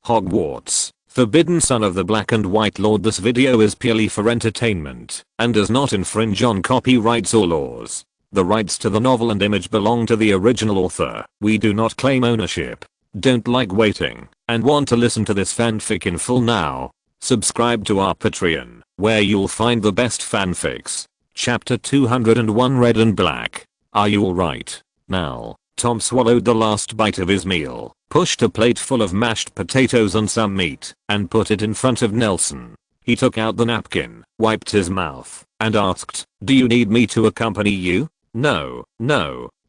Hogwarts, forbidden son of the Black and White Lord. This video is purely for entertainment and does not infringe on copyrights or laws. The rights to the novel and image belong to the original author. We do not claim ownership. Don't like waiting and want to listen to this fanfic in full now? Subscribe to our Patreon, where you'll find the best fanfics. Chapter 201, Red and Black. Are you alright, Nell? Tom swallowed the last bite of his meal, pushed a plate full of mashed potatoes and some meat, and put it in front of Nelson. He took out the napkin, wiped his mouth, and asked, "Do you need me to accompany you?" No.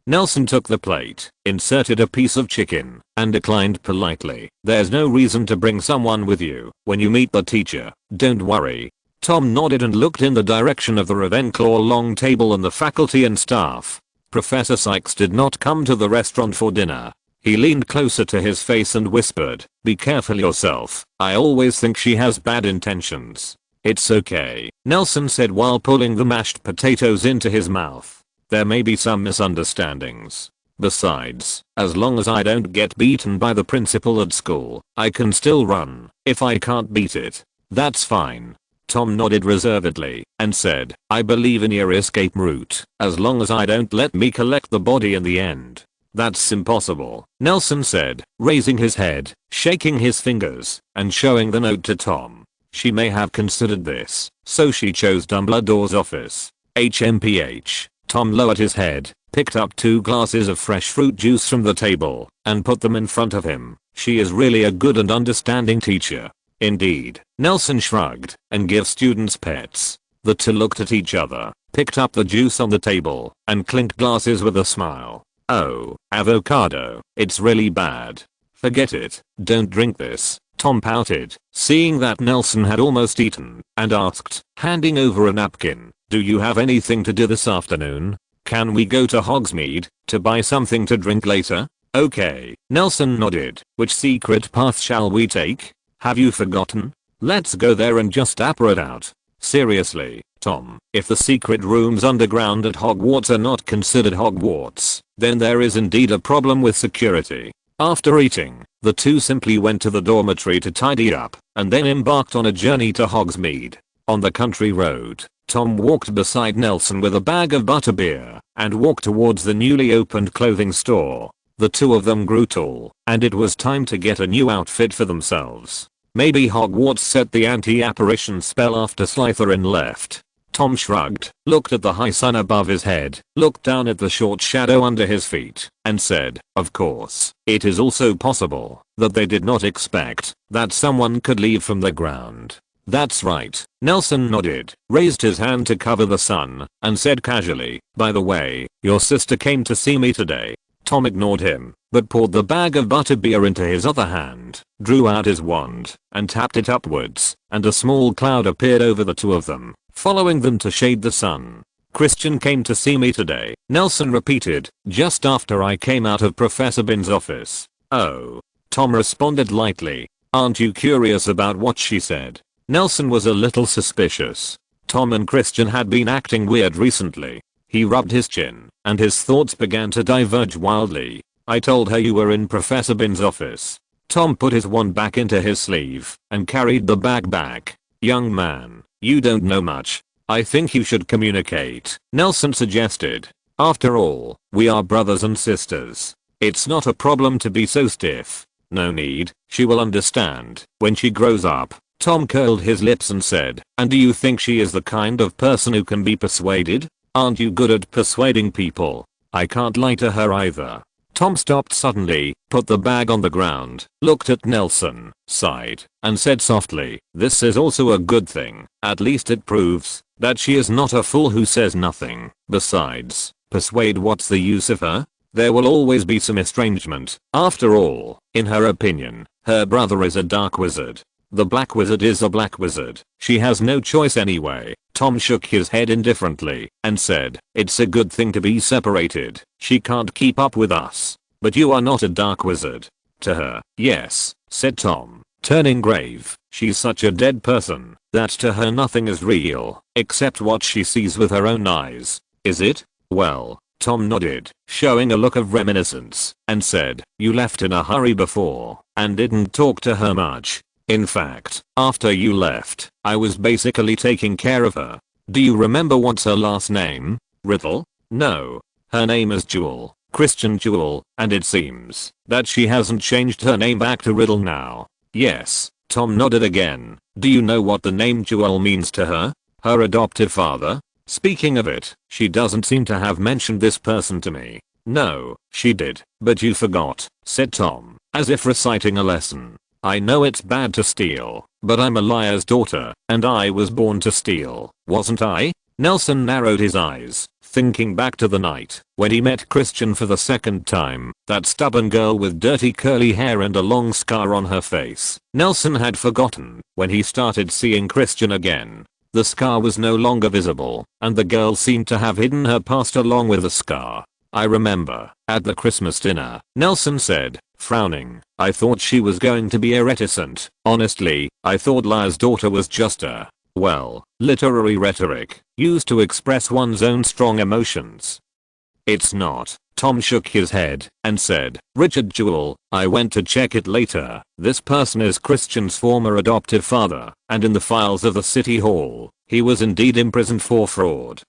Nelson took the plate, inserted a piece of chicken, and declined politely. "There's no reason to bring someone with you when you meet the teacher. Don't worry." Tom nodded and looked in the direction of the Ravenclaw long table and the faculty and staff. Professor Sykes did not come to the restaurant for dinner. He leaned closer to his face and whispered, "Be careful yourself. I always think she has bad intentions." "It's okay," Nelson said while pulling the mashed potatoes into his mouth. "There may be some misunderstandings. Besides, as long as I don't get beaten by the principal at school, I can still run. If I can't beat it, that's fine." Tom nodded reservedly and said, "I believe in your escape route, as long as I don't let me collect the body in the end." "That's impossible," Nelson said, raising his head, shaking his fingers, and showing the note to Tom. "She may have considered this, so she chose Dumbledore's office. HMPH. Tom lowered his head, picked up 2 glasses of fresh fruit juice from the table, and put them in front of him. "She is really a good and understanding teacher." "Indeed." Nelson shrugged, "and give students pets." The two looked at each other, picked up the juice on the table, and clinked glasses with a smile. "Oh, avocado. It's really bad." "Forget it. Don't drink this." Tom pouted, seeing that Nelson had almost eaten, and asked, handing over a napkin, "Do you have anything to do this afternoon? Can we go to Hogsmeade to buy something to drink later?" "Okay." Nelson nodded. "Which secret path shall we take? Have you forgotten? Let's go there and just apper it out." "Seriously, Tom, if the secret rooms underground at Hogwarts are not considered Hogwarts, then there is indeed a problem with security." After eating, the two simply went to the dormitory to tidy up, and then embarked on a journey to Hogsmeade. On the country road, Tom walked beside Nelson with a bag of butterbeer, and walked towards the newly opened clothing store. The two of them grew tall, and it was time to get a new outfit for themselves. Maybe Hogwarts set the anti-apparition spell after Slytherin left. Tom shrugged, looked at the high sun above his head, looked down at the short shadow under his feet, and said, "Of course, it is also possible that they did not expect that someone could leave from the ground." "That's right." Nelson nodded, raised his hand to cover the sun, and said casually, "By the way, your sister came to see me today." Tom ignored him, but poured the bag of butterbeer into his other hand, drew out his wand, and tapped it upwards, and a small cloud appeared over the two of them, following them to shade the sun. "Christian came to see me today," Nelson repeated, "just after I came out of Professor Bin's office." "Oh." Tom responded lightly. "Aren't you curious about what she said?" Nelson was a little suspicious. Tom and Christian had been acting weird recently. He rubbed his chin, and his thoughts began to diverge wildly. "I told her you were in Professor Bin's office." Tom put his wand back into his sleeve, and carried the bag back. "Young man, you don't know much. I think you should communicate," Nelson suggested. "After all, we are brothers and sisters. It's not a problem to be so stiff. No need, she will understand when she grows up." Tom curled his lips and said, "And do you think she is the kind of person who can be persuaded? Aren't you good at persuading people?" "I can't lie to her either." Tom stopped suddenly, put the bag on the ground, looked at Nelson, sighed, and said softly, "This is also a good thing. At least it proves that she is not a fool who says nothing. Besides, persuade, what's the use of her? There will always be some estrangement. After all, in her opinion, her brother is a dark wizard. The black wizard is a black wizard. She has no choice anyway." Tom shook his head indifferently and said, "It's a good thing to be separated. She can't keep up with us." "But you are not a dark wizard." "To her, yes," said Tom, turning grave. "She's such a dead person that to her nothing is real except what she sees with her own eyes." "Is it?" "Well." Tom nodded, showing a look of reminiscence, and said, "You left in a hurry before and didn't talk to her much. In fact, after you left, I was basically taking care of her. Do you remember what's her last name? Riddle? No. Her name is Jewel, Christian Jewel, and it seems that she hasn't changed her name back to Riddle now. Yes, Tom nodded again. Do you know what the name Jewel means to her? Her adoptive father? Speaking of it, she doesn't seem to have mentioned this person to me. No, she did, but you forgot, said Tom, as if reciting a lesson. I know it's bad to steal, but I'm a liar's daughter, and I was born to steal, wasn't I? Nelson narrowed his eyes, thinking back to the night when he met Christian for the second time, that stubborn girl with dirty curly hair and a long scar on her face. Nelson had forgotten when he started seeing Christian again. The scar was no longer visible, and the girl seemed to have hidden her past along with the scar. I remember, at the Christmas dinner, Nelson said, frowning, I thought she was going to be reticent. Honestly, I thought liar's daughter was just a, well, literary rhetoric, used to express one's own strong emotions. It's not. Tom shook his head and said, Richard Jewell, I went to check it later. This person is Christian's former adoptive father, and in the files of the city hall, he was indeed imprisoned for fraud.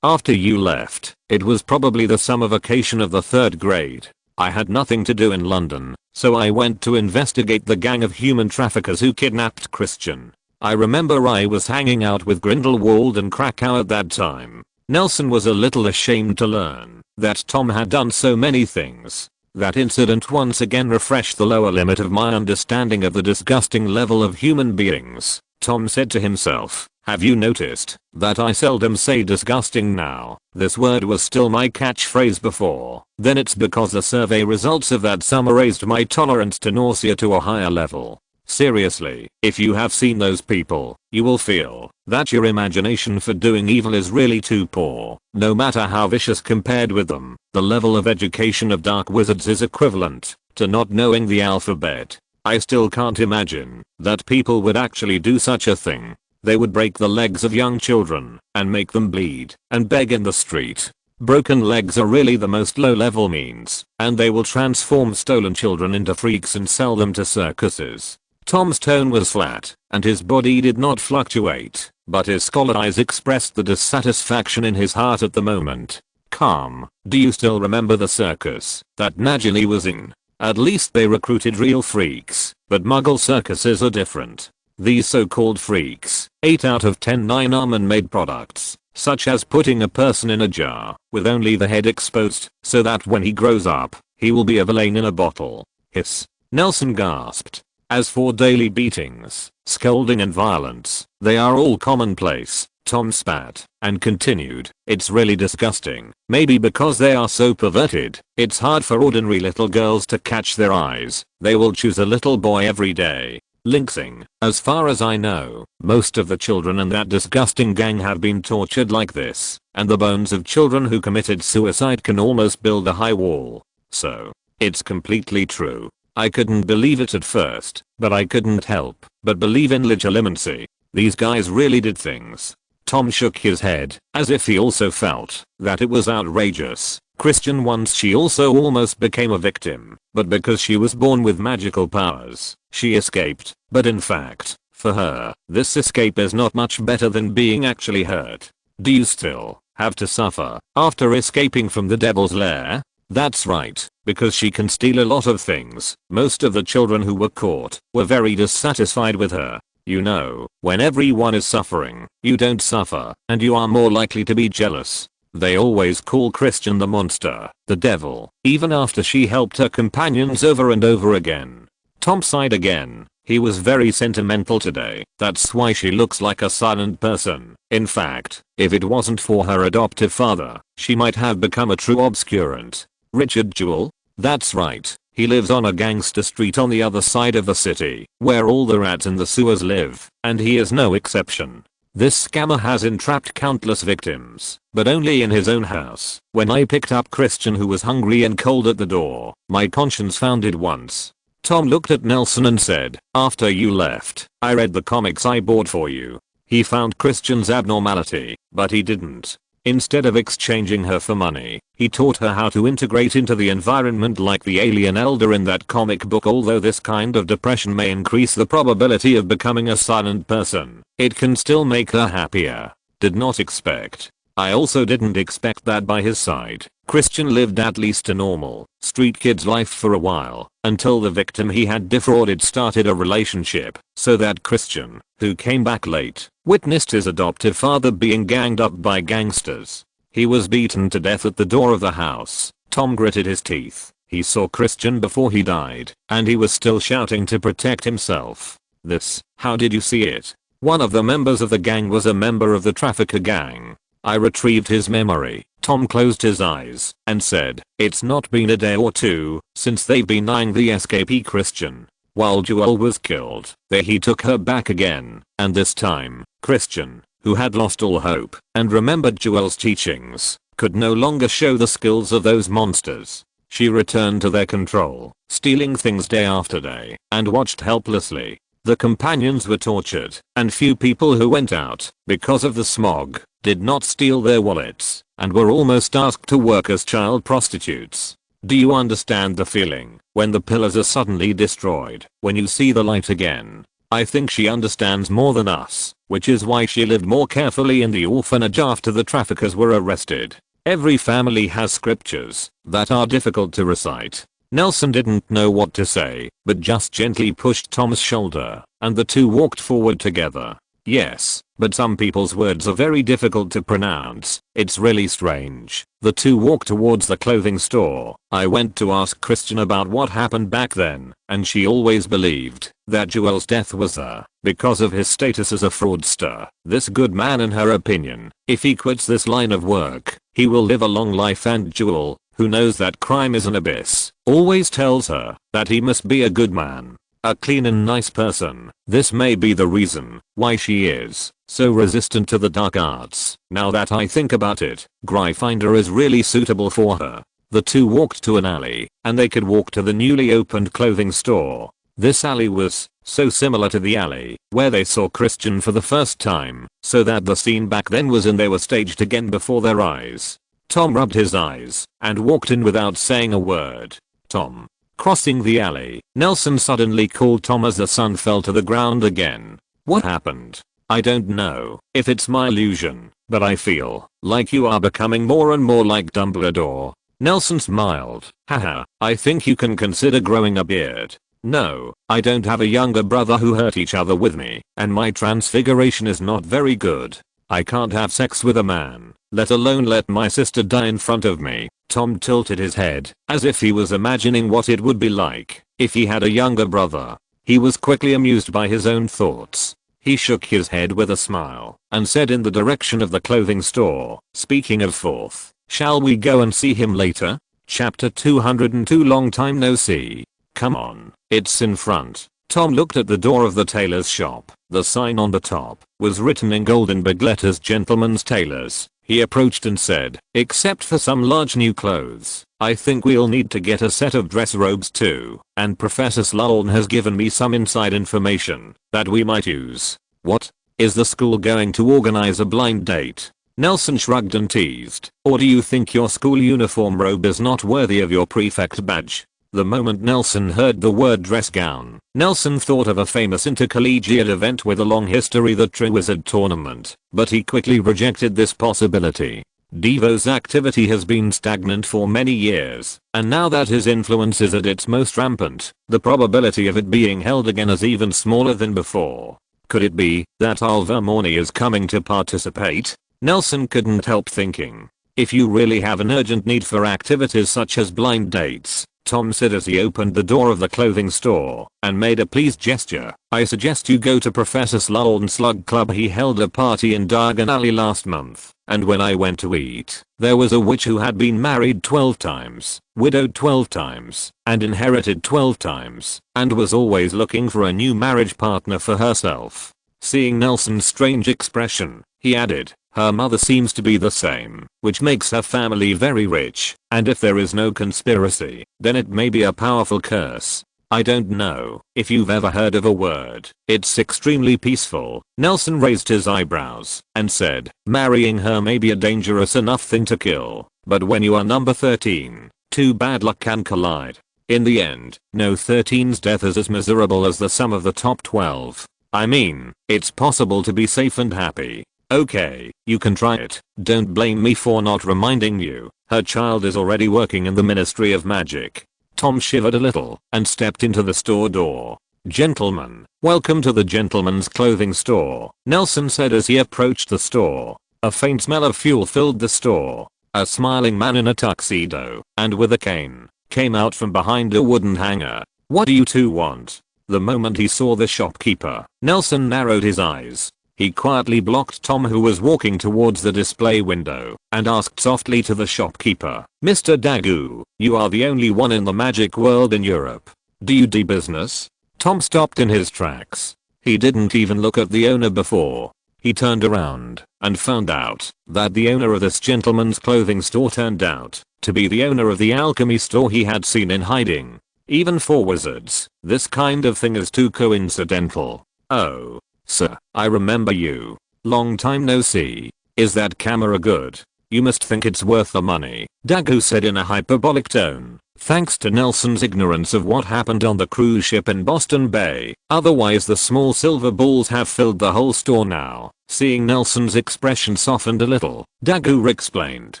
After you left, it was probably the summer vacation of the 3rd grade. I had nothing to do in London, so I went to investigate the gang of human traffickers who kidnapped Christian. I remember I was hanging out with Grindelwald and Krakow at that time. Nelson was a little ashamed to learn that Tom had done so many things. That incident once again refreshed the lower limit of my understanding of the disgusting level of human beings. Tom said to himself, have you noticed that I seldom say disgusting now? This word was still my catchphrase before. Then it's because the survey results of that summer raised my tolerance to nausea to a higher level. Seriously, if you have seen those people, you will feel that your imagination for doing evil is really too poor. No matter how vicious compared with them, the level of education of dark wizards is equivalent to not knowing the alphabet. I still can't imagine that people would actually do such a thing. They would break the legs of young children and make them bleed and beg in the street. Broken legs are really the most low-level means, and they will transform stolen children into freaks and sell them to circuses. Tom's tone was flat, and his body did not fluctuate, but his scholar eyes expressed the dissatisfaction in his heart at the moment. Calm. Do you still remember the circus that Najini was in? At least they recruited real freaks, but Muggle circuses are different. These so-called freaks, 8 out of 10 are man-made products, such as putting a person in a jar with only the head exposed, so that when he grows up, he will be a villain in a bottle. Hiss. Nelson gasped. As for daily beatings, scolding and violence, they are all commonplace. Tom spat and continued, it's really disgusting. Maybe because they are so perverted, it's hard for ordinary little girls to catch their eyes. They will choose a little boy every day. Linksing. As far as I know, most of the children in that disgusting gang have been tortured like this, and the bones of children who committed suicide can almost build a high wall. So, it's completely true. I couldn't believe it at first, but I couldn't help but believe in legitimacy. These guys really did things. Tom shook his head, as if he also felt that it was outrageous. Christian once she also almost became a victim, but because she was born with magical powers, she escaped. But in fact, for her, this escape is not much better than being actually hurt. Do you still have to suffer after escaping from the devil's lair? That's right, because she can steal a lot of things. Most of the children who were caught were very dissatisfied with her. You know, when everyone is suffering, you don't suffer, and you are more likely to be jealous. They always call Christian the monster, the devil, even after she helped her companions over and over again. Tom sighed again. He was very sentimental today. That's why she looks like a silent person. In fact, if it wasn't for her adoptive father, she might have become a true obscurant. Richard Jewell? That's right. He lives on a gangster street on the other side of the city, where all the rats in the sewers live, and he is no exception. This scammer has entrapped countless victims, but only in his own house. When I picked up Christian who was hungry and cold at the door, my conscience found it once. Tom looked at Nelson and said, after you left, I read the comics I bought for you. He found Christian's abnormality, but he didn't Instead of exchanging her for money, he taught her how to integrate into the environment like the alien elder in that comic book. Although this kind of depression may increase the probability of becoming a silent person, it can still make her happier. Did not expect. I also didn't expect that by his side, Christian lived at least a normal, street kid's life for a while, until the victim he had defrauded started a relationship, so that Christian, who came back late, witnessed his adoptive father being ganged up by gangsters. He was beaten to death at the door of the house. Tom gritted his teeth. He saw Christian before he died, and he was still shouting to protect himself. This, how did you see it? One of the members of the gang was a member of the trafficker gang. I retrieved his memory. Tom closed his eyes and said, it's not been a day or two since they've been eyeing the escapee Christian. While Jewel was killed, he took her back again, and this time, Christian, who had lost all hope and remembered Jewel's teachings, could no longer show the skills of those monsters. She returned to their control, stealing things day after day, and watched helplessly. The companions were tortured, and few people who went out, because of the smog, did not steal their wallets, and were almost asked to work as child prostitutes. Do you understand the feeling, when the pillars are suddenly destroyed, when you see the light again? I think she understands more than us, which is why she lived more carefully in the orphanage after the traffickers were arrested. Every family has scriptures that are difficult to recite. Nelson didn't know what to say, but just gently pushed Tom's shoulder, and the two walked forward together. Yes, but some people's words are very difficult to pronounce. It's really strange. The two walked towards the clothing store. I went to ask Christian about what happened back then, and she always believed that Jewel's death was because of his status as a fraudster. This good man, in her opinion, if he quits this line of work, he will live a long life, and Jewel, who knows that crime is an abyss, always tells her that he must be a good man. A clean and nice person. This may be the reason why she is so resistant to the dark arts. Now that I think about it, Gryffindor is really suitable for her. The two walked to an alley, and they could walk to the newly opened clothing store. This alley was so similar to the alley where they saw Christian for the first time, so that the scene back then was and they were staged again before their eyes. Tom rubbed his eyes and walked in without saying a word. Tom. Crossing the alley, Nelson suddenly called Tom as the sun fell to the ground again. What happened? I don't know if it's my illusion, but I feel like you are becoming more and more like Dumbledore. Nelson smiled. Haha, I think you can consider growing a beard. No, I don't have a younger brother who hurt each other with me, and my transfiguration is not very good. I can't have sex with a man, let alone let my sister die in front of me. Tom tilted his head, as if he was imagining what it would be like if he had a younger brother. He was quickly amused by his own thoughts. He shook his head with a smile, and said in the direction of the clothing store, speaking of fourth, shall we go and see him later? Chapter 202. Long time no see. Come on, it's in front. Tom looked at the door of the tailor's shop. The sign on the top was written in gold in big letters, Gentlemen's Tailors. He approached and said, except for some large new clothes, I think we'll need to get a set of dress robes too, and Professor Slughorn has given me some inside information that we might use. What? Is the school going to organize a blind date? Nelson shrugged and teased. Or do you think your school uniform robe is not worthy of your prefect badge? The moment Nelson heard the word dress gown, Nelson thought of a famous intercollegiate event with a long history, the Triwizard Tournament, but he quickly rejected this possibility. Devo's activity has been stagnant for many years, and now that his influence is at its most rampant, the probability of it being held again is even smaller than before. Could it be that Alvermorny is coming to participate? Nelson couldn't help thinking. If you really have an urgent need for activities such as blind dates, Tom said as he opened the door of the clothing store and made a pleased gesture, I suggest you go to Professor Slughorn's Slug Club. He held a party in Diagon Alley last month, and when I went to eat, there was a witch who had been married 12 times, widowed 12 times, and inherited 12 times, and was always looking for a new marriage partner for herself. Seeing Nelson's strange expression, he added, her mother seems to be the same, which makes her family very rich, and if there is no conspiracy, then it may be a powerful curse. I don't know if you've ever heard of a word. It's extremely peaceful. Nelson raised his eyebrows and said, marrying her may be a dangerous enough thing to kill, but when you are number 13, two bad luck can collide. In the end, no 13's death is as miserable as the sum of the top 12. I mean, it's possible to be safe and happy. Okay, you can try it. Don't blame me for not reminding you. Her child is already working in the Ministry of Magic. Tom shivered a little and stepped into the store door. Gentlemen, welcome to the gentleman's clothing store, Nelson said as he approached the store. A faint smell of fuel filled the store. A smiling man in a tuxedo and with a cane came out from behind a wooden hanger. What do you two want? The moment he saw the shopkeeper, Nelson narrowed his eyes. He quietly blocked Tom, who was walking towards the display window, and asked softly to the shopkeeper, Mr. Dagu, you are the only one in the magic world in Europe. Do you do business? Tom stopped in his tracks. He didn't even look at the owner before. He turned around and found out that the owner of this gentleman's clothing store turned out to be the owner of the alchemy store he had seen in hiding. Even for wizards, this kind of thing is too coincidental. Oh, sir, I remember you. Long time no see. Is that camera good? You must think it's worth the money, Dagu said in a hyperbolic tone. Thanks to Nelson's ignorance of what happened on the cruise ship in Boston Bay, otherwise the small silver balls have filled the whole store now. Seeing Nelson's expression softened a little, Dagu explained,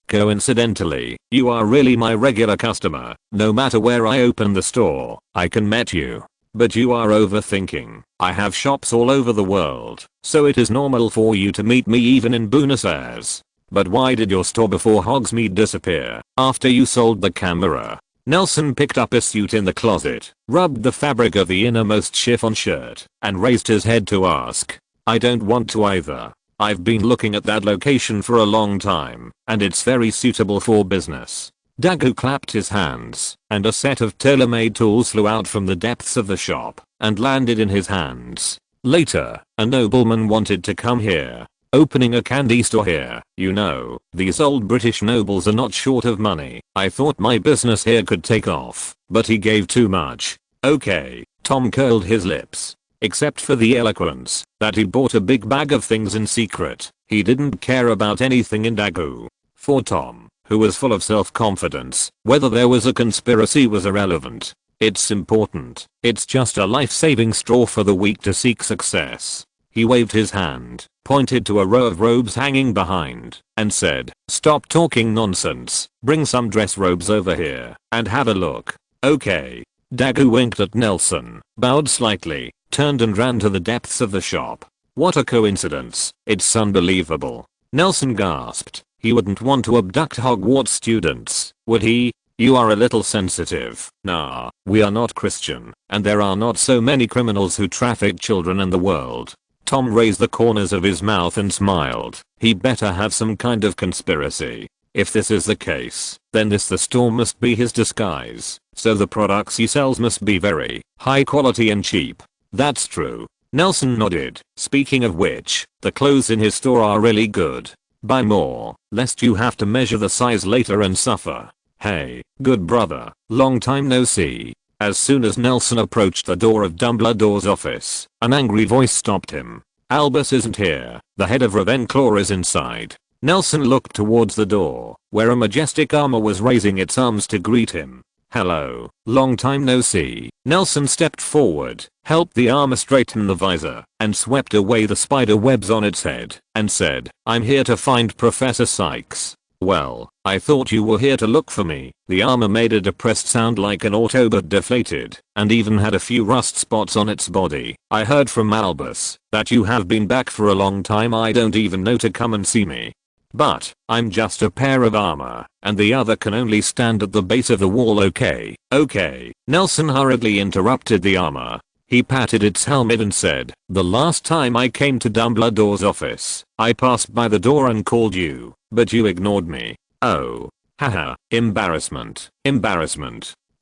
coincidentally, you are really my regular customer. No matter where I open the store, I can meet you. But you are overthinking. I have shops all over the world, so it is normal for you to meet me even in Buenos Aires. But why did your store before Hogsmeade disappear after you sold the camera? Nelson picked up a suit in the closet, rubbed the fabric of the innermost chiffon shirt, and raised his head to ask. I don't want to either. I've been looking at that location for a long time, and it's very suitable for business. Dagu clapped his hands, and a set of tailor-made tools flew out from the depths of the shop and landed in his hands. Later, a nobleman wanted to come here. Opening a candy store here, you know, these old British nobles are not short of money. I thought my business here could take off, but he gave too much. Okay, Tom curled his lips. Except for the eloquence that he bought a big bag of things in secret, he didn't care about anything in Dagu. For Tom, who was full of self-confidence, whether there was a conspiracy was irrelevant. It's important. It's just a life-saving straw for the weak to seek success. He waved his hand, pointed to a row of robes hanging behind, and said, stop talking nonsense, bring some dress robes over here, and have a look. Okay. Dagu winked at Nelson, bowed slightly, turned and ran to the depths of the shop. What a coincidence. It's unbelievable. Nelson gasped. He wouldn't want to abduct Hogwarts students, would he? You are a little sensitive. Nah, we are not Christian, and there are not so many criminals who traffic children in the world. Tom raised the corners of his mouth and smiled. He better have some kind of conspiracy. If this is the case, then the store must be his disguise, so the products he sells must be very high quality and cheap. That's true. Nelson nodded. Speaking of which, the clothes in his store are really good. Buy more, lest you have to measure the size later and suffer. Hey, good brother, long time no see. As soon as Nelson approached the door of Dumbledore's office, an angry voice stopped him. Albus isn't here. The head of Ravenclaw is inside. Nelson looked towards the door, where a majestic armor was raising its arms to greet him. Hello, long time no see. Nelson stepped forward, helped the armor straighten the visor, and swept away the spider webs on its head, and said, I'm here to find Professor Sykes. Well, I thought you were here to look for me. The armor made a depressed sound like an Autobot deflated, and even had a few rust spots on its body. I heard from Albus that you have been back for a long time. I don't even know to come and see me. But, I'm just a pair of armor, and the other can only stand at the base of the wall. Okay. Nelson hurriedly interrupted the armor. He patted its helmet and said, the last time I came to Dumbledore's office, I passed by the door and called you, but you ignored me. Oh. Haha, embarrassment.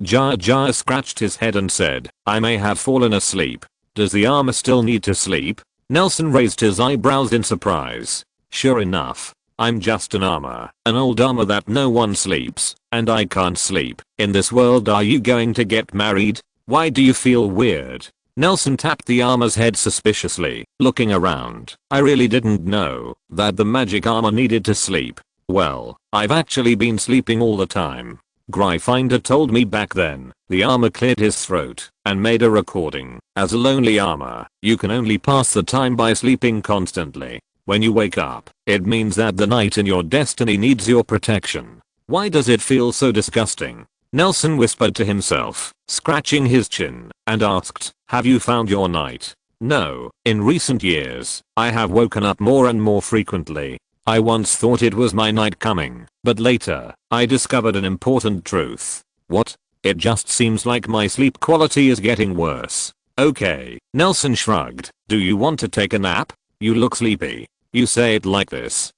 Jar Jar scratched his head and said, I may have fallen asleep. Does the armor still need to sleep? Nelson raised his eyebrows in surprise. Sure enough. I'm just an armor, an old armor that no one sleeps, and I can't sleep. In this world, are you going to get married? Why do you feel weird? Nelson tapped the armor's head suspiciously, looking around. I really didn't know that the magic armor needed to sleep. Well, I've actually been sleeping all the time. Gryffindor told me back then. The armor cleared his throat and made a recording. As a lonely armor, you can only pass the time by sleeping constantly. When you wake up, it means that the knight in your destiny needs your protection. Why does it feel so disgusting? Nelson whispered to himself, scratching his chin, and asked, have you found your knight? No, in recent years, I have woken up more and more frequently. I once thought it was my night coming, but later, I discovered an important truth. What? It just seems like my sleep quality is getting worse. Okay, Nelson shrugged. Do you want to take a nap? You look sleepy. You say it like this.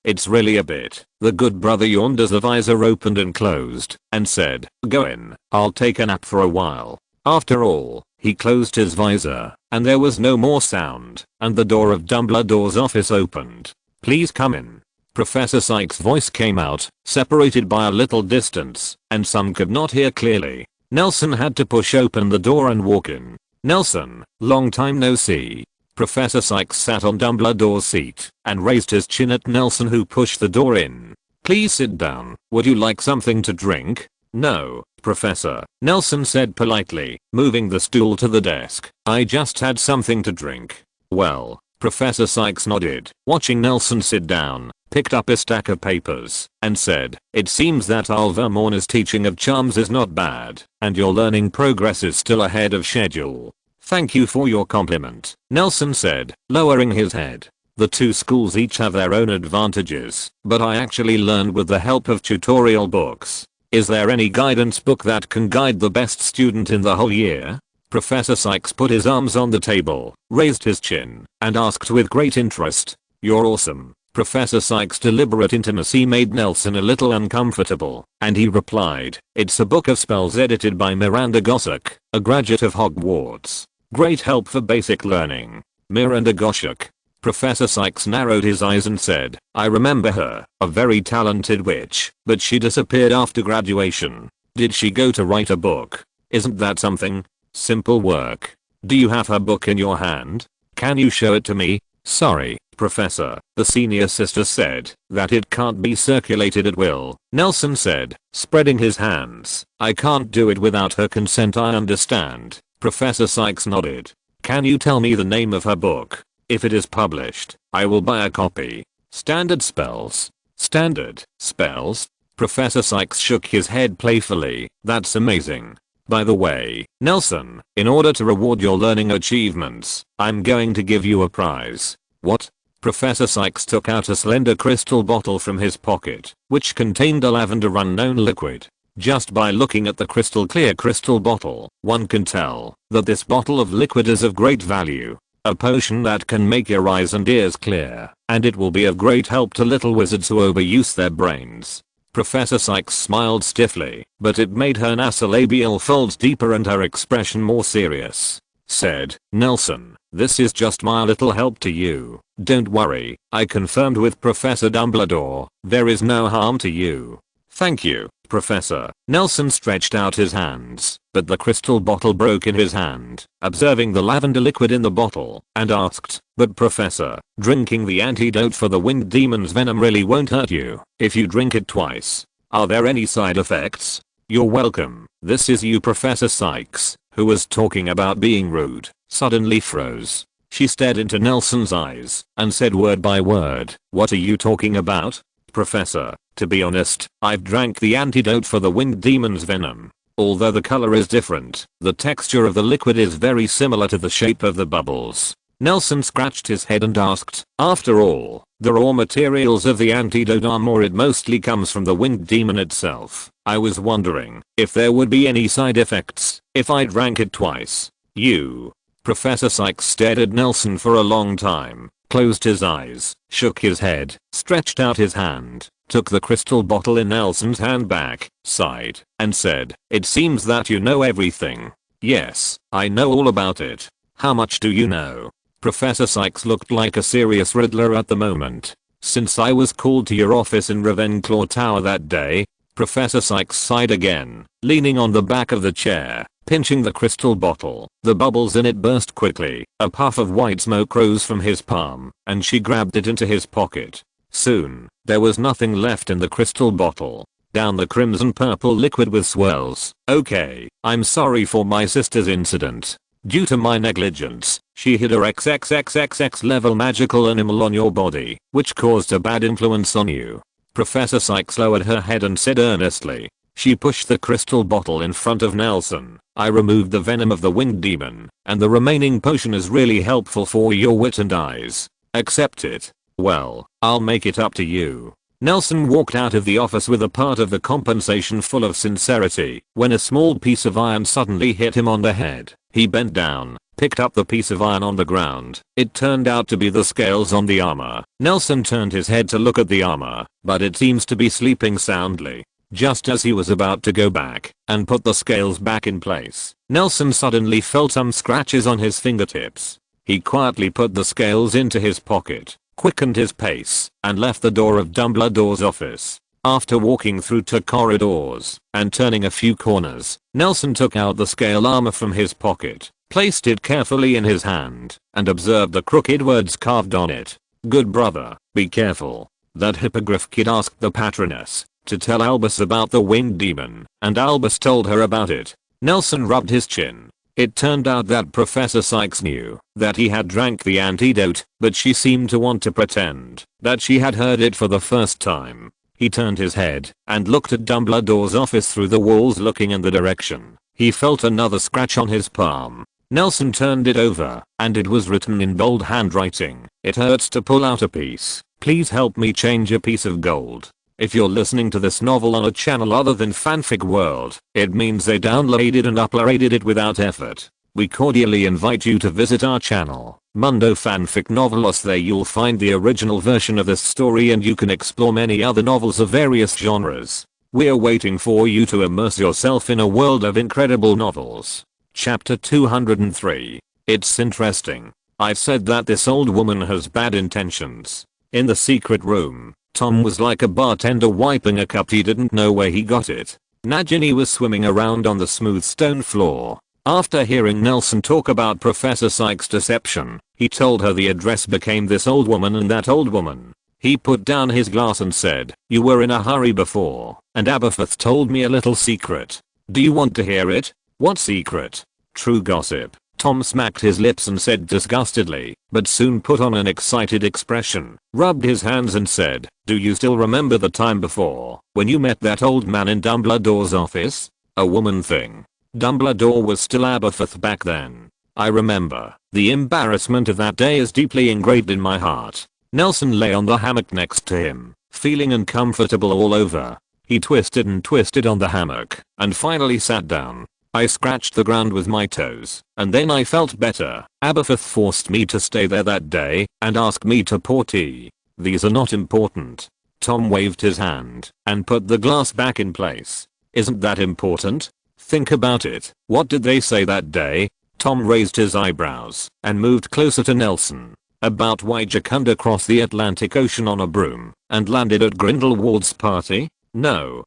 It's really a bit. The good brother yawned as the visor opened and closed, and said, go in, I'll take a nap for a while. After all, he closed his visor, and there was no more sound, and the door of Dumbledore's office opened. Please come in. Professor Sykes' voice came out, separated by a little distance, and some could not hear clearly. Nelson had to push open the door and walk in. Nelson, long time no see. Professor Sykes sat on Dumbledore's seat and raised his chin at Nelson, who pushed the door in. Please sit down. Would you like something to drink? No, Professor, Nelson said politely, moving the stool to the desk. I just had something to drink. Well, Professor Sykes nodded, watching Nelson sit down, picked up a stack of papers, and said, it seems that Alvermorny's teaching of charms is not bad, and your learning progress is still ahead of schedule. Thank you for your compliment, Nelson said, lowering his head. The two schools each have their own advantages, but I actually learned with the help of tutorial books. Is there any guidance book that can guide the best student in the whole year? Professor Sykes put his arms on the table, raised his chin, and asked with great interest. You're awesome. Professor Sykes' deliberate intimacy made Nelson a little uncomfortable, and he replied, it's a book of spells edited by Miranda Goshawk, a graduate of Hogwarts. Great help for basic learning. Miranda Goshawk. Professor Sykes narrowed his eyes and said, I remember her, a very talented witch, but she disappeared after graduation. Did she go to write a book? Isn't that something? Simple work. Do you have her book in your hand? Can you show it to me? Sorry, Professor, the senior sister said that it can't be circulated at will. Nelson said, spreading his hands. I can't do it without her consent, I understand. Professor Sykes nodded. Can you tell me the name of her book? If it is published, I will buy a copy. Standard spells. Standard spells? Professor Sykes shook his head playfully. That's amazing. By the way, Nelson, in order to reward your learning achievements, I'm going to give you a prize. What? Professor Sykes took out a slender crystal bottle from his pocket, which contained a lavender unknown liquid. Just by looking at the crystal clear crystal bottle, one can tell that this bottle of liquid is of great value. A potion that can make your eyes and ears clear, and it will be of great help to little wizards who overuse their brains. Professor Sykes smiled stiffly, but it made her nasolabial folds deeper and her expression more serious. Said, Nelson, this is just my little help to you. Don't worry, I confirmed with Professor Dumbledore, there is no harm to you. Thank you, Professor. Nelson stretched out his hands, but the crystal bottle broke in his hand, observing the lavender liquid in the bottle, and asked, but Professor, drinking the antidote for the winged demon's venom really won't hurt you if you drink it twice. Are there any side effects? You're welcome. This is you. Professor Sykes, who was talking about being rude, suddenly froze. She stared into Nelson's eyes and said word by word, what are you talking about? Professor, to be honest, I've drank the antidote for the winged demon's venom. Although the color is different, the texture of the liquid is very similar to the shape of the bubbles. Nelson scratched his head and asked, after all, the raw materials of the antidote are more, it mostly comes from the winged demon itself. I was wondering if there would be any side effects if I drank it twice. You. Professor Sykes stared at Nelson for a long time, closed his eyes, shook his head, stretched out his hand, took the crystal bottle in Nelson's hand back, sighed, and said, it seems that you know everything. Yes, I know all about it. How much do you know? Professor Sykes looked like a serious riddler at the moment. Since I was called to your office in Ravenclaw Tower that day, Professor Sykes sighed again, leaning on the back of the chair, pinching the crystal bottle. The bubbles in it burst quickly. A puff of white smoke rose from his palm, and she grabbed it into his pocket. Soon, there was nothing left in the crystal bottle. Down the crimson purple liquid with swirls. Okay, I'm sorry for my sister's incident. Due to my negligence, she hid her XXXXX level magical animal on your body, which caused a bad influence on you. Professor Sykes lowered her head and said earnestly. She pushed the crystal bottle in front of Nelson. I removed the venom of the winged demon, and the remaining potion is really helpful for your wit and eyes. Accept it. Well, I'll make it up to you. Nelson walked out of the office with a part of the compensation full of sincerity when a small piece of iron suddenly hit him on the head. He bent down, picked up the piece of iron on the ground. It turned out to be the scales on the armor. Nelson turned his head to look at the armor, but it seems to be sleeping soundly. Just as he was about to go back and put the scales back in place, Nelson suddenly felt some scratches on his fingertips. He quietly put the scales into his pocket, quickened his pace, and left the door of Dumbledore's office. After walking through 2 corridors and turning a few corners, Nelson took out the scale armor from his pocket, placed it carefully in his hand, and observed the crooked words carved on it. Good brother, be careful. That hippogriff kid asked the patroness to tell Albus about the winged demon, and Albus told her about it. Nelson rubbed his chin. It turned out that Professor Sykes knew that he had drank the antidote, but she seemed to want to pretend that she had heard it for the first time. He turned his head and looked at Dumbledore's office through the walls, looking in the direction. He felt another scratch on his palm. Nelson turned it over, and it was written in bold handwriting. It hurts to pull out a piece. Please help me change a piece of gold. If you're listening to this novel on a channel other than Fanfic World, it means they downloaded and uploaded it without effort. We cordially invite you to visit our channel, Mundo Fanfic Novelos. There you'll find the original version of this story, and you can explore many other novels of various genres. We're waiting for you to immerse yourself in a world of incredible novels. Chapter 203. It's interesting. I've said that this old woman has bad intentions. In the secret room, Tom was like a bartender wiping a cup. He didn't know where he got it. Nagini was swimming around on the smooth stone floor. After hearing Nelson talk about Professor Sykes' deception, he told her the address became this old woman and that old woman. He put down his glass and said, "You were in a hurry before, and Aberforth told me a little secret. Do you want to hear it?" "What secret?" "True gossip." Tom smacked his lips and said disgustedly, but soon put on an excited expression, rubbed his hands and said, "Do you still remember the time before, when you met that old man in Dumbledore's office? A woman thing. Dumbledore was still Aberforth back then. I remember. The embarrassment of that day is deeply engraved in my heart." Nelson lay on the hammock next to him, feeling uncomfortable all over. He twisted and twisted on the hammock, and finally sat down. "I scratched the ground with my toes, and then I felt better. Aberforth forced me to stay there that day, and asked me to pour tea. These are not important." Tom waved his hand, and put the glass back in place. "Isn't that important? Think about it. What did they say that day?" Tom raised his eyebrows, and moved closer to Nelson. "About why Jacunda crossed the Atlantic Ocean on a broom, and landed at Grindelwald's party? No,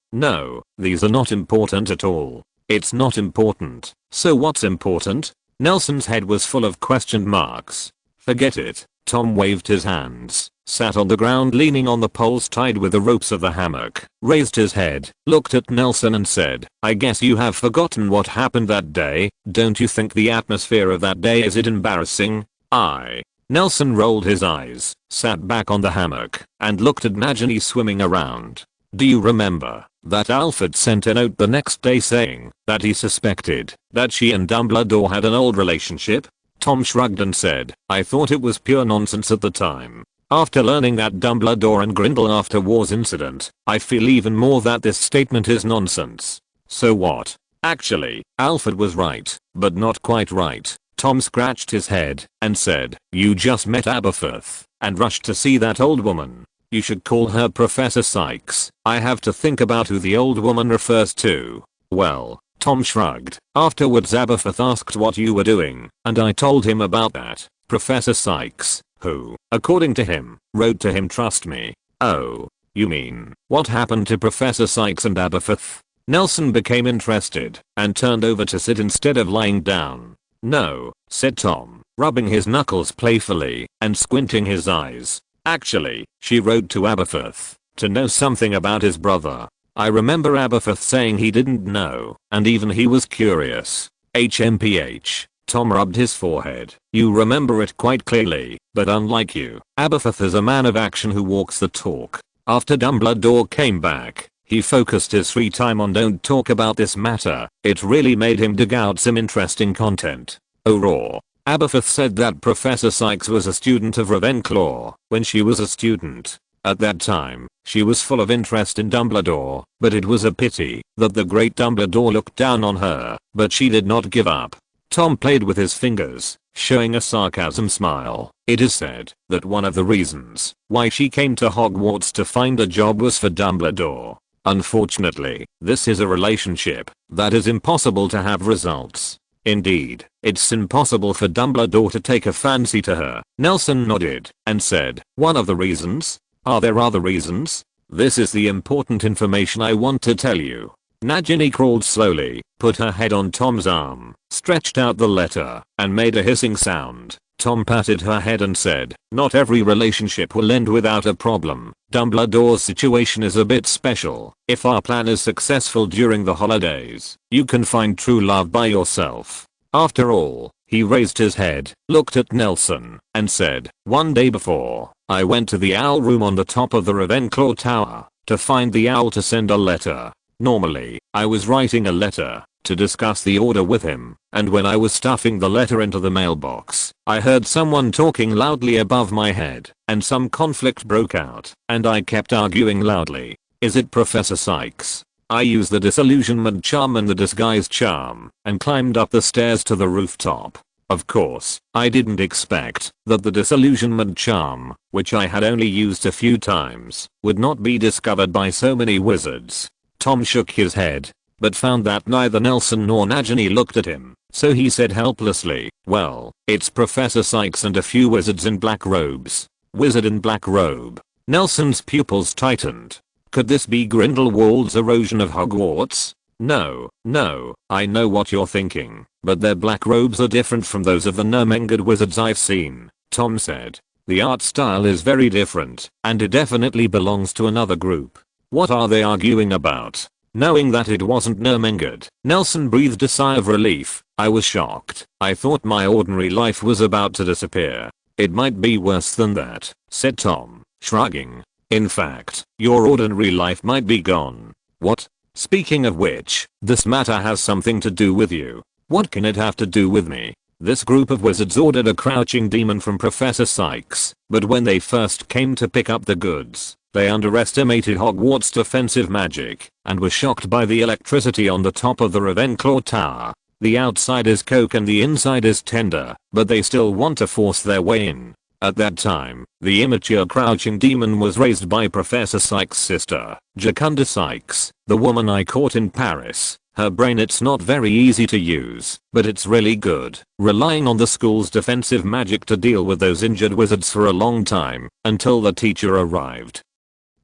these are not important at all. It's not important. So what's important?" Nelson's head was full of question marks. "Forget it." Tom waved his hands, sat on the ground leaning on the poles tied with the ropes of the hammock, raised his head, looked at Nelson and said, "I guess you have forgotten what happened that day. Don't you think the atmosphere of that day is embarrassing?" Nelson rolled his eyes, sat back on the hammock, and looked at Nagini swimming around. "Do you remember that Alfred sent a note the next day saying that he suspected that she and Dumbledore had an old relationship?" Tom shrugged and said, "I thought it was pure nonsense at the time. After learning that Dumbledore and Grindel after War's incident, I feel even more that this statement is nonsense." "So what?" "Actually, Alfred was right, but not quite right." Tom scratched his head and said, "You just met Aberforth and rushed to see that old woman. You should call her Professor Sykes." "I have to think about who the old woman refers to." "Well," Tom shrugged. "Afterwards Aberforth asked what you were doing, and I told him about that. Professor Sykes, who, according to him, wrote to him, trust me." "Oh." You mean, what happened to Professor Sykes and Aberforth? Nelson became interested and turned over to sit instead of lying down. No, said Tom, rubbing his knuckles playfully and squinting his eyes. Actually, she wrote to Aberforth to know something about his brother. I remember Aberforth saying he didn't know, and even he was curious. HMPH. Tom rubbed his forehead. You remember it quite clearly, but unlike you, Aberforth is a man of action who walks the talk. After Dumbledore came back, he focused his free time on don't talk about this matter. It really made him dig out some interesting content. Oh raw. Aberforth said that Professor Sykes was a student of Ravenclaw when she was a student. At that time, she was full of interest in Dumbledore, but it was a pity that the great Dumbledore looked down on her, but she did not give up. Tom played with his fingers, showing a sarcasm smile. It is said that one of the reasons why she came to Hogwarts to find a job was for Dumbledore. Unfortunately, this is a relationship that is impossible to have results. Indeed, it's impossible for Dumbledore to take a fancy to her. Nelson nodded and said, one of the reasons? Are there other reasons? This is the important information I want to tell you. Nagini crawled slowly, put her head on Tom's arm, stretched out the letter, and made a hissing sound. Tom patted her head and said, not every relationship will end without a problem. Dumbledore's situation is a bit special. If our plan is successful during the holidays, you can find true love by yourself. After all, he raised his head, looked at Nelson, and said, one day before, I went to the owl room on the top of the Ravenclaw tower to find the owl to send a letter. Normally, I was writing a letter to discuss the order with him, and when I was stuffing the letter into the mailbox, I heard someone talking loudly above my head, and some conflict broke out, and I kept arguing loudly. Is it Professor Sykes? I used the disillusionment charm and the disguise charm, and climbed up the stairs to the rooftop. Of course, I didn't expect that the disillusionment charm, which I had only used a few times, would not be discovered by so many wizards. Tom shook his head, but found that neither Nelson nor Nagini looked at him, so he said helplessly, well, it's Professor Sykes and a few wizards in black robes. Wizard in black robe. Nelson's pupils tightened. Could this be Grindelwald's erosion of Hogwarts? No, I know what you're thinking, but their black robes are different from those of the Nermengard wizards I've seen, Tom said. The art style is very different, and it definitely belongs to another group. What are they arguing about? Knowing that it wasn't Nermengard, Nelson breathed a sigh of relief. I was shocked. I thought my ordinary life was about to disappear. It might be worse than that, said Tom, shrugging. In fact, your ordinary life might be gone. What? Speaking of which, this matter has something to do with you. What can it have to do with me? This group of wizards ordered a crouching demon from Professor Sykes, but when they first came to pick up the goods, they underestimated Hogwarts' defensive magic, and were shocked by the electricity on the top of the Ravenclaw tower. The outside is coke and the inside is tender, but they still want to force their way in. At that time, the immature crouching demon was raised by Professor Sykes' sister, Jacunda Sykes, the woman I caught in Paris. Her brain, it's not very easy to use, but it's really good, relying on the school's defensive magic to deal with those injured wizards for a long time, until the teacher arrived.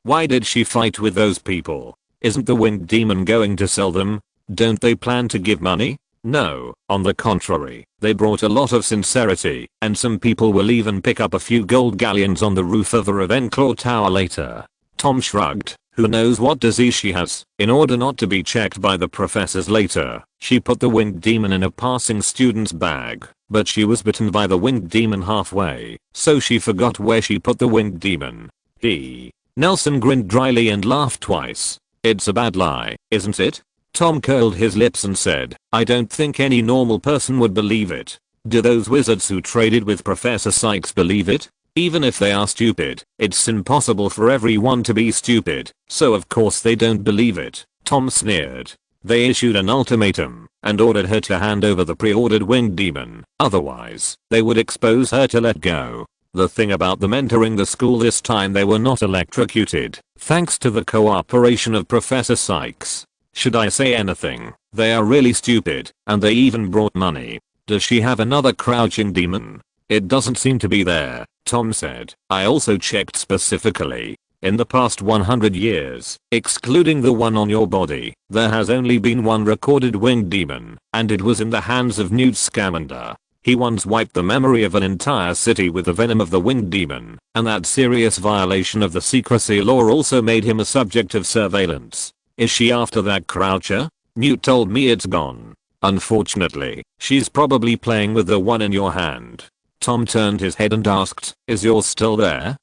Why did she fight with those people? Isn't the winged demon going to sell them? Don't they plan to give money? No, on the contrary, they brought a lot of sincerity, and some people will even pick up a few gold galleons on the roof of the Ravenclaw tower later. Tom shrugged. Who knows what disease she has? In order not to be checked by the professors later, she put the winged demon in a passing student's bag, but she was bitten by the winged demon halfway, so she forgot where she put the winged demon. Nelson grinned dryly and laughed twice. It's a bad lie, isn't it? Tom curled his lips and said, I don't think any normal person would believe it. Do those wizards who traded with Professor Sykes believe it? Even if they are stupid, it's impossible for everyone to be stupid, so of course they don't believe it. Tom sneered. They issued an ultimatum and ordered her to hand over the pre-ordered winged demon, otherwise they would expose her to let go. The thing about them entering the school this time, they were not electrocuted, thanks to the cooperation of Professor Sykes. Should I say anything? They are really stupid, and they even brought money. Does she have another crouching demon? It doesn't seem to be there, Tom said. I also checked specifically. In the past 100 years, excluding the one on your body, there has only been one recorded winged demon, and it was in the hands of Newt Scamander. He once wiped the memory of an entire city with the venom of the winged demon, and that serious violation of the secrecy law also made him a subject of surveillance. Is she after that Croucher? Newt told me it's gone. Unfortunately, she's probably playing with the one in your hand. Tom turned his head and asked, is yours still there?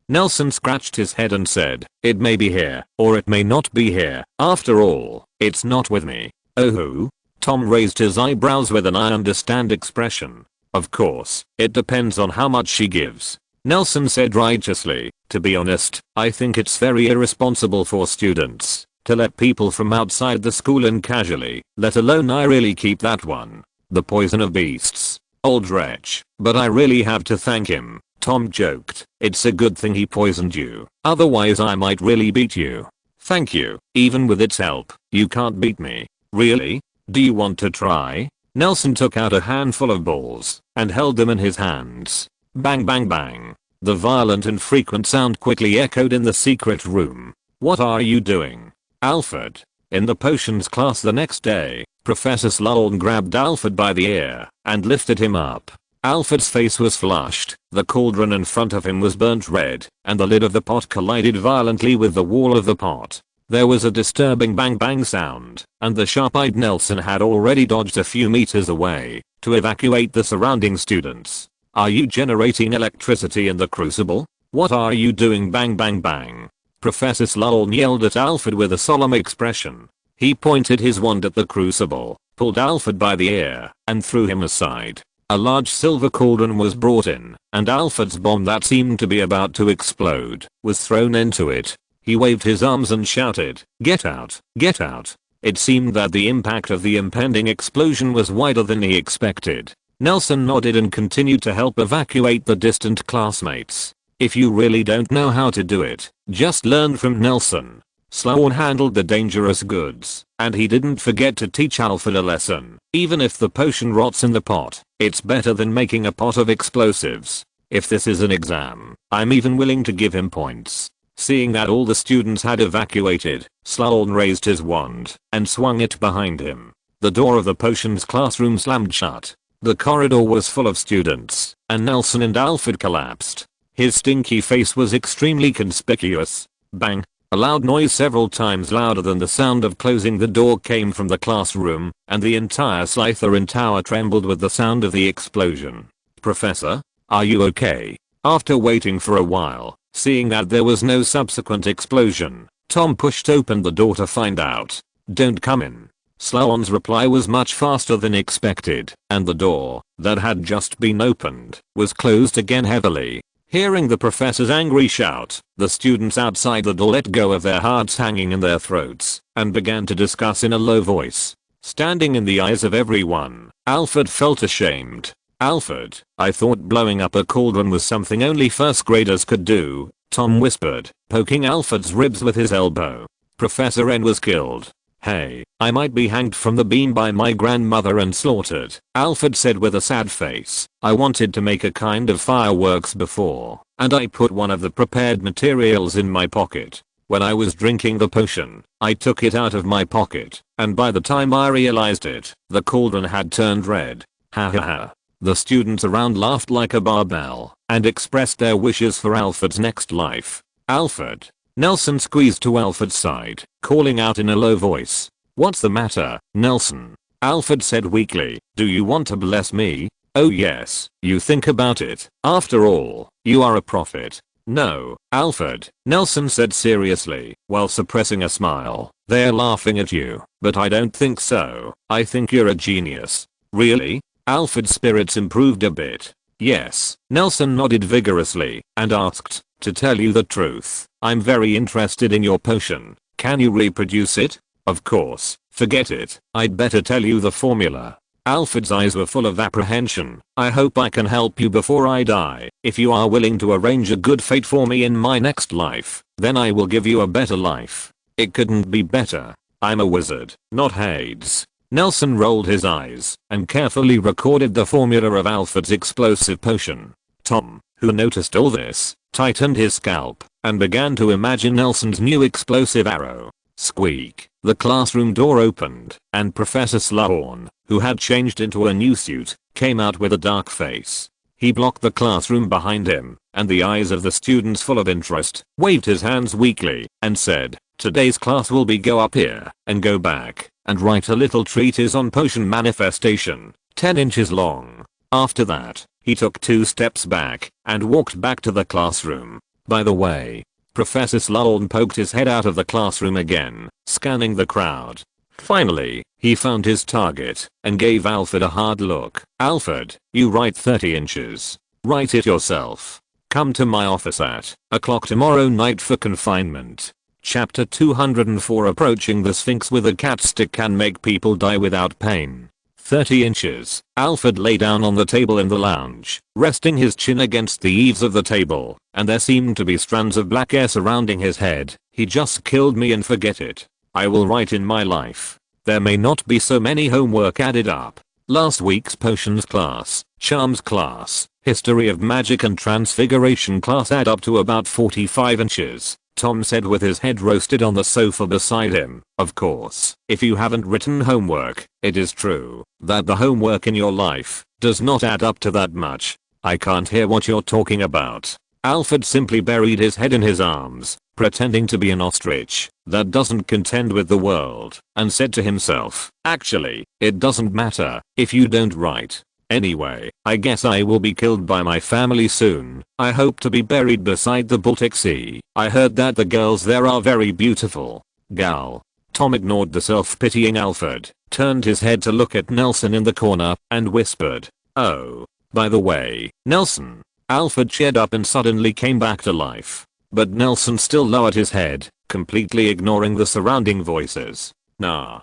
Nelson scratched his head and said, it may be here, or it may not be here. After all, it's not with me. Oh who? Tom raised his eyebrows with an I understand expression. Of course, it depends on how much she gives. Nelson said righteously, to be honest, I think it's very irresponsible for students to let people from outside the school in casually, let alone I really keep that one. The poison of beasts. Old wretch, but I really have to thank him. Tom joked, it's a good thing he poisoned you, otherwise I might really beat you. Thank you, even with its help, you can't beat me. Really? Do you want to try? Nelson took out a handful of balls and held them in his hands. Bang bang bang. The violent and frequent sound quickly echoed in the secret room. What are you doing, Alfred? In the potions class the next day, Professor Slughorn grabbed Alfred by the ear and lifted him up. Alfred's face was flushed, the cauldron in front of him was burnt red, and the lid of the pot collided violently with the wall of the pot. There was a disturbing bang bang sound, and the sharp-eyed Nelson had already dodged a few meters away to evacuate the surrounding students. Are you generating electricity in the crucible? What are you doing? Bang bang bang. Professor Slughorn yelled at Alfred with a solemn expression. He pointed his wand at the crucible, pulled Alfred by the ear, and threw him aside. A large silver cauldron was brought in, and Alfred's bomb that seemed to be about to explode was thrown into it. He waved his arms and shouted, "Get out, get out." It seemed that the impact of the impending explosion was wider than he expected. Nelson nodded and continued to help evacuate the distant classmates. If you really don't know how to do it, just learn from Nelson. Slughorn handled the dangerous goods, and he didn't forget to teach Alfred a lesson. Even if the potion rots in the pot, it's better than making a pot of explosives. If this is an exam, I'm even willing to give him points. Seeing that all the students had evacuated, Slughorn raised his wand and swung it behind him. The door of the potions classroom slammed shut. The corridor was full of students, and Nelson and Alfred collapsed. His stinky face was extremely conspicuous. Bang! A loud noise several times louder than the sound of closing the door came from the classroom, and the entire Slytherin tower trembled with the sound of the explosion. Professor? Are you okay? After waiting for a while, seeing that there was no subsequent explosion, Tom pushed open the door to find out. Don't come in. Slughorn's reply was much faster than expected, and the door, that had just been opened, was closed again heavily. Hearing the professor's angry shout, the students outside the door let go of their hearts hanging in their throats and began to discuss in a low voice. Standing in the eyes of everyone, Alfred felt ashamed. Alfred, I thought blowing up a cauldron was something only first graders could do, Tom whispered, poking Alfred's ribs with his elbow. Professor N was killed. Hey, I might be hanged from the beam by my grandmother and slaughtered, Alfred said with a sad face. I wanted to make a kind of fireworks before, and I put one of the prepared materials in my pocket. When I was drinking the potion, I took it out of my pocket, and by the time I realized it, the cauldron had turned red. Ha ha ha. The students around laughed like a barbell and expressed their wishes for Alfred's next life. Alfred. Nelson squeezed to Alfred's side, calling out in a low voice. What's the matter, Nelson? Alfred said weakly, do you want to bless me? Oh yes, you think about it. After all, you are a prophet. No, Alfred, Nelson said seriously, while suppressing a smile. They're laughing at you, but I don't think so. I think you're a genius. Really? Alfred's spirits improved a bit. Yes, Nelson nodded vigorously and asked, to tell you the truth, I'm very interested in your potion. Can you reproduce it? Of course, forget it. I'd better tell you the formula. Alfred's eyes were full of apprehension. I hope I can help you before I die. If you are willing to arrange a good fate for me in my next life, then I will give you a better life. It couldn't be better. I'm a wizard, not Hades. Nelson rolled his eyes and carefully recorded the formula of Alfred's explosive potion. Tom, who noticed all this, tightened his scalp and began to imagine Nelson's new explosive arrow. Squeak. The classroom door opened and Professor Slughorn, who had changed into a new suit, came out with a dark face. He blocked the classroom behind him, and the eyes of the students full of interest, waved his hands weakly, and said, "Today's class will be go up here, and go back, and write a little treatise on potion manifestation, 10 inches long." After that, he took 2 steps back, and walked back to the classroom. By the way, Professor Slughorn poked his head out of the classroom again, scanning the crowd. Finally, he found his target, and gave Alfred a hard look. "Alfred, you write 30 inches. Write it yourself. Come to my office at o'clock tomorrow night for confinement." Chapter 204. Approaching the Sphinx with a cat stick can make people die without pain. 30 inches. Alfred lay down on the table in the lounge, resting his chin against the eaves of the table, and there seemed to be strands of black hair surrounding his head. "He just killed me and forget it. I will write in my life. There may not be so many homework added up. Last week's potions class, charms class, history of magic and transfiguration class add up to about 45 inches. Tom said with his head roasted on the sofa beside him. "Of course, if you haven't written homework, it is true that the homework in your life does not add up to that much. I can't hear what you're talking about." Alfred simply buried his head in his arms, pretending to be an ostrich that doesn't contend with the world, and said to himself, "Actually, it doesn't matter if you don't write. Anyway, I guess I will be killed by my family soon. I hope to be buried beside the Baltic Sea. I heard that the girls there are very beautiful." "Gal." Tom ignored the self-pitying Alfred, turned his head to look at Nelson in the corner, and whispered, "Oh, by the way, Nelson." Alfred cheered up and suddenly came back to life. But Nelson still lowered his head, completely ignoring the surrounding voices. "Nah.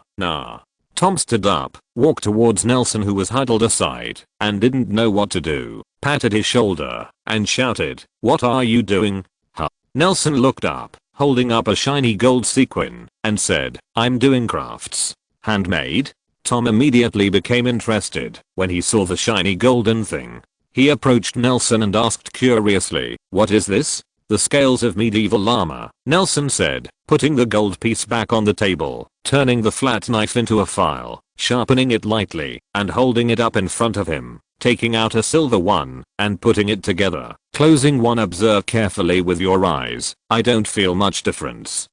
Tom stood up, walked towards Nelson who was huddled aside, and didn't know what to do, patted his shoulder, and shouted, "What are you doing?" "Huh?" Nelson looked up, holding up a shiny gold sequin, and said, "I'm doing crafts." "Handmade?" Tom immediately became interested when he saw the shiny golden thing. He approached Nelson and asked curiously, "What is this?" "The scales of medieval armor," Nelson said, putting the gold piece back on the table, turning the flat knife into a file, sharpening it lightly, and holding it up in front of him, taking out a silver one, and putting it together, closing one. "Observe carefully with your eyes. I don't feel much difference."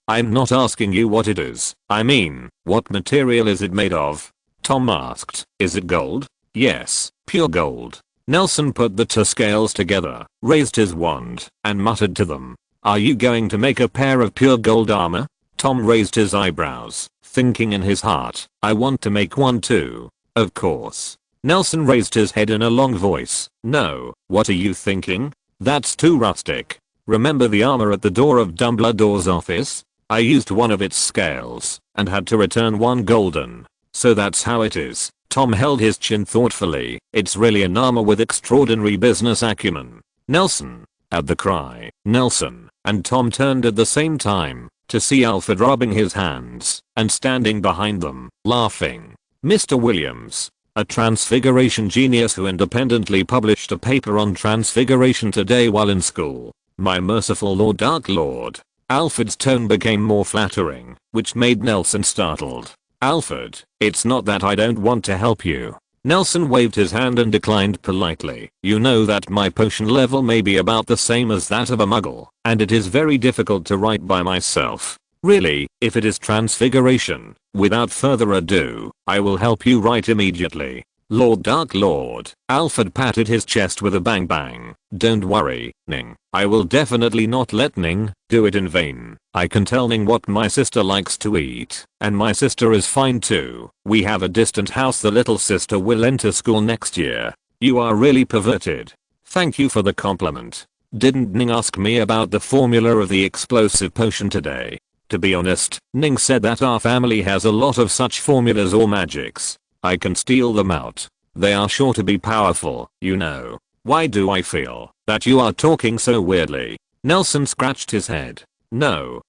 "I'm not asking you what it is. I mean, what material is it made of?" Tom asked. "Is it gold?" "Yes, pure gold." Nelson put the 2 scales together, raised his wand, and muttered to them, "Are you going to make a pair of pure gold armor?" Tom raised his eyebrows, thinking in his heart, "I want to make one too." "Of course." Nelson raised his head in a long voice. "No, what are you thinking? That's too rustic. Remember the armor at the door of Dumbledore's office? I used one of its scales, and had to return one golden. So that's how it is." Tom held his chin thoughtfully. "It's really an armor with extraordinary business acumen." "Nelson!" At the cry, Nelson and Tom turned at the same time to see Alfred rubbing his hands and standing behind them, laughing. "Mr. Williams, a transfiguration genius who independently published a paper on transfiguration today while in school. My merciful Lord Dark Lord." Alfred's tone became more flattering, which made Nelson startled. "Alfred, it's not that I don't want to help you." Nelson waved his hand and declined politely. "You know that my potion level may be about the same as that of a Muggle, and it is very difficult to write by myself. Really, if it is transfiguration, without further ado, I will help you write immediately." "Lord Dark Lord." Alfred patted his chest with a bang bang. "Don't worry, Ning. I will definitely not let Ning do it in vain. I can tell Ning what my sister likes to eat, and my sister is fine too. We have a distant house. The little sister will enter school next year." "You are really perverted." "Thank you for the compliment. Didn't Ning ask me about the formula of the explosive potion today?" "To be honest, Ning said that our family has a lot of such formulas or magics. I can steal them out. They are sure to be powerful, you know." "Why do I feel that you are talking so weirdly?" Nelson scratched his head. No.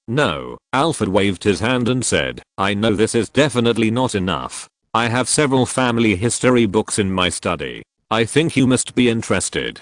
Alfred waved his hand and said, "I know this is definitely not enough. I have several family history books in my study. I think you must be interested."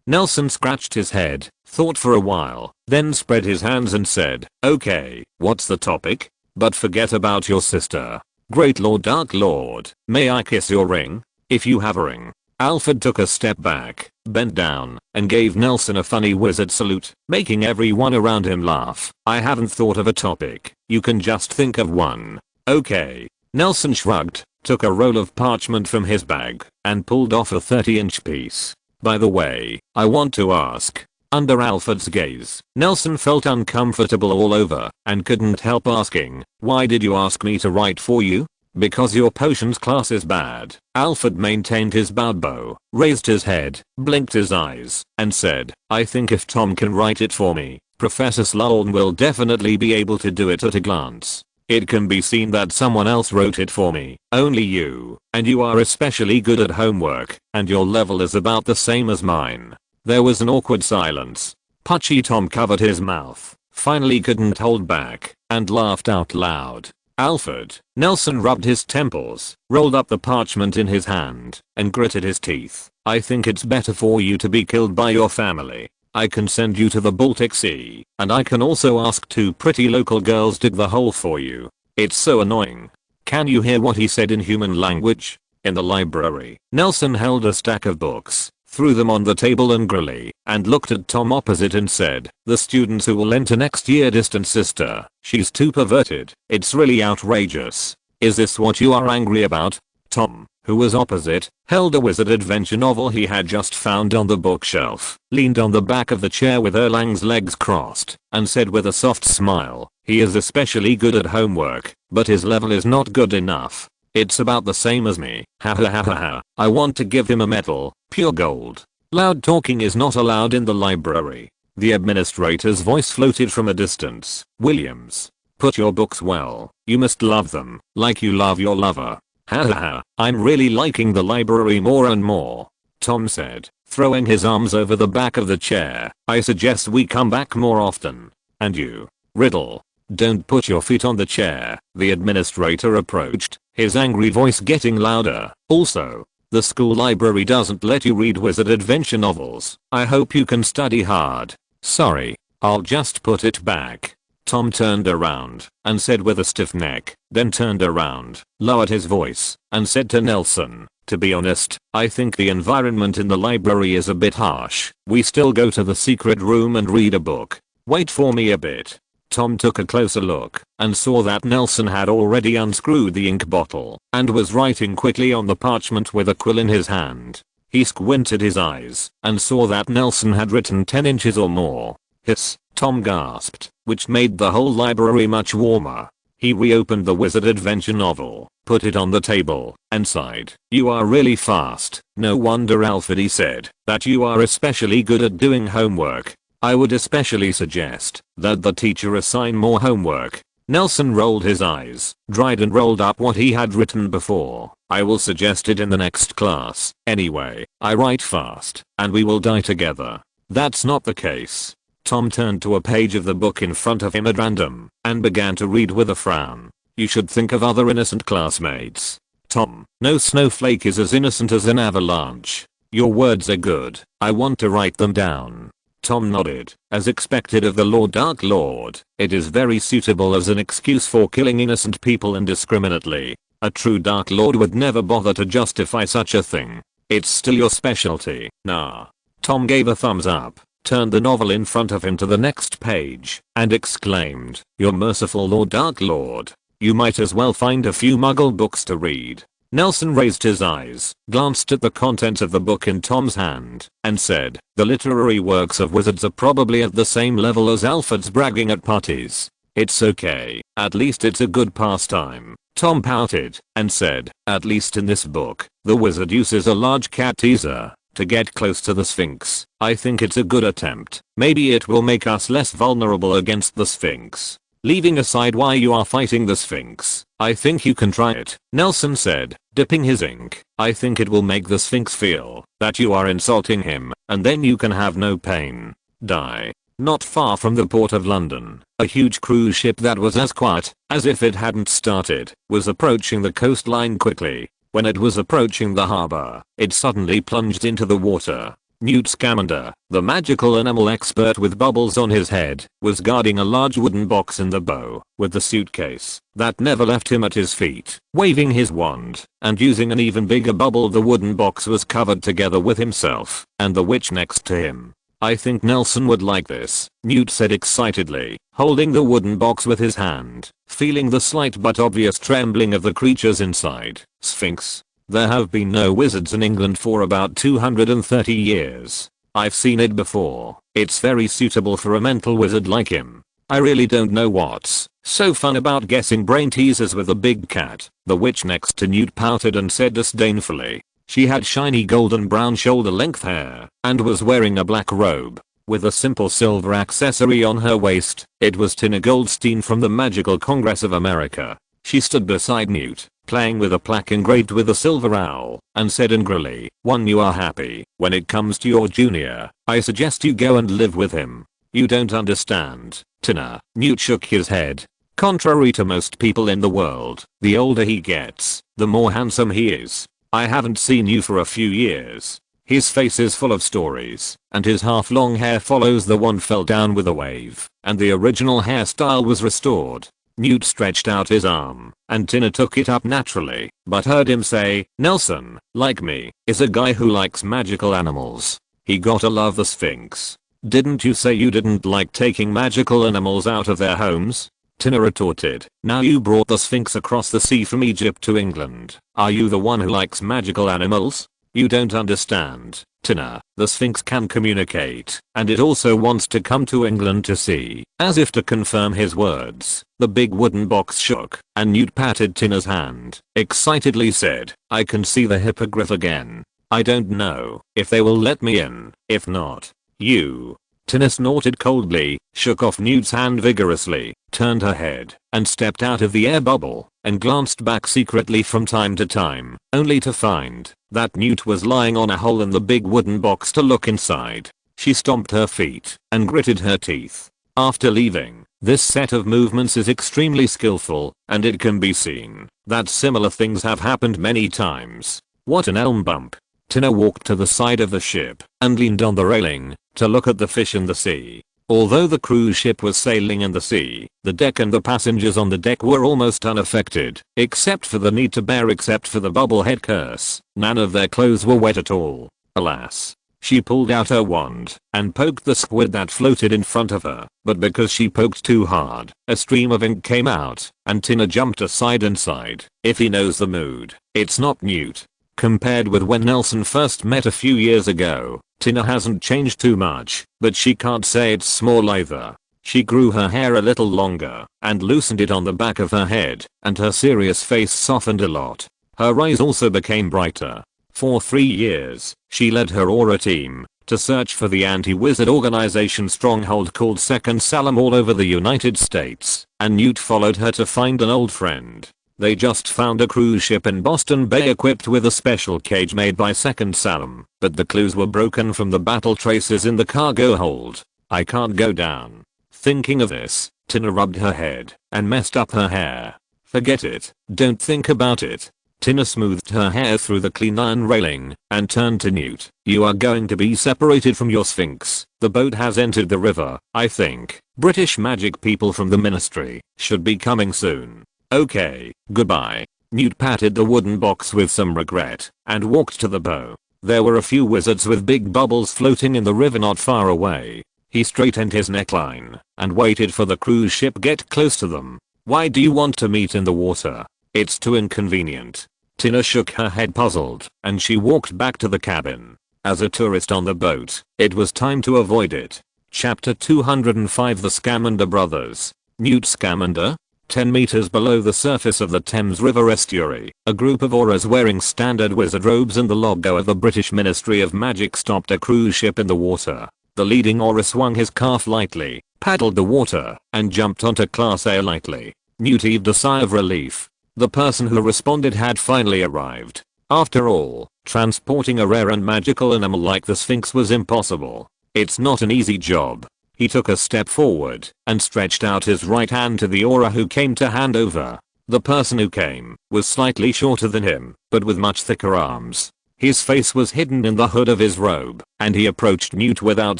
Nelson scratched his head, thought for a while, then spread his hands and said, "Okay, what's the topic? But forget about your sister. Great Lord Dark Lord, may I kiss your ring? If you have a ring." Alfred took a step back, bent down, and gave Nelson a funny wizard salute, making everyone around him laugh. "I haven't thought of a topic. You can just think of one." "Okay." Nelson shrugged, took a roll of parchment from his bag, and pulled off a 30-inch piece. "By the way, I want to ask." Under Alfred's gaze, Nelson felt uncomfortable all over, and couldn't help asking, "Why did you ask me to write for you?" "Because your potions class is bad." Alfred maintained his bowed bow, raised his head, blinked his eyes, and said, "I think if Tom can write it for me, Professor Slughorn will definitely be able to do it at a glance. It can be seen that someone else wrote it for me, only you, and you are especially good at homework, and your level is about the same as mine." There was an awkward silence. Pudgy Tom covered his mouth, finally couldn't hold back, and laughed out loud. "Alfred." Nelson rubbed his temples, rolled up the parchment in his hand, and gritted his teeth. "I think it's better for you to be killed by your family. I can send you to the Baltic Sea, and I can also ask 2 pretty local girls dig the hole for you. It's so annoying." Can you hear what he said in human language? In the library, Nelson held a stack of books, threw them on the table angrily, and looked at Tom opposite and said, "The students who will enter next year, distant sister, she's too perverted. It's really outrageous. Is this what you are angry about?" Tom, who was opposite, held a wizard adventure novel he had just found on the bookshelf, leaned on the back of the chair with Erlang's legs crossed, and said with a soft smile, "He is especially good at homework, but his level is not good enough. It's about the same as me. Ha ha ha ha ha. I want to give him a medal, pure gold." Loud talking is not allowed in the library. The administrator's voice floated from a distance. "Williams, put your books well. You must love them, like you love your lover." "Ha ha ha. I'm really liking the library more and more," Tom said, throwing his arms over the back of the chair. "I suggest we come back more often. And you, Riddle, don't put your feet on the chair." The administrator approached, his angry voice getting louder. "Also, the school library doesn't let you read wizard adventure novels. I hope you can study hard." "Sorry, I'll just put it back." Tom turned around and said with a stiff neck, then turned around, lowered his voice, and said to Nelson, "To be honest, I think the environment in the library is a bit harsh. We still go to the secret room and read a book. Wait for me a bit." Tom took a closer look and saw that Nelson had already unscrewed the ink bottle and was writing quickly on the parchment with a quill in his hand. He squinted his eyes and saw that Nelson had written 10 inches or more. "Hiss," Tom gasped, which made the whole library much warmer. He reopened the wizard adventure novel, put it on the table, and sighed. "You are really fast. No wonder, Alfred," he said, "that you are especially good at doing homework. I would especially suggest that the teacher assign more homework." Nelson rolled his eyes, dried and rolled up what he had written before. "I will suggest it in the next class. Anyway, I write fast, and we will die together." "That's not the case." Tom turned to a page of the book in front of him at random, and began to read with a frown. "You should think of other innocent classmates. Tom, no snowflake is as innocent as an avalanche. Your words are good. I want to write them down." Tom nodded. "As expected of the Lord Dark Lord, it is very suitable as an excuse for killing innocent people indiscriminately. A true Dark Lord would never bother to justify such a thing. It's still your specialty, nah." Tom gave a thumbs up, turned the novel in front of him to the next page, and exclaimed, "You're merciful, Lord Dark Lord. You might as well find a few Muggle books to read." Nelson raised his eyes, glanced at the contents of the book in Tom's hand, and said, "The literary works of wizards are probably at the same level as Alfred's bragging at parties. It's okay, at least it's a good pastime." Tom pouted, and said, "At least in this book, the wizard uses a large cat teaser to get close to the Sphinx. I think it's a good attempt. Maybe it will make us less vulnerable against the Sphinx. Leaving aside why you are fighting the Sphinx, I think you can try it," Nelson said, dipping his ink. "I think it will make the Sphinx feel that you are insulting him, and then you can have no pain. Die." Not far from the port of London, a huge cruise ship that was as quiet as if it hadn't started was approaching the coastline quickly. When it was approaching the harbor, it suddenly plunged into the water. Newt Scamander, the magical animal expert with bubbles on his head, was guarding a large wooden box in the bow, with the suitcase, that never left him at his feet, waving his wand, and using an even bigger bubble. The wooden box was covered together with himself, and the witch next to him. "I think Nelson would like this," Newt said excitedly, holding the wooden box with his hand, feeling the slight but obvious trembling of the creatures inside. Sphinx. There have been no wizards in England for about 230 years. I've seen it before. It's very suitable for a mental wizard like him. I really don't know what's so fun about guessing brain teasers with a big cat. The witch next to Newt pouted and said disdainfully. She had shiny golden brown shoulder length hair and was wearing a black robe with a simple silver accessory on her waist. It was Tina Goldstein from the Magical Congress of America. She stood beside Newt, playing with a plaque engraved with a silver owl, and said angrily, "One, you are happy. When it comes to your junior, I suggest you go and live with him. You don't understand, Tina." Newt shook his head. Contrary to most people in the world, the older he gets, the more handsome he is. "I haven't seen you for a few years." His face is full of stories, and his half-long hair follows the wand fell down with a wave, and the original hairstyle was restored. Newt stretched out his arm, and Tina took it up naturally, but heard him say, "Nelson, like me, is a guy who likes magical animals. He gotta love the Sphinx." "Didn't you say you didn't like taking magical animals out of their homes?" Tina retorted. "Now you brought the Sphinx across the sea from Egypt to England. Are you the one who likes magical animals?" "You don't understand, Tina. The Sphinx can communicate, and it also wants to come to England to see." As if to confirm his words, the big wooden box shook, and Newt patted Tina's hand, excitedly said, "I can see the hippogriff again. I don't know if they will let me in. If not, you." Tina snorted coldly, shook off Newt's hand vigorously, turned her head, and stepped out of the air bubble, and glanced back secretly from time to time, only to find that Newt was lying on a hole in the big wooden box to look inside. She stomped her feet and gritted her teeth. After leaving, this set of movements is extremely skillful, and it can be seen that similar things have happened many times. What an elm bump. Tina walked to the side of the ship and leaned on the railing to look at the fish in the sea. Although the cruise ship was sailing in the sea, the deck and the passengers on the deck were almost unaffected, except for the need to bear except for the bubblehead curse. None of their clothes were wet at all. Alas. She pulled out her wand and poked the squid that floated in front of her, but because she poked too hard, a stream of ink came out, and Tina jumped aside and sighed. If he knows the mood, it's not Newt. Compared with when Nelson first met a few years ago, Tina hasn't changed too much, but she can't say it's small either. She grew her hair a little longer and loosened it on the back of her head, and her serious face softened a lot. Her eyes also became brighter. For 3 years, she led her Aura team to search for the anti-wizard organization stronghold called Second Salem all over the United States, and Newt followed her to find an old friend. They just found a cruise ship in Boston Bay equipped with a special cage made by Second Salem, but the clues were broken from the battle traces in the cargo hold. "I can't go down." Thinking of this, Tina rubbed her head and messed up her hair. "Forget it. Don't think about it." Tina smoothed her hair through the clean iron railing and turned to Newt. "You are going to be separated from your Sphinx. The boat has entered the river, I think. British magic people from the ministry should be coming soon." "Okay, goodbye." Newt patted the wooden box with some regret and walked to the bow. There were a few wizards with big bubbles floating in the river not far away. He straightened his neckline and waited for the cruise ship get close to them. "Why do you want to meet in the water? It's too inconvenient." Tina shook her head puzzled, and she walked back to the cabin. As a tourist on the boat, it was time to avoid it. Chapter 205 The Scamander Brothers. Newt Scamander? 10 meters below the surface of the Thames River estuary, a group of auras wearing standard wizard robes and the logo of the British Ministry of Magic stopped a cruise ship in the water. The leading aura swung his calf lightly, paddled the water, and jumped onto Class A lightly. Newt heaved a sigh of relief. The person who responded had finally arrived. After all, transporting a rare and magical animal like the Sphinx was impossible. It's not an easy job. He took a step forward and stretched out his right hand to the aura who came to hand over. The person who came was slightly shorter than him, but with much thicker arms. His face was hidden in the hood of his robe, and he approached Newt without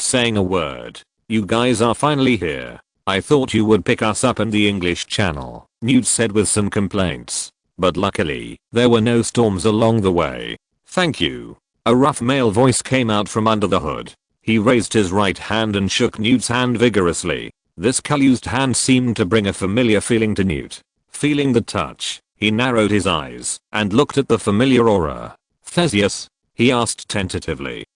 saying a word. "You guys are finally here. I thought you would pick us up in the English Channel," Newt said with some complaints. "But luckily, there were no storms along the way." "Thank you." A rough male voice came out from under the hood. He raised his right hand and shook Newt's hand vigorously. This calloused hand seemed to bring a familiar feeling to Newt. Feeling the touch, he narrowed his eyes and looked at the familiar aura. "Theseus?" he asked tentatively.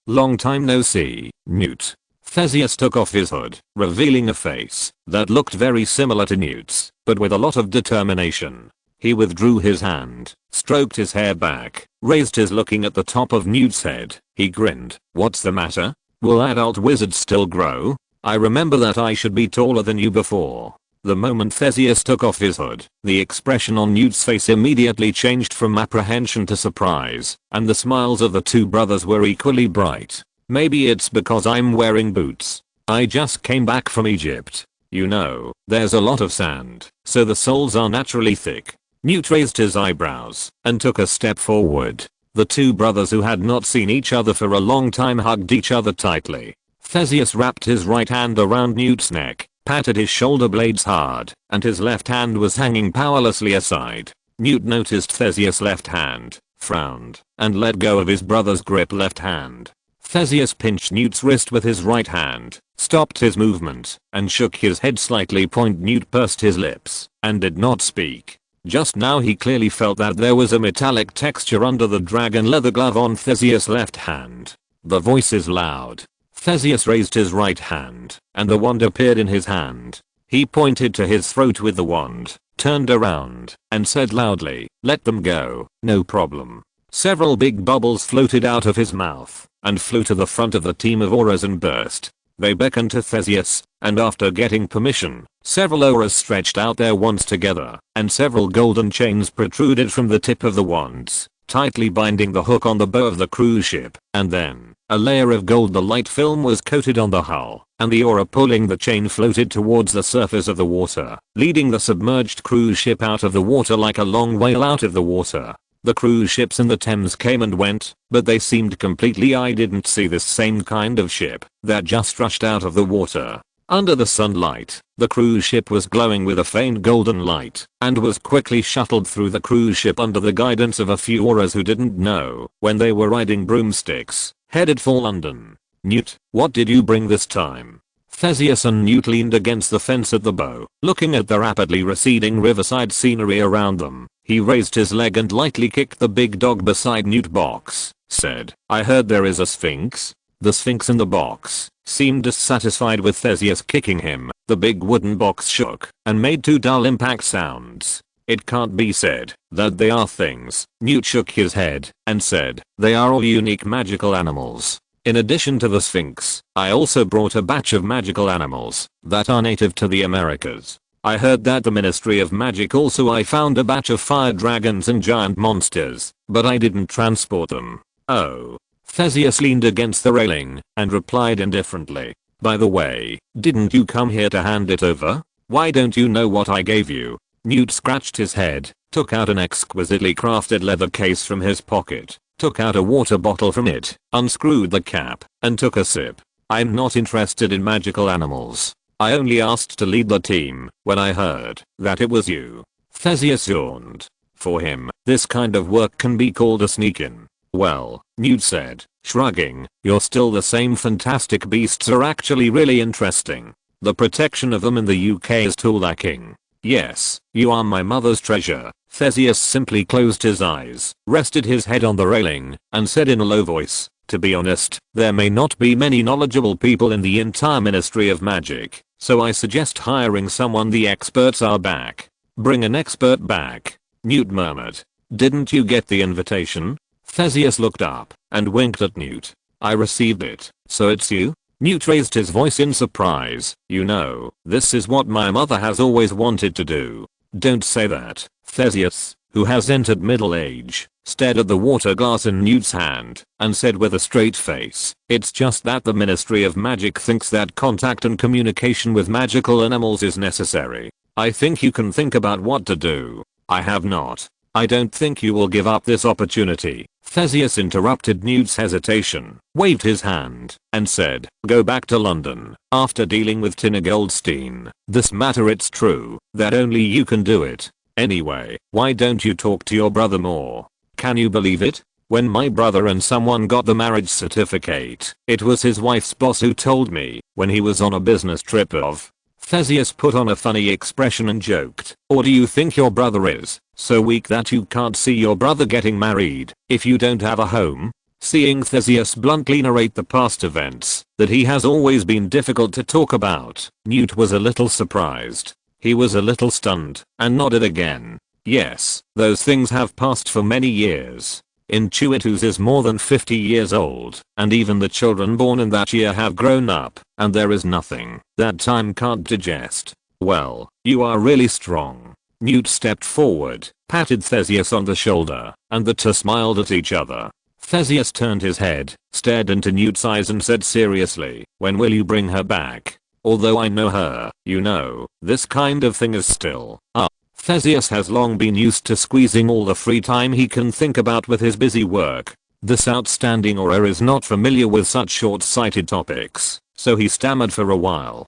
Long time no see, Newt." Theseus took off his hood, revealing a face that looked very similar to Newt's, but with a lot of determination. He withdrew his hand, stroked his hair back, raised his looking at the top of Newt's head. He grinned. "What's the matter? Will adult wizards still grow? I remember that I should be taller than you before." The moment Theseus took off his hood, the expression on Newt's face immediately changed from apprehension to surprise, and the smiles of the two brothers were equally bright. "Maybe it's because I'm wearing boots. I just came back from Egypt. You know, there's a lot of sand, so the soles are naturally thick." Newt raised his eyebrows and took a step forward. The two brothers who had not seen each other for a long time hugged each other tightly. Theseus wrapped his right hand around Newt's neck, patted his shoulder blades hard, and his left hand was hanging powerlessly aside. Newt noticed Theseus' left hand, frowned, and let go of his brother's grip left hand. Theseus pinched Newt's wrist with his right hand, stopped his movement, and shook his head slightly. Newt pursed his lips and did not speak. Just now he clearly felt that there was a metallic texture under the dragon leather glove on Theseus' left hand. "The voice is loud." Theseus raised his right hand, and the wand appeared in his hand. He pointed to his throat with the wand, turned around, and said loudly, "Let them go, no problem." Several big bubbles floated out of his mouth, and flew to the front of the team of auras and burst. They beckoned to Theseus, and after getting permission, several auras stretched out their wands together, and several golden chains protruded from the tip of the wands, tightly binding the hook on the bow of the cruise ship, and then, a layer of gold the light film was coated on the hull, and the aura pulling the chain floated towards the surface of the water, leading the submerged cruise ship out of the water like a long whale out of the water. The cruise ships in the Thames came and went, but they seemed completely. I didn't see this same kind of ship that just rushed out of the water. Under the sunlight, the cruise ship was glowing with a faint golden light, and was quickly shuttled through the cruise ship under the guidance of a few auras who didn't know when they were riding broomsticks, headed for London. "Newt, what did you bring this time?" Theseus and Newt leaned against the fence at the bow, looking at the rapidly receding riverside scenery around them. He raised his leg and lightly kicked the big dog beside Newt box, said, "I heard there is a sphinx." The sphinx in the box seemed dissatisfied with Theseus kicking him. The big wooden box shook and made two dull impact sounds. "It can't be said that they are things." Newt shook his head and said, "They are all unique magical animals. In addition to the sphinx, I also brought a batch of magical animals that are native to the Americas. I heard that the Ministry of Magic also I found a batch of fire dragons and giant monsters, but I didn't transport them." "Oh." Theseus leaned against the railing and replied indifferently, "By the way, didn't you come here to hand it over? Why don't you know what I gave you?" Newt scratched his head, took out an exquisitely crafted leather case from his pocket, took out a water bottle from it, unscrewed the cap, and took a sip. "I'm not interested in magical animals. I only asked to lead the team when I heard that it was you." Theseus yawned. For him, this kind of work can be called a sneak-in. "Well," Newt said, shrugging, "you're still the same. Fantastic beasts are actually really interesting. The protection of them in the UK is too lacking. Yes, you are my mother's treasure." Theseus simply closed his eyes, rested his head on the railing, and said in a low voice, "To be honest, there may not be many knowledgeable people in the entire Ministry of Magic, so I suggest hiring someone. The experts are back." "Bring an expert back," Newt murmured. "Didn't you get the invitation?" Theseus looked up and winked at Newt. "I received it, so it's you?" Newt raised his voice in surprise. "You know, this is what my mother has always wanted to do." "Don't say that." Theseus, who has entered middle age, stared at the water glass in Newt's hand and said with a straight face, "It's just that the Ministry of Magic thinks that contact and communication with magical animals is necessary. I think you can think about what to do." "I have not." I don't think you will give up this opportunity. Theseus interrupted Newt's hesitation, waved his hand, and said, go back to London. After dealing with Tina Goldstein, this matter it's true that only you can do it. Anyway, why don't you talk to your brother more? Can you believe it? When my brother and someone got the marriage certificate, it was his wife's boss who told me when he was on a business trip of. Theseus put on a funny expression and joked, or do you think your brother is so weak that you can't see your brother getting married if you don't have a home? Seeing Theseus bluntly narrate the past events that he has always been difficult to talk about, Newt was a little surprised. He was a little stunned and nodded again. Yes, those things have passed for many years. Intuitus is more than 50 years old, and even the children born in that year have grown up, and there is nothing that time can't digest. Well, you are really strong. Newt stepped forward, patted Theseus on the shoulder, and the two smiled at each other. Theseus turned his head, stared into Newt's eyes and said seriously, when will you bring her back? Although I know her, you know, this kind of thing is still up. Theseus has long been used to squeezing all the free time he can think about with his busy work. This outstanding aura is not familiar with such short-sighted topics, so he stammered for a while.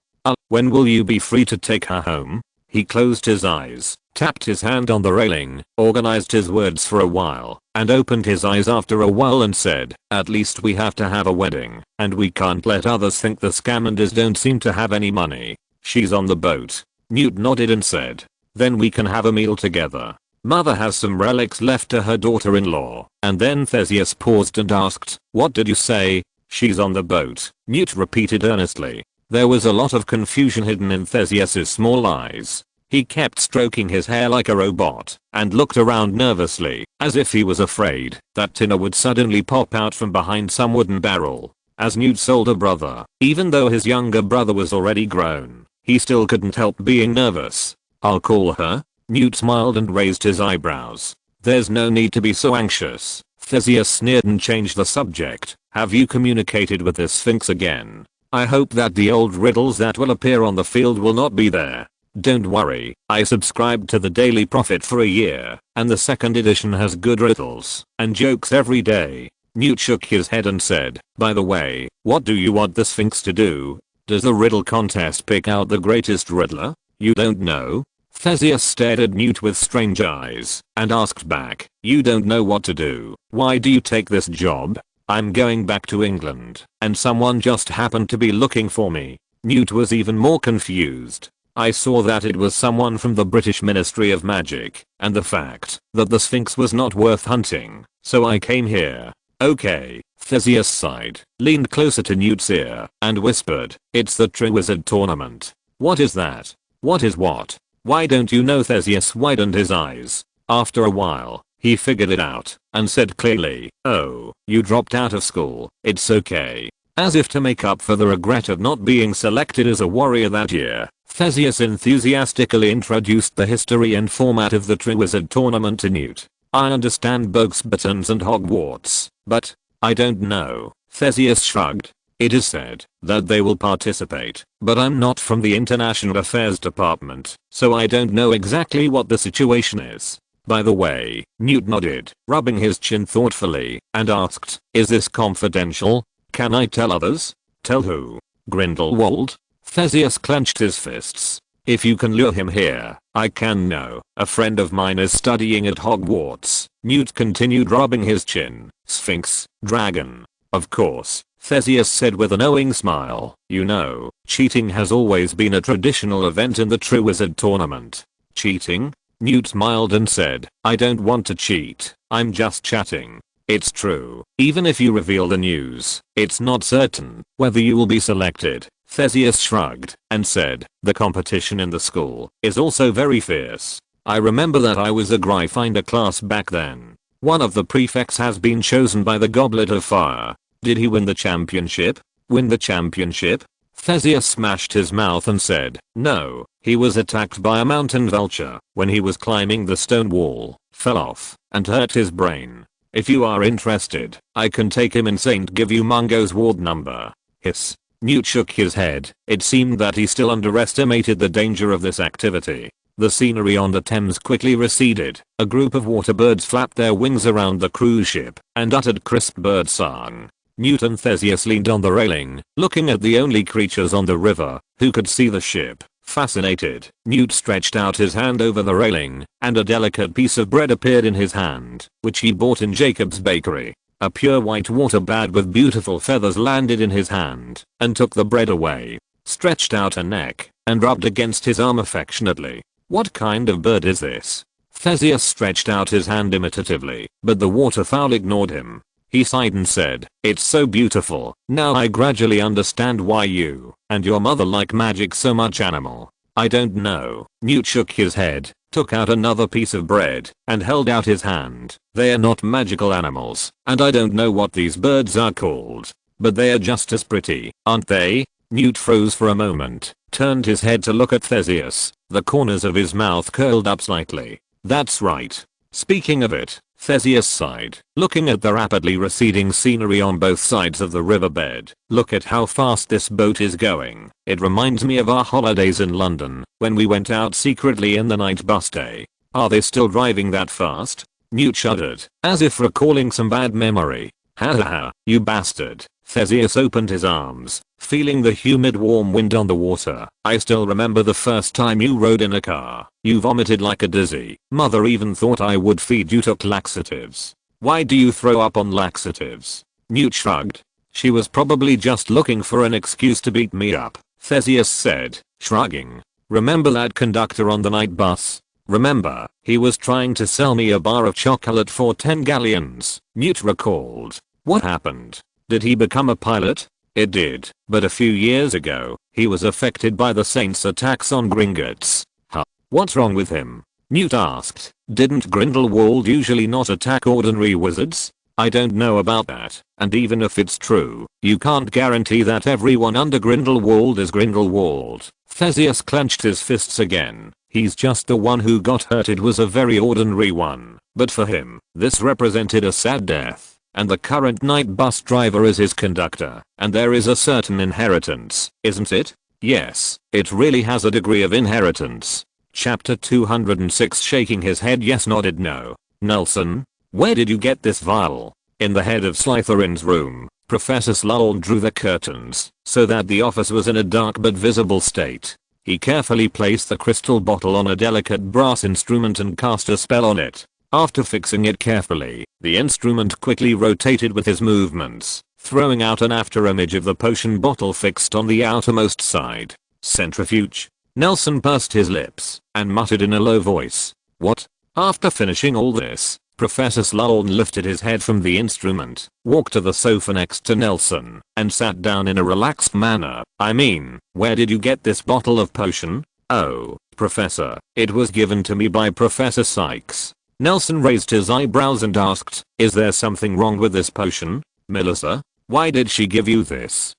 When will you be free to take her home? He closed his eyes, tapped his hand on the railing, organized his words for a while, and opened his eyes after a while and said, at least we have to have a wedding, and we can't let others think the Scamanders don't seem to have any money. She's on the boat. Newt nodded and said, then we can have a meal together. Mother has some relics left to her daughter-in-law. And then Theseus paused and asked, what did you say? She's on the boat, Newt repeated earnestly. There was a lot of confusion hidden in Theseus's small eyes. He kept stroking his hair like a robot and looked around nervously, as if he was afraid that Tina would suddenly pop out from behind some wooden barrel. As Newt's older brother, even though his younger brother was already grown, he still couldn't help being nervous. I'll call her? Newt smiled and raised his eyebrows. There's no need to be so anxious. Theseus sneered and changed the subject. Have you communicated with the Sphinx again? I hope that the old riddles that will appear on the field will not be there. Don't worry, I subscribed to the Daily Prophet for a year, and the second edition has good riddles and jokes every day. Newt shook his head and said, by the way, what do you want the Sphinx to do? Does the riddle contest pick out the greatest riddler? You don't know? Theseus stared at Newt with strange eyes and asked back, you don't know what to do. Why do you take this job? I'm going back to England, and someone just happened to be looking for me. Newt was even more confused. I saw that it was someone from the British Ministry of Magic, and the fact that the Sphinx was not worth hunting, so I came here. Okay. Theseus sighed, leaned closer to Newt's ear, and whispered, it's the Triwizard Tournament. What is that? What is what? Why don't you know? Theseus widened his eyes. After a while, he figured it out, and said clearly, oh, you dropped out of school, it's okay. As if to make up for the regret of not being selected as a warrior that year, Theseus enthusiastically introduced the history and format of the Triwizard Tournament to Newt. I understand bugs, buttons and Hogwarts, but I don't know. Theseus shrugged. It is said that they will participate, but I'm not from the International Affairs Department, so I don't know exactly what the situation is. By the way, Newt nodded, rubbing his chin thoughtfully, and asked, is this confidential? Can I tell others? Tell who? Grindelwald? Theseus clenched his fists. If you can lure him here, I can. No, a friend of mine is studying at Hogwarts. Newt continued, rubbing his chin. Sphinx, dragon. Of course, Theseus said with a knowing smile. You know, cheating has always been a traditional event in the Triwizard Tournament. Cheating? Newt smiled and said, I don't want to cheat, I'm just chatting. It's true, even if you reveal the news, it's not certain whether you will be selected. Theseus shrugged and said, the competition in the school is also very fierce. I remember that I was a Gryffindor class back then. One of the prefects has been chosen by the Goblet of Fire. Did he win the championship? Win the championship? Theseus smashed his mouth and said, no, he was attacked by a mountain vulture when he was climbing the stone wall, fell off, and hurt his brain. If you are interested, I can take him in and give you Mungo's ward number. Hiss. Newt shook his head. It seemed that he still underestimated the danger of this activity. The scenery on the Thames quickly receded. A group of water birds flapped their wings around the cruise ship and uttered crisp bird song. Newt and Theseus leaned on the railing, looking at the only creatures on the river who could see the ship. Fascinated, Newt stretched out his hand over the railing, and a delicate piece of bread appeared in his hand, which he bought in Jacob's bakery. A pure white water bird with beautiful feathers landed in his hand and took the bread away, stretched out a neck, and rubbed against his arm affectionately. What kind of bird is this? Theseus stretched out his hand imitatively, but the waterfowl ignored him. He sighed and said, "It's so beautiful. Now I gradually understand why you and your mother like magic so much, animal." "I don't know." Newt shook his head, took out another piece of bread, and held out his hand. "They are not magical animals, and I don't know what these birds are called. But they are just as pretty, aren't they?" Newt froze for a moment, turned his head to look at Theseus. The corners of his mouth curled up slightly. "That's right. Speaking of it," Theseus sighed, looking at the rapidly receding scenery on both sides of the riverbed. "Look at how fast this boat is going. It reminds me of our holidays in London, when we went out secretly in the night bus day. Are they still driving that fast?" Newt shuddered, as if recalling some bad memory. "Ha ha ha, you bastard." Theseus opened his arms, feeling the humid warm wind on the water. "I still remember the first time you rode in a car. You vomited like a dizzy. Mother even thought I would feed you took laxatives. Why do you throw up on laxatives?" Newt shrugged. "She was probably just looking for an excuse to beat me up," Theseus said, shrugging. "Remember that conductor on the night bus? Remember, he was trying to sell me a bar of chocolate for 10 galleons." Newt recalled. "What happened? Did he become a pilot?" "It did, but a few years ago, he was affected by the Saints' attacks on Gringotts." "Huh? What's wrong with him?" Newt asked. "Didn't Grindelwald usually not attack ordinary wizards?" "I don't know about that, and even if it's true, you can't guarantee that everyone under Grindelwald is Grindelwald." Theseus clenched his fists again. "He's just the one who got hurt. It was a very ordinary one, but for him, this represented a sad death. And the current night bus driver is his conductor, and there is a certain inheritance, isn't it?" "Yes, it really has a degree of inheritance." Chapter 206. Shaking his head, yes nodded no. "Nelson, where did you get this vial?" In the head of Slytherin's room, Professor Slughorn drew the curtains so that the office was in a dark but visible state. He carefully placed the crystal bottle on a delicate brass instrument and cast a spell on it. After fixing it carefully, the instrument quickly rotated with his movements, throwing out an afterimage of the potion bottle fixed on the outermost side. "Centrifuge." Nelson pursed his lips and muttered in a low voice. "What?" After finishing all this, Professor Slughorn lifted his head from the instrument, walked to the sofa next to Nelson, and sat down in a relaxed manner. "I mean, where did you get this bottle of potion?" "Oh, Professor, it was given to me by Professor Sykes." Nelson raised his eyebrows and asked, "Is there something wrong with this potion, Melissa? Why did she give you this?"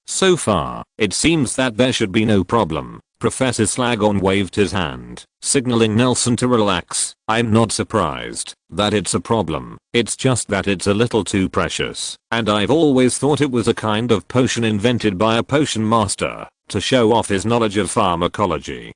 So far, it seems that there should be no problem." Professor Slughorn waved his hand, signaling Nelson to relax. "I'm not surprised that it's a problem. It's just that it's a little too precious, and I've always thought it was a kind of potion invented by a potion master to show off his knowledge of pharmacology."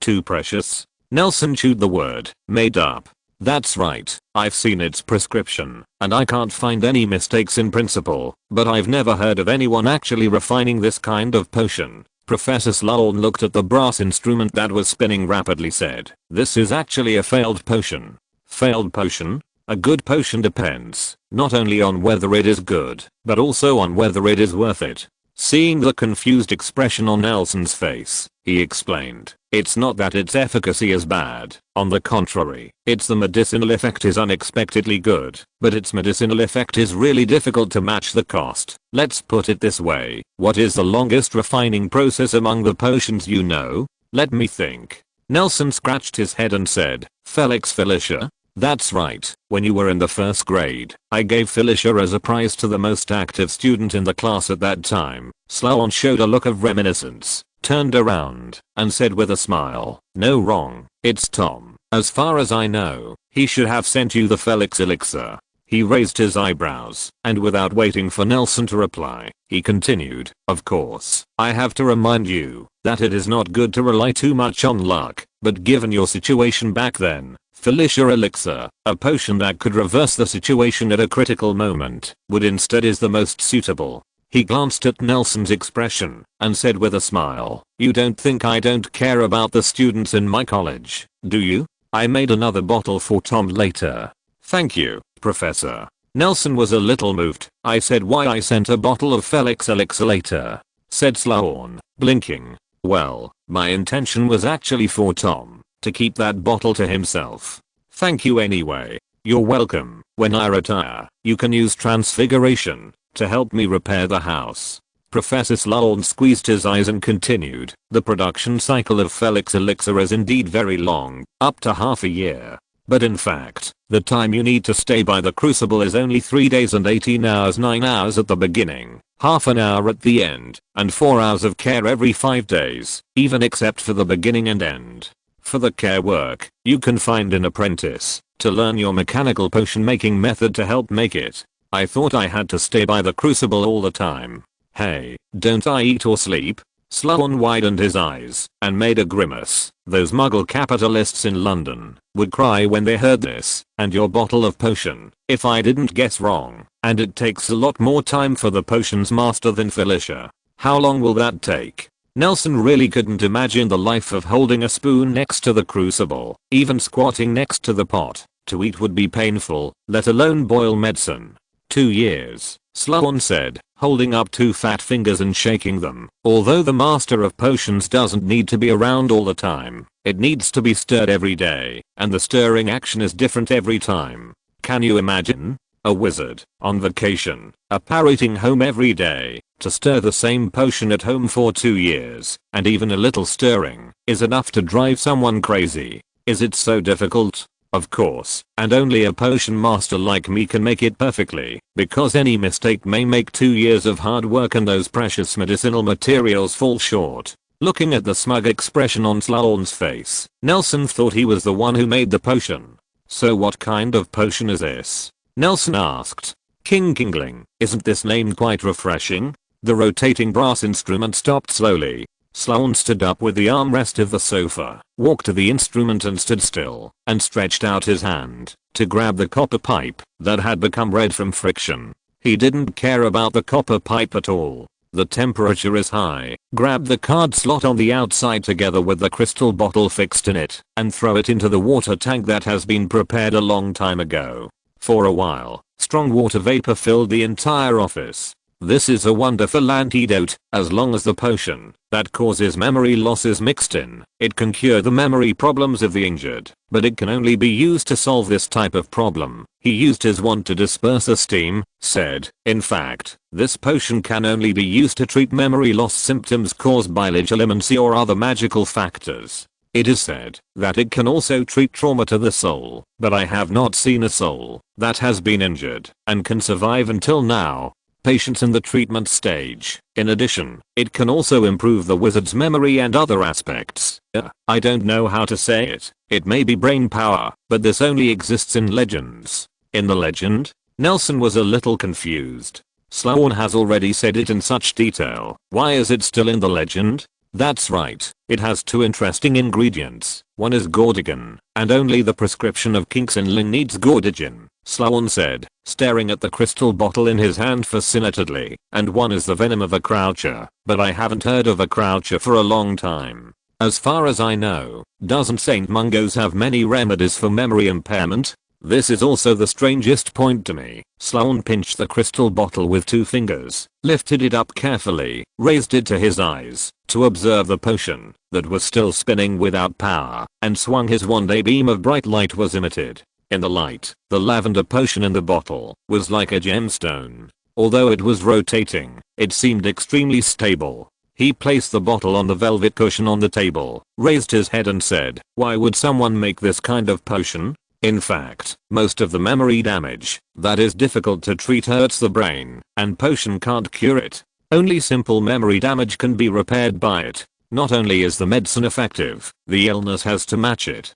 "Too precious?" Nelson chewed the word. "Made up." "That's right, I've seen its prescription, and I can't find any mistakes in principle, but I've never heard of anyone actually refining this kind of potion." Professor Slughorn looked at the brass instrument that was spinning rapidly, said, "This is actually a failed potion." "Failed potion?" "A good potion depends not only on whether it is good, but also on whether it is worth it." Seeing the confused expression on Nelson's face, he explained, "It's not that its efficacy is bad, on the contrary, it's the medicinal effect is unexpectedly good, but its medicinal effect is really difficult to match the cost. Let's put it this way, what is the longest refining process among the potions you know?" "Let me think." Nelson scratched his head and said, "Felix Felicia?" "That's right. When you were in the first grade, I gave Felicia as a prize to the most active student in the class at that time." Slughorn showed a look of reminiscence, turned around, and said with a smile, "No, wrong. It's Tom. As far as I know, he should have sent you the Felix elixir." He raised his eyebrows, and without waiting for Nelson to reply, he continued, "Of course, I have to remind you that it is not good to rely too much on luck, but given your situation back then, Felicia Elixir, a potion that could reverse the situation at a critical moment, would instead is the most suitable." He glanced at Nelson's expression and said with a smile, "You don't think I don't care about the students in my college, do you? I made another bottle for Tom later." "Thank you, Professor." Nelson was a little moved. "I said why I sent a bottle of Felix Elixir later," said Sloan, blinking. "Well, my intention was actually for Tom, to keep that bottle to himself." "Thank you anyway." "You're welcome. When I retire, you can use transfiguration to help me repair the house." Professor Sloan squeezed his eyes and continued, "The production cycle of Felix Elixir is indeed very long, up to half a year. But in fact, the time you need to stay by the crucible is only 3 days and 18 hours, 9 hours at the beginning, half an hour at the end, and 4 hours of care every 5 days, even except for the beginning and end. For the care work, you can find an apprentice to learn your mechanical potion making method to help make it. I thought I had to stay by the crucible all the time. Hey, don't I eat or sleep?" Sloan widened his eyes and made a grimace. "Those Muggle capitalists in London would cry when they heard this, and your bottle of potion, if I didn't guess wrong, and it takes a lot more time for the potions master than Felicia. How long will that take?" Nelson really couldn't imagine the life of holding a spoon next to the crucible, even squatting next to the pot. To eat would be painful, let alone boil medicine. 2 years, Sloan said, holding up 2 fat fingers and shaking them. "Although the master of potions doesn't need to be around all the time, it needs to be stirred every day, and the stirring action is different every time. Can you imagine? A wizard, on vacation, apparating home every day, to stir the same potion at home for 2 years, and even a little stirring is enough to drive someone crazy. Is it so difficult? Of course, and only a potion master like me can make it perfectly, because any mistake may make 2 years of hard work and those precious medicinal materials fall short." Looking at the smug expression on Sloan's face, Nelson thought he was the one who made the potion. "So what kind of potion is this?" Nelson asked. "King Kingling. Isn't this name quite refreshing?" The rotating brass instrument stopped slowly. Sloan stood up with the armrest of the sofa, walked to the instrument and stood still, and stretched out his hand to grab the copper pipe that had become red from friction. He didn't care about the copper pipe at all. "The temperature is high. Grab the card slot on the outside together with the crystal bottle fixed in it, and throw it into the water tank that has been prepared a long time ago." For a while, strong water vapor filled the entire office. "This is a wonderful antidote, as long as the potion that causes memory loss is mixed in. It can cure the memory problems of the injured, but it can only be used to solve this type of problem." He used his wand to disperse the steam, said, "In fact, this potion can only be used to treat memory loss symptoms caused by legilimency or other magical factors. It is said that it can also treat trauma to the soul, but I have not seen a soul that has been injured and can survive until now. Patients in the treatment stage. In addition, it can also improve the wizard's memory and other aspects. I don't know how to say it. It may be brain power, but this only exists in legends." "In the legend?" Nelson was a little confused. "Sloan has already said it in such detail. Why is it still in the legend?" "That's right. It has 2 interesting ingredients. One is gordigan, and only the prescription of Kingsonling needs gordigan," Sloan said, staring at the crystal bottle in his hand fascinatedly. "And one is the venom of a croucher, but I haven't heard of a croucher for a long time. As far as I know, doesn't St. Mungo's have many remedies for memory impairment? This is also the strangest point to me." Sloan pinched the crystal bottle with 2 fingers, lifted it up carefully, raised it to his eyes to observe the potion that was still spinning without power, and swung his wand. A beam of bright light was emitted. In the light, the lavender potion in the bottle was like a gemstone. Although it was rotating, it seemed extremely stable. He placed the bottle on the velvet cushion on the table, raised his head and said, "Why would someone make this kind of potion? In fact, most of the memory damage that is difficult to treat hurts the brain, and potion can't cure it. Only simple memory damage can be repaired by it. Not only is the medicine effective, the illness has to match it."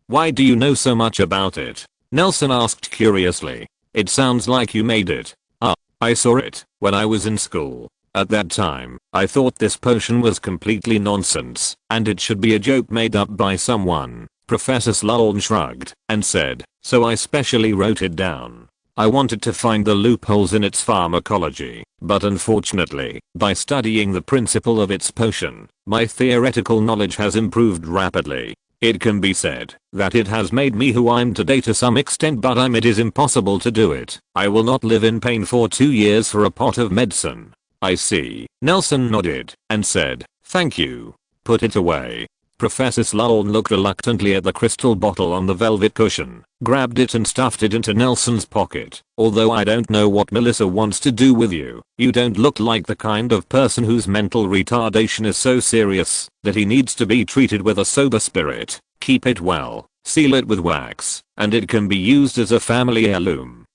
"Why do you know so much about it?" Nelson asked curiously. It sounds like you made it. Ah, I saw it when I was in school. At that time, I thought this potion was completely nonsense, and it should be a joke made up by someone. Professor Sloan shrugged and said, so I specially wrote it down. I wanted to find the loopholes in its pharmacology, but unfortunately, by studying the principle of its potion, my theoretical knowledge has improved rapidly. It can be said that it has made me who I'm today to some extent, but it is impossible to do it. I will not live in pain for 2 years for a pot of medicine. I see. Nelson nodded and said, thank you. Put it away. Professor Sloan looked reluctantly at the crystal bottle on the velvet cushion, grabbed it and stuffed it into Nelson's pocket. Although I don't know what Melissa wants to do with you, you don't look like the kind of person whose mental retardation is so serious that he needs to be treated with a sober spirit. Keep it well, seal it with wax, and it can be used as a family heirloom.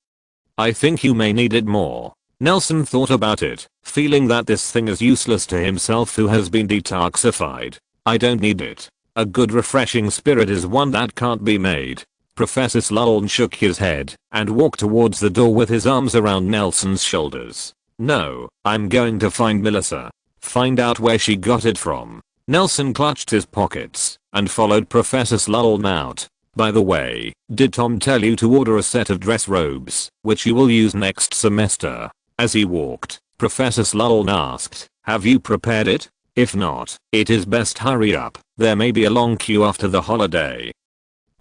I think you may need it more. Nelson thought about it, feeling that this thing is useless to himself who has been detoxified. I don't need it. A good refreshing spirit is one that can't be made. Professor Sloan shook his head and walked towards the door with his arms around Nelson's shoulders. No, I'm going to find Melissa. Find out where she got it from. Nelson clutched his pockets and followed Professor Sloan out. By the way, did Tom tell you to order a set of dress robes, which you will use next semester? As he walked, Professor Sloan asked, have you prepared it? If not, it is best hurry up. There may be a long queue after the holiday.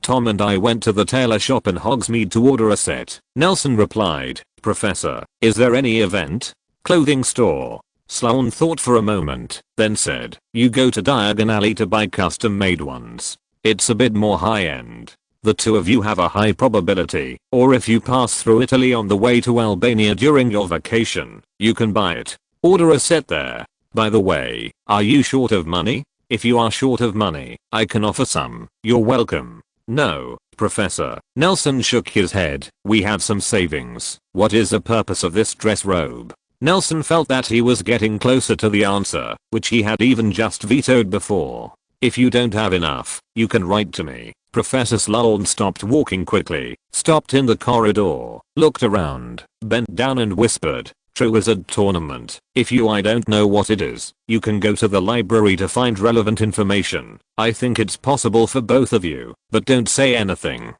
Tom and I went to the tailor shop in Hogsmeade to order a set. Nelson replied, Professor, is there any event? Clothing store. Sloan thought for a moment, then said, you go to Diagon Alley to buy custom made ones. It's a bit more high end. The two of you have a high probability, or if you pass through Italy on the way to Albania during your vacation, you can buy it. Order a set there. By the way, are you short of money? If you are short of money, I can offer some. You're welcome. No, Professor. Nelson shook his head. We have some savings. What is the purpose of this dress robe? Nelson felt that he was getting closer to the answer, which he had even just vetoed before. If you don't have enough, you can write to me. Professor Sloan stopped walking quickly, stopped in the corridor, looked around, bent down and whispered, Triwizard Tournament. If I don't know what it is, you can go to the library to find relevant information. I think it's possible for both of you, but don't say anything.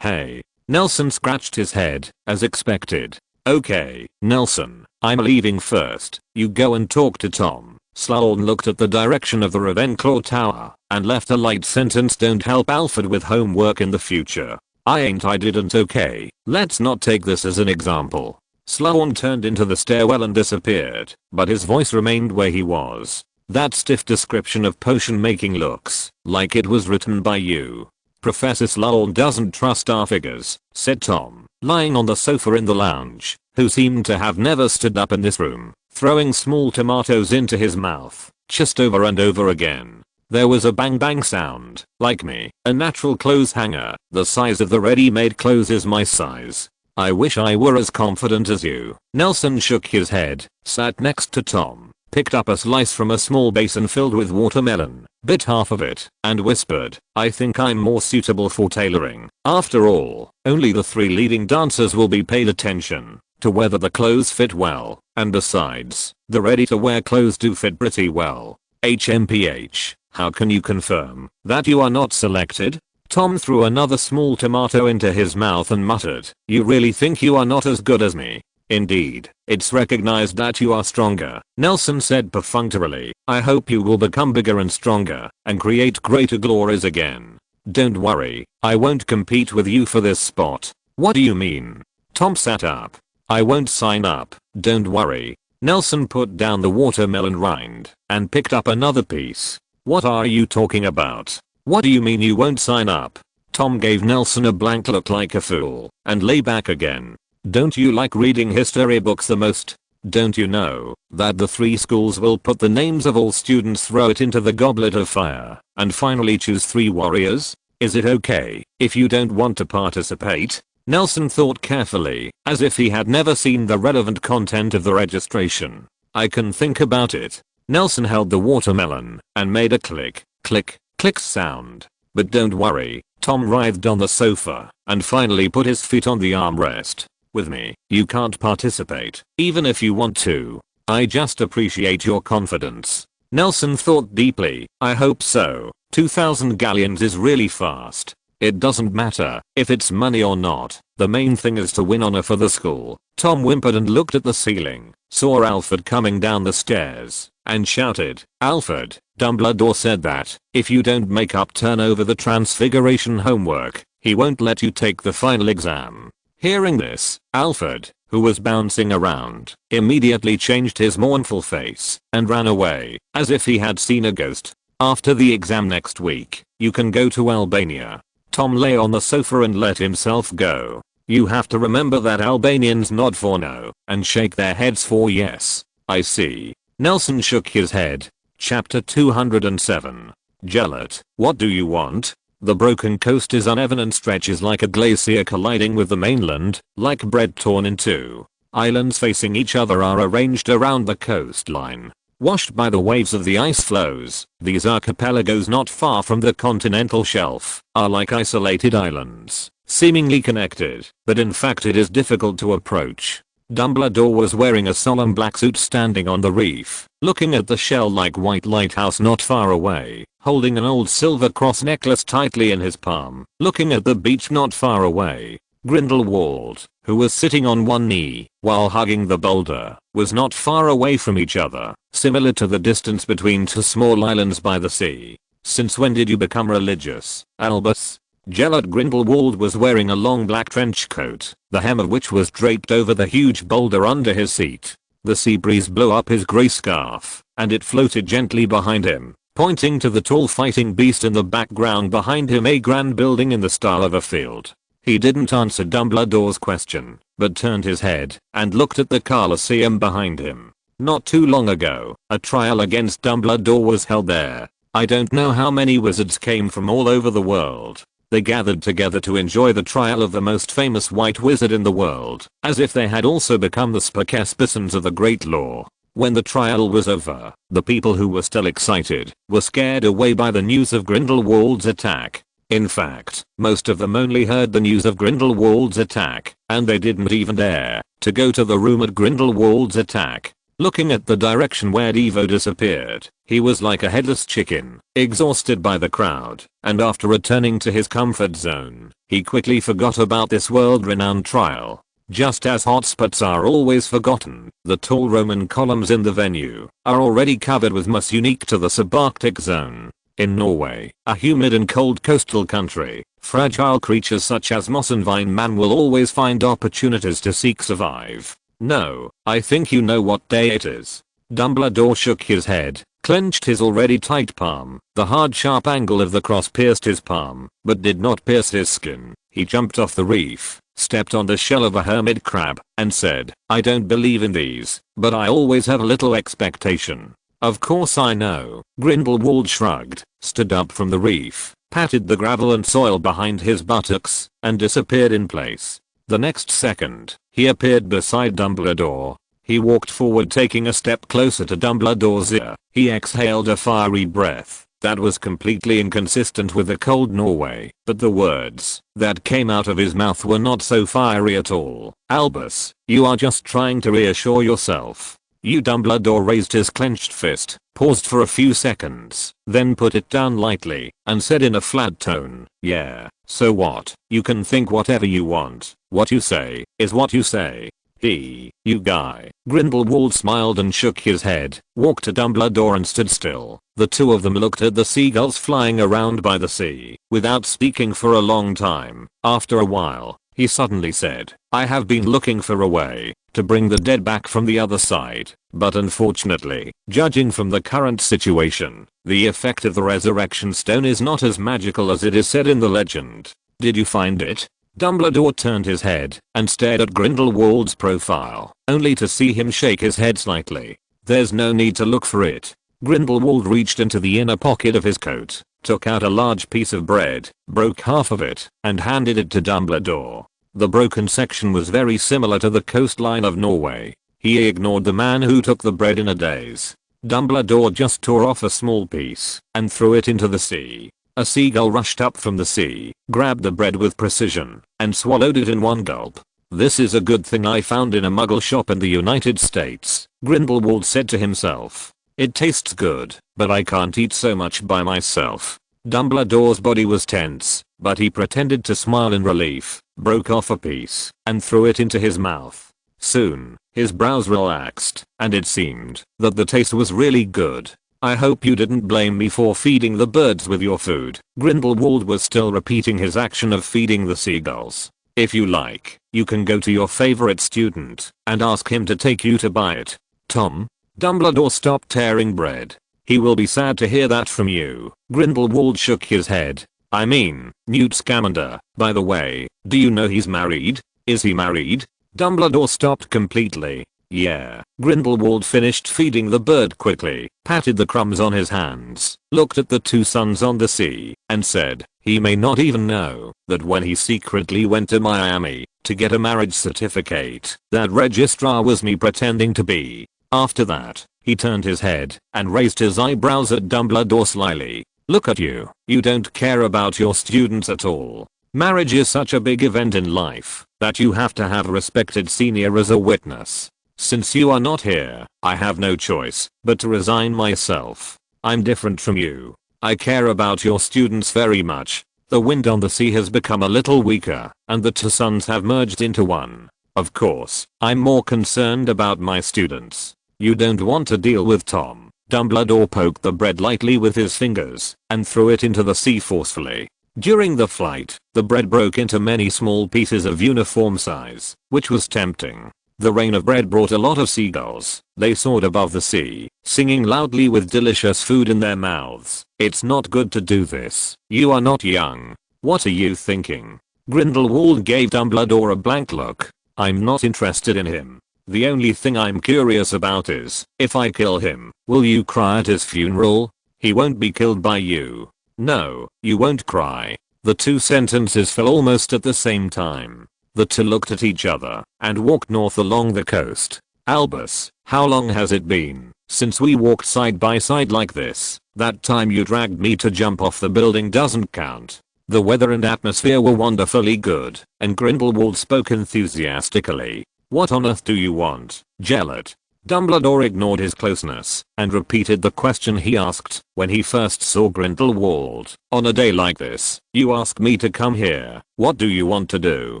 Hey. Nelson scratched his head, as expected. Okay, Nelson, I'm leaving first. You go and talk to Tom. Sloan looked at the direction of the Ravenclaw Tower and left a light sentence, don't help Alfred with homework in the future. I didn't. Okay, let's not take this as an example. Sloan turned into the stairwell and disappeared, but his voice remained where he was. That stiff description of potion making looks like it was written by you. Professor Sloan doesn't trust our figures, said Tom, lying on the sofa in the lounge, who seemed to have never stood up in this room, throwing small tomatoes into his mouth, just over and over again. There was a bang bang sound, like me, a natural clothes hanger, the size of the ready-made clothes is my size. I wish I were as confident as you. Nelson shook his head, sat next to Tom, picked up a slice from a small basin filled with watermelon, bit half of it, and whispered, I think I'm more suitable for tailoring. After all, only the 3 leading dancers will be paid attention to whether the clothes fit well, and besides, the ready-to-wear clothes do fit pretty well. HMPH, how can you confirm that you are not selected? Tom threw another small tomato into his mouth and muttered, you really think you are not as good as me? Indeed, it's recognized that you are stronger. Nelson said perfunctorily, I hope you will become bigger and stronger and create greater glories again. Don't worry, I won't compete with you for this spot. What do you mean? Tom sat up. I won't sign up, don't worry. Nelson put down the watermelon rind and picked up another piece. What are you talking about? What do you mean you won't sign up? Tom gave Nelson a blank look like a fool and lay back again. Don't you like reading history books the most? Don't you know that the 3 schools will put the names of all students, throw it into the goblet of fire, and finally choose 3 warriors? Is it okay if you don't want to participate? Nelson thought carefully, as if he had never seen the relevant content of the registration. I can think about it. Nelson held the watermelon and made a click, click, click sound. But don't worry, Tom writhed on the sofa and finally put his feet on the armrest. with me, you can't participate, even if you want to. I just appreciate your confidence. Nelson thought deeply. I hope so. 2000 galleons is really fast. It doesn't matter if it's money or not. The main thing is to win honor for the school. Tom whimpered and looked at the ceiling, saw Alfred coming down the stairs, and shouted, Alfred, Dumbledore said that if you don't make up turn over the transfiguration homework, he won't let you take the final exam. Hearing this, Alfred, who was bouncing around, immediately changed his mournful face and ran away, as if he had seen a ghost. After the exam next week, you can go to Albania. Tom lay on the sofa and let himself go. You have to remember that Albanians nod for no, and shake their heads for yes. I see. Nelson shook his head. Chapter 207. Gellert, what do you want? The broken coast is uneven and stretches like a glacier colliding with the mainland, like bread torn in two. Islands facing each other are arranged around the coastline, washed by the waves of the ice flows. These archipelagos not far from the continental shelf are like isolated islands, seemingly connected, but in fact it is difficult to approach. Dumbledore was wearing a solemn black suit standing on the reef, looking at the shell-like white lighthouse not far away, holding an old silver cross necklace tightly in his palm, looking at the beach not far away. Grindelwald, who was sitting on one knee while hugging the boulder, was not far away from each other, similar to the distance between two small islands by the sea. Since when did you become religious, Albus? Gellert Grindelwald was wearing a long black trench coat, the hem of which was draped over the huge boulder under his seat. The sea breeze blew up his grey scarf, and it floated gently behind him, pointing to the tall fighting beast in the background behind him, a grand building in the style of a field. He didn't answer Dumbledore's question, but turned his head and looked at the Colosseum behind him. Not too long ago, a trial against Dumbledore was held there. I don't know how many wizards came from all over the world. They gathered together to enjoy the trial of the most famous white wizard in the world, as if they had also become the Spokespersons of the great law. When the trial was over, the people who were still excited were scared away by the news of Grindelwald's attack. In fact, most of them only heard the news of Grindelwald's attack, and they didn't even dare to go to the room at Grindelwald's attack. Looking at the direction where Devo disappeared, he was like a headless chicken, exhausted by the crowd, and after returning to his comfort zone, he quickly forgot about this world-renowned trial. Just as hotspots are always forgotten, the tall Roman columns in the venue are already covered with moss unique to the subarctic zone. In Norway, a humid and cold coastal country, fragile creatures such as moss and vine man will always find opportunities to seek survive. No, I think you know what day it is. Dumbledore shook his head, clenched his already tight palm. The hard sharp angle of the cross pierced his palm, but did not pierce his skin. He jumped off the reef, stepped on the shell of a hermit crab, and said, I don't believe in these, but I always have a little expectation. Of course I know. Grindelwald shrugged, stood up from the reef, patted the gravel and soil behind his buttocks, and disappeared in place. The next second, he appeared beside Dumbledore. He walked forward, taking a step closer to Dumbledore's ear. He exhaled a fiery breath that was completely inconsistent with the cold Norway, but the words that came out of his mouth were not so fiery at all. Albus, you are just trying to reassure yourself. You. Dumbledore raised his clenched fist, paused for a few seconds, then put it down lightly, and said in a flat tone, yeah, so what? You can think whatever you want. What you say is what you say. You guy. Grindelwald smiled and shook his head, walked to Dumbledore and stood still. The two of them looked at the seagulls flying around by the sea, without speaking for a long time. After a while, he suddenly said, I have been looking for a way to bring the dead back from the other side, but unfortunately, judging from the current situation, the effect of the resurrection stone is not as magical as it is said in the legend. Did you find it? Dumbledore turned his head and stared at Grindelwald's profile, only to see him shake his head slightly. There's no need to look for it. Grindelwald reached into the inner pocket of his coat, took out a large piece of bread, broke half of it, and handed it to Dumbledore. The broken section was very similar to the coastline of Norway. He ignored the man who took the bread in a daze. Dumbledore just tore off a small piece and threw it into the sea. A seagull rushed up from the sea, grabbed the bread with precision, and swallowed it in one gulp. This is a good thing I found in a Muggle shop in the United States, Grindelwald said to himself. It tastes good, but I can't eat so much by myself. Dumbledore's body was tense, but he pretended to smile in relief, broke off a piece, and threw it into his mouth. Soon, his brows relaxed, and it seemed that the taste was really good. I hope you didn't blame me for feeding the birds with your food. Grindelwald was still repeating his action of feeding the seagulls. If you like, you can go to your favorite student and ask him to take you to buy it. Tom. Dumbledore stopped tearing bread. He will be sad to hear that from you. Grindelwald shook his head. I mean, Newt Scamander, by the way, do you know he's married? Is he married? Dumbledore stopped completely. Yeah. Grindelwald finished feeding the bird quickly, patted the crumbs on his hands, looked at the two suns on the sea, and said, he may not even know that when he secretly went to Miami to get a marriage certificate, that registrar was me pretending to be. After that, he turned his head and raised his eyebrows at Dumbledore slyly. Look at you. You don't care about your students at all. Marriage is such a big event in life that you have to have a respected senior as a witness. Since you are not here, I have no choice but to resign myself. I'm different from you. I care about your students very much. The wind on the sea has become a little weaker, and the two suns have merged into one. Of course, I'm more concerned about my students. You don't want to deal with Tom. Dumbledore poked the bread lightly with his fingers and threw it into the sea forcefully. During the flight, the bread broke into many small pieces of uniform size, which was tempting. The rain of bread brought a lot of seagulls. They soared above the sea, singing loudly with delicious food in their mouths. It's not good to do this. You are not young. What are you thinking? Grindelwald gave Dumbledore a blank look. I'm not interested in him. The only thing I'm curious about is, if I kill him, will you cry at his funeral? He won't be killed by you. No, you won't cry. The two sentences fell almost at the same time. The two looked at each other and walked north along the coast. Albus, how long has it been since we walked side by side like this? That time you dragged me to jump off the building doesn't count. The weather and atmosphere were wonderfully good, and Grindelwald spoke enthusiastically. What on earth do you want, Gellert? Dumbledore ignored his closeness and repeated the question he asked when he first saw Grindelwald. On a day like this, you ask me to come here. What do you want to do?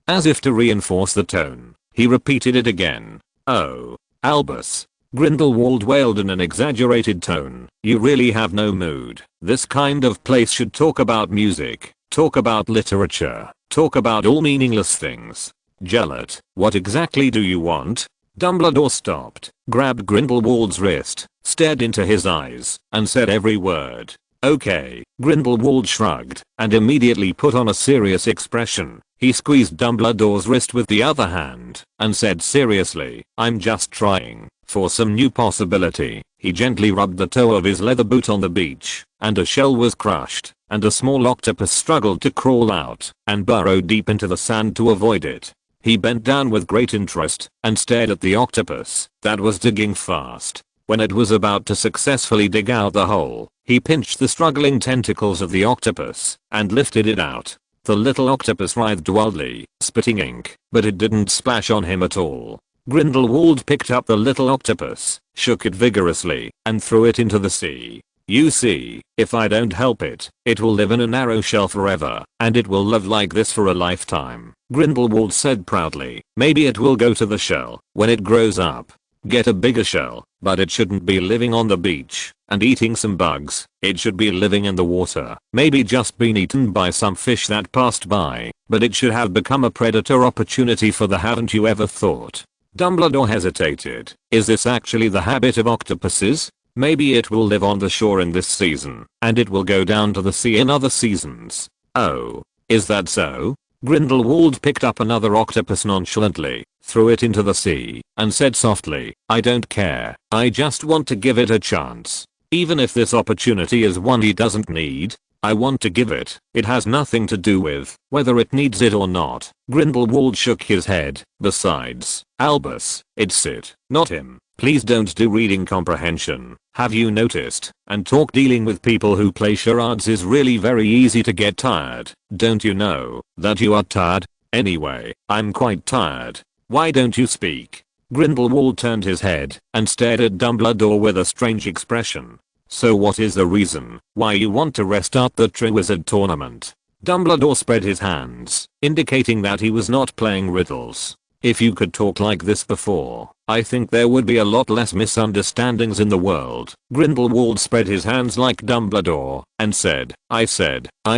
As if to reinforce the tone, he repeated it again. Oh, Albus. Grindelwald wailed in an exaggerated tone. You really have no mood. This kind of place should talk about music, talk about literature, talk about all meaningless things. Gellert, what exactly do you want? Dumbledore stopped, grabbed Grindelwald's wrist, stared into his eyes, and said every word. Okay. Grindelwald shrugged and immediately put on a serious expression. He squeezed Dumbledore's wrist with the other hand and said seriously, I'm just trying for some new possibility. He gently rubbed the toe of his leather boot on the beach, and a shell was crushed, and a small octopus struggled to crawl out and burrowed deep into the sand to avoid it. He bent down with great interest and stared at the octopus that was digging fast. When it was about to successfully dig out the hole, he pinched the struggling tentacles of the octopus and lifted it out. The little octopus writhed wildly, spitting ink, but it didn't splash on him at all. Grindelwald picked up the little octopus, shook it vigorously, and threw it into the sea. You see, if I don't help it, it will live in a narrow shell forever, and it will live like this for a lifetime, Grindelwald said proudly. Maybe it will go to the shell when it grows up. Get a bigger shell, but it shouldn't be living on the beach and eating some bugs. It should be living in the water, maybe just been eaten by some fish that passed by, but it should have become a predator opportunity for the haven't you ever thought. Dumbledore hesitated. Is this actually the habit of octopuses? Maybe it will live on the shore in this season, and it will go down to the sea in other seasons. Oh, is that so? Grindelwald picked up another octopus nonchalantly, threw it into the sea, and said softly, I don't care. I just want to give it a chance. Even if this opportunity is one he doesn't need, I want to give it. It has nothing to do with whether it needs it or not. Grindelwald shook his head. Besides, Albus, it's it, not him. Please don't do reading comprehension. Have you noticed? And talk dealing with people who play charades is really very easy to get tired. Don't you know that you are tired? Anyway, I'm quite tired. Why don't you speak? Grindelwald turned his head and stared at Dumbledore with a strange expression. So what is the reason why you want to restart the Triwizard Tournament? Dumbledore spread his hands, indicating that he was not playing riddles. If you could talk like this before, I think there would be a lot less misunderstandings in the world. Grindelwald spread his hands like Dumbledore and said, I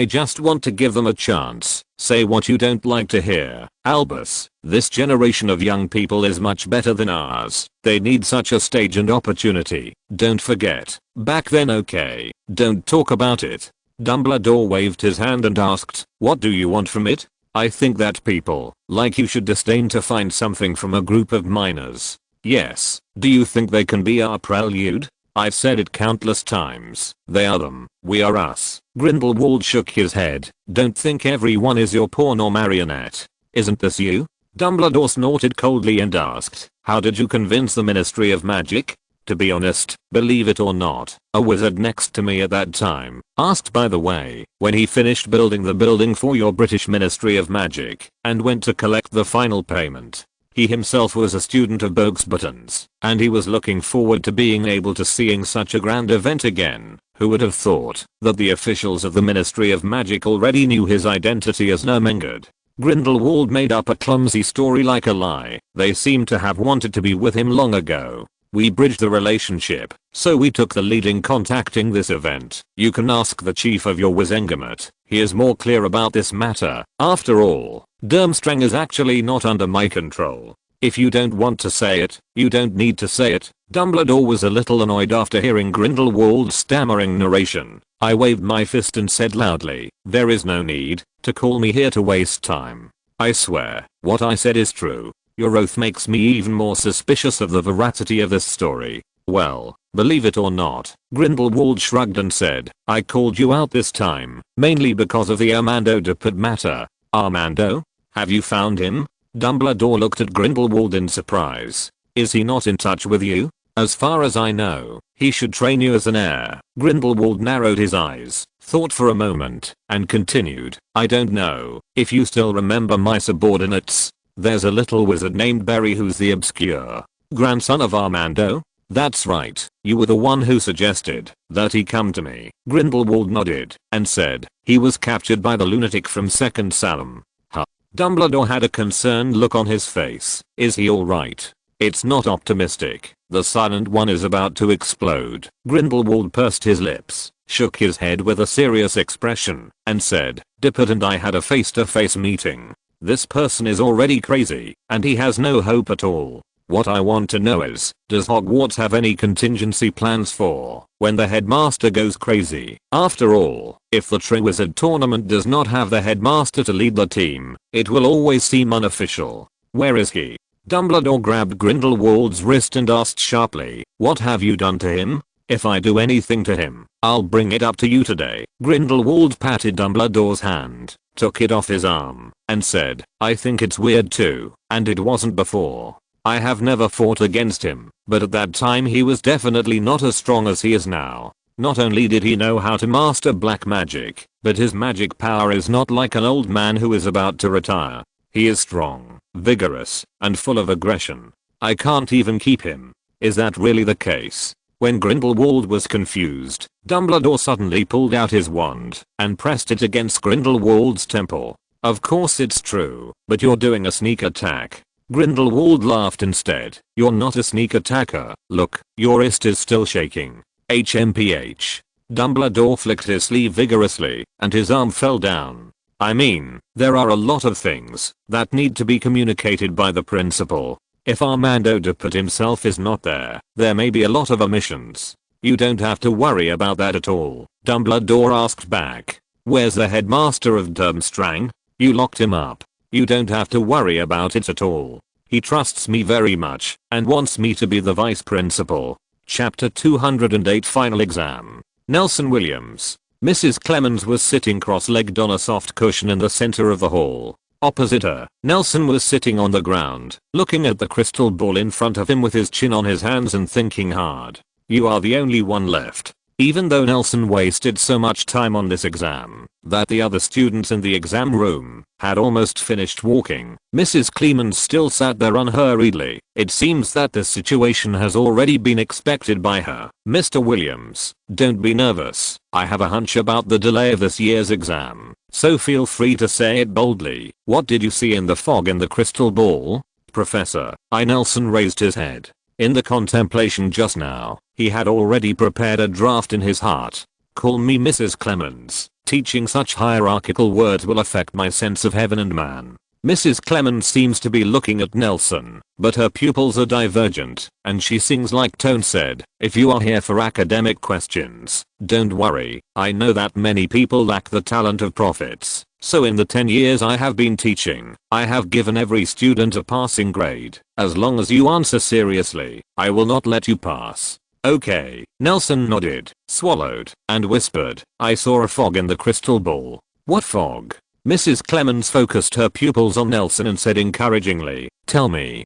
just want to give them a chance. Say what you don't like to hear. Albus, this generation of young people is much better than ours. They need such a stage and opportunity. Don't forget. Back then, okay. Don't talk about it. Dumbledore waved his hand and asked, what do you want from it? I think that people like you should disdain to find something from a group of minors. Yes. Do you think they can be our prelude? I've said it countless times. They are them. We are us. Grindelwald shook his head. Don't think everyone is your pawn or marionette. Isn't this you? Dumbledore snorted coldly and asked, how did you convince the Ministry of Magic? To be honest, believe it or not, a wizard next to me at that time asked, by the way, when he finished building the building for your British Ministry of Magic and went to collect the final payment. He himself was a student of Bogsbottom's, and he was looking forward to being able to seeing such a grand event again. Who would have thought that the officials of the Ministry of Magic already knew his identity as Ermengarde? Grindelwald made up a clumsy story like a lie. They seemed to have wanted to be with him long ago. We bridged the relationship, so we took the lead in contacting this event. You can ask the chief of your Wizengamot. He is more clear about this matter. After all, Durmstrang is actually not under my control. If you don't want to say it, you don't need to say it. Dumbledore was a little annoyed after hearing Grindelwald's stammering narration. I waved my fist and said loudly, there is no need to call me here to waste time. I swear, what I said is true. Your oath makes me even more suspicious of the veracity of this story. Well, believe it or not, Grindelwald shrugged and said, I called you out this time, mainly because of the Armando Dupont matter. Armando? Have you found him? Dumbledore looked at Grindelwald in surprise. Is he not in touch with you? As far as I know, he should train you as an heir. Grindelwald narrowed his eyes, thought for a moment, and continued, I don't know if you still remember my subordinates. There's a little wizard named Barry who's the obscure grandson of Armando. That's right, you were the one who suggested that he come to me. Grindelwald nodded and said he was captured by the lunatic from Second Salem. Huh. Dumbledore had a concerned look on his face. Is he alright? It's not optimistic. The Silent One is about to explode. Grindelwald pursed his lips, shook his head with a serious expression, and said, Dupont and I had a face-to-face meeting. This person is already crazy, and he has no hope at all. What I want to know is, does Hogwarts have any contingency plans for when the headmaster goes crazy? After all, if the Triwizard Tournament does not have the headmaster to lead the team, it will always seem unofficial. Where is he? Dumbledore grabbed Grindelwald's wrist and asked sharply, what have you done to him? If I do anything to him, I'll bring it up to you today. Grindelwald patted Dumbledore's hand, took it off his arm, and said, I think it's weird too, and it wasn't before. I have never fought against him, but at that time he was definitely not as strong as he is now. Not only did he know how to master black magic, but his magic power is not like an old man who is about to retire. He is strong, vigorous, and full of aggression. I can't even keep him. Is that really the case? When Grindelwald was confused, Dumbledore suddenly pulled out his wand and pressed it against Grindelwald's temple. Of course it's true, but you're doing a sneak attack. Grindelwald laughed instead. You're not a sneak attacker. Look, your wrist is still shaking. HMPH. Dumbledore flicked his sleeve vigorously, and his arm fell down. I mean, there are a lot of things that need to be communicated by the principal. If Armando Dupont himself is not there, there may be a lot of omissions. You don't have to worry about that at all. Dumbledore asked back. Where's the headmaster of Durmstrang? You locked him up. You don't have to worry about it at all. He trusts me very much and wants me to be the vice principal. Chapter 208 Final Exam. Nelson Williams. Mrs. Clemens was sitting cross-legged on a soft cushion in the center of the hall. Opposite her, Nelson was sitting on the ground, looking at the crystal ball in front of him with his chin on his hands and thinking hard. You are the only one left. even though Nelson wasted so much time on this exam that the other students in the exam room had almost finished walking, Mrs. Clemens still sat there unhurriedly. It seems that this situation has already been expected by her. Mr. Williams, don't be nervous. I have a hunch about the delay of this year's exam, so feel free to say it boldly. What did you see in the fog in the crystal ball? Professor, Nelson raised his head. In the contemplation just now, he had already prepared a draft in his heart. Call me Mrs. Clemens. Teaching such hierarchical words will affect my sense of heaven and man. Mrs. Clemens seems to be looking at Nelson, but her pupils are divergent, and she sings like Tone said, if you are here for academic questions, don't worry, I know that many people lack the talent of prophets. So in the 10 years I have been teaching, I have given every student a passing grade. As long as you answer seriously, I will not let you pass. Okay. Nelson nodded, swallowed, and whispered, I saw a fog in the crystal ball. What fog? Mrs. Clemens focused her pupils on Nelson and said encouragingly, tell me.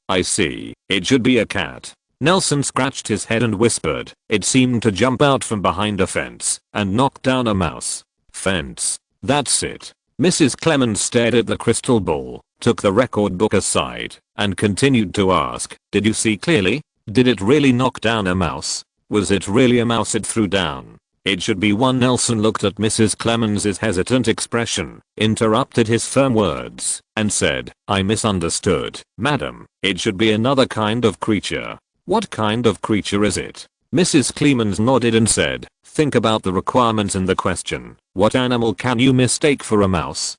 I see. It should be a cat. Nelson scratched his head and whispered, it seemed to jump out from behind a fence and knock down a mouse. Fence. That's it. Mrs. Clemens stared at the crystal ball, took the record book aside, and continued to ask, did you see clearly? Did it really knock down a mouse? Was it really a mouse it threw down? It should be one. Nelson looked at Mrs. Clemens's hesitant expression, interrupted his firm words, and said, I misunderstood, madam. It should be another kind of creature. What kind of creature is it? Mrs. Clemens nodded and said, think about the requirements in the question. What animal can you mistake for a mouse?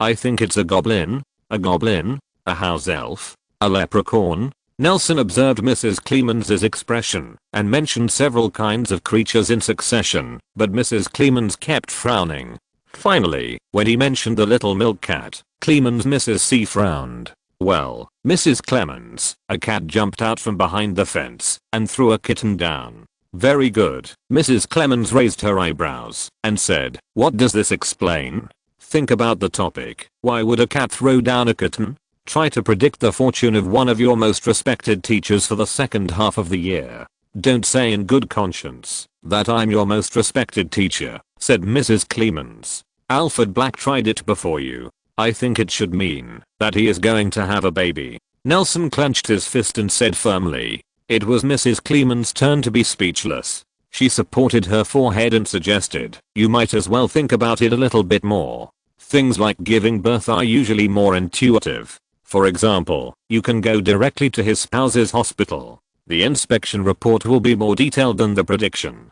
I think it's a goblin. A goblin? A house elf? A leprechaun? Nelson observed Mrs. Clemens's expression and mentioned several kinds of creatures in succession, but Mrs. Clemens kept frowning. Finally, when he mentioned the little milk cat, Mrs. C frowned. Well, Mrs. Clemens, a cat jumped out from behind the fence and threw a kitten down. Very good. Mrs. Clemens raised her eyebrows and said, what does this explain? Think about the topic. Why would a cat throw down a kitten? Try to predict the fortune of one of your most respected teachers for the second half of the year. Don't say in good conscience that I'm your most respected teacher, said Mrs. Clemens. Alfred Black tried it before you. I think it should mean that he is going to have a baby. Nelson clenched his fist and said firmly. It was Mrs. Clemens' turn to be speechless. She supported her forehead and suggested, you might as well think about it a little bit more. Things like giving birth are usually more intuitive. For example, you can go directly to his spouse's hospital. The inspection report will be more detailed than the prediction.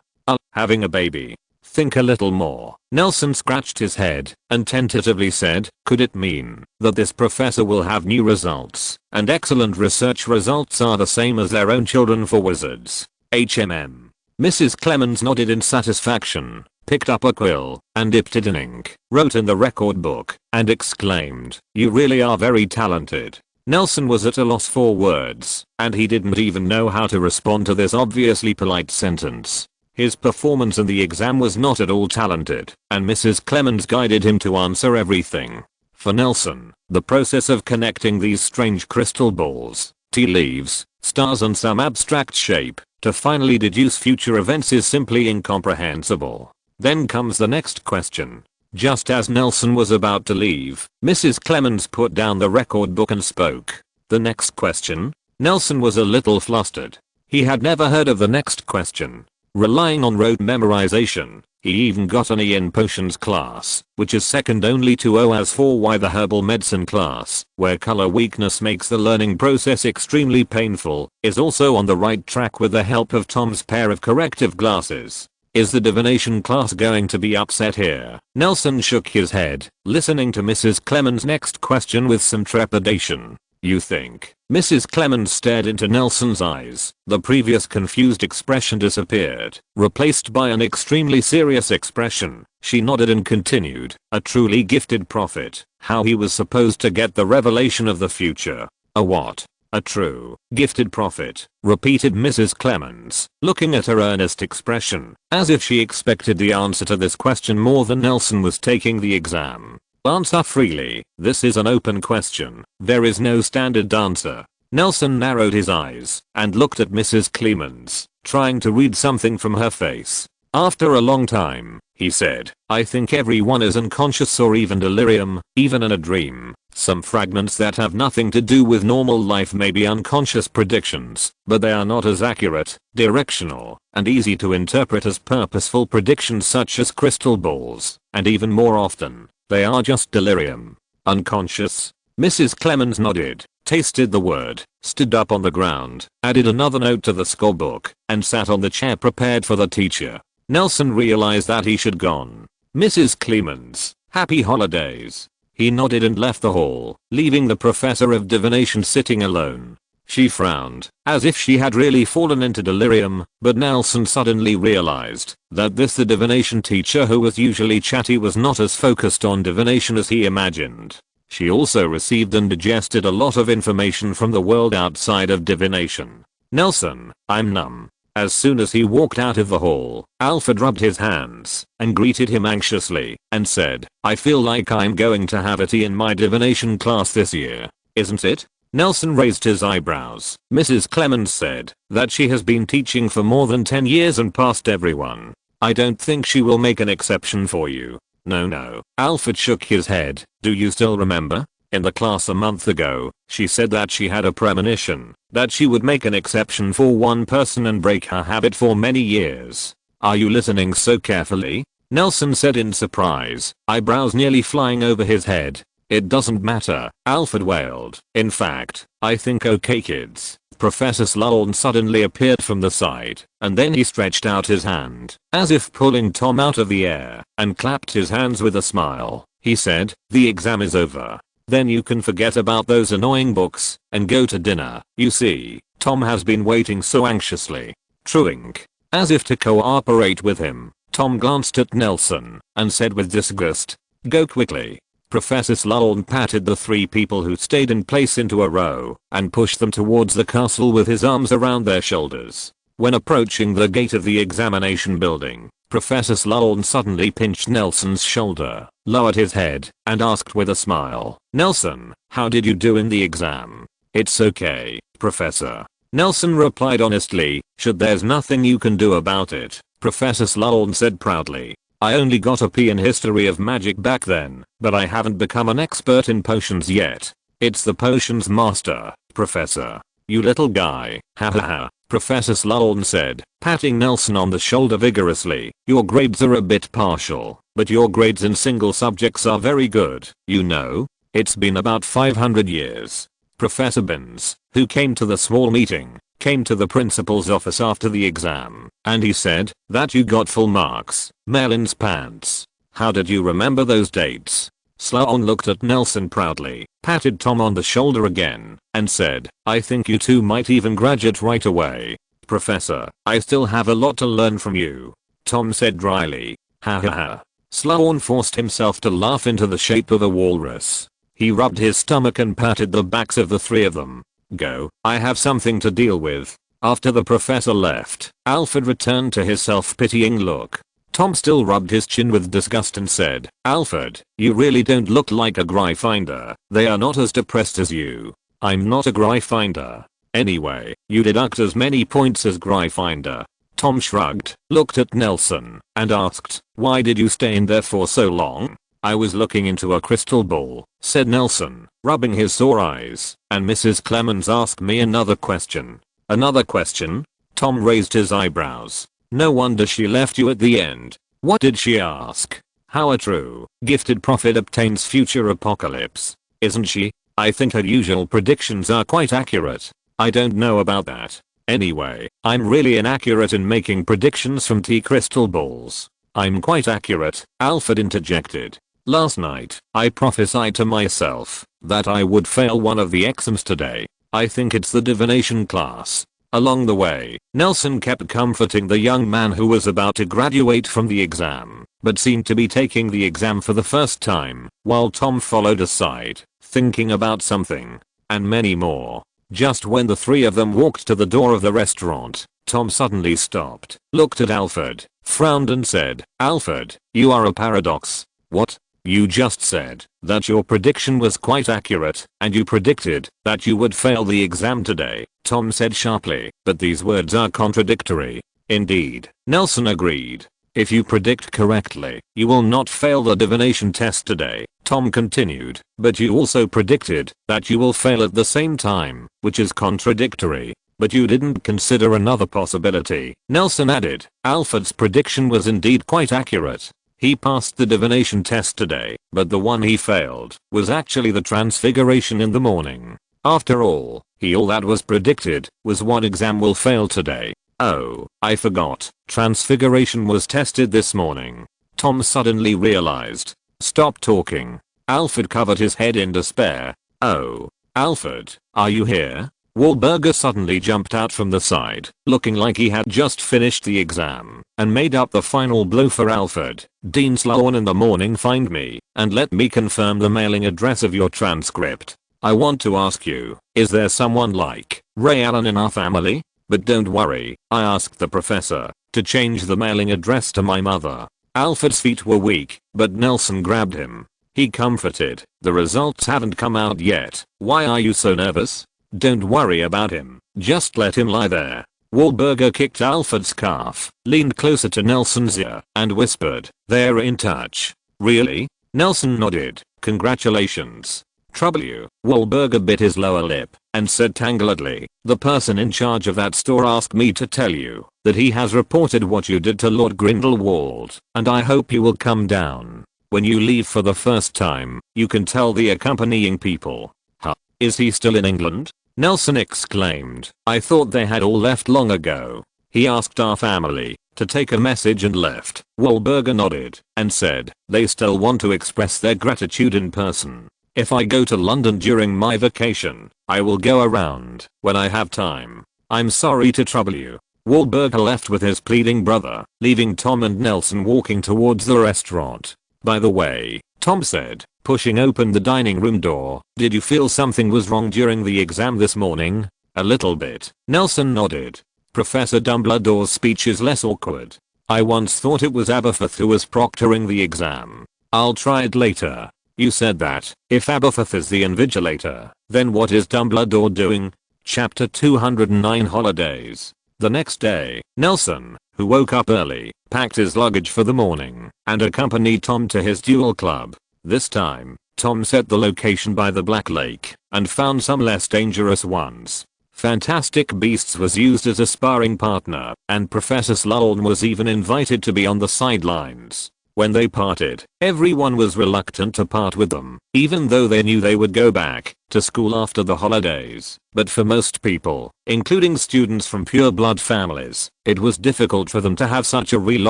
Having a baby. Think a little more. Nelson scratched his head and tentatively said, could it mean that this professor will have new results, and excellent research results are the same as their own children for wizards? HMM. Mrs. Clemens nodded in satisfaction, picked up a quill, and dipped it in ink, wrote in the record book, and exclaimed, you really are very talented. Nelson was at a loss for words, and he didn't even know how to respond to this obviously polite sentence. His performance in the exam was not at all talented, and Mrs. Clemens guided him to answer everything. For Nelson, the process of connecting these strange crystal balls, tea leaves, stars and some abstract shape, to finally deduce future events is simply incomprehensible. Then comes the next question. Just as Nelson was about to leave, Mrs. Clemens put down the record book and spoke. The next question? Nelson was a little flustered. He had never heard of the next question. Relying on rote memorization, he even got an E in potions class, which is second only to O as for Y the herbal medicine class, where color weakness makes the learning process extremely painful, is also on the right track with the help of Tom's pair of corrective glasses. Is the divination class going to be upset here? Nelson shook his head, listening to Mrs. Clemens' next question with some trepidation. You think? Mrs. Clemens stared into Nelson's eyes. The previous confused expression disappeared, replaced by an extremely serious expression. She nodded and continued, a truly gifted prophet, how he was supposed to get the revelation of the future. A what? A true, gifted prophet, repeated Mrs. Clemens, looking at her earnest expression, as if she expected the answer to this question more than Nelson was taking the exam. Answer freely. This is an open question. There is no standard answer. Nelson narrowed his eyes and looked at Mrs. Clemens. trying to read something from her face. After a long time, he said, I think everyone is unconscious or even delirium, even in a dream. Some fragments that have nothing to do with normal life may be unconscious predictions, but they are not as accurate, directional, and easy to interpret as purposeful predictions such as crystal balls, and even more often, they are just delirium. Unconscious? Mrs. Clemens nodded, tasted the word, stood up on the ground, added another note to the scorebook, and sat on the chair prepared for the teacher. Nelson realized that he should gone. Mrs. Clemens, happy holidays. He nodded and left the hall, leaving the professor of divination sitting alone. She frowned, as if she had really fallen into delirium, but Nelson suddenly realized that the divination teacher who was usually chatty was not as focused on divination as he imagined. She also received and digested a lot of information from the world outside of divination. Nelson, I'm numb. As soon as he walked out of the hall, Alfred rubbed his hands and greeted him anxiously and said, I feel like I'm going to have a T in my divination class this year, isn't it? Nelson raised his eyebrows. Mrs. Clemens said that she has been teaching for more than 10 years and passed everyone. I don't think she will make an exception for you. No. Alfred shook his head. Do you still remember? In the class a month ago, she said that she had a premonition that she would make an exception for one person and break her habit for many years. Are you listening so carefully? Nelson said in surprise, eyebrows nearly flying over his head. It doesn't matter, Alfred wailed. In fact, I think okay kids. Professor Sloan suddenly appeared from the side, and then he stretched out his hand, as if pulling Tom out of the air, and clapped his hands with a smile. He said, the exam is over. Then you can forget about those annoying books, and go to dinner. You see, Tom has been waiting so anxiously. Truink. As if to cooperate with him, Tom glanced at Nelson, and said with disgust, go quickly. Professor Sloan patted the 3 people who stayed in place into a row, and pushed them towards the castle with his arms around their shoulders. When approaching the gate of the examination building, Professor Sloan suddenly pinched Nelson's shoulder, lowered his head, and asked with a smile, Nelson, how did you do in the exam? It's okay, Professor. Nelson replied honestly, there's nothing you can do about it, Professor Sloan said proudly. I only got a P in history of magic back then, but I haven't become an expert in potions yet. It's the potions master, Professor. You little guy, ha ha ha, Professor Sloan said, patting Nelson on the shoulder vigorously. Your grades are a bit partial, but your grades in single subjects are very good, you know. It's been about 500 years. Professor Binns, who came to the small meeting, came to the principal's office after the exam, and he said that you got full marks. Merlin's pants. How did you remember those dates? Sloan looked at Nelson proudly, patted Tom on the shoulder again, and said, I think you two might even graduate right away. Professor, I still have a lot to learn from you. Tom said dryly. Ha ha ha. Sloan forced himself to laugh into the shape of a walrus. He rubbed his stomach and patted the backs of the 3 of them. Go, I have something to deal with. After the professor left, Alfred returned to his self-pitying look. Tom still rubbed his chin with disgust and said, Alfred, you really don't look like a Gryffindor. They are not as depressed as you. I'm not a Gryffindor. Anyway, you deduct as many points as Gryffindor. Tom shrugged, looked at Nelson, and asked, why did you stay in there for so long? I was looking into a crystal ball, said Nelson, rubbing his sore eyes, and Mrs. Clemens asked me another question. Another question? Tom raised his eyebrows. No wonder she left you at the end. What did she ask? How a true, gifted prophet obtains future apocalypse. Isn't she? I think her usual predictions are quite accurate. I don't know about that. Anyway, I'm really inaccurate in making predictions from tea crystal balls. I'm quite accurate, Alfred interjected. Last night, I prophesied to myself that I would fail one of the exams today. I think it's the divination class. Along the way, Nelson kept comforting the young man who was about to graduate from the exam, but seemed to be taking the exam for the first time, while Tom followed aside, thinking about something, and many more. Just when the 3 of them walked to the door of the restaurant, Tom suddenly stopped, looked at Alfred, frowned and said, Alfred, you are a paradox. What? You just said that your prediction was quite accurate, and you predicted that you would fail the exam today, Tom said sharply, but these words are contradictory. Indeed, Nelson agreed. If you predict correctly, you will not fail the divination test today, Tom continued, but you also predicted that you will fail at the same time, which is contradictory. But you didn't consider another possibility, Nelson added. Alfred's prediction was indeed quite accurate. He passed the divination test today, but the one he failed was actually the transfiguration in the morning. After all that was predicted was what exam will fail today. Oh, I forgot. Transfiguration was tested this morning. Tom suddenly realized. Stop talking. Alfred covered his head in despair. Oh, Alfred, are you here? Wahlberger suddenly jumped out from the side, looking like he had just finished the exam, and made up the final blow for Alfred. Dean Sloan in the morning, find me, and let me confirm the mailing address of your transcript. I want to ask you, is there someone like Ray Allen in our family? But don't worry, I asked the professor to change the mailing address to my mother. Alfred's feet were weak, but Nelson grabbed him. He comforted. The results haven't come out yet. Why are you so nervous? Don't worry about him, just let him lie there. Wahlberger kicked Alfred's calf, leaned closer to Nelson's ear, and whispered, they're in touch. Really? Nelson nodded. Congratulations. Trouble you? Wahlberger bit his lower lip, and said tangled,ly, the person in charge of that store asked me to tell you that he has reported what you did to Lord Grindelwald, and I hope you will come down. When you leave for the first time, you can tell the accompanying people. Huh? Is he still in England? Nelson exclaimed. I thought they had all left long ago. He asked our family to take a message and left. Wahlberger nodded and said they still want to express their gratitude in person. If I go to London during my vacation, I will go around when I have time. I'm sorry to trouble you. Wahlberger left with his pleading brother, leaving Tom and Nelson walking towards the restaurant. By the way, Tom said, pushing open the dining room door, did you feel something was wrong during the exam this morning? A little bit. Nelson nodded. Professor Dumbledore's speech is less awkward. I once thought it was Aberforth who was proctoring the exam. I'll try it later. You said that. If Aberforth is the invigilator, then what is Dumbledore doing? Chapter 209 Holidays. The next day, Nelson, who woke up early, packed his luggage for the morning, and accompanied Tom to his duel club. This time, Tom set the location by the Black Lake, and found some less dangerous ones. Fantastic Beasts was used as a sparring partner, and Professor Sloan was even invited to be on the sidelines. When they parted, everyone was reluctant to part with them, even though they knew they would go back to school after the holidays. But for most people, including students from pure-blood families, it was difficult for them to have such a real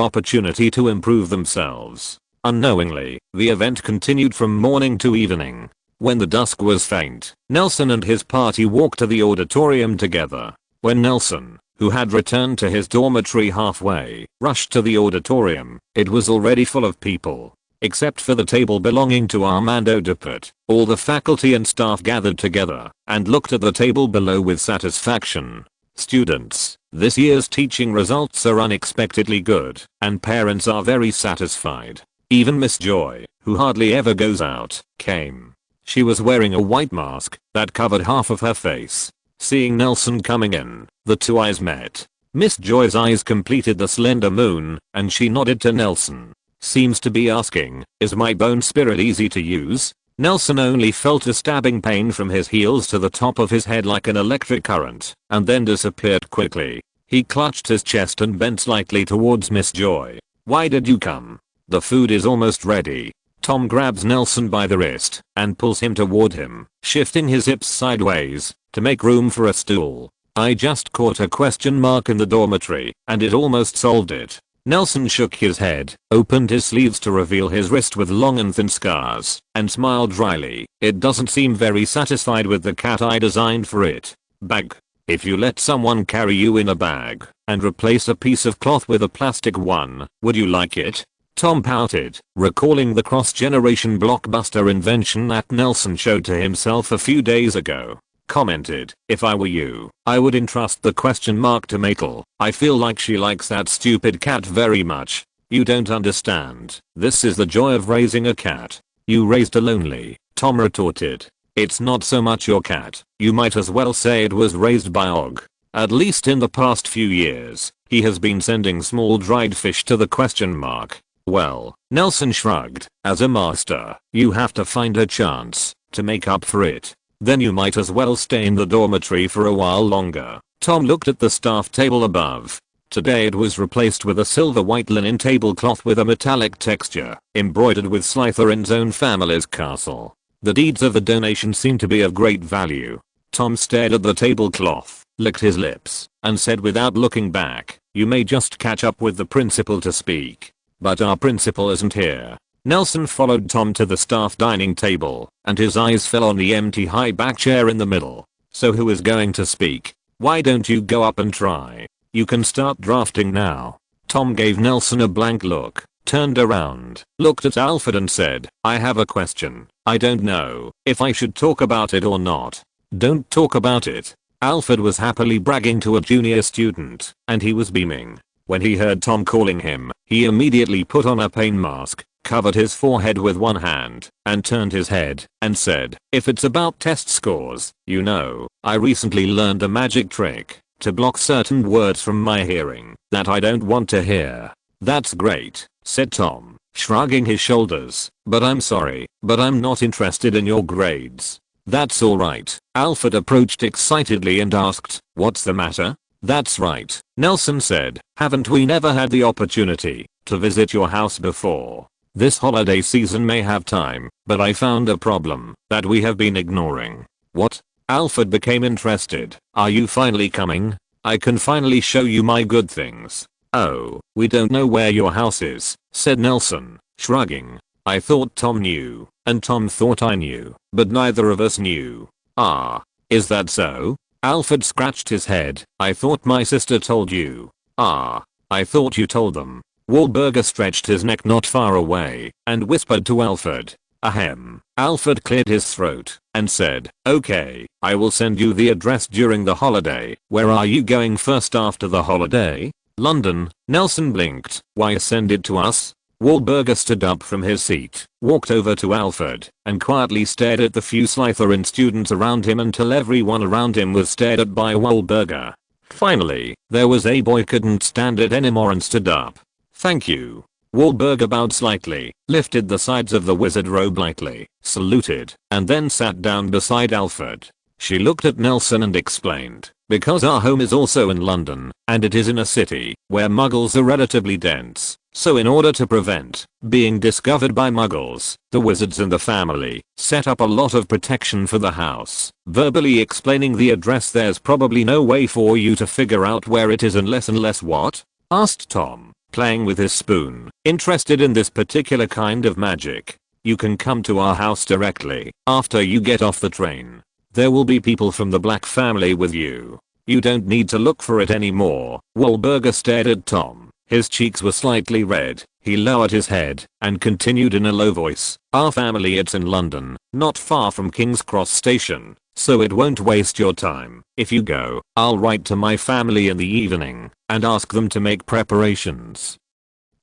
opportunity to improve themselves. Unknowingly, the event continued from morning to evening. When the dusk was faint, Nelson and his party walked to the auditorium together. When Nelson, who had returned to his dormitory halfway, rushed to the auditorium, it was already full of people. Except for the table belonging to Armando Dupert, all the faculty and staff gathered together and looked at the table below with satisfaction. Students, this year's teaching results are unexpectedly good, and parents are very satisfied. Even Miss Joy, who hardly ever goes out, came. She was wearing a white mask that covered half of her face. Seeing Nelson coming in, the two eyes met. Miss Joy's eyes completed the slender moon, and she nodded to Nelson. Seems to be asking, is my bone spirit easy to use? Nelson only felt a stabbing pain from his heels to the top of his head like an electric current, and then disappeared quickly. He clutched his chest and bent slightly towards Miss Joy. Why did you come? The food is almost ready. Tom grabs Nelson by the wrist and pulls him toward him, shifting his hips sideways to make room for a stool. I just caught a question mark in the dormitory, and it almost solved it. Nelson shook his head, opened his sleeves to reveal his wrist with long and thin scars, and smiled dryly. It doesn't seem very satisfied with the cat I designed for it. Bag. If you let someone carry you in a bag and replace a piece of cloth with a plastic one, would you like it? Tom pouted, recalling the cross-generation blockbuster invention that Nelson showed to himself a few days ago. Commented, if I were you, I would entrust the question mark to Makel. I feel like she likes that stupid cat very much. You don't understand. This is the joy of raising a cat. You raised a lonely, Tom retorted. It's not so much your cat. You might as well say it was raised by Og. At least in the past few years, he has been sending small dried fish to the question mark. Well, Nelson shrugged. As a master, you have to find a chance to make up for it. Then you might as well stay in the dormitory for a while longer. Tom looked at the staff table above. Today it was replaced with a silver white linen tablecloth with a metallic texture, embroidered with Slytherin's own family's castle. The deeds of the donation seemed to be of great value. Tom stared at the tablecloth, licked his lips, and said without looking back, "You may just catch up with the principal to speak. But our principal isn't here." Nelson followed Tom to the staff dining table, and his eyes fell on the empty high back chair in the middle. "So who is going to speak? Why don't you go up and try? You can start drafting now." Tom gave Nelson a blank look, turned around, looked at Alfred and said, "I have a question. I don't know if I should talk about it or not." "Don't talk about it." Alfred was happily bragging to a junior student, and he was beaming. When he heard Tom calling him, he immediately put on a pain mask, covered his forehead with one hand, and turned his head, and said, "If it's about test scores, you know, I recently learned a magic trick to block certain words from my hearing that I don't want to hear." "That's great," said Tom, shrugging his shoulders, "but I'm sorry, but I'm not interested in your grades." "That's alright." Alfred approached excitedly and asked, "What's the matter?" "That's right," Nelson said. "Haven't we never had the opportunity to visit your house before? This holiday season may have time, but I found a problem that we have been ignoring." "What?" Alfred became interested. "Are you finally coming? I can finally show you my good things." "Oh, we don't know where your house is," said Nelson, shrugging. "I thought Tom knew, and Tom thought I knew, but neither of us knew." "Ah, is that so?" Alfred scratched his head. "I thought my sister told you." "Ah, I thought you told them." Wahlberger stretched his neck not far away and whispered to Alfred. "Ahem." Alfred cleared his throat and said, "Okay, I will send you the address during the holiday." "Where are you going first after the holiday?" "London." Nelson blinked. "Why send it to us?" Wahlberger stood up from his seat, walked over to Alfred, and quietly stared at the few Slytherin students around him until everyone around him was stared at by Wahlberger. Finally, there was a boy couldn't stand it anymore and stood up. "Thank you." Wahlberger bowed slightly, lifted the sides of the wizard robe lightly, saluted, and then sat down beside Alfred. She looked at Nelson and explained, "Because our home is also in London, and it is in a city where muggles are relatively dense. So in order to prevent being discovered by muggles, the wizards and the family set up a lot of protection for the house." Verbally explaining the address. "There's probably no way for you to figure out where it is unless what?" asked Tom, playing with his spoon, interested in this particular kind of magic. "You can come to our house directly after you get off the train. There will be people from the Black family with you. You don't need to look for it anymore." Wahlberger stared at Tom. His cheeks were slightly red. He lowered his head and continued in a low voice, "Our family, it's in London, not far from King's Cross Station, so it won't waste your time. If you go, I'll write to my family in the evening and ask them to make preparations."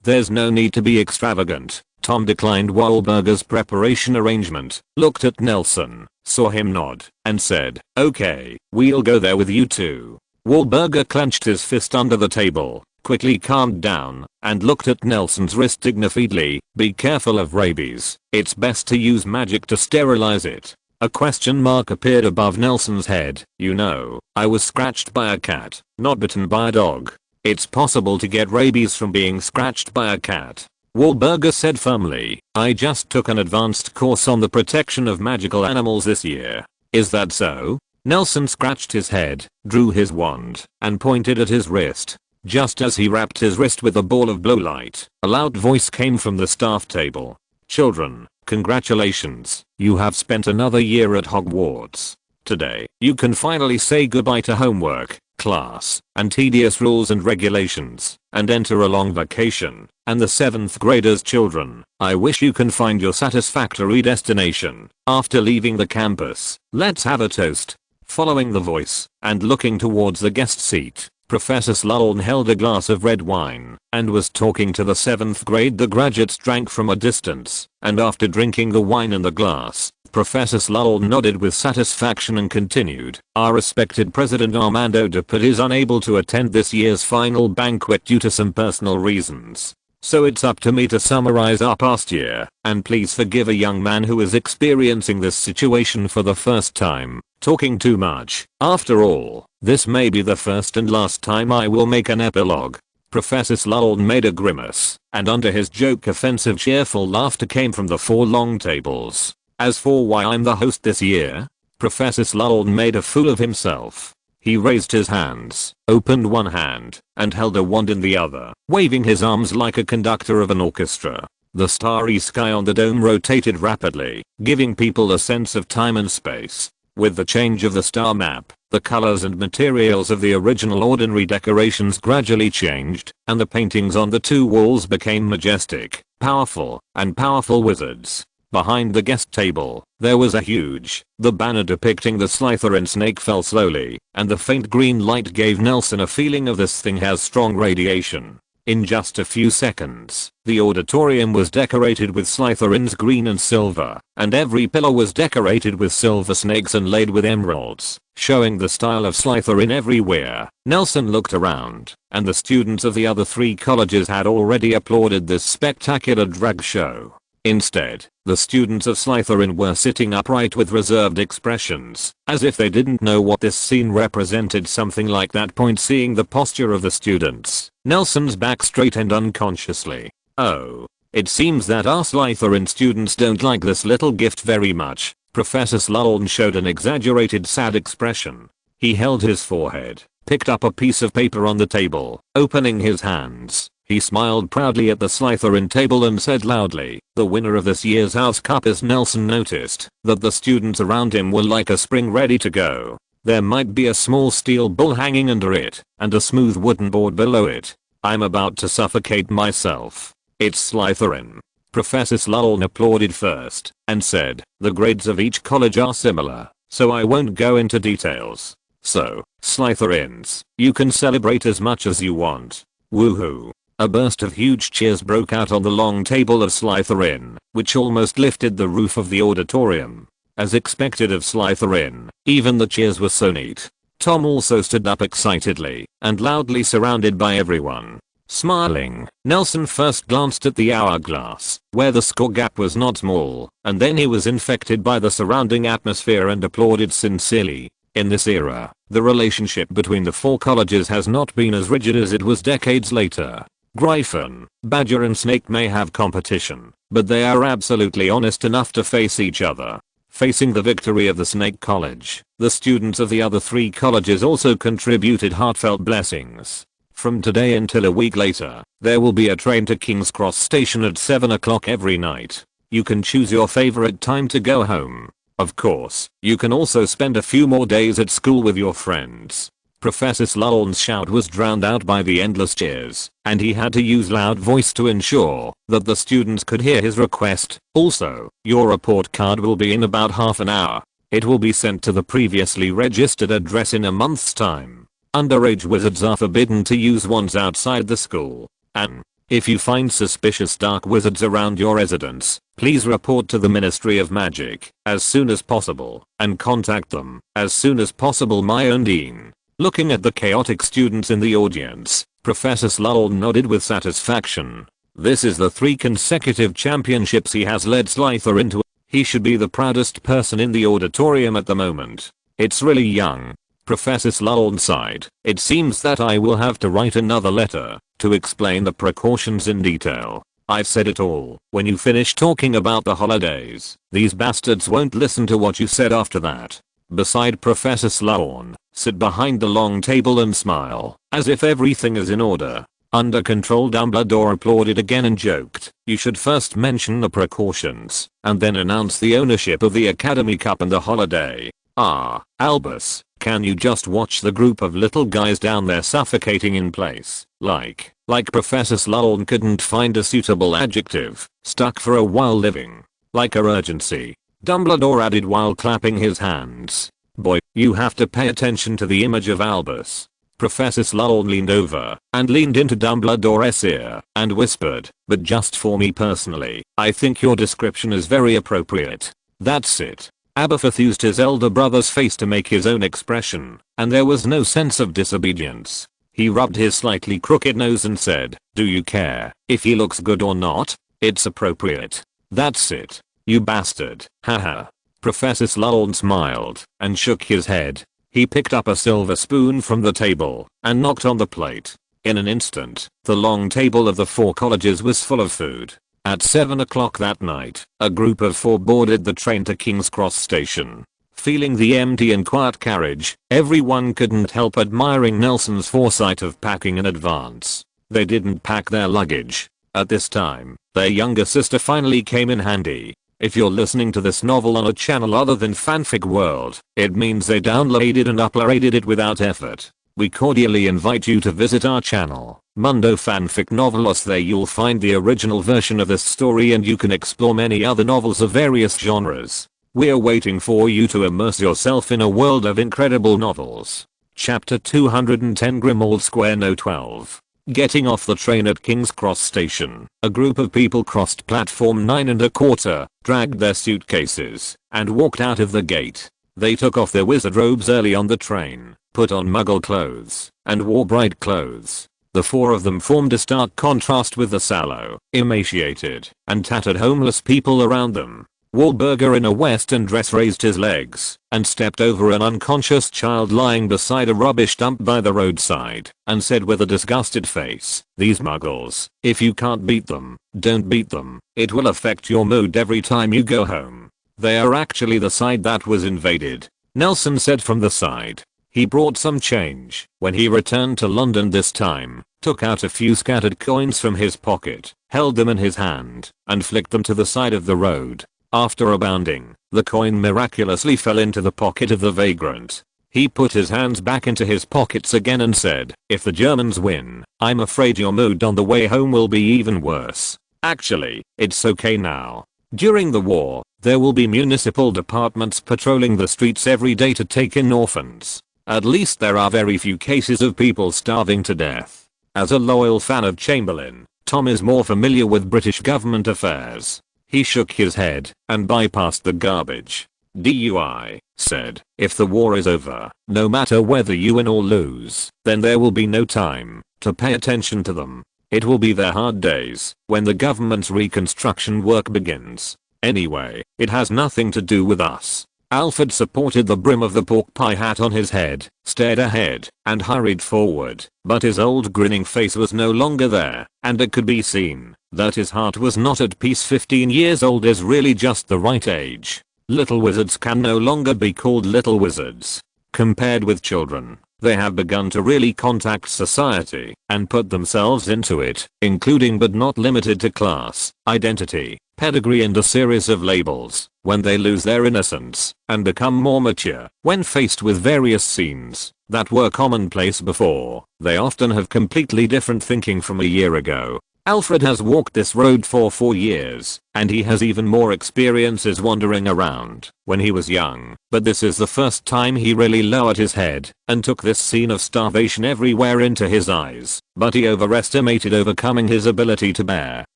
"There's no need to be extravagant." Tom declined Wahlberger's preparation arrangement, looked at Nelson, saw him nod, and said, "Okay, we'll go there with you too." Wahlberger clenched his fist under the table, quickly calmed down, and looked at Nelson's wrist dignifiedly. "Be careful of rabies. It's best to use magic to sterilize it." A question mark appeared above Nelson's head. "You know, I was scratched by a cat, not bitten by a dog. It's possible to get rabies from being scratched by a cat." Wahlberger said firmly, "I just took an advanced course on the protection of magical animals this year." "Is that so?" Nelson scratched his head, drew his wand, and pointed at his wrist. Just as he wrapped his wrist with a ball of blowlight, a loud voice came from the staff table. "Children, congratulations, you have spent another year at Hogwarts. Today, you can finally say goodbye to homework, class, and tedious rules and regulations, and enter a long vacation. And the 7th graders, children, I wish you can find your satisfactory destination after leaving the campus. Let's have a toast." Following the voice, and looking towards the guest seat, Professor Slughorn held a glass of red wine and was talking to the 7th grade. The graduates drank from a distance, and after drinking the wine in the glass, Professor Slughorn nodded with satisfaction and continued, "Our respected President Armando Dupert is unable to attend this year's final banquet due to some personal reasons. So it's up to me to summarize our past year, and please forgive a young man who is experiencing this situation for the first time, talking too much. After all, this may be the first and last time I will make an epilogue." Professor Slughorn made a grimace, and under his joke offensive cheerful laughter came from the 4 long tables. "As for why I'm the host this year?" Professor Slughorn made a fool of himself. He raised his hands, opened one hand, and held a wand in the other, waving his arms like a conductor of an orchestra. The starry sky on the dome rotated rapidly, giving people a sense of time and space. With the change of the star map, the colors and materials of the original ordinary decorations gradually changed, and the paintings on the 2 walls became majestic, powerful wizards. Behind the guest table, there was the banner depicting the Slytherin snake fell slowly, and the faint green light gave Nelson a feeling of this thing has strong radiation. In just a few seconds, the auditorium was decorated with Slytherins green and silver, and every pillar was decorated with silver snakes and laid with emeralds, showing the style of Slytherin everywhere. Nelson looked around, and the students of the other 3 colleges had already applauded this spectacular drag show. Instead, the students of Slytherin were sitting upright with reserved expressions, as if they didn't know what this scene represented. Something like that point. Seeing the posture of the students, Nelson's back straightened unconsciously. "Oh, it seems that our Slytherin students don't like this little gift very much." Professor Slughorn showed an exaggerated sad expression. He held his forehead, picked up a piece of paper on the table, opening his hands. He smiled proudly at the Slytherin table and said loudly, "The winner of this year's House Cup is." Nelson noticed that the students around him were like a spring ready to go. There might be a small steel bull hanging under it, and a smooth wooden board below it. "I'm about to suffocate myself. It's Slytherin." Professor Slughorn applauded first, and said, "The grades of each college are similar, so I won't go into details. So, Slytherins, you can celebrate as much as you want. Woohoo." A burst of huge cheers broke out on the long table of Slytherin, which almost lifted the roof of the auditorium. As expected of Slytherin, even the cheers were so neat. Tom also stood up excitedly, and loudly surrounded by everyone. Smiling, Nelson first glanced at the hourglass, where the score gap was not small, and then he was infected by the surrounding atmosphere and applauded sincerely. In this era, the relationship between the 4 colleges has not been as rigid as it was decades later. Gryphon, Badger and Snake may have competition, but they are absolutely honest enough to face each other. Facing the victory of the Snake College, the students of the other 3 colleges also contributed heartfelt blessings. From today until a week later, there will be a train to King's Cross Station at 7 o'clock every night. You can choose your favorite time to go home. Of course, you can also spend a few more days at school with your friends. Professor Slughorn's shout was drowned out by the endless cheers, and he had to use loud voice to ensure that the students could hear his request. "Also, your report card will be in about half an hour. It will be sent to the previously registered address in a month's time. Underage wizards are forbidden to use wands outside the school. And if you find suspicious dark wizards around your residence, please report to the Ministry of Magic as soon as possible, and contact them as soon as possible. My own Dean." Looking at the chaotic students in the audience, Professor Slughorn nodded with satisfaction. This is the 3 consecutive championships he has led Slytherin to. He should be the proudest person in the auditorium at the moment. It's really young. Professor Slughorn sighed. "It seems that I will have to write another letter to explain the precautions in detail. I've said it all. When you finish talking about the holidays, these bastards won't listen to what you said after that." Beside Professor Slughorn, sit behind the long table and smile, as if everything is in order. Under control. Dumbledore applauded again and joked, "You should first mention the precautions, and then announce the ownership of the Academy Cup and the holiday. Ah, Albus, can you just watch the group of little guys down there suffocating in place, like Professor Slughorn couldn't find a suitable adjective, stuck for a while living. Like a urgency." Dumbledore added while clapping his hands. "Boy, you have to pay attention to the image of Albus." Professor Slughorn leaned over and leaned into Dumbledore's ear and whispered, "But just for me personally, I think your description is very appropriate." "That's it." Aberforth used his elder brother's face to make his own expression, and there was no sense of disobedience. He rubbed his slightly crooked nose and said, "Do you care if he looks good or not? It's appropriate." "That's it. You bastard. Haha." Professor Slughorn smiled and shook his head. He picked up a silver spoon from the table and knocked on the plate. In an instant, the long table of the 4 colleges was full of food. At 7 o'clock that night, a group of 4 boarded the train to King's Cross Station. Feeling the empty and quiet carriage, everyone couldn't help admiring Nelson's foresight of packing in advance. They didn't pack their luggage. At this time, their younger sister finally came in handy. If you're listening to this novel on a channel other than Fanfic World, it means they downloaded and uploaded it without effort. We cordially invite you to visit our channel, Mundo Fanfic Novelos. There you'll find the original version of this story and you can explore many other novels of various genres. We're waiting for you to immerse yourself in a world of incredible novels. Chapter 210 Grimmauld Square No 12. Getting off the train at King's Cross Station, a group of people crossed platform 9 1/4, dragged their suitcases, and walked out of the gate. They took off their wizard robes early on the train, put on Muggle clothes, and wore bright clothes. The 4 of them formed a stark contrast with the sallow, emaciated, and tattered homeless people around them. Wahlberger in a western dress raised his legs and stepped over an unconscious child lying beside a rubbish dump by the roadside and said with a disgusted face, "These Muggles, if you can't beat them, don't beat them. It will affect your mood every time you go home. They are actually the side that was invaded," Nelson said from the side. He brought some change when he returned to London this time, took out a few scattered coins from his pocket, held them in his hand, and flicked them to the side of the road. After a bounding, the coin miraculously fell into the pocket of the vagrant. He put his hands back into his pockets again and said, "If the Germans win, I'm afraid your mood on the way home will be even worse. Actually, it's okay now. During the war, there will be municipal departments patrolling the streets every day to take in orphans. At least there are very few cases of people starving to death." As a loyal fan of Chamberlain, Tom is more familiar with British government affairs. He shook his head and bypassed the garbage. "DUI said, if the war is over, no matter whether you win or lose, then there will be no time to pay attention to them. It will be their hard days when the government's reconstruction work begins. Anyway, it has nothing to do with us." Alfred supported the brim of the pork pie hat on his head, stared ahead, and hurried forward, but his old grinning face was no longer there, and it could be seen that his heart was not at peace. 15 years old is really just the right age. Little wizards can no longer be called little wizards. Compared with children, they have begun to really contact society and put themselves into it, including but not limited to class, identity, pedigree and a series of labels. When they lose their innocence and become more mature, when faced with various scenes that were commonplace before, they often have completely different thinking from a year ago. Alfred has walked this road for 4 years, and he has even more experiences wandering around when he was young, but this is the first time he really lowered his head and took this scene of starvation everywhere into his eyes, but he overestimated overcoming his ability to bear.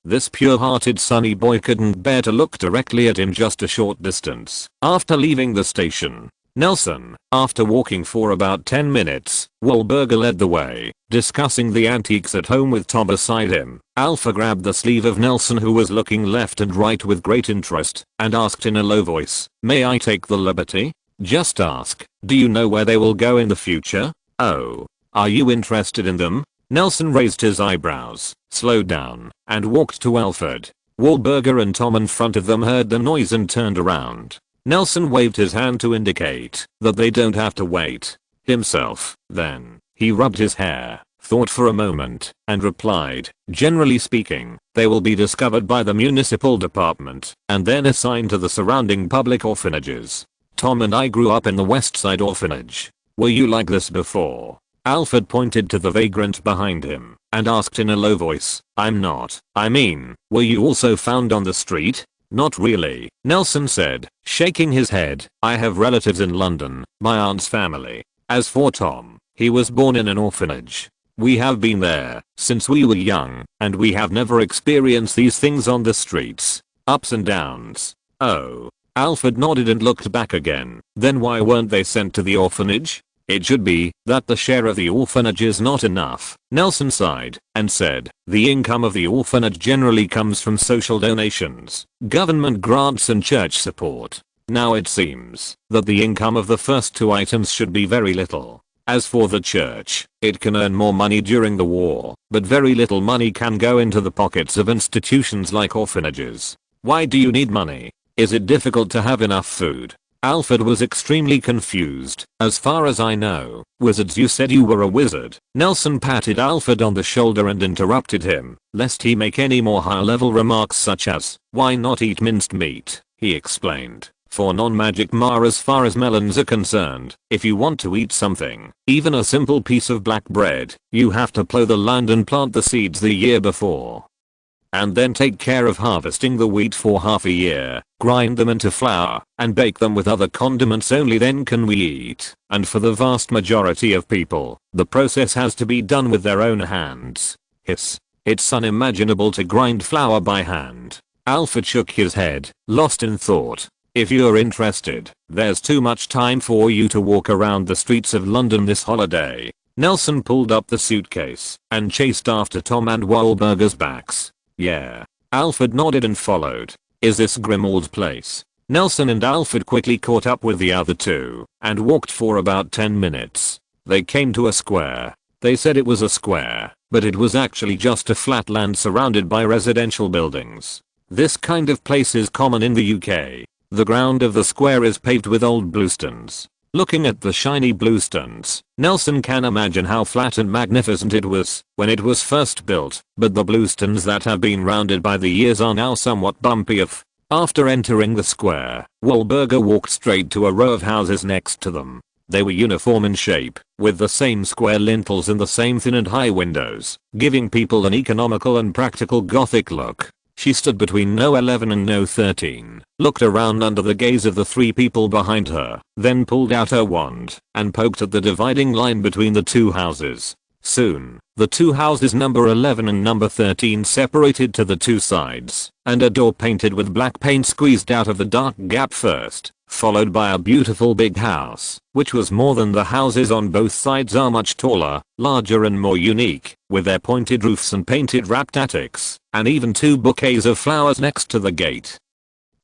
This pure-hearted sunny boy couldn't bear to look directly at him just a short distance. After leaving the station, Nelson, after walking for about 10 minutes, Wahlberger led the way, discussing the antiques at home with Tom beside him. Alpha grabbed the sleeve of Nelson, who was looking left and right with great interest, and asked in a low voice, "May I take the liberty?" "Just ask. Do you know where they will go in the future?" "Oh. Are you interested in them?" Nelson raised his eyebrows, slowed down, and walked to Alfred. Wahlberger and Tom in front of them heard the noise and turned around. Nelson waved his hand to indicate that they don't have to wait himself. Then, he rubbed his hair, thought for a moment, and replied, "Generally speaking, they will be discovered by the municipal department and then assigned to the surrounding public orphanages. Tom and I grew up in the West Side orphanage. Were you like this before?" Alfred pointed to the vagrant behind him and asked in a low voice, "I'm not. I mean, were you also found on the street?" "Not really," Nelson said, shaking his head. "I have relatives in London, my aunt's family." As for Tom, He was born in an orphanage. We have been there since we were young, and we have never experienced these things on the streets. Ups and downs. Oh. Alfred nodded and looked back again. Then why weren't they sent to the orphanage? It should be that the share of the orphanage is not enough. Nelson sighed and said, the income of the orphanage generally comes from social donations, government grants and church support. Now it seems that the income of the first two items should be very little. As for the church, it can earn more money during the war, but very little money can go into the pockets of institutions like orphanages. Why do you need money? Is it difficult to have enough food? Alfred was extremely confused. As far as I know, wizards, you said you were a wizard. Nelson patted Alfred on the shoulder and interrupted him, lest he make any more high-level remarks such as, why not eat minced meat? He explained. For non-magic Ma, as far as melons are concerned, if you want to eat something, even a simple piece of black bread, you have to plow the land and plant the seeds the year before. And then take care of harvesting the wheat for half a year, grind them into flour, and bake them with other condiments. Only then can we eat. And for the vast majority of people, the process has to be done with their own hands. Hiss. It's unimaginable to grind flour by hand. Alfred shook his head, lost in thought. If you're interested, there's too much time for you to walk around the streets of London this holiday. Nelson pulled up the suitcase and chased after Tom and Wahlburger's backs. Yeah. Alfred nodded and followed. Is this Grindelwald's place? Nelson and Alfred quickly caught up with the other two and walked for about 10 minutes. They came to a square. They said it was a square, but it was actually just a flat land surrounded by residential buildings. This kind of place is common in the UK. The ground of the square is paved with old bluestones. Looking at the shiny bluestones, Nelson can imagine how flat and magnificent it was when it was first built, but the bluestones that have been rounded by the years are now somewhat bumpy. After entering the square, Wahlburger walked straight to a row of houses next to them. They were uniform in shape, with the same square lintels and the same thin and high windows, giving people an economical and practical Gothic look. She stood between No 11 and No 13, looked around under the gaze of the three people behind her, then pulled out her wand and poked at the dividing line between the two houses. Soon, the two houses number 11 and number 13 separated to the two sides, and a door painted with black paint squeezed out of the dark gap first, followed by a beautiful big house, which was more than the houses on both sides are much taller, larger and more unique, with their pointed roofs and painted wrapped attics, and even two bouquets of flowers next to the gate.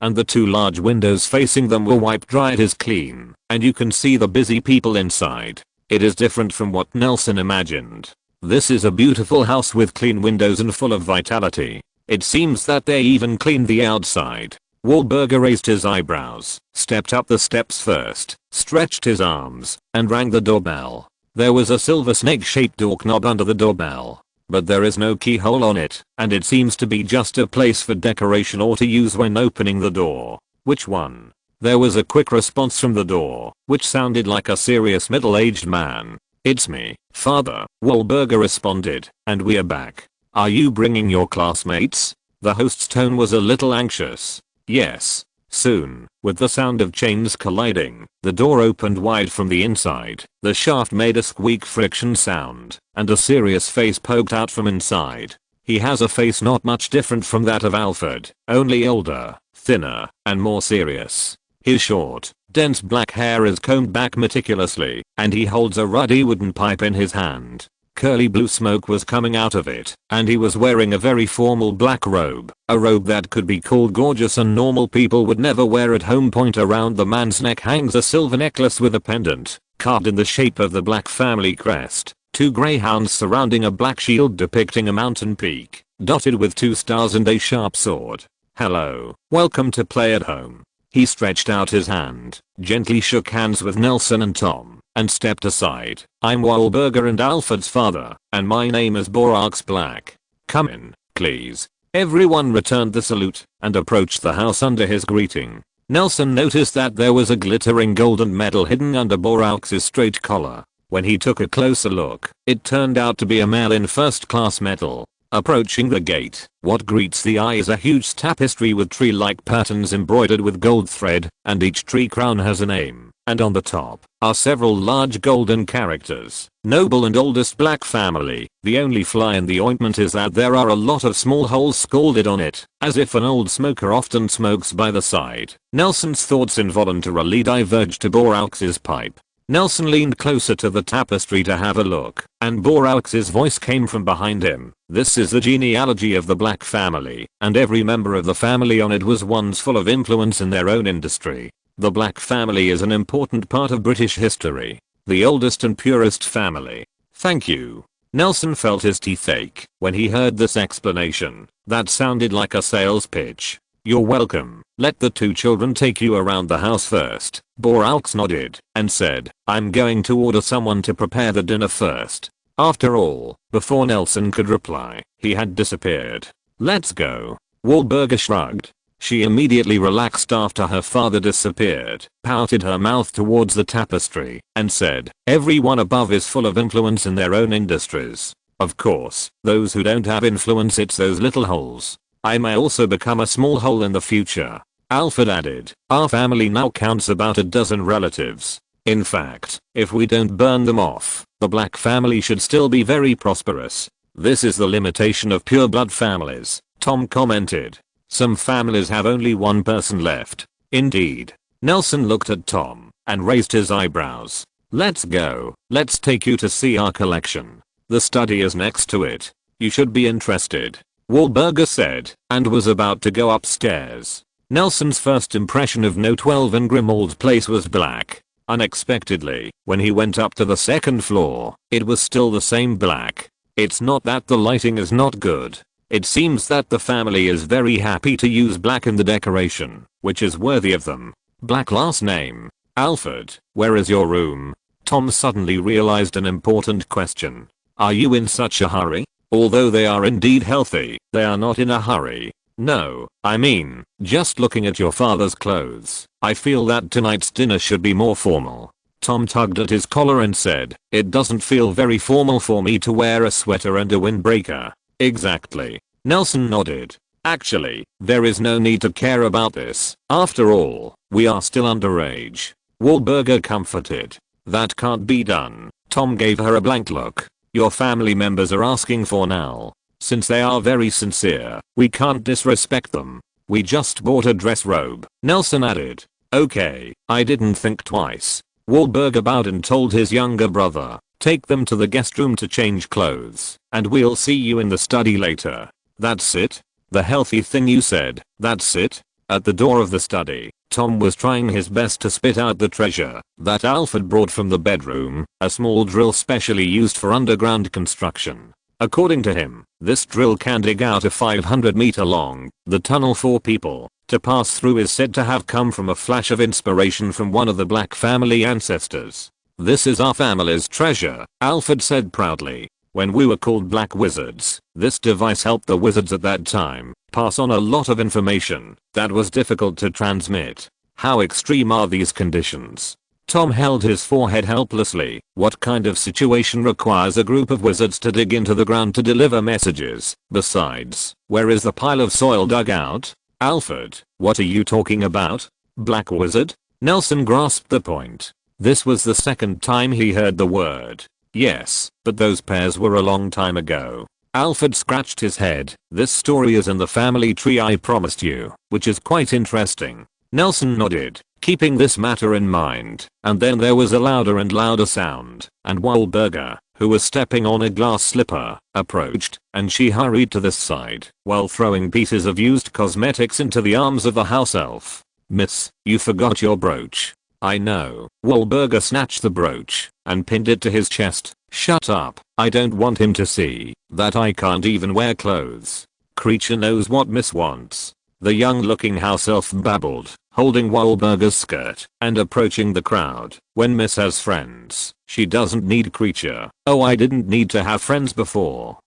And the two large windows facing them were wiped dried as clean, and you can see the busy people inside. It is different from what Nelson imagined. This is a beautiful house with clean windows and full of vitality. It seems that they even cleaned the outside. Wahlburger raised his eyebrows, stepped up the steps first, stretched his arms, and rang the doorbell. There was a silver snake-shaped door knob under the doorbell, but there is no keyhole on it, and it seems to be just a place for decoration or to use when opening the door. Which one? There was a quick response from the door, which sounded like a serious middle-aged man. It's me, Father, Wahlburger responded, and we are back. Are you bringing your classmates? The host's tone was a little anxious. Yes. Soon, with the sound of chains colliding, the door opened wide from the inside, the shaft made a squeak friction sound, and a serious face poked out from inside. He has a face not much different from that of Alfred, only older, thinner, and more serious. His short, dense black hair is combed back meticulously, and he holds a ruddy wooden pipe in his hand. Curly blue smoke was coming out of it, and he was wearing a very formal black robe, a robe that could be called gorgeous and normal people would never wear at home. Around the man's neck hangs a silver necklace with a pendant, carved in the shape of the black family crest, two greyhounds surrounding a black shield depicting a mountain peak, dotted with two stars and a sharp sword. Hello, welcome to Play at Home. He stretched out his hand, gently shook hands with Nelson and Tom, and stepped aside. I'm Wahlburger and Alfred's father, and my name is Borax Black. Come in, please. Everyone returned the salute, and approached the house under his greeting. Nelson noticed that there was a glittering golden medal hidden under Borax's straight collar. When he took a closer look, it turned out to be a mail in first-class medal. Approaching the gate, what greets the eye is a huge tapestry with tree-like patterns embroidered with gold thread, and each tree crown has a name. and on the top are several large golden characters. Noble and oldest black family. The only fly in the ointment is that there are a lot of small holes scalded on it, as if an old smoker often smokes by the side. Nelson's thoughts involuntarily diverged to Boraux's pipe. Nelson leaned closer to the tapestry to have a look, and Boraux's voice came from behind him. This is the genealogy of the black family, and every member of the family on it was once full of influence in their own industry. The black family is an important part of British history. The oldest and purest family. Thank you. Nelson felt his teeth ache when he heard this explanation. That sounded like a sales pitch. You're welcome. Let the two children take you around the house first. Boraux nodded and said, I'm going to order someone to prepare the dinner first. After all, before Nelson could reply, he had disappeared. Let's go. Wahlberger shrugged. She immediately relaxed after her father disappeared, pouted her mouth towards the tapestry, and said, everyone above is full of influence in their own industries. Of course, those who don't have influence, it's those little holes. I may also become a small hole in the future. Alfred added, our family now counts about a dozen relatives. In fact, if we don't burn them off, the black family should still be very prosperous. This is the limitation of pure blood families, Tom commented. Some families have only one person left. Indeed. Nelson looked at Tom and raised his eyebrows. Let's go. Let's take you to see our collection. The study is next to it. You should be interested. Wahlberger said, and was about to go upstairs. Nelson's first impression of No 12 in Grimmauld Place was black. Unexpectedly, when he went up to the second floor, it was still the same black. It's not that the lighting is not good. It seems that the family is very happy to use black in the decoration, which is worthy of them. Black last name. Alfred, where is your room? Tom suddenly realized an important question. Are you in such a hurry? Although they are indeed healthy, they are not in a hurry. No, I mean, just looking at your father's clothes, I feel that tonight's dinner should be more formal. Tom tugged at his collar and said, it doesn't feel very formal for me to wear a sweater and a windbreaker. Exactly. Nelson nodded. Actually, there is no need to care about this. After all, we are still underage. Wahlberger comforted. That can't be done. Tom gave her a blank look. Your family members are asking for now. Since they are very sincere, we can't disrespect them. We just bought a dress robe. Nelson added. Okay, I didn't think twice. Wahlberger bowed and told his younger brother. Take them to the guest room to change clothes, and we'll see you in the study later. That's it? The healthy thing you said, that's it? At the door of the study, Tom was trying his best to spit out the treasure that Alfred brought from the bedroom, a small drill specially used for underground construction. According to him, this drill can dig out a 500-meter long, the tunnel for people to pass through is said to have come from a flash of inspiration from one of the black family ancestors. This is our family's treasure, Alfred said proudly. When we were called black wizards, this device helped the wizards at that time pass on a lot of information that was difficult to transmit. How extreme are these conditions? Tom held his forehead helplessly. What kind of situation requires a group of wizards to dig into the ground to deliver messages? Besides, where is the pile of soil dug out? Alfred, what are you talking about? Black wizard? Nelson grasped the point. This was the second time he heard the word. Yes, but those pairs were a long time ago. Alfred scratched his head. This story is in the family tree I promised you, which is quite interesting. Nelson nodded, keeping this matter in mind, and then there was a louder and louder sound, and Wahlberger, who was stepping on a glass slipper, approached, and she hurried to the side, while throwing pieces of used cosmetics into the arms of the house elf. Miss, you forgot your brooch. I know. Wahlberger snatched the brooch and pinned it to his chest. Shut up. I don't want him to see that I can't even wear clothes. Creature knows what Miss wants. The young looking house elf babbled, holding Wahlberger's skirt and approaching the crowd. When Miss has friends, she doesn't need Creature. Oh, I didn't need to have friends before.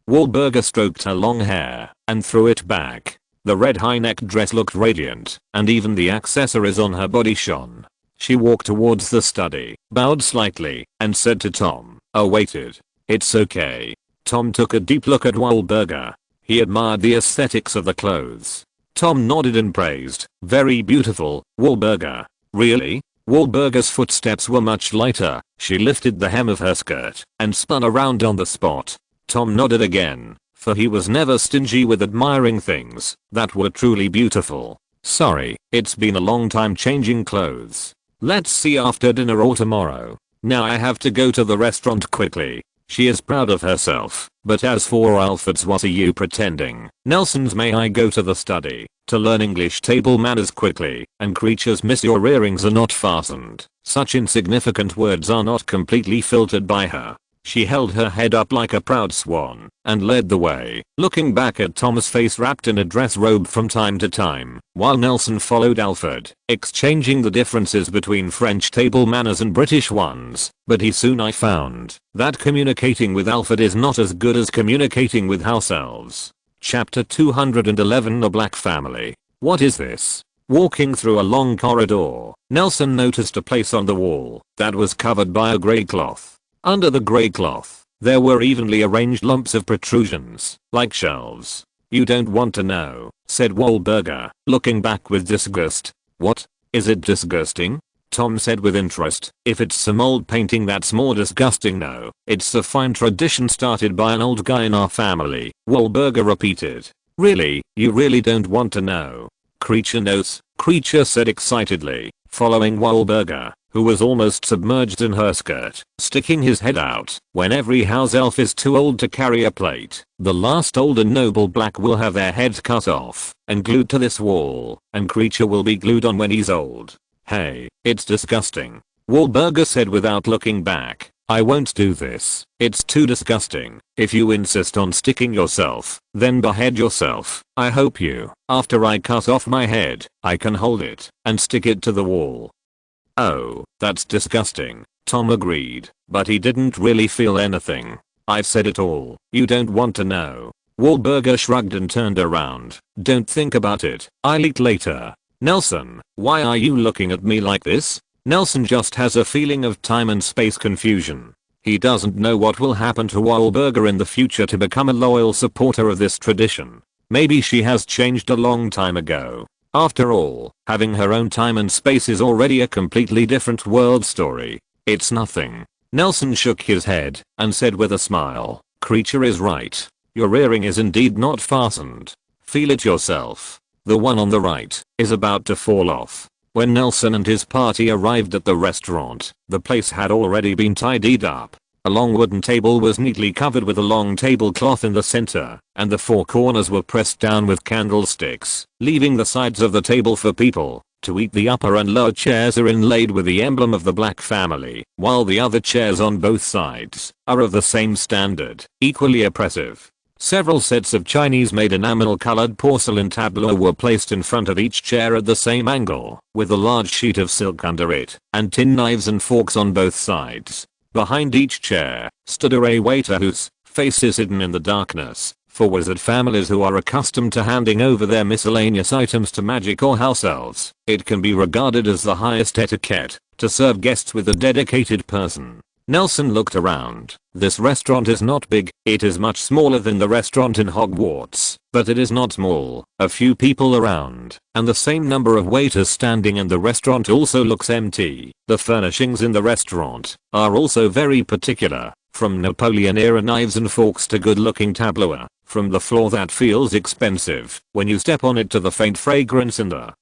Wahlberger stroked her long hair and threw it back. The red high-necked dress looked radiant, and even the accessories on her body shone. She walked towards the study, bowed slightly, and said to Tom, "Oh, waited. It's okay." Tom took a deep look at Wahlberger. He admired the aesthetics of the clothes. Tom nodded and praised. "Very beautiful, Wahlberger." "Really?" Wahlberg's footsteps were much lighter. She lifted the hem of her skirt and spun around on the spot. Tom nodded again, for he was never stingy with admiring things that were truly beautiful. Sorry, it's been a long time changing clothes. Let's see after dinner or tomorrow. Now I have to go to the restaurant quickly. She is proud of herself, but as for Alfred's, what are you pretending? Nelson's, may I go to the study to learn English table manners quickly? And creatures, miss, your earrings are not fastened. Such insignificant words are not completely filtered by her. She held her head up like a proud swan and led the way, looking back at Tom's face wrapped in a dress robe from time to time, while Nelson followed Alfred, exchanging the differences between French table manners and British ones. But he soon I found that communicating with Alfred is not as good as communicating with house elves. Chapter 211, The Black Family. What is this? Walking through a long corridor, Nelson noticed a place on the wall that was covered by a grey cloth. Under the grey cloth, there were evenly arranged lumps of protrusions, like shelves. You don't want to know, said Wahlberg, looking back with disgust. What? Is it disgusting? Tom said with interest. If it's some old painting, that's more disgusting. No, it's a fine tradition started by an old guy in our family, Wahlberg repeated. Really, you really don't want to know? Creature knows, Creature said excitedly, following Wahlberg, who was almost submerged in her skirt, sticking his head out. When every house elf is too old to carry a plate, the last old and noble black will have their heads cut off and glued to this wall, and Creature will be glued on when he's old. Hey, it's disgusting, Wahlberg said without looking back. I won't do this. It's too disgusting. If you insist on sticking yourself, then behead yourself. I hope you, after I cut off my head, I can hold it and stick it to the wall. Oh, that's disgusting, Tom agreed, but he didn't really feel anything. I've said it all. You don't want to know. Wahlberg shrugged and turned around. Don't think about it. I'll eat later. Nelson, why are you looking at me like this? Nelson just has a feeling of time and space confusion. He doesn't know what will happen to Wahlberg in the future to become a loyal supporter of this tradition. Maybe she has changed a long time ago. After all, having her own time and space is already a completely different world story. It's nothing. Nelson shook his head and said with a smile, Creature is right. Your earring is indeed not fastened. Feel it yourself. The one on the right is about to fall off. When Nelson and his party arrived at the restaurant, the place had already been tidied up. A long wooden table was neatly covered with a long tablecloth in the center, and the four corners were pressed down with candlesticks, leaving the sides of the table for people to eat. The upper and lower chairs are inlaid with the emblem of the Black family, while the other chairs on both sides are of the same standard, equally oppressive. Several sets of Chinese-made enamel-colored porcelain tableaux were placed in front of each chair at the same angle, with a large sheet of silk under it, and tin knives and forks on both sides. Behind each chair stood a waiter whose face is hidden in the darkness. For wizard families who are accustomed to handing over their miscellaneous items to magic or house elves, it can be regarded as the highest etiquette to serve guests with a dedicated person. Nelson looked around. This restaurant is not big. It is much smaller than the restaurant in Hogwarts, but it is not small. A few people around, and the same number of waiters standing, and the restaurant also looks empty. The furnishings in the restaurant are also very particular, from Napoleon-era knives and forks to good-looking tableaux, from the floor that feels expensive when you step on it to the faint fragrance in the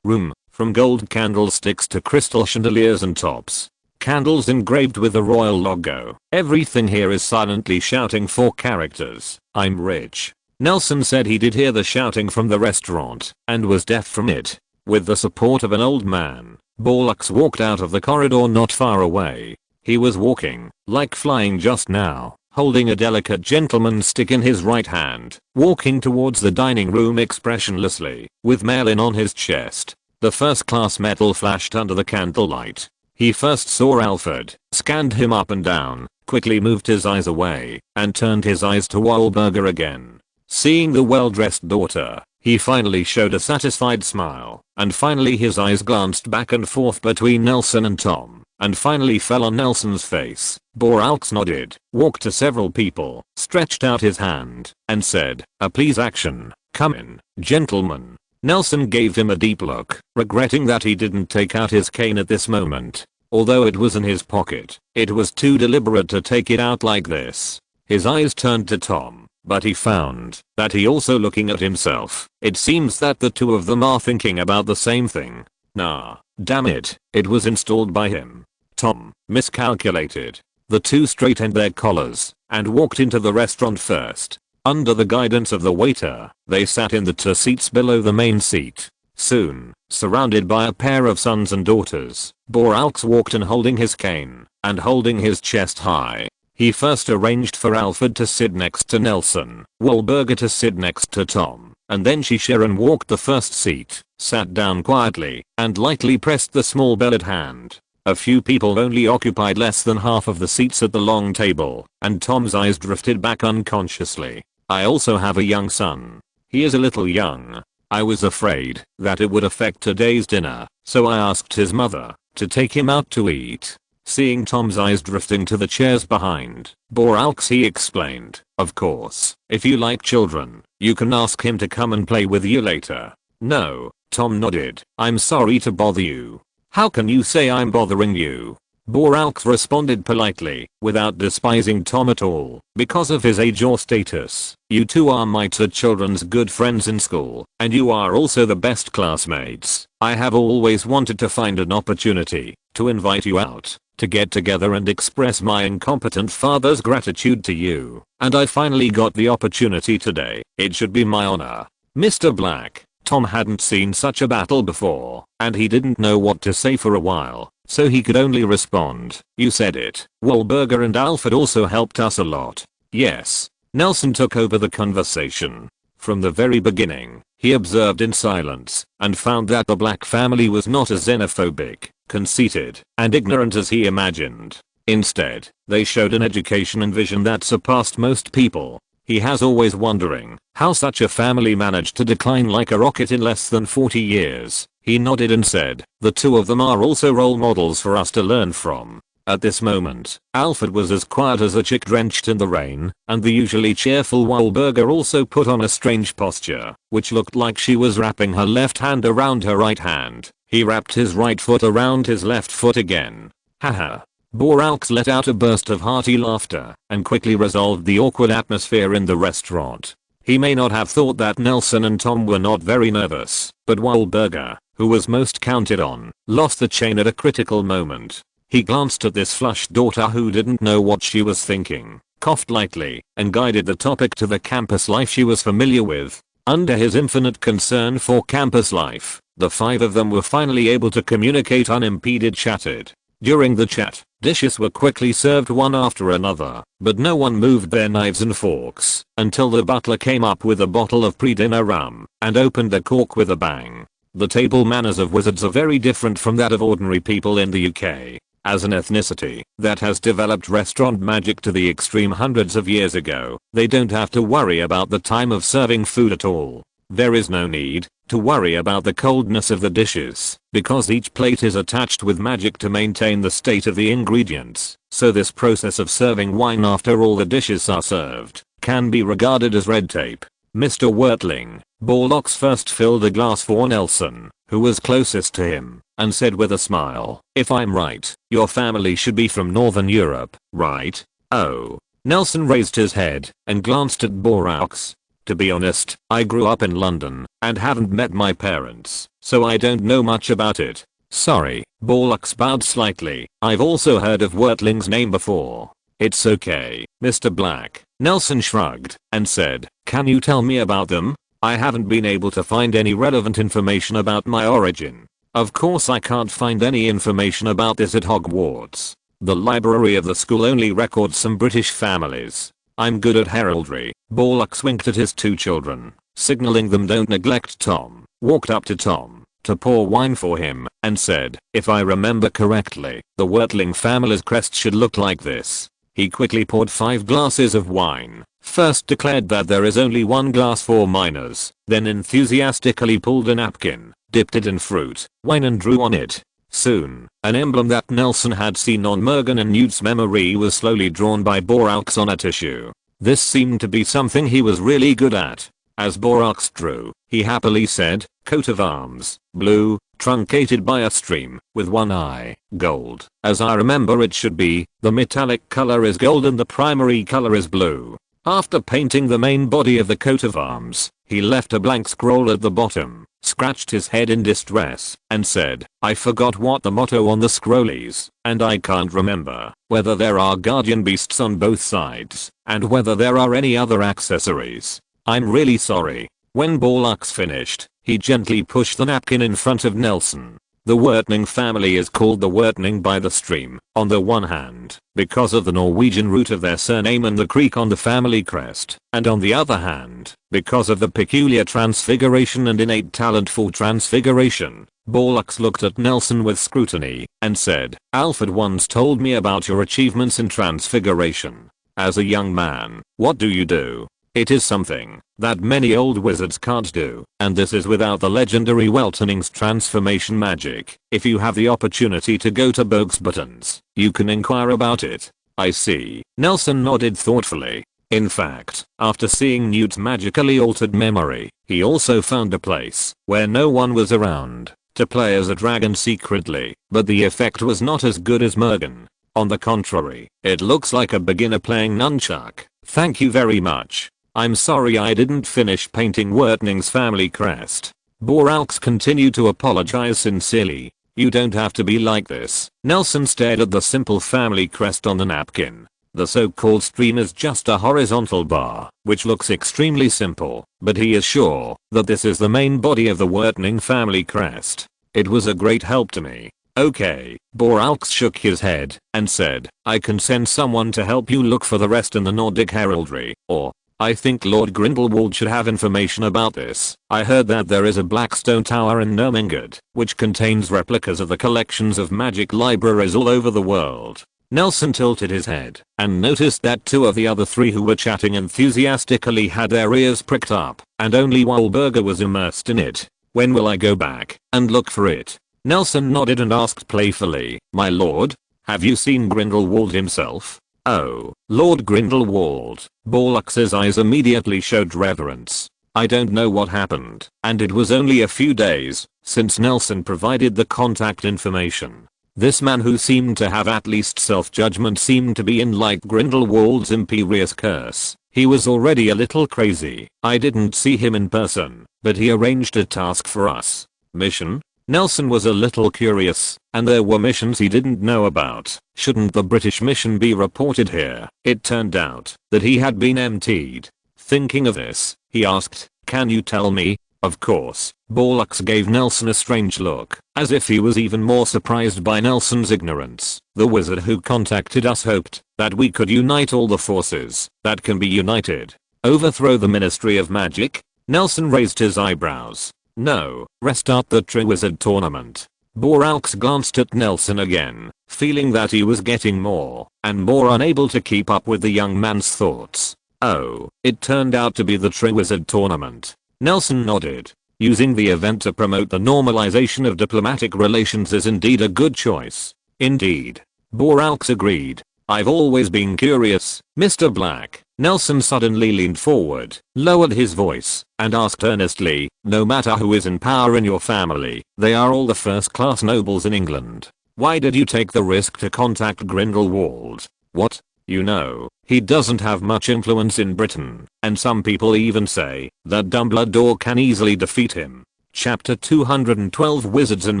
room, from gold candlesticks to crystal chandeliers and tops. Candles engraved with the royal logo. Everything here is silently shouting for characters. I'm rich. Nelson said he did hear the shouting from the restaurant and was deaf from it. With the support of an old man, Borlux walked out of the corridor not far away. He was walking like flying just now, holding a delicate gentleman's stick in his right hand, walking towards the dining room expressionlessly, with Merlin on his chest. The first-class metal flashed under the candlelight. He first saw Alfred, scanned him up and down, quickly moved his eyes away, and turned his eyes to Wahlberg again. Seeing the well-dressed daughter, he finally showed a satisfied smile, and finally his eyes glanced back and forth between Nelson and Tom, and finally fell on Nelson's face. Boraux nodded, walked to several people, stretched out his hand, and said, please action, come in, gentlemen. Nelson gave him a deep look, regretting that he didn't take out his cane at this moment. Although it was in his pocket, it was too deliberate to take it out like this. His eyes turned to Tom, but he found that he also looking at himself. It seems that the two of them are thinking about the same thing. Nah, damn it, it was installed by him. Tom miscalculated. The two straightened their collars and walked into the restaurant first. Under the guidance of the waiter, they sat in the two seats below the main seat. Soon, surrounded by a pair of sons and daughters, Boraux walked in holding his cane and holding his chest high. He first arranged for Alfred to sit next to Nelson, Wahlberger to sit next to Tom, and then Sharon walked the first seat, sat down quietly, and lightly pressed the small belted hand. A few people only occupied less than half of the seats at the long table, and Tom's eyes drifted back unconsciously. I also have a young son. He is a little young. I was afraid that it would affect today's dinner, so I asked his mother to take him out to eat. Seeing Tom's eyes drifting to the chairs behind Boraux, he explained, of course, if you like children, you can ask him to come and play with you later. No, Tom nodded. I'm sorry to bother you. How can you say I'm bothering you? Boraux responded politely, without despising Tom at all, because of his age or status. You two are my two children's good friends in school, and you are also the best classmates. I have always wanted to find an opportunity to invite you out, to get together and express my incompetent father's gratitude to you, and I finally got the opportunity today. It should be my honor. Mr. Black. Tom hadn't seen such a battle before, and he didn't know what to say for a while, so he could only respond, you said it. Wahlberger and Alfred also helped us a lot. Yes. Nelson took over the conversation. From the very beginning, he observed in silence, and found that the Black family was not as xenophobic, conceited, and ignorant as he imagined. Instead, they showed an education and vision that surpassed most people. He has always wondering how such a family managed to decline like a rocket in less than 40 years. He nodded and said, the two of them are also role models for us to learn from. At this moment, Alfred was as quiet as a chick drenched in the rain, and the usually cheerful Wahlberger also put on a strange posture, which looked like she was wrapping her left hand around her right hand. He wrapped his right foot around his left foot again. Haha. Boraux let out a burst of hearty laughter and quickly resolved the awkward atmosphere in the restaurant. He may not have thought that Nelson and Tom were not very nervous, but Wahlberger, who was most counted on, lost the chain at a critical moment. He glanced at this flushed daughter who didn't know what she was thinking, coughed lightly, and guided the topic to the campus life she was familiar with. Under his infinite concern for campus life, the five of them were finally able to communicate unimpeded. Chatted. During the chat, dishes were quickly served one after another, but no one moved their knives and forks until the butler came up with a bottle of pre-dinner rum and opened the cork with a bang. The table manners of wizards are very different from that of ordinary people in the UK. As an ethnicity that has developed restaurant magic to the extreme hundreds of years ago, they don't have to worry about the time of serving food at all. There is no need to worry about the coldness of the dishes, because each plate is attached with magic to maintain the state of the ingredients, so this process of serving wine after all the dishes are served can be regarded as red tape. Mr. Wertling, Boraux first filled a glass for Nelson, who was closest to him, and said with a smile, if I'm right, your family should be from Northern Europe, right? Oh. Nelson raised his head and glanced at Boraux. To be honest, I grew up in London and haven't met my parents, so I don't know much about it. Sorry. Boraux bowed slightly. I've also heard of Wertling's name before. It's okay, Mr. Black. Nelson shrugged and said, can you tell me about them? I haven't been able to find any relevant information about my origin. Of course I can't find any information about this at Hogwarts. The library of the school only records some British families. I'm good at heraldry. Boraux winked at his two children, signaling them don't neglect Tom, walked up to Tom to pour wine for him, and said, if I remember correctly, the Wertling family's crest should look like this. He quickly poured 5 glasses of wine, first declared that there is only 1 glass for minors, then enthusiastically pulled a napkin, dipped it in fruit, wine and drew on it. Soon, an emblem that Nelson had seen on Mergen and Newt's memory was slowly drawn by Boraux on a tissue. This seemed to be something he was really good at. As Borax drew, he happily said, coat of arms, blue, truncated by a stream, with one eye, gold. As I remember it should be, the metallic color is gold and the primary color is blue. After painting the main body of the coat of arms, he left a blank scroll at the bottom, scratched his head in distress, and said, I forgot what the motto on the scroll is, and I can't remember whether there are guardian beasts on both sides, and whether there are any other accessories. I'm really sorry. When Borlux finished, he gently pushed the napkin in front of Nelson. The Wertning family is called the Wertning by the stream, on the one hand, because of the Norwegian root of their surname and the creek on the family crest, and on the other hand, because of the peculiar transfiguration and innate talent for transfiguration. Borlux looked at Nelson with scrutiny, and said, Alfred once told me about your achievements in transfiguration. As a young man, what do you do? It is something that many old wizards can't do, and this is without the legendary Weltening's transformation magic. If you have the opportunity to go to Bogsbuttons, you can inquire about it. I see. Nelson nodded thoughtfully. In fact, after seeing Newt's magically altered memory, he also found a place where no one was around to play as a dragon secretly, but the effect was not as good as Mergen. On the contrary, it looks like a beginner playing nunchuck. Thank you very much. I'm sorry I didn't finish painting Wertning's family crest. Boraux continued to apologize sincerely. You don't have to be like this. Nelson stared at the simple family crest on the napkin. The so-called stream is just a horizontal bar, which looks extremely simple, but he is sure that this is the main body of the Wertning family crest. It was a great help to me. Okay, Boraux shook his head and said, I can send someone to help you look for the rest in the Nordic heraldry, or I think Lord Grindelwald should have information about this. I heard that there is a black stone tower in Nurmengard, which contains replicas of the collections of magic libraries all over the world. Nelson tilted his head and noticed that two of the other three who were chatting enthusiastically had their ears pricked up, and only Wahlberger was immersed in it. When will I go back and look for it? Nelson nodded and asked playfully, my lord, have you seen Grindelwald himself? Oh, Lord Grindelwald. Borlux's eyes immediately showed reverence. I don't know what happened, and it was only a few days since Nelson provided the contact information. This man who seemed to have at least self-judgment seemed to be in like Grindelwald's imperious curse. He was already a little crazy. I didn't see him in person, but he arranged a task for us. Mission? Nelson was a little curious, and there were missions he didn't know about. Shouldn't the British mission be reported here? It turned out that he had been emptied. Thinking of this, he asked, can you tell me? Of course. Borlux gave Nelson a strange look, as if he was even more surprised by Nelson's ignorance. The wizard who contacted us hoped that we could unite all the forces that can be united. Overthrow the Ministry of Magic? Nelson raised his eyebrows. No, restart the Triwizard Tournament. Boraux glanced at Nelson again, feeling that he was getting more and more unable to keep up with the young man's thoughts. Oh, it turned out to be the Triwizard Tournament. Nelson nodded. Using the event to promote the normalization of diplomatic relations is indeed a good choice. Indeed. Boraux agreed. I've always been curious, Mr. Black. Nelson suddenly leaned forward, lowered his voice, and asked earnestly, no matter who is in power in your family, they are all the first-class nobles in England. Why did you take the risk to contact Grindelwald? What? You know, he doesn't have much influence in Britain, and some people even say that Dumbledore can easily defeat him. Chapter 212 Wizards and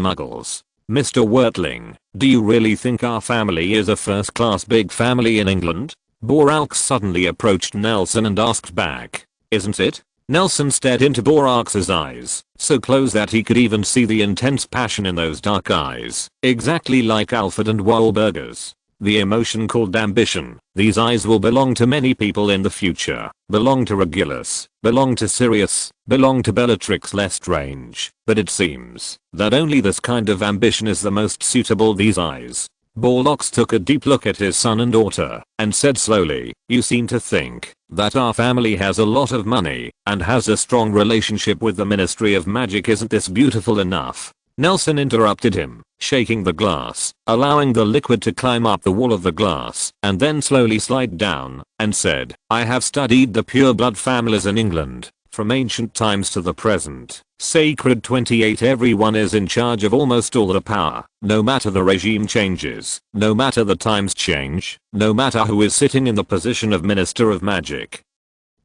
Muggles. Mr. Wertling, do you really think our family is a first-class big family in England? Boraux suddenly approached Nelson and asked back, isn't it? Nelson stared into Boraux's eyes, so close that he could even see the intense passion in those dark eyes, exactly like Alfred and Wahlberger's. The emotion called ambition. These eyes will belong to many people in the future. Belong to Regulus. Belong to Sirius. Belong to Bellatrix Lestrange. But it seems that only this kind of ambition is the most suitable these eyes. Borlaux took a deep look at his son and daughter, and said slowly, you seem to think that our family has a lot of money, and has a strong relationship with the Ministry of Magic. Isn't this beautiful enough? Nelson interrupted him, shaking the glass, allowing the liquid to climb up the wall of the glass, and then slowly slide down, and said, I have studied the pureblood families in England From ancient times to the present, Sacred 28 everyone is in charge of almost all the power, no matter the regime changes, no matter the times change, no matter who is sitting in the position of Minister of Magic.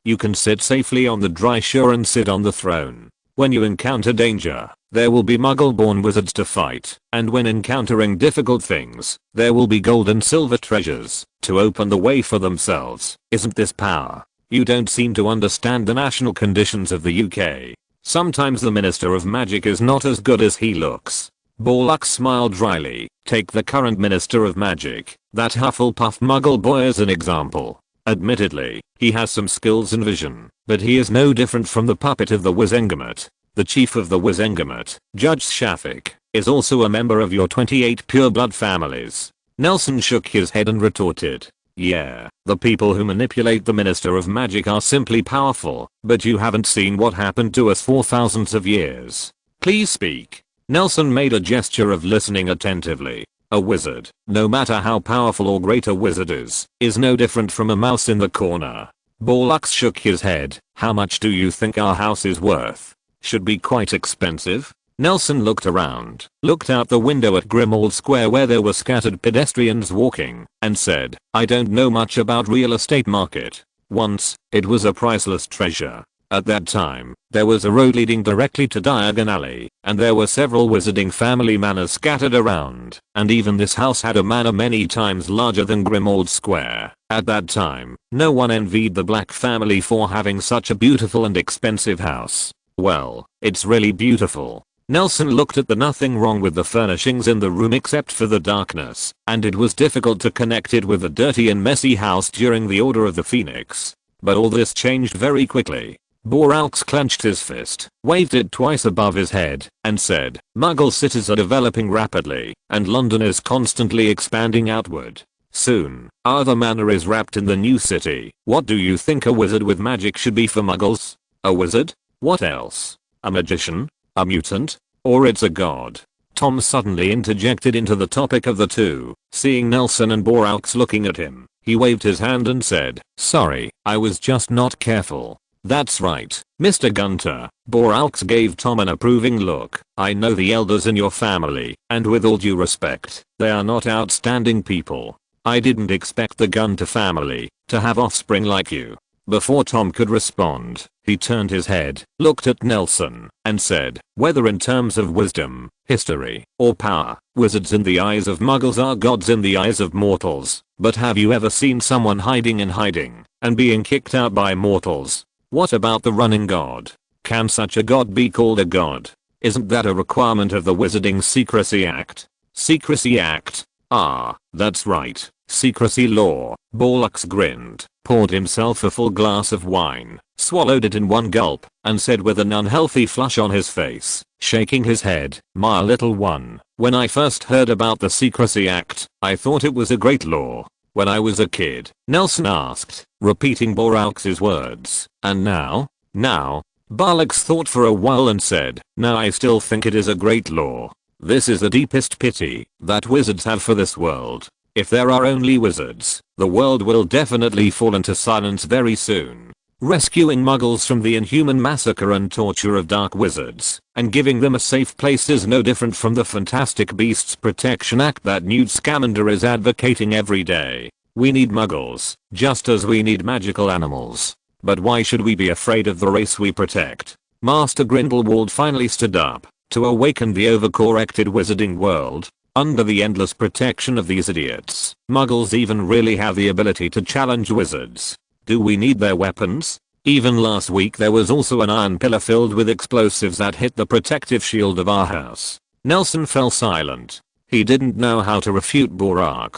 You can sit safely on the dry shore and sit on the throne. When you encounter danger, there will be Muggle-born wizards to fight, and when encountering difficult things, there will be gold and silver treasures to open the way for themselves. Isn't this power? You don't seem to understand the national conditions of the UK. Sometimes the Minister of Magic is not as good as he looks. Borlux smiled dryly. Take the current Minister of Magic, that Hufflepuff Muggle boy, as an example. Admittedly, he has some skills and vision, but he is no different from the puppet of the Wizengamot. The chief of the Wizengamot, Judge Shafik, is also a member of your 28 pureblood families. Nelson shook his head and retorted. Yeah, the people who manipulate the Minister of Magic are simply powerful, but you haven't seen what happened to us for thousands of years. Please speak. Nelson made a gesture of listening attentively. A wizard, no matter how powerful or great a wizard is no different from a mouse in the corner. Borlux shook his head. How much do you think our house is worth? Should be quite expensive? Nelson looked around, looked out the window at Grindelwald Square where there were scattered pedestrians walking, and said, I don't know much about real estate market. Once, it was a priceless treasure. At that time, there was a road leading directly to Diagon Alley, and there were several wizarding family manors scattered around, and even this house had a manor many times larger than Grindelwald Square. At that time, no one envied the Black family for having such a beautiful and expensive house. Well, it's really beautiful. Nelson looked at the nothing wrong with the furnishings in the room except for the darkness, and it was difficult to connect it with the dirty and messy house during the Order of the Phoenix. But all this changed very quickly. Boraux clenched his fist, waved it twice above his head, and said, Muggle cities are developing rapidly, and London is constantly expanding outward. Soon, our manor is wrapped in the new city. What do you think a wizard with magic should be for Muggles? A wizard? What else? A magician? A mutant? Or it's a god? Tom suddenly interjected into the topic of the two. Seeing Nelson and Boraux looking at him, he waved his hand and said, sorry, I was just not careful. That's right, Mr. Gunter. Boraux gave Tom an approving look. I know the elders in your family, and with all due respect, they are not outstanding people. I didn't expect the Gunter family to have offspring like you. Before Tom could respond, he turned his head, looked at Nelson, and said, whether in terms of wisdom, history, or power, wizards in the eyes of Muggles are gods in the eyes of mortals. But have you ever seen someone hiding in hiding, and being kicked out by mortals? What about the running god? Can such a god be called a god? Isn't that a requirement of the Wizarding Secrecy Act? Secrecy Act? Ah, that's right. Secrecy law. Borlux grinned, poured himself a full glass of wine, swallowed it in one gulp, and said with an unhealthy flush on his face, shaking his head, my little one, when I first heard about the Secrecy Act, I thought it was a great law. When I was a kid, Nelson asked, repeating Boraux's words, and now? Now? Borlux thought for a while and said, now I still think it is a great law. This is the deepest pity that wizards have for this world. If there are only wizards, the world will definitely fall into silence very soon. Rescuing Muggles from the inhuman massacre and torture of dark wizards, and giving them a safe place is no different from the Fantastic Beasts Protection Act that Newt Scamander is advocating every day. We need Muggles, just as we need magical animals. But why should we be afraid of the race we protect? Master Grindelwald finally stood up, to awaken the overcorrected wizarding world. Under the endless protection of these idiots, Muggles even really have the ability to challenge wizards. Do we need their weapons? Even last week there was also an iron pillar filled with explosives that hit the protective shield of our house. Nelson fell silent. He didn't know how to refute Boraux.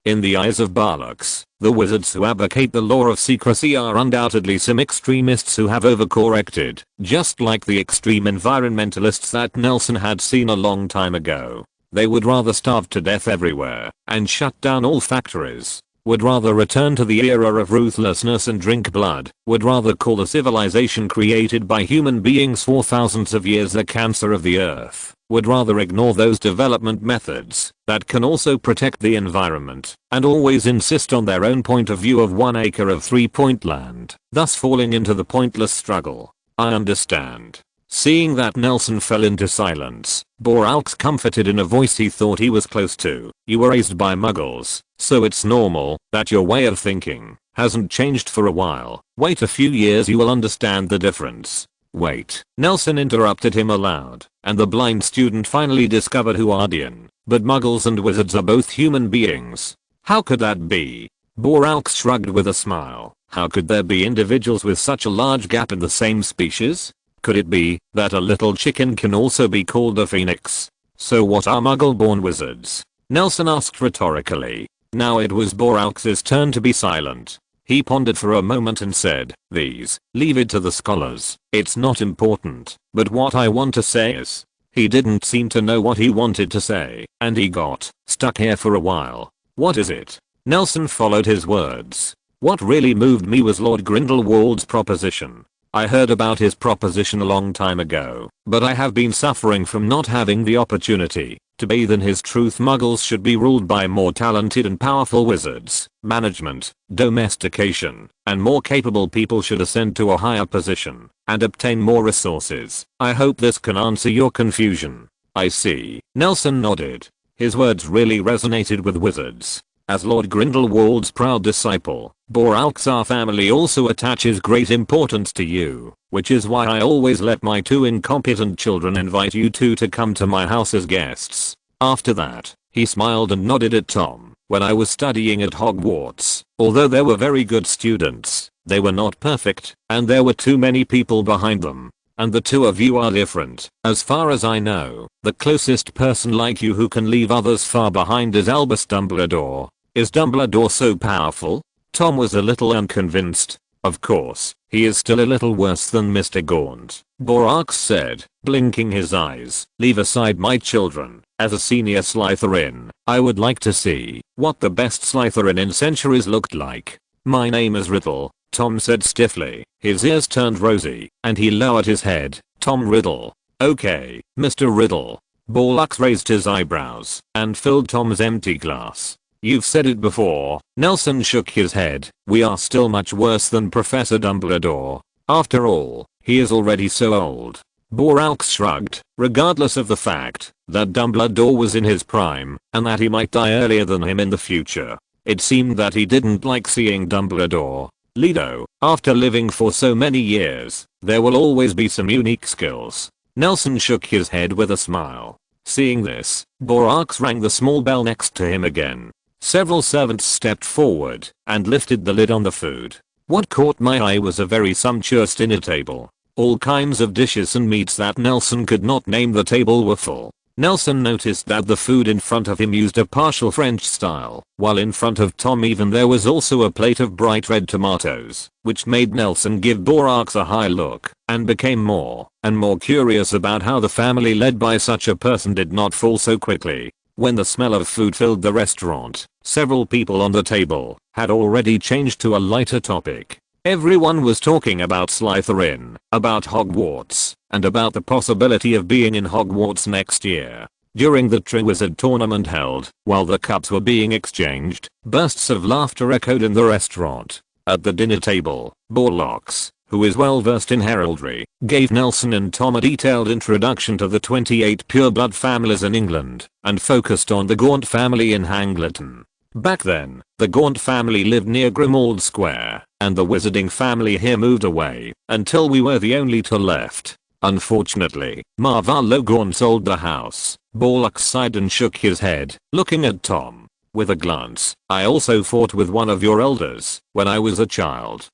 In the eyes of Borlux, the wizards who advocate the law of secrecy are undoubtedly some extremists who have overcorrected, just like the extreme environmentalists that Nelson had seen a long time ago. They would rather starve to death everywhere and shut down all factories, would rather return to the era of ruthlessness and drink blood, would rather call the civilization created by human beings for thousands of years the cancer of the earth, would rather ignore those development methods that can also protect the environment, and always insist on their own point of view of 1 acre of 3-point land, thus falling into the pointless struggle. I understand. Seeing that Nelson fell into silence, Boralx comforted in a voice he thought he was close to. You were raised by muggles, so it's normal that your way of thinking hasn't changed for a while. Wait a few years, you will understand the difference. Wait. Nelson interrupted him aloud, and the blind student finally discovered who Ardian. But muggles and wizards are both human beings. How could that be? Boralx shrugged with a smile. How could there be individuals with such a large gap in the same species? Could it be that a little chicken can also be called a phoenix? So what are muggle-born wizards? Nelson asked rhetorically. Now it was Boralx's turn to be silent. He pondered for a moment and said, these, leave it to the scholars. It's not important. But what I want to say is, he didn't seem to know what he wanted to say, and he got stuck here for a while. What is it? Nelson followed his words. What really moved me was Lord Grindelwald's proposition. I heard about his proposition a long time ago, but I have been suffering from not having the opportunity to bathe in his truth. Muggles should be ruled by more talented and powerful wizards. Management, domestication, and more capable people should ascend to a higher position and obtain more resources. I hope this can answer your confusion. I see. Nelson nodded. His words really resonated with wizards. As Lord Grindelwald's proud disciple, Boralx, our family also attaches great importance to you, which is why I always let my two incompetent children invite you two to come to my house as guests. After that, he smiled and nodded at Tom. When I was studying at Hogwarts, although there were very good students, they were not perfect, and there were too many people behind them. And the two of you are different. As far as I know, the closest person like you who can leave others far behind is Albus Dumbledore. Is Dumbledore so powerful? Tom was a little unconvinced. Of course, he is still a little worse than Mr. Gaunt, Boralx said, blinking his eyes. Leave aside my children. As a senior Slytherin, I would like to see what the best Slytherin in centuries looked like. My name is Riddle, Tom said stiffly. His ears turned rosy, and he lowered his head. Tom Riddle. Okay, Mr. Riddle. Boralx raised his eyebrows and filled Tom's empty glass. You've said it before. Nelson shook his head. We are still much worse than Professor Dumbledore. After all, he is already so old. Boralx shrugged, regardless of the fact that Dumbledore was in his prime and that he might die earlier than him in the future. It seemed that he didn't like seeing Dumbledore. Lido, after living for so many years, there will always be some unique skills. Nelson shook his head with a smile. Seeing this, Boralx rang the small bell next to him again. Several servants stepped forward and lifted the lid on the food. What caught my eye was a very sumptuous dinner table. All kinds of dishes and meats that Nelson could not name. The table were full. Nelson noticed that the food in front of him used a partial French style, while in front of Tom even there was also a plate of bright red tomatoes, which made Nelson give Boralx a high look, and became more and more curious about how the family led by such a person did not fall so quickly. When the smell of food filled the restaurant, several people on the table had already changed to a lighter topic. Everyone was talking about Slytherin, about Hogwarts, and about the possibility of being in Hogwarts next year. During the Triwizard tournament held, while the cups were being exchanged, bursts of laughter echoed in the restaurant. At the dinner table, Boralx, who is well versed in heraldry, gave Nelson and Tom a detailed introduction to the 28 pureblood families in England, and focused on the Gaunt family in Hangleton. Back then, the Gaunt family lived near Grimmauld Square, and the wizarding family here moved away, until we were the only two left. Unfortunately, Marvalo Gaunt sold the house. Boralx sighed and shook his head, looking at Tom with a glance. I also fought with one of your elders when I was a child.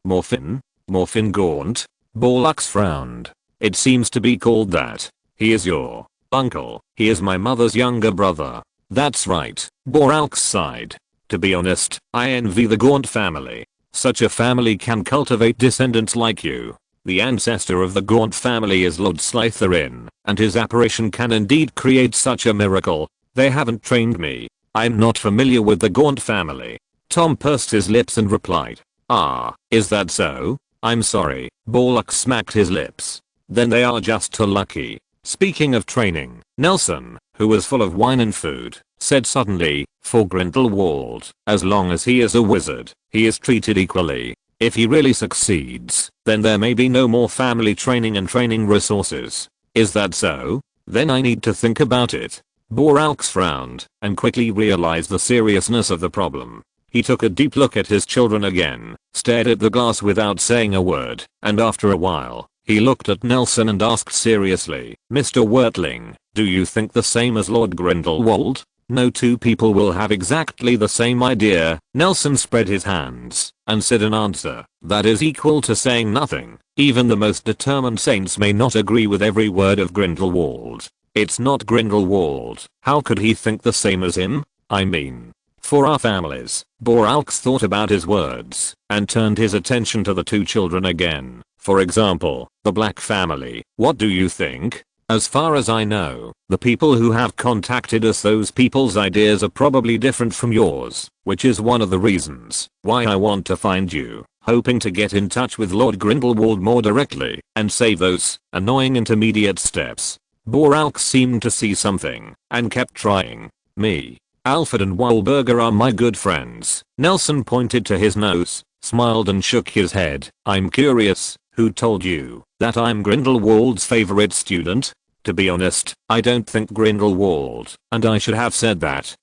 Morfin? Morfin Gaunt? Boralx frowned. It seems to be called that. He is your uncle. He is my mother's younger brother. That's right, Boralx sighed. To be honest, I envy the Gaunt family. Such a family can cultivate descendants like you. The ancestor of the Gaunt family is Lord Slytherin, and his apparition can indeed create such a miracle. They haven't trained me. I'm not familiar with the Gaunt family. Tom pursed his lips and replied. Ah, is that so? I'm sorry. Boralx smacked his lips. Then they are just too lucky. Speaking of training, Nelson, who was full of wine and food, said suddenly, for Grindelwald, as long as he is a wizard, he is treated equally. If he really succeeds, then there may be no more family training and training resources. Is that so? Then I need to think about it. Boraux frowned and quickly realized the seriousness of the problem. He took a deep look at his children again, stared at the glass without saying a word, and after a while, he looked at Nelson and asked seriously, "Mr. Wertling, do you think the same as Lord Grindelwald?" "No two people will have exactly the same idea." Nelson spread his hands and said in answer, "That is equal to saying nothing. Even the most determined saints may not agree with every word of Grindelwald. It's not Grindelwald. How could he think the same as him? I mean, for our families." Boraux thought about his words and turned his attention to the two children again. "For example, the Black family. What do you think? As far as I know, the people who have contacted us, those people's ideas are probably different from yours, which is one of the reasons why I want to find you, hoping to get in touch with Lord Grindelwald more directly and save those annoying intermediate steps." Boraux seemed to see something and kept trying. "Me, Alfred and Wahlberger are my good friends." Nelson pointed to his nose, smiled and shook his head. "I'm curious, who told you that I'm Grindelwald's favorite student? To be honest, I don't think Grindelwald, and I should have said that.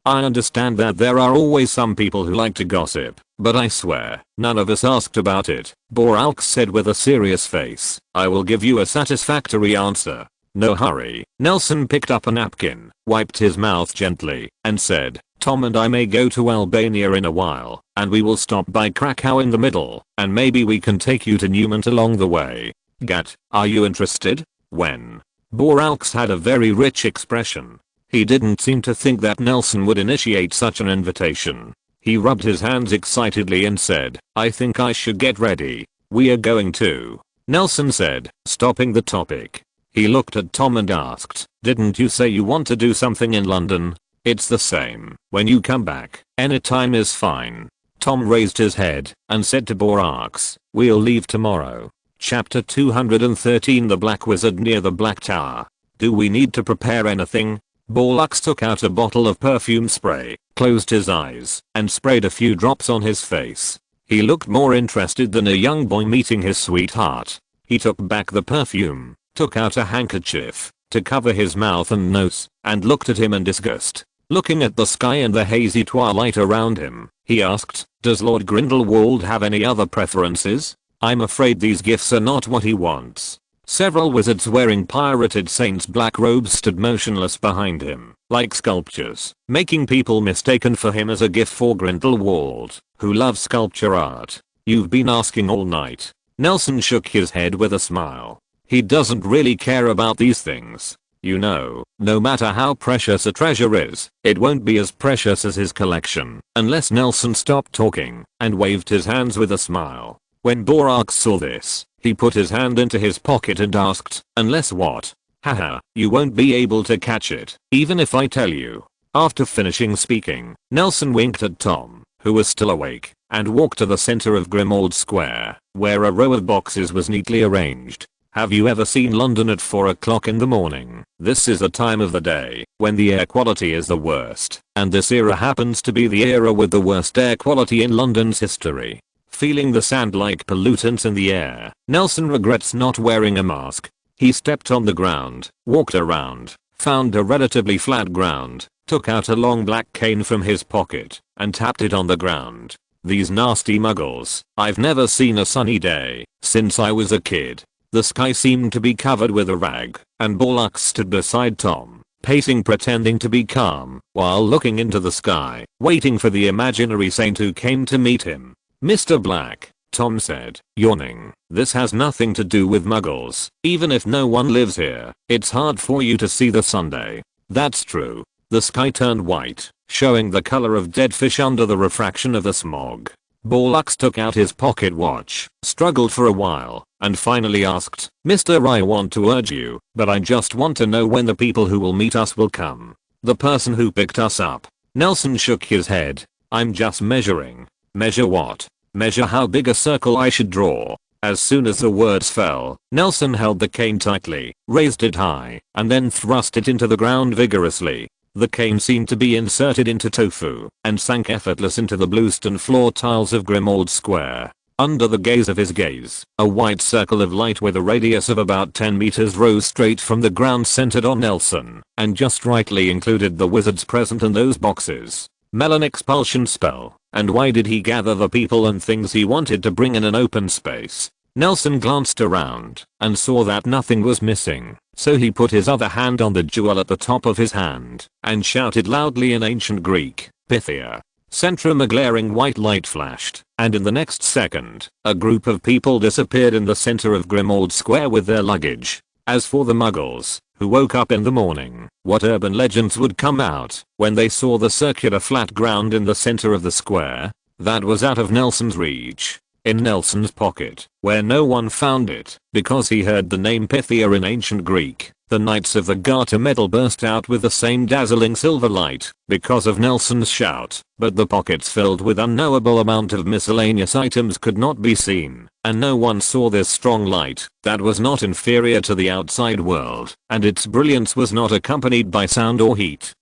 I understand that there are always some people who like to gossip, but I swear, none of us asked about it," Boraux said with a serious face. "I will give you a satisfactory answer. No hurry." Nelson picked up a napkin, wiped his mouth gently, and said, "Tom and I may go to Albania in a while, and we will stop by Krakow in the middle, and maybe we can take you to Newmont along the way. Gat, are you interested?" "When?" Boraux had a very rich expression. He didn't seem to think that Nelson would initiate such an invitation. He rubbed his hands excitedly and said, "I think I should get ready." "We are going to," Nelson said, stopping the topic. He looked at Tom and asked, "Didn't you say you want to do something in London?" "It's the same. When you come back, anytime is fine." Tom raised his head and said to Boraux, "We'll leave tomorrow." Chapter 213 The Black Wizard near the Black Tower. "Do we need to prepare anything?" Boraux took out a bottle of perfume spray, closed his eyes, and sprayed a few drops on his face. He looked more interested than a young boy meeting his sweetheart. He took back the perfume, took out a handkerchief to cover his mouth and nose, and looked at him in disgust. Looking at the sky and the hazy twilight around him, he asked, "Does Lord Grindelwald have any other preferences? I'm afraid these gifts are not what he wants." Several wizards wearing pirated saints' black robes stood motionless behind him, like sculptures, making people mistaken for him as a gift for Grindelwald, who loves sculpture art. "You've been asking all night." Nelson shook his head with a smile. He doesn't really care about these things. You know, no matter how precious a treasure is, it won't be as precious as his collection, unless Nelson stopped talking and waved his hands with a smile. When Boraux saw this, he put his hand into his pocket and asked, "Unless what?" "Haha, you won't be able to catch it, even if I tell you." After finishing speaking, Nelson winked at Tom, who was still awake, and walked to the center of Grimmauld Square, where a row of boxes was neatly arranged. Have you ever seen London at 4 o'clock in the morning? This is the time of the day when the air quality is the worst, and this era happens to be the era with the worst air quality in London's history. Feeling the sand-like pollutants in the air, Nelson regrets not wearing a mask. He stepped on the ground, walked around, found a relatively flat ground, took out a long black cane from his pocket, and tapped it on the ground. These nasty muggles. I've never seen a sunny day since I was a kid. The sky seemed to be covered with a rag, and Boraux stood beside Tom, pacing, pretending to be calm, while looking into the sky, waiting for the imaginary saint who came to meet him. "Mr. Black," Tom said, yawning, "this has nothing to do with muggles. Even if no one lives here, it's hard for you to see the Sunday." "That's true." The sky turned white, showing the color of dead fish under the refraction of the smog. Boraux took out his pocket watch, struggled for a while, and finally asked, "Mr. I want to urge you, but I just want to know when the people who will meet us will come." "The person who picked us up." Nelson shook his head. "I'm just measuring." "Measure what?" "Measure how big a circle I should draw." As soon as the words fell, Nelson held the cane tightly, raised it high, and then thrust it into the ground vigorously. The cane seemed to be inserted into tofu, and sank effortless into the bluestone floor tiles of Grimmauld Square. Under the gaze of his gaze, a white circle of light with a radius of about 10 meters rose straight from the ground centered on Nelson, and just rightly included the wizards present in those boxes. Melon expulsion spell. And why did he gather the people and things he wanted to bring in an open space? Nelson glanced around and saw that nothing was missing, so he put his other hand on the jewel at the top of his hand and shouted loudly in ancient Greek, Pythia. Centrum, a glaring white light flashed, and in the next second, a group of people disappeared in the center of Grindelwald Square with their luggage. As for the Muggles, who woke up in the morning, what urban legends would come out when they saw the circular flat ground in the center of the square? That was out of Nelson's reach. In Nelson's pocket, where no one found it, because he heard the name Pythia in ancient Greek, the Knights of the Garter Metal burst out with the same dazzling silver light, because of Nelson's shout, but the pockets filled with unknowable amount of miscellaneous items could not be seen, and no one saw this strong light, that was not inferior to the outside world, and its brilliance was not accompanied by sound or heat.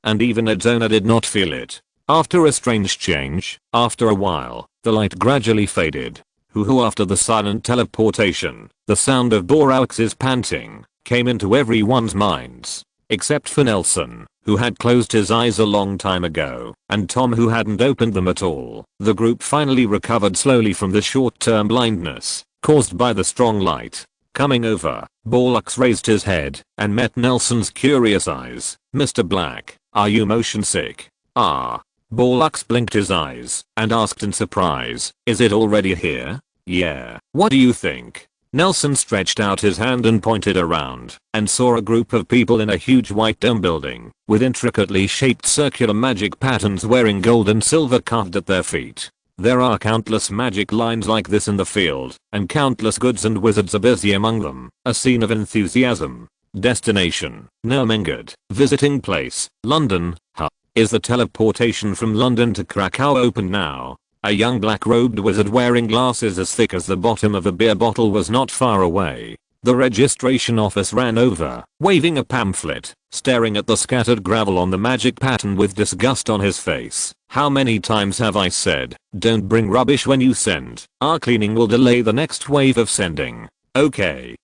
And even its owner did not feel it. After a strange change, after a while, the light gradually faded. After the silent teleportation, the sound of Borax's panting came into everyone's minds, except for Nelson, who had closed his eyes a long time ago, and Tom, who hadn't opened them at all. The group finally recovered slowly from the short-term blindness caused by the strong light. Coming over, Borax raised his head and met Nelson's curious eyes. "Mr. Black, are you motion sick?" "Ah." Borax blinked his eyes and asked in surprise, "Is it already here?" "Yeah. What do you think?" Nelson stretched out his hand and pointed around and saw a group of people in a huge white dome building with intricately shaped circular magic patterns wearing gold and silver carved at their feet. There are countless magic lines like this in the field, and countless goods and wizards are busy among them. A scene of enthusiasm. Destination: Nuremberg. Visiting place: London. Is the teleportation from London to Krakow open now? A young black-robed wizard wearing glasses as thick as the bottom of a beer bottle was not far away. The registration office ran over, waving a pamphlet, staring at the scattered gravel on the magic pattern with disgust on his face. "How many times have I said, don't bring rubbish when you send? Our cleaning will delay the next wave of sending." Okay.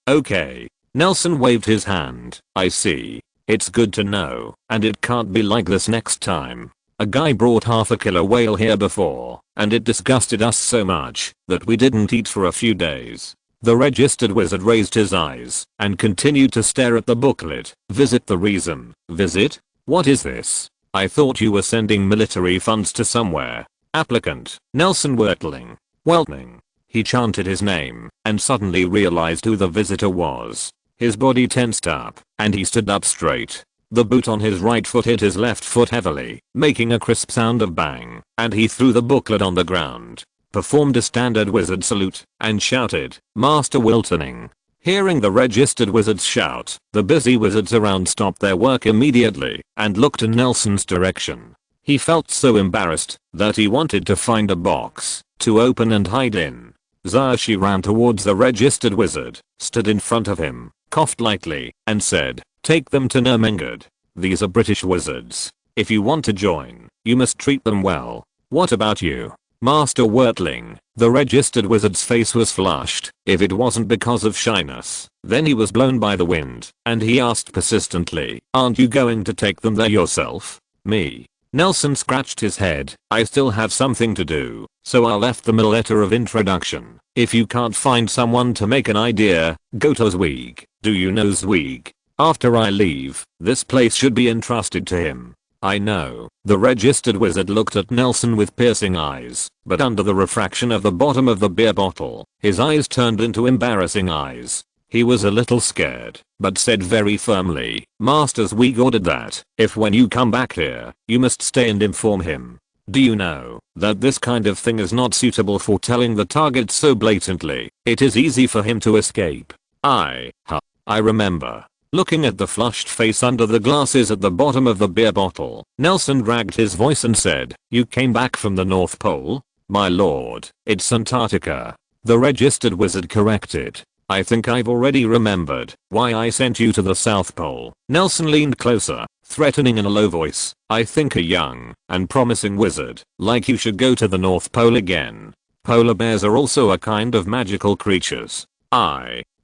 Nelson waved his hand. "I see. It's good to know, and it can't be like this next time. A guy brought half a killer whale here before, and it disgusted us so much that we didn't eat for a few days." The registered wizard raised his eyes and continued to stare at the booklet. "Visit the reason." "Visit? What is this? I thought you were sending military funds to somewhere." "Applicant: Nelson Wertling." Weltling. He chanted his name and suddenly realized who the visitor was. His body tensed up, and he stood up straight. The boot on his right foot hit his left foot heavily, making a crisp sound of bang, and he threw the booklet on the ground, performed a standard wizard salute, and shouted, "Master Wiltoning." Hearing the registered wizard's shout, the busy wizards around stopped their work immediately and looked in Nelson's direction. He felt so embarrassed that he wanted to find a box to open and hide in. Zershi ran towards the registered wizard, stood in front of him, coughed lightly, and said, "Take them to Nuremberg. These are British wizards. If you want to join, you must treat them well." "What about you, Master Wertling?" The registered wizard's face was flushed. If it wasn't because of shyness, then he was blown by the wind, and he asked persistently, "Aren't you going to take them there yourself?" "Me?" Nelson scratched his head. "I still have something to do, so I left them a letter of introduction. If you can't find someone to make an idea, go to Zweig. Do you know Zweig? After I leave, this place should be entrusted to him." "I know." The registered wizard looked at Nelson with piercing eyes, but under the refraction of the bottom of the beer bottle, his eyes turned into embarrassing eyes. He was a little scared, but said very firmly, "Master Zweig ordered that, if when you come back here, you must stay and inform him. Do you know that this kind of thing is not suitable for telling the target so blatantly? It is easy for him to escape." I remember." Looking at the flushed face under the glasses at the bottom of the beer bottle, Nelson dragged his voice and said, "You came back from the North Pole?" "My lord, it's Antarctica." The registered wizard corrected. "I think I've already remembered why I sent you to the South Pole." Nelson leaned closer, threatening in a low voice, "I think a young and promising wizard like you should go to the North Pole again." Polar bears are also a kind of magical creatures.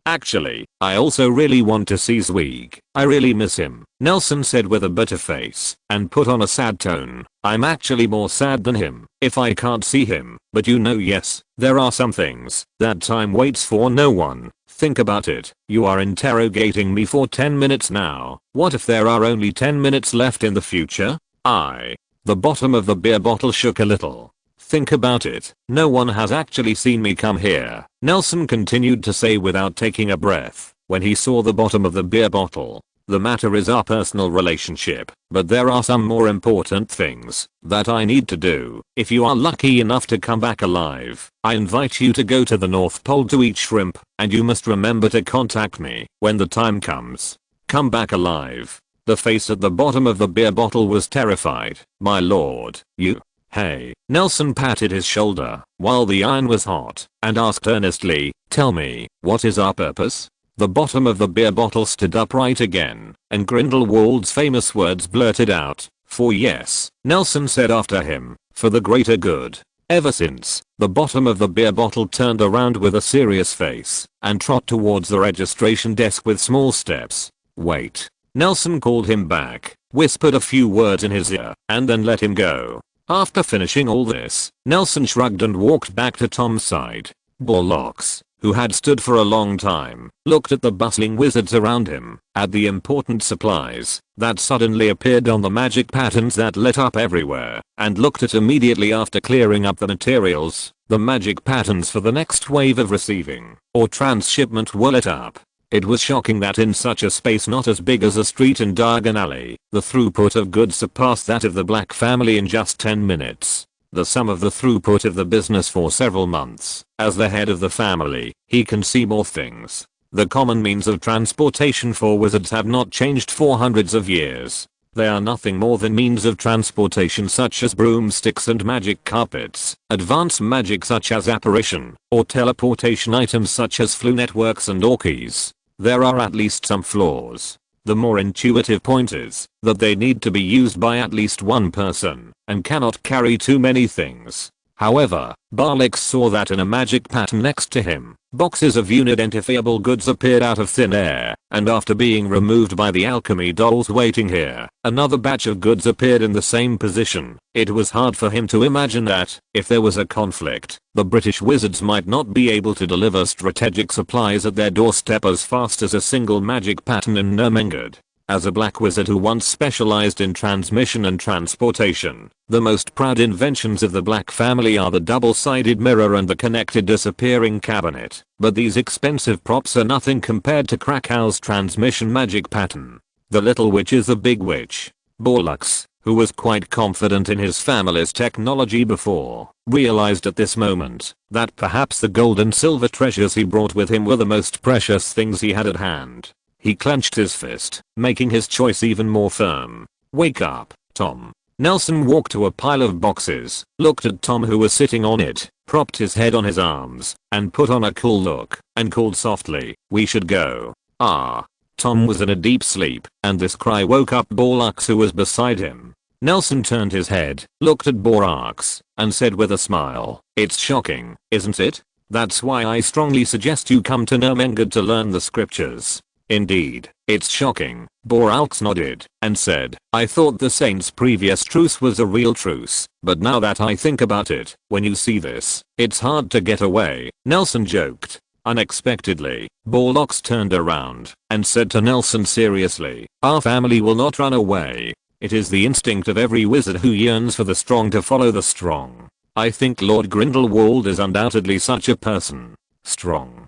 Actually, I also really want to see Zweig. I really miss him, Nelson said with a bitter face, and put on a sad tone. I'm actually more sad than him, if I can't see him. But yes, there are some things that time waits for no one. Think about it. You are interrogating me for 10 minutes now. What if there are only 10 minutes left in the future? The bottom of the beer bottle shook a little. Think about it. No one has actually seen me come here, Nelson continued to say without taking a breath, when he saw the bottom of the beer bottle. The matter is our personal relationship, but there are some more important things that I need to do. If you are lucky enough to come back alive, I invite you to go to the North Pole to eat shrimp, and you must remember to contact me when the time comes. Come back alive. The face at the bottom of the beer bottle was terrified. My lord, you. Hey, Nelson patted his shoulder while the iron was hot and asked earnestly, tell me, what is our purpose? The bottom of the beer bottle stood upright again, and Grindelwald's famous words blurted out, for yes, Nelson said after him, for the greater good. Ever since, the bottom of the beer bottle turned around with a serious face and trot towards the registration desk with small steps. Wait. Nelson called him back, whispered a few words in his ear, and then let him go. After finishing all this, Nelson shrugged and walked back to Tom's side. Borlocks, who had stood for a long time, looked at the bustling wizards around him, at the important supplies that suddenly appeared on the magic patterns that lit up everywhere, and looked at immediately after clearing up the materials, the magic patterns for the next wave of receiving or transshipment were lit up. It was shocking that in such a space not as big as a street in Diagon Alley, the throughput of goods surpassed that of the Black family in just 10 minutes. The sum of the throughput of the business for several months. As the head of the family, he can see more things. The common means of transportation for wizards have not changed for hundreds of years. They are nothing more than means of transportation such as broomsticks and magic carpets, advanced magic such as apparition, or teleportation items such as flu networks and orkies. There are at least some flaws. The more intuitive point is that they need to be used by at least one person and cannot carry too many things. However, Barlix saw that in a magic pattern next to him, boxes of unidentifiable goods appeared out of thin air, and after being removed by the alchemy dolls waiting here, another batch of goods appeared in the same position. It was hard for him to imagine that, if there was a conflict, the British wizards might not be able to deliver strategic supplies at their doorstep as fast as a single magic pattern in Nurmengard. As a black wizard who once specialized in transmission and transportation, the most proud inventions of the Black family are the double-sided mirror and the connected disappearing cabinet. But these expensive props are nothing compared to Krakow's transmission magic pattern. The little witch is the big witch. Borlux, who was quite confident in his family's technology before, realized at this moment that perhaps the gold and silver treasures he brought with him were the most precious things he had at hand. He clenched his fist, making his choice even more firm. Wake up, Tom. Nelson walked to a pile of boxes, looked at Tom who was sitting on it, propped his head on his arms, and put on a cool look, and called softly, we should go. Tom was in a deep sleep, and this cry woke up Borlux who was beside him. Nelson turned his head, looked at Borlux, and said with a smile, it's shocking, isn't it? That's why I strongly suggest you come to Nurmengard to learn the scriptures. Indeed, it's shocking, Borlux nodded, and said, I thought the Saints' previous truce was a real truce, but now that I think about it, when you see this, it's hard to get away, Nelson joked. Unexpectedly, Borlux turned around, and said to Nelson seriously, our family will not run away. It is the instinct of every wizard who yearns for the strong to follow the strong. I think Lord Grindelwald is undoubtedly such a person. Strong.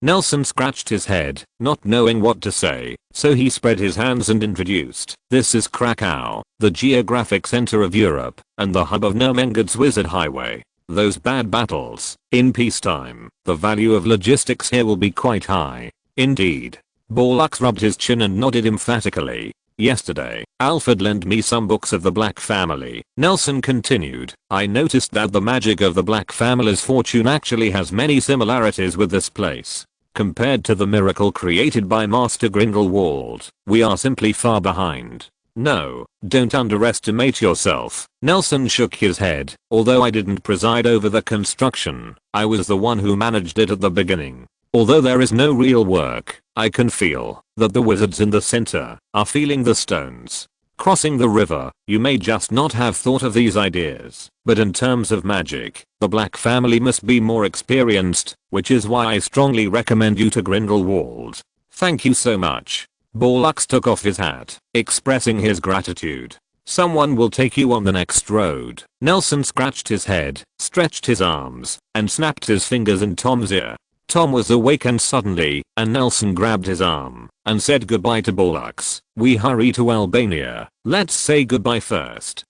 Nelson scratched his head, not knowing what to say, so he spread his hands and introduced. This is Krakow, the geographic center of Europe, and the hub of Nurmengard's wizard highway. Those bad battles, in peacetime, the value of logistics here will be quite high. Indeed. Borlux rubbed his chin and nodded emphatically. Yesterday, Alfred lent me some books of the Black family. Nelson continued, I noticed that the magic of the Black family's fortune actually has many similarities with this place. Compared to the miracle created by Master Grindelwald, we are simply far behind. No, don't underestimate yourself. Nelson shook his head. Although I didn't preside over the construction, I was the one who managed it at the beginning. Although there is no real work, I can feel that the wizards in the center are feeling the stones. Crossing the river, you may just not have thought of these ideas, but in terms of magic, the Black family must be more experienced, which is why I strongly recommend you to Grindelwald. Thank you so much. Borlux took off his hat, expressing his gratitude. Someone will take you on the next road. Nelson scratched his head, stretched his arms, and snapped his fingers in Tom's ear. Tom was awakened suddenly, and Nelson grabbed his arm and said goodbye to Borlux. We hurry to Albania. Let's say goodbye first.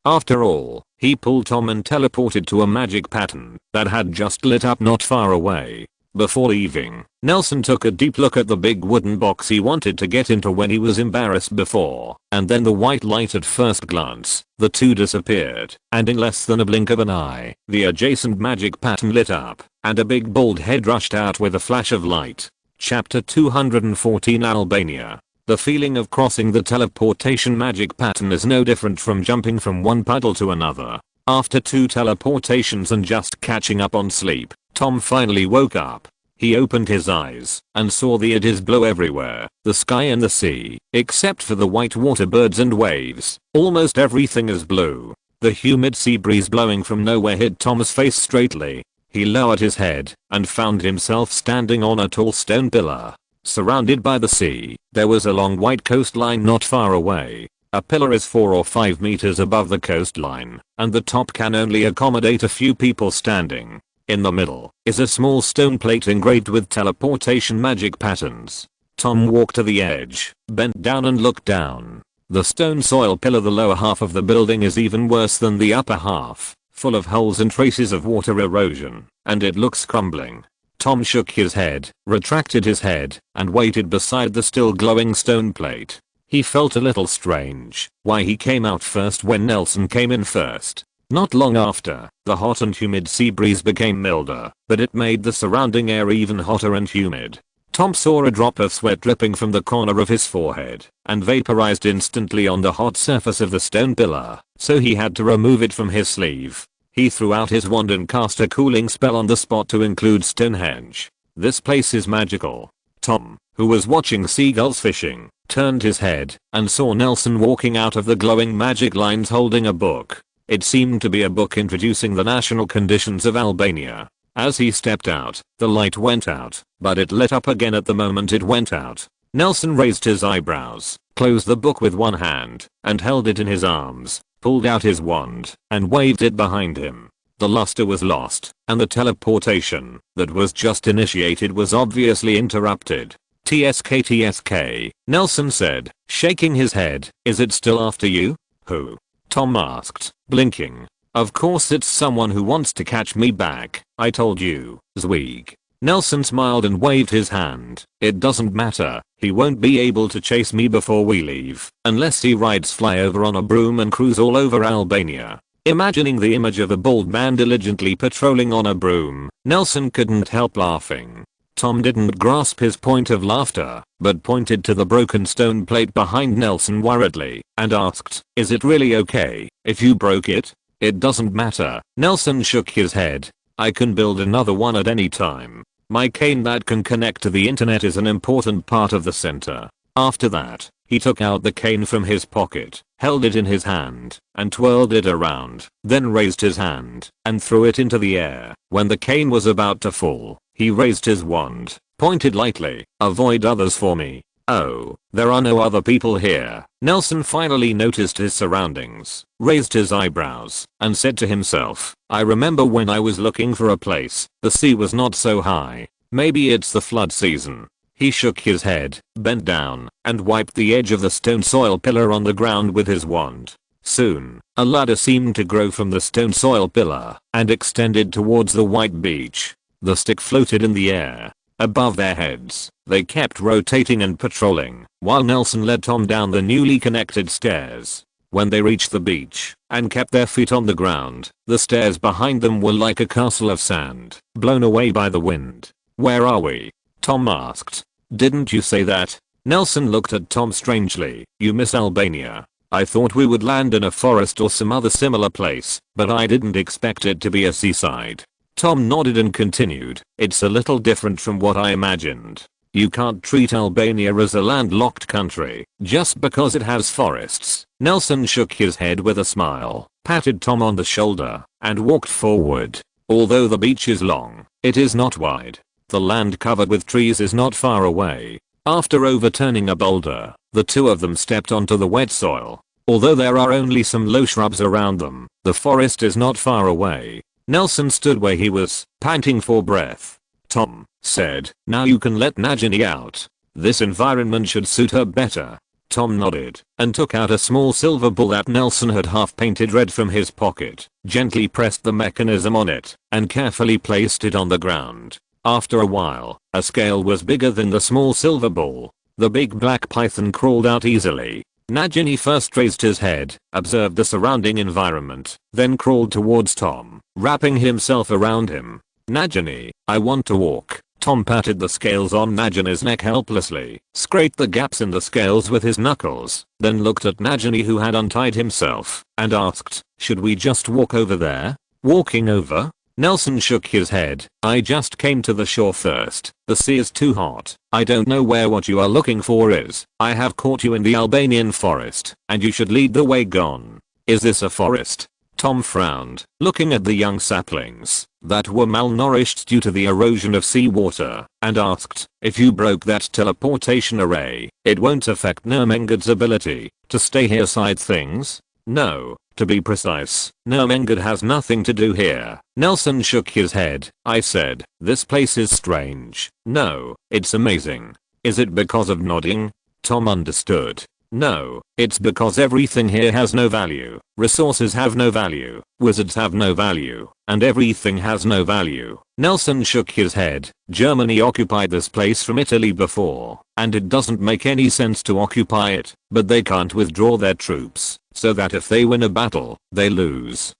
After all, he pulled Tom and teleported to a magic pattern that had just lit up not far away. Before leaving, Nelson took a deep look at the big wooden box he wanted to get into when he was embarrassed before, and then the white light at first glance. The two disappeared, and in less than a blink of an eye, the adjacent magic pattern lit up, and a big bald head rushed out with a flash of light. Chapter 214 Albania. The feeling of crossing the teleportation magic pattern is no different from jumping from one puddle to another. After 2 teleportations and just catching up on sleep, Tom finally woke up. He opened his eyes and saw the it is blue everywhere, the sky and the sea, except for the white water birds and waves. Almost everything is blue. The humid sea breeze blowing from nowhere hit Tom's face straightly. He lowered his head and found himself standing on a tall stone pillar. Surrounded by the sea, there was a long white coastline not far away. A pillar is 4 or 5 meters above the coastline, and the top can only accommodate a few people standing. In the middle is a small stone plate engraved with teleportation magic patterns. Tom walked to the edge, bent down and looked down. The stone soil pillar, the lower half of the building, is even worse than the upper half, full of holes and traces of water erosion, and it looks crumbling. Tom shook his head, retracted his head, and waited beside the still glowing stone plate. He felt a little strange why he came out first when Nelson came in first. Not long after, the hot and humid sea breeze became milder, but it made the surrounding air even hotter and humid. Tom saw a drop of sweat dripping from the corner of his forehead and vaporized instantly on the hot surface of the stone pillar, so he had to remove it from his sleeve. He threw out his wand and cast a cooling spell on the spot to include Stonehenge. This place is magical. Tom, who was watching seagulls fishing, turned his head and saw Nelson walking out of the glowing magic lines holding a book. It seemed to be a book introducing the national conditions of Albania. As he stepped out, the light went out, but it lit up again at the moment it went out. Nelson raised his eyebrows, closed the book with one hand, and held it in his arms, pulled out his wand, and waved it behind him. The luster was lost, and the teleportation that was just initiated was obviously interrupted. TSK, Nelson said, shaking his head. Is it still after you? Who? Tom asked, blinking. Of course it's someone who wants to catch me back. I told you, Zweig. Nelson smiled and waved his hand. It doesn't matter. He won't be able to chase me before we leave, unless he rides flyover on a broom and cruise all over Albania. Imagining the image of a bald man diligently patrolling on a broom, Nelson couldn't help laughing. Tom didn't grasp his point of laughter, but pointed to the broken stone plate behind Nelson worriedly and asked, is it really okay if you broke it? It doesn't matter. Nelson shook his head. I can build another one at any time. My cane that can connect to the internet is an important part of the center. After that, he took out the cane from his pocket, held it in his hand, and twirled it around, then raised his hand and threw it into the air. When the cane was about to fall, he raised his wand, pointed lightly, avoid others for me. Oh, there are no other people here. Nelson finally noticed his surroundings, raised his eyebrows, and said to himself, I remember when I was looking for a place, the sea was not so high. Maybe it's the flood season. He shook his head, bent down, and wiped the edge of the stone soil pillar on the ground with his wand. Soon, a ladder seemed to grow from the stone soil pillar and extended towards the white beach. The stick floated in the air. Above their heads, they kept rotating and patrolling, while Nelson led Tom down the newly connected stairs. When they reached the beach and kept their feet on the ground, the stairs behind them were like a castle of sand, blown away by the wind. Where are we? Tom asked. Didn't you say that? Nelson looked at Tom strangely. You miss Albania? I thought we would land in a forest or some other similar place, but I didn't expect it to be a seaside. Tom nodded and continued, it's a little different from what I imagined. You can't treat Albania as a landlocked country just because it has forests. Nelson shook his head with a smile, patted Tom on the shoulder, and walked forward. Although the beach is long, it is not wide. The land covered with trees is not far away. After overturning a boulder, the two of them stepped onto the wet soil. Although there are only some low shrubs around them, the forest is not far away. Nelson stood where he was, panting for breath. Tom said, now you can let Nagini out. This environment should suit her better. Tom nodded, and took out a small silver ball that Nelson had half painted red from his pocket, gently pressed the mechanism on it, and carefully placed it on the ground. After a while, a scale was bigger than the small silver ball. The big black python crawled out easily. Nagini first raised his head, observed the surrounding environment, then crawled towards Tom, wrapping himself around him. Nagini, I want to walk. Tom patted the scales on Nagini's neck helplessly, scraped the gaps in the scales with his knuckles, then looked at Nagini who had untied himself, and asked, should we just walk over there? Walking over? Nelson shook his head. I just came to the shore first. The sea is too hot. I don't know where what you are looking for is. I have caught you in the Albanian forest, and you should lead the way gone. Is this a forest? Tom frowned, looking at the young saplings that were malnourished due to the erosion of seawater, and asked, if you broke that teleportation array, it won't affect Nermengud's ability to stay here side things? No. To be precise, Nermengud has nothing to do here. Nelson shook his head. I said, this place is strange. No, it's amazing. Is it because of nodding? Tom understood. No, it's because everything here has no value. Resources have no value. Wizards have no value. And everything has no value. Nelson shook his head. Germany occupied this place from Italy before, and it doesn't make any sense to occupy it, but they can't withdraw their troops, so that if they win a battle, they lose.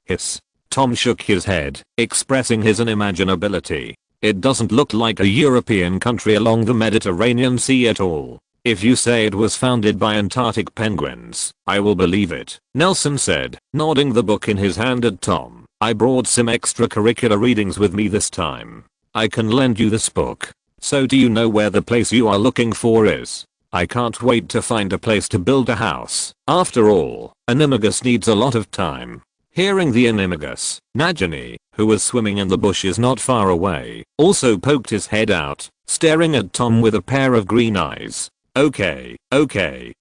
Hiss. Tom shook his head, expressing his unimaginability. It doesn't look like a European country along the Mediterranean Sea at all. If you say it was founded by Antarctic penguins, I will believe it, Nelson said, nodding the book in his hand at Tom. I brought some extracurricular readings with me this time. I can lend you this book. So do you know where the place you are looking for is? I can't wait to find a place to build a house. After all, Animagus needs a lot of time. Hearing the Animagus, Nagini, who was swimming in the bushes not far away, also poked his head out, staring at Tom with a pair of green eyes. Okay.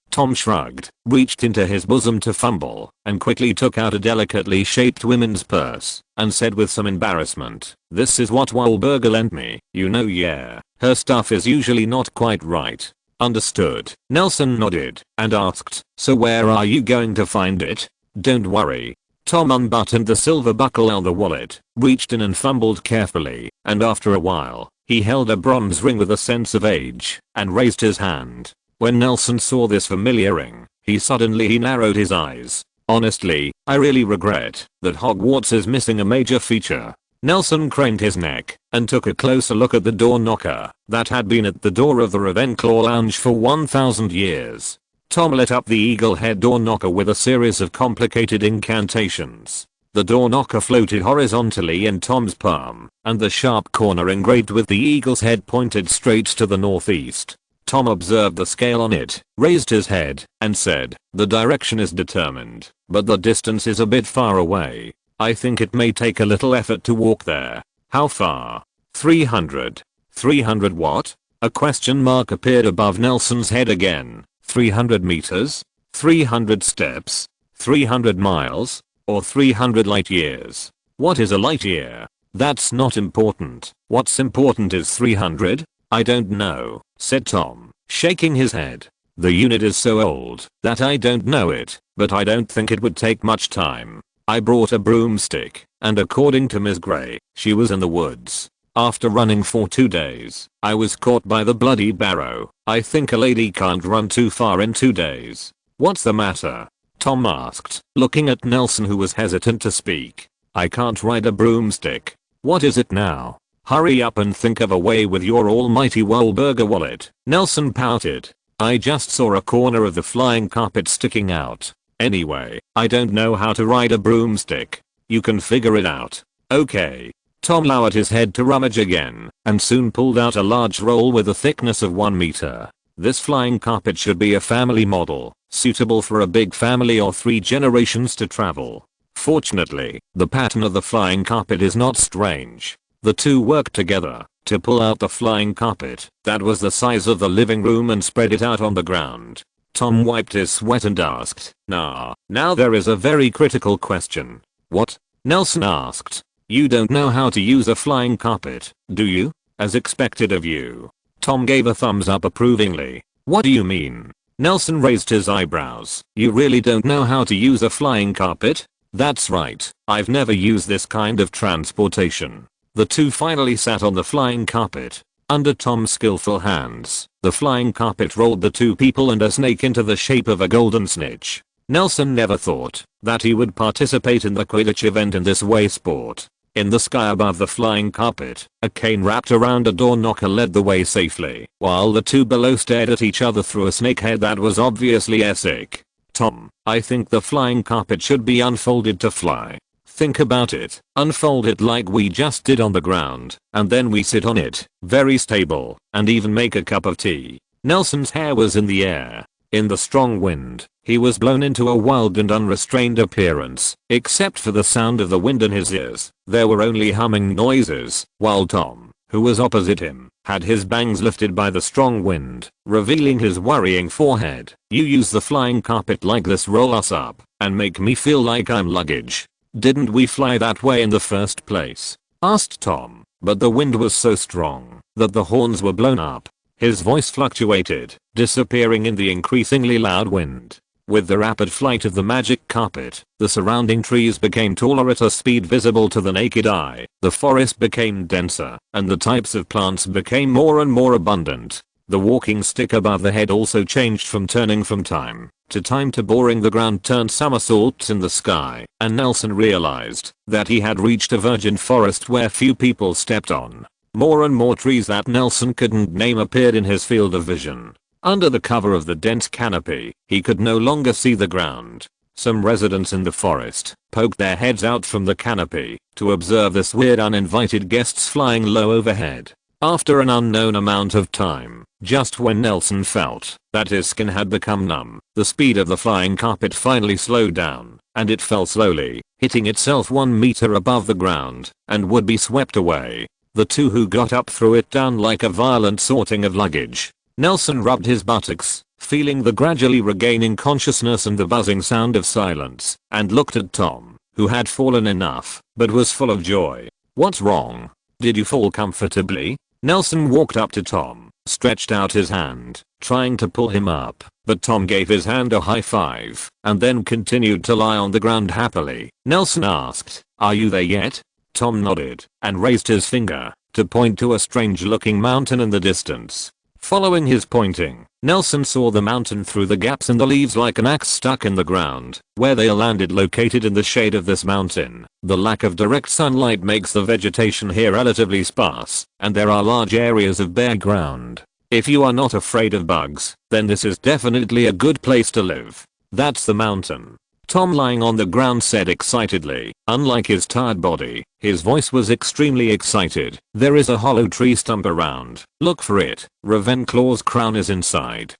Tom shrugged, reached into his bosom to fumble, and quickly took out a delicately shaped women's purse, and said with some embarrassment, this is what Wahlberger lent me. You know, yeah, her stuff is usually not quite right. Understood. Nelson nodded, and asked, so where are you going to find it? Don't worry. Tom unbuttoned the silver buckle on the wallet, reached in and fumbled carefully, and after a while, he held a bronze ring with a sense of age, and raised his hand. When Nelson saw this familiar ring, he suddenly narrowed his eyes. Honestly, I really regret that Hogwarts is missing a major feature. Nelson craned his neck, and took a closer look at the door knocker that had been at the door of the Ravenclaw lounge for 1000 years. Tom lit up the eagle head door knocker with a series of complicated incantations. The door knocker floated horizontally in Tom's palm, and the sharp corner engraved with the eagle's head pointed straight to the northeast. Tom observed the scale on it, raised his head, and said, the direction is determined, but the distance is a bit far away. I think it may take a little effort to walk there. How far? 300. 300 what? A question mark appeared above Nelson's head again. 300 meters? 300 steps? 300 miles? Or 300 light years? What is a light year? That's not important. What's important is 300? I don't know, said Tom, shaking his head. The unit is so old that I don't know it, but I don't think it would take much time. I brought a broomstick, and according to Ms. Gray, she was in the woods. After running for 2 days, I was caught by the bloody barrow. I think a lady can't run too far in 2 days. What's the matter? Tom asked, looking at Nelson who was hesitant to speak. I can't ride a broomstick. What is it now? Hurry up and think of a way with your almighty Wahlburger wallet. Nelson pouted. I just saw a corner of the flying carpet sticking out. Anyway, I don't know how to ride a broomstick. You can figure it out. Okay. Tom lowered his head to rummage again, and soon pulled out a large roll with a thickness of 1 meter. This flying carpet should be a family model, suitable for a big family or 3 generations to travel. Fortunately, the pattern of the flying carpet is not strange. The two worked together to pull out the flying carpet that was the size of the living room and spread it out on the ground. Tom wiped his sweat and asked, now there is a very critical question. What? Nelson asked. You don't know how to use a flying carpet, do you? As expected of you. Tom gave a thumbs up approvingly. What do you mean? Nelson raised his eyebrows. You really don't know how to use a flying carpet? That's right, I've never used this kind of transportation. The two finally sat on the flying carpet. Under Tom's skillful hands, the flying carpet rolled the two people and a snake into the shape of a golden snitch. Nelson never thought that he would participate in the Quidditch event in this way sport. In the sky above the flying carpet, a cane wrapped around a door knocker led the way safely, while the two below stared at each other through a snake head that was obviously sick. Tom, I think the flying carpet should be unfolded to fly. Think about it. Unfold it like we just did on the ground, and then we sit on it, very stable, and even make a cup of tea. Nelson's hair was in the air. In the strong wind, he was blown into a wild and unrestrained appearance. Except for the sound of the wind in his ears, there were only humming noises, while Tom, who was opposite him, had his bangs lifted by the strong wind, revealing his worrying forehead. You use the flying carpet like this, roll us up, and make me feel like I'm luggage. Didn't we fly that way in the first place? Asked Tom, but the wind was so strong that the horns were blown up. His voice fluctuated, disappearing in the increasingly loud wind. With the rapid flight of the magic carpet, the surrounding trees became taller at a speed visible to the naked eye, the forest became denser, and the types of plants became more and more abundant. The walking stick above the head also changed from turning from time to time to boring the ground turned somersaults in the sky, and Nelson realized that he had reached a virgin forest where few people stepped on. More and more trees that Nelson couldn't name appeared in his field of vision. Under the cover of the dense canopy, he could no longer see the ground. Some residents in the forest poked their heads out from the canopy to observe this weird uninvited guests flying low overhead. After an unknown amount of time, just when Nelson felt that his skin had become numb, the speed of the flying carpet finally slowed down, and it fell slowly, hitting itself 1 meter above the ground, and would be swept away. The two who got up threw it down like a violent sorting of luggage. Nelson rubbed his buttocks, feeling the gradually regaining consciousness and the buzzing sound of silence, and looked at Tom, who had fallen enough, but was full of joy. What's wrong? Did you fall comfortably? Nelson walked up to Tom, stretched out his hand, trying to pull him up, but Tom gave his hand a high five, and then continued to lie on the ground happily. Nelson asked, "Are you there yet?" Tom nodded, and raised his finger to point to a strange-looking mountain in the distance. Following his pointing, Nelson saw the mountain through the gaps in the leaves like an axe stuck in the ground. Where they landed located in the shade of this mountain. The lack of direct sunlight makes the vegetation here relatively sparse, and there are large areas of bare ground. If you are not afraid of bugs, then this is definitely a good place to live. That's the mountain. Tom, lying on the ground, said excitedly. Unlike his tired body, his voice was extremely excited. There is a hollow tree stump around. Look for it. Ravenclaw's crown is inside.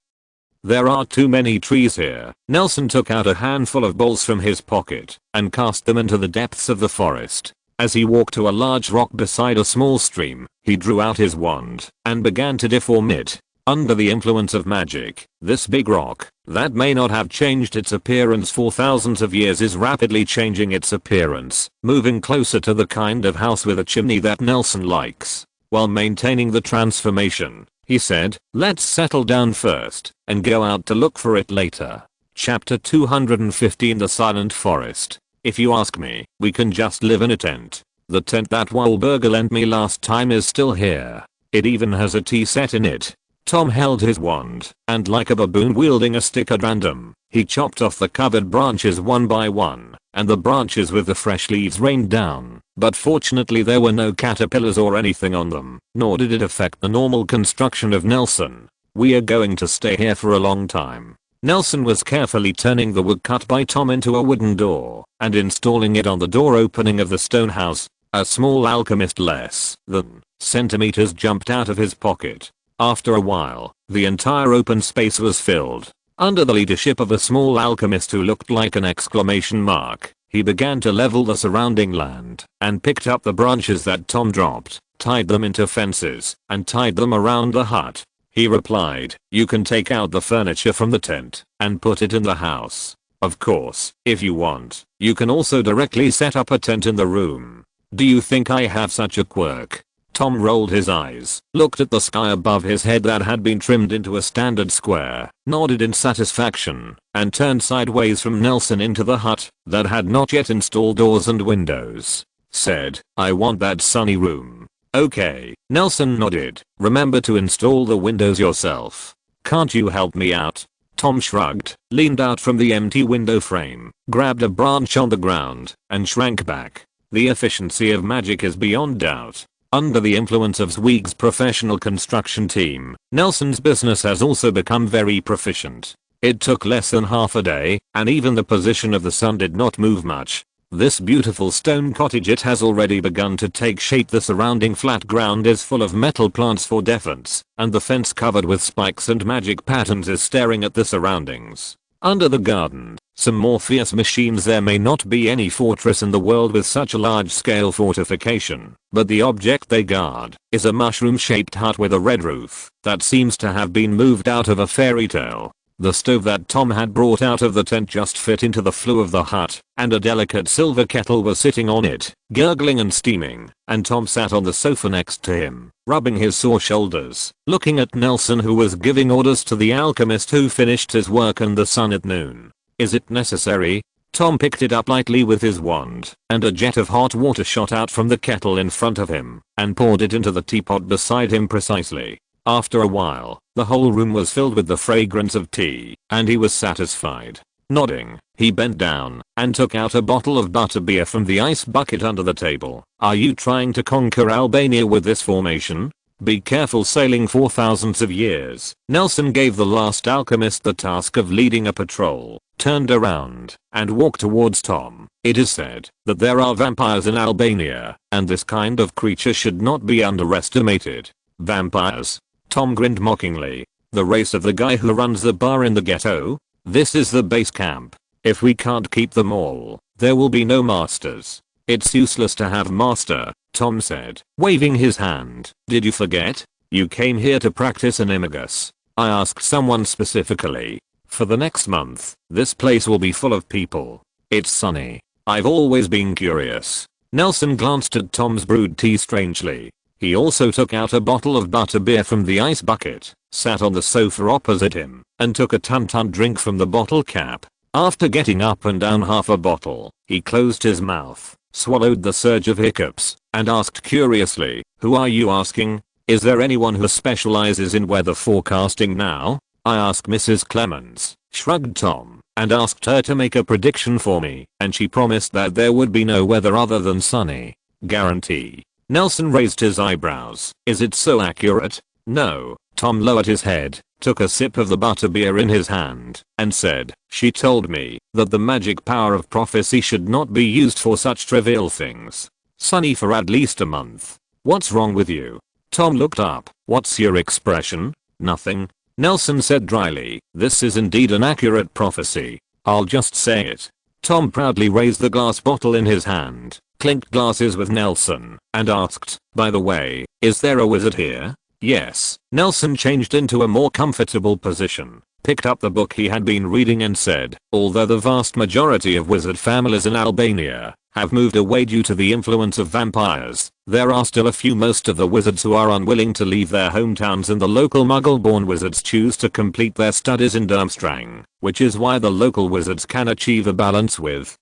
There are too many trees here. Nelson took out a handful of balls from his pocket and cast them into the depths of the forest. As he walked to a large rock beside a small stream, he drew out his wand and began to deform it. Under the influence of magic, this big rock, that may not have changed its appearance for thousands of years, is rapidly changing its appearance, moving closer to the kind of house with a chimney that Nelson likes. While maintaining the transformation, he said, "Let's settle down first, and go out to look for it later." Chapter 215 The Silent Forest. If you ask me, we can just live in a tent. The tent that Wahlburger lent me last time is still here. It even has a tea set in it. Tom held his wand, and like a baboon wielding a stick at random, He chopped off the covered branches one by one, and the branches with the fresh leaves rained down, but fortunately there were no caterpillars or anything on them, nor did it affect the normal construction of Nelson. We are going to stay here for a long time. Nelson was carefully turning the wood cut by Tom into a wooden door, and installing it on the door opening of the stone house. A small alchemist less than centimeters jumped out of his pocket. After a while, the entire open space was filled. Under the leadership of a small alchemist who looked like an exclamation mark, he began to level the surrounding land, and picked up the branches that Tom dropped, tied them into fences, and tied them around the hut. He replied, "You can take out the furniture from the tent, and put it in the house. Of course, if you want, you can also directly set up a tent in the room. Do you think I have such a quirk?" Tom rolled his eyes, looked at the sky above his head that had been trimmed into a standard square, nodded in satisfaction, and turned sideways from Nelson into the hut that had not yet installed doors and windows. Said, "I want that sunny room." "Okay." Nelson nodded. "Remember to install the windows yourself. Can't you help me out?" Tom shrugged, leaned out from the empty window frame, grabbed a branch on the ground, and shrank back. The efficiency of magic is beyond doubt. Under the influence of Zweig's professional construction team, Nelson's business has also become very proficient. It took less than half a day, and even the position of the sun did not move much. This beautiful stone cottage it has already begun to take shape. The surrounding flat ground is full of metal plants for defense, and the fence covered with spikes and magic patterns is staring at the surroundings. Under the garden, some more fierce machines. There may not be any fortress in the world with such a large-scale fortification, but the object they guard is a mushroom-shaped hut with a red roof that seems to have been moved out of a fairy tale. The stove that Tom had brought out of the tent just fit into the flue of the hut, and a delicate silver kettle was sitting on it, gurgling and steaming, and Tom sat on the sofa next to him, rubbing his sore shoulders, looking at Nelson who was giving orders to the alchemist who finished his work in the sun at noon. "Is it necessary?" Tom picked it up lightly with his wand, and a jet of hot water shot out from the kettle in front of him, and poured it into the teapot beside him precisely. After a while, the whole room was filled with the fragrance of tea, and he was satisfied. Nodding, he bent down, and took out a bottle of butterbeer from the ice bucket under the table. "Are you trying to conquer Albania with this formation? Be careful sailing for thousands of years." Nelson gave the last alchemist the task of leading a patrol, turned around, and walked towards Tom. "It is said that there are vampires in Albania, and this kind of creature should not be underestimated." "Vampires?" Tom grinned mockingly. "The race of the guy who runs the bar in the ghetto? This is the base camp. If we can't keep them all, there will be no masters." "It's useless to have master," Tom said, waving his hand. "Did you forget? You came here to practice animagus." "I asked someone specifically. For the next month, this place will be full of people. It's sunny. I've always been curious." Nelson glanced at Tom's brewed tea strangely. He also took out a bottle of butterbeer from the ice bucket, sat on the sofa opposite him, and took a ton drink from the bottle cap. After getting up and down half a bottle, he closed his mouth, swallowed the surge of hiccups, and asked curiously, "Who are you asking? Is there anyone who specializes in weather forecasting now?" "I asked Mrs. Clemens," shrugged Tom, "and asked her to make a prediction for me, and she promised that there would be no weather other than sunny." "Guarantee?" Nelson raised his eyebrows. "Is it so accurate?" "No." Tom lowered his head, took a sip of the butterbeer in his hand, and said, "She told me that the magic power of prophecy should not be used for such trivial things. Sunny for at least a month. What's wrong with you?" Tom looked up. "What's your expression?" "Nothing." Nelson said dryly, "This is indeed an accurate prophecy. I'll just say it." Tom proudly raised the glass bottle in his hand, clinked glasses with Nelson, and asked, "By the way, is there a wizard here?" "Yes." Nelson changed into a more comfortable position, picked up the book he had been reading and said, "Although the vast majority of wizard families in Albania have moved away due to the influence of vampires, there are still a few. Most of the wizards who are unwilling to leave their hometowns, and the local Muggle-born wizards choose to complete their studies in Durmstrang, which is why the local wizards can achieve a balance with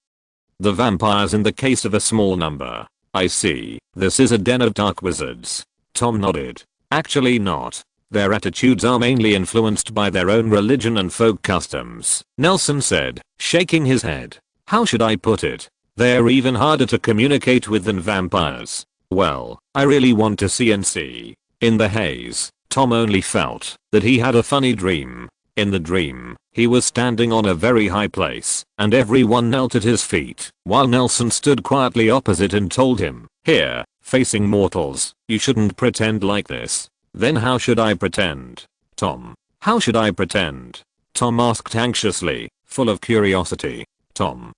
the vampires in the case of a small number." "I see. This is a den of dark wizards." Tom nodded. "Actually not. Their attitudes are mainly influenced by their own religion and folk customs, Nelson said, shaking his head. How should I put it? They're even harder to communicate with than vampires. Well, I really want to see and see. In the haze, Tom only felt that he had a funny dream. In the dream, he was standing on a very high place, and everyone knelt at his feet, while Nelson stood quietly opposite and told him, "Here, facing mortals, you shouldn't pretend like this." Then how should I pretend? Tom. How should I pretend? Tom asked anxiously, full of curiosity. Tom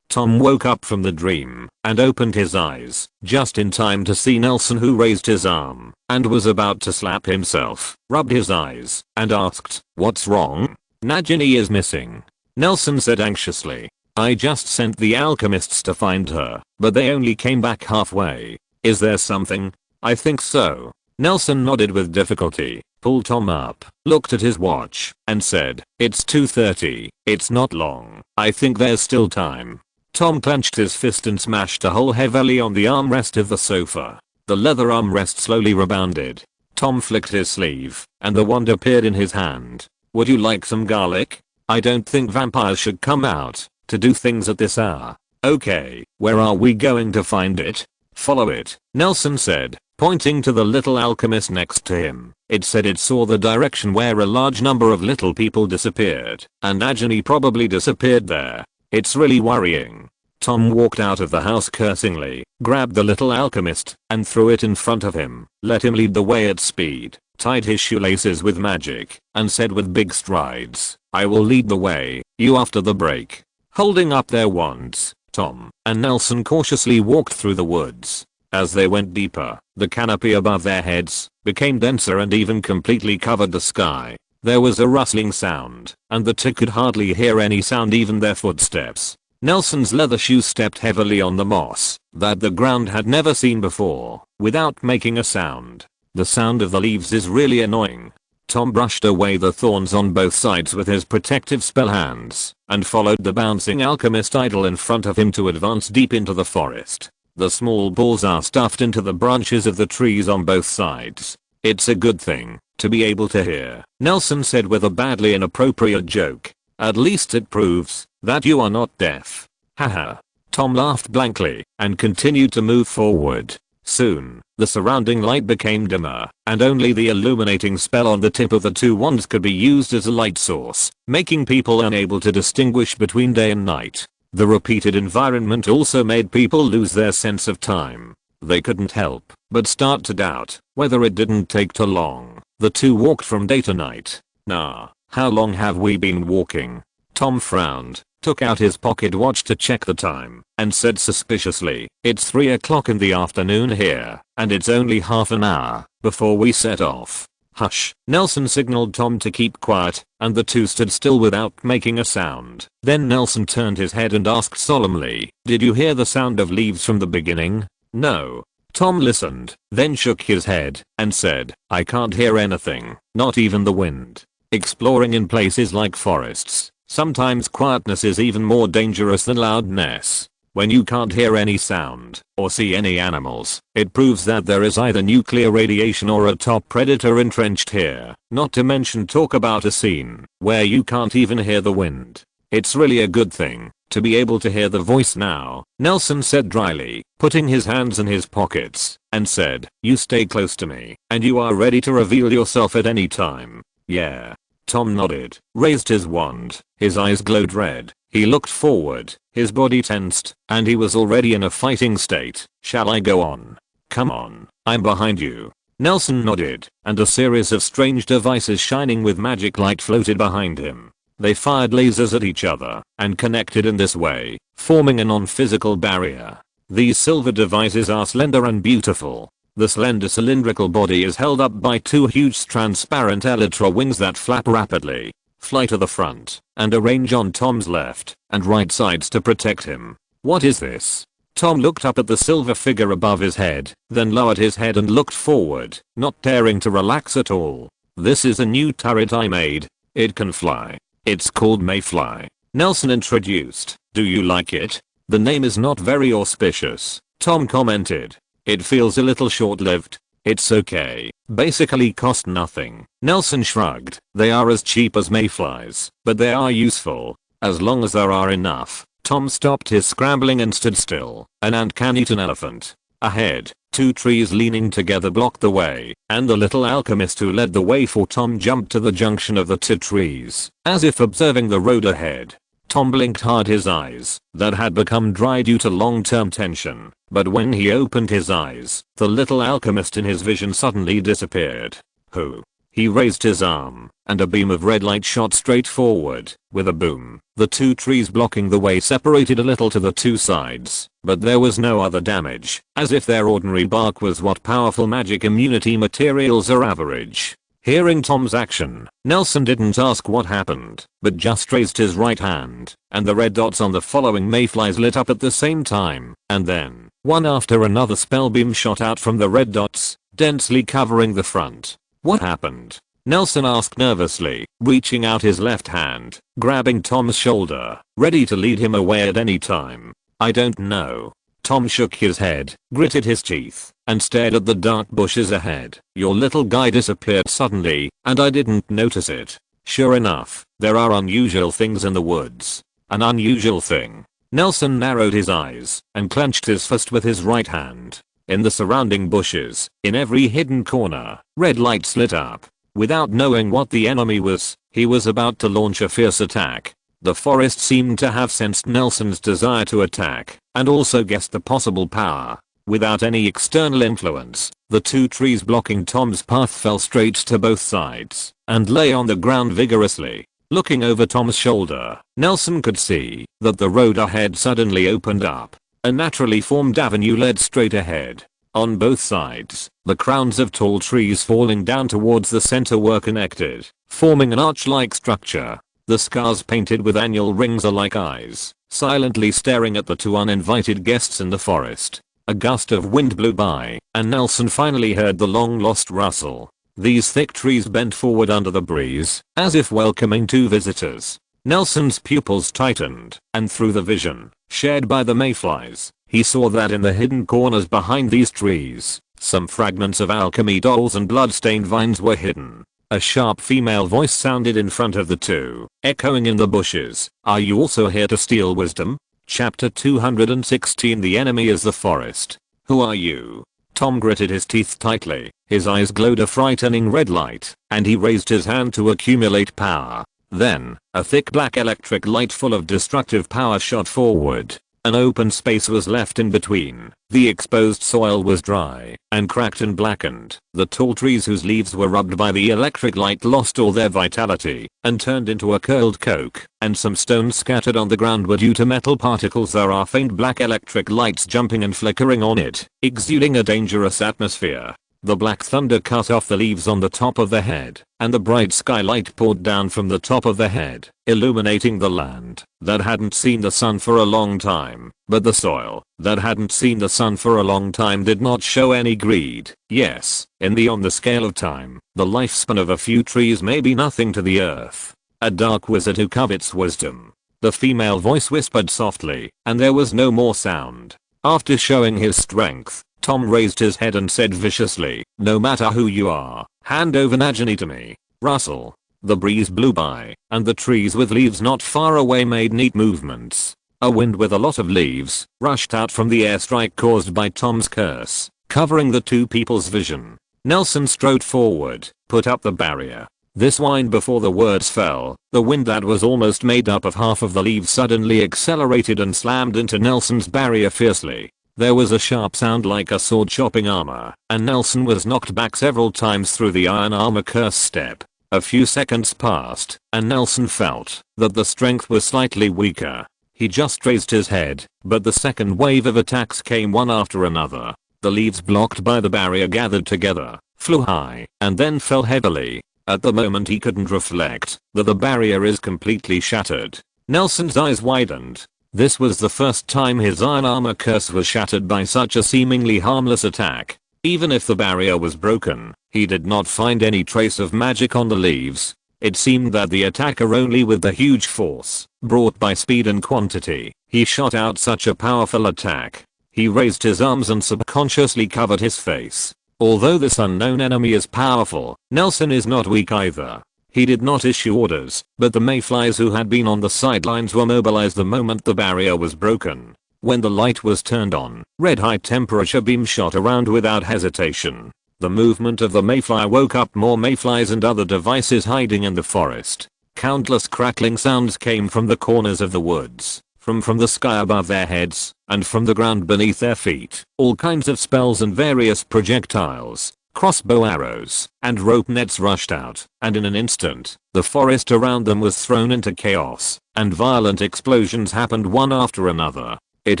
woke up from the dream and opened his eyes just in time to see Nelson, who raised his arm and was about to slap himself, rubbed his eyes and asked, "What's wrong?" "Nagini is missing," Nelson said anxiously. "I just sent the alchemists to find her, but they only came back halfway. Is there something?" "I think so." Nelson nodded with difficulty, pulled Tom up, looked at his watch, and said, "It's 2:30, it's not long. I think there's still time." Tom clenched his fist and smashed a hole heavily on the armrest of the sofa. The leather armrest slowly rebounded. Tom flicked his sleeve, and the wand appeared in his hand. "Would you like some garlic? I don't think vampires should come out to do things at this hour." "Okay, where are we going to find it?" "Follow it," Nelson said, pointing to the little alchemist next to him. It said it saw the direction where a large number of little people disappeared, and Nagini probably disappeared there. "It's really worrying." Tom walked out of the house cursingly, grabbed the little alchemist, and threw it in front of him, let him lead the way at speed, tied his shoelaces with magic, and said with big strides, "I will lead the way, you after the break." Holding up their wands, Tom and Nelson cautiously walked through the woods. As they went deeper, the canopy above their heads became denser and even completely covered the sky. There was a rustling sound, and the two could hardly hear any sound, even their footsteps. Nelson's leather shoes stepped heavily on the moss that the ground had never seen before, without making a sound. The sound of the leaves is really annoying. Tom brushed away the thorns on both sides with his protective spell hands, and followed the bouncing alchemist idol in front of him to advance deep into the forest. The small balls are stuffed into the branches of the trees on both sides. "It's a good thing to be able to hear," Nelson said with a badly inappropriate joke. "At least it proves that you are not deaf." Haha. Tom laughed blankly and continued to move forward. Soon, the surrounding light became dimmer, and only the illuminating spell on the tip of the two wands could be used as a light source, making people unable to distinguish between day and night. The repeated environment also made people lose their sense of time. They couldn't help but start to doubt whether it didn't take too long. The two walked from day to night. "Nah, how long have we been walking?" Tom frowned, took out his pocket watch to check the time, and said suspiciously, "It's 3 o'clock in the afternoon here, and it's only half an hour before we set off." "Hush," Nelson signaled Tom to keep quiet, and the two stood still without making a sound. Then Nelson turned his head and asked solemnly, "Did you hear the sound of leaves from the beginning?" "No." Tom listened, then shook his head, and said, "I can't hear anything, not even the wind." Exploring in places like forests, sometimes quietness is even more dangerous than loudness. When you can't hear any sound, or see any animals, it proves that there is either nuclear radiation or a top predator entrenched here, not to mention talk about a scene where you can't even hear the wind. "It's really a good thing to be able to hear the voice now," Nelson said dryly, putting his hands in his pockets, and said, "You stay close to me, and you are ready to reveal yourself at any time." "Yeah." Tom nodded, raised his wand, his eyes glowed red. He looked forward, his body tensed, and he was already in a fighting state. "Shall I go on?" "Come on, I'm behind you." Nelson nodded, and a series of strange devices shining with magic light floated behind him. They fired lasers at each other, and connected in this way, forming a non-physical barrier. These silver devices are slender and beautiful. The slender cylindrical body is held up by two huge transparent elytra wings that flap rapidly, fly to the front, and arrange on Tom's left and right sides to protect him. "What is this?" Tom looked up at the silver figure above his head, then lowered his head and looked forward, not daring to relax at all. "This is a new turret I made. It can fly. It's called Mayfly," Nelson introduced. "Do you like it?" "The name is not very auspicious," Tom commented. "It feels a little short-lived." It's okay. Basically cost nothing. Nelson shrugged. They are as cheap as mayflies, but they are useful. As long as there are enough. Tom stopped his scrambling and stood still. An ant can eat an elephant. Ahead, two trees leaning together blocked the way, and the little alchemist who led the way for Tom jumped to the junction of the two trees, as if observing the road ahead. Tom blinked hard, his eyes, that had become dry due to long-term tension, but when he opened his eyes, the little alchemist in his vision suddenly disappeared. Who? He raised his arm, and a beam of red light shot straight forward. With a boom, the two trees blocking the way separated a little to the two sides, but there was no other damage, as if their ordinary bark was what powerful magic immunity materials are average. Hearing Tom's action, Nelson didn't ask what happened, but just raised his right hand, and the red dots on the following mayflies lit up at the same time, and then, one after another spell beam shot out from the red dots, densely covering the front. What happened? Nelson asked nervously, reaching out his left hand, grabbing Tom's shoulder, ready to lead him away at any time. I don't know. Tom shook his head, gritted his teeth, and stared at the dark bushes ahead. Your little guy disappeared suddenly, and I didn't notice it. Sure enough, there are unusual things in the woods. An unusual thing. Nelson narrowed his eyes, and clenched his fist with his right hand. In the surrounding bushes, in every hidden corner, red lights lit up. Without knowing what the enemy was, he was about to launch a fierce attack. The forest seemed to have sensed Nelson's desire to attack, and also guessed the possible power. Without any external influence, the two trees blocking Tom's path fell straight to both sides, and lay on the ground vigorously. Looking over Tom's shoulder, Nelson could see that the road ahead suddenly opened up. A naturally formed avenue led straight ahead. On both sides, the crowns of tall trees falling down towards the center were connected, forming an arch-like structure. The scars painted with annual rings are like eyes, silently staring at the two uninvited guests in the forest. A gust of wind blew by, and Nelson finally heard the long-lost rustle. These thick trees bent forward under the breeze, as if welcoming two visitors. Nelson's pupils tightened, and through the vision, shared by the mayflies, he saw that in the hidden corners behind these trees, some fragments of alchemy dolls and blood-stained vines were hidden. A sharp female voice sounded in front of the two, echoing in the bushes. Are you also here to steal wisdom? Chapter 216. The enemy is the forest. Who are you? Tom gritted his teeth tightly, his eyes glowed a frightening red light, and he raised his hand to accumulate power. Then, a thick black electric light full of destructive power shot forward. An open space was left in between. The exposed soil was dry and cracked and blackened. The tall trees whose leaves were rubbed by the electric light lost all their vitality and turned into a curled coke, and some stones scattered on the ground were due to metal particles. There are faint black electric lights jumping and flickering on it, exuding a dangerous atmosphere. The black thunder cut off the leaves on the top of the head, and the bright skylight poured down from the top of the head, illuminating the land that hadn't seen the sun for a long time. But the soil that hadn't seen the sun for a long time did not show any greed. Yes, on the scale of time, the lifespan of a few trees may be nothing to the earth. A dark wizard who covets wisdom. The female voice whispered softly, and there was no more sound. After showing his strength, Tom raised his head and said viciously, no matter who you are, hand over Najani to me. Rustle. The breeze blew by, and the trees with leaves not far away made neat movements. A wind with a lot of leaves rushed out from the airstrike caused by Tom's curse, covering the two people's vision. Nelson strode forward, put up the barrier. This whined before the words fell. The wind that was almost made up of half of the leaves suddenly accelerated and slammed into Nelson's barrier fiercely. There was a sharp sound like a sword chopping armor, and Nelson was knocked back several times through the iron armor curse step. A few seconds passed, and Nelson felt that the strength was slightly weaker. He just raised his head, but the second wave of attacks came one after another. The leaves blocked by the barrier gathered together, flew high, and then fell heavily. At the moment he couldn't reflect that the barrier is completely shattered. Nelson's eyes widened. This was the first time his iron armor curse was shattered by such a seemingly harmless attack. Even if the barrier was broken, he did not find any trace of magic on the leaves. It seemed that the attacker only with the huge force, brought by speed and quantity, he shot out such a powerful attack. He raised his arms and subconsciously covered his face. Although this unknown enemy is powerful, Nelson is not weak either. He did not issue orders, but the mayflies who had been on the sidelines were mobilized the moment the barrier was broken. When the light was turned on, red high temperature beams shot around without hesitation. The movement of the mayfly woke up more mayflies and other devices hiding in the forest. Countless crackling sounds came from the corners of the woods, from the sky above their heads, and from the ground beneath their feet. All kinds of spells and various projectiles, crossbow arrows, and rope nets rushed out, and in an instant, the forest around them was thrown into chaos, and violent explosions happened one after another. It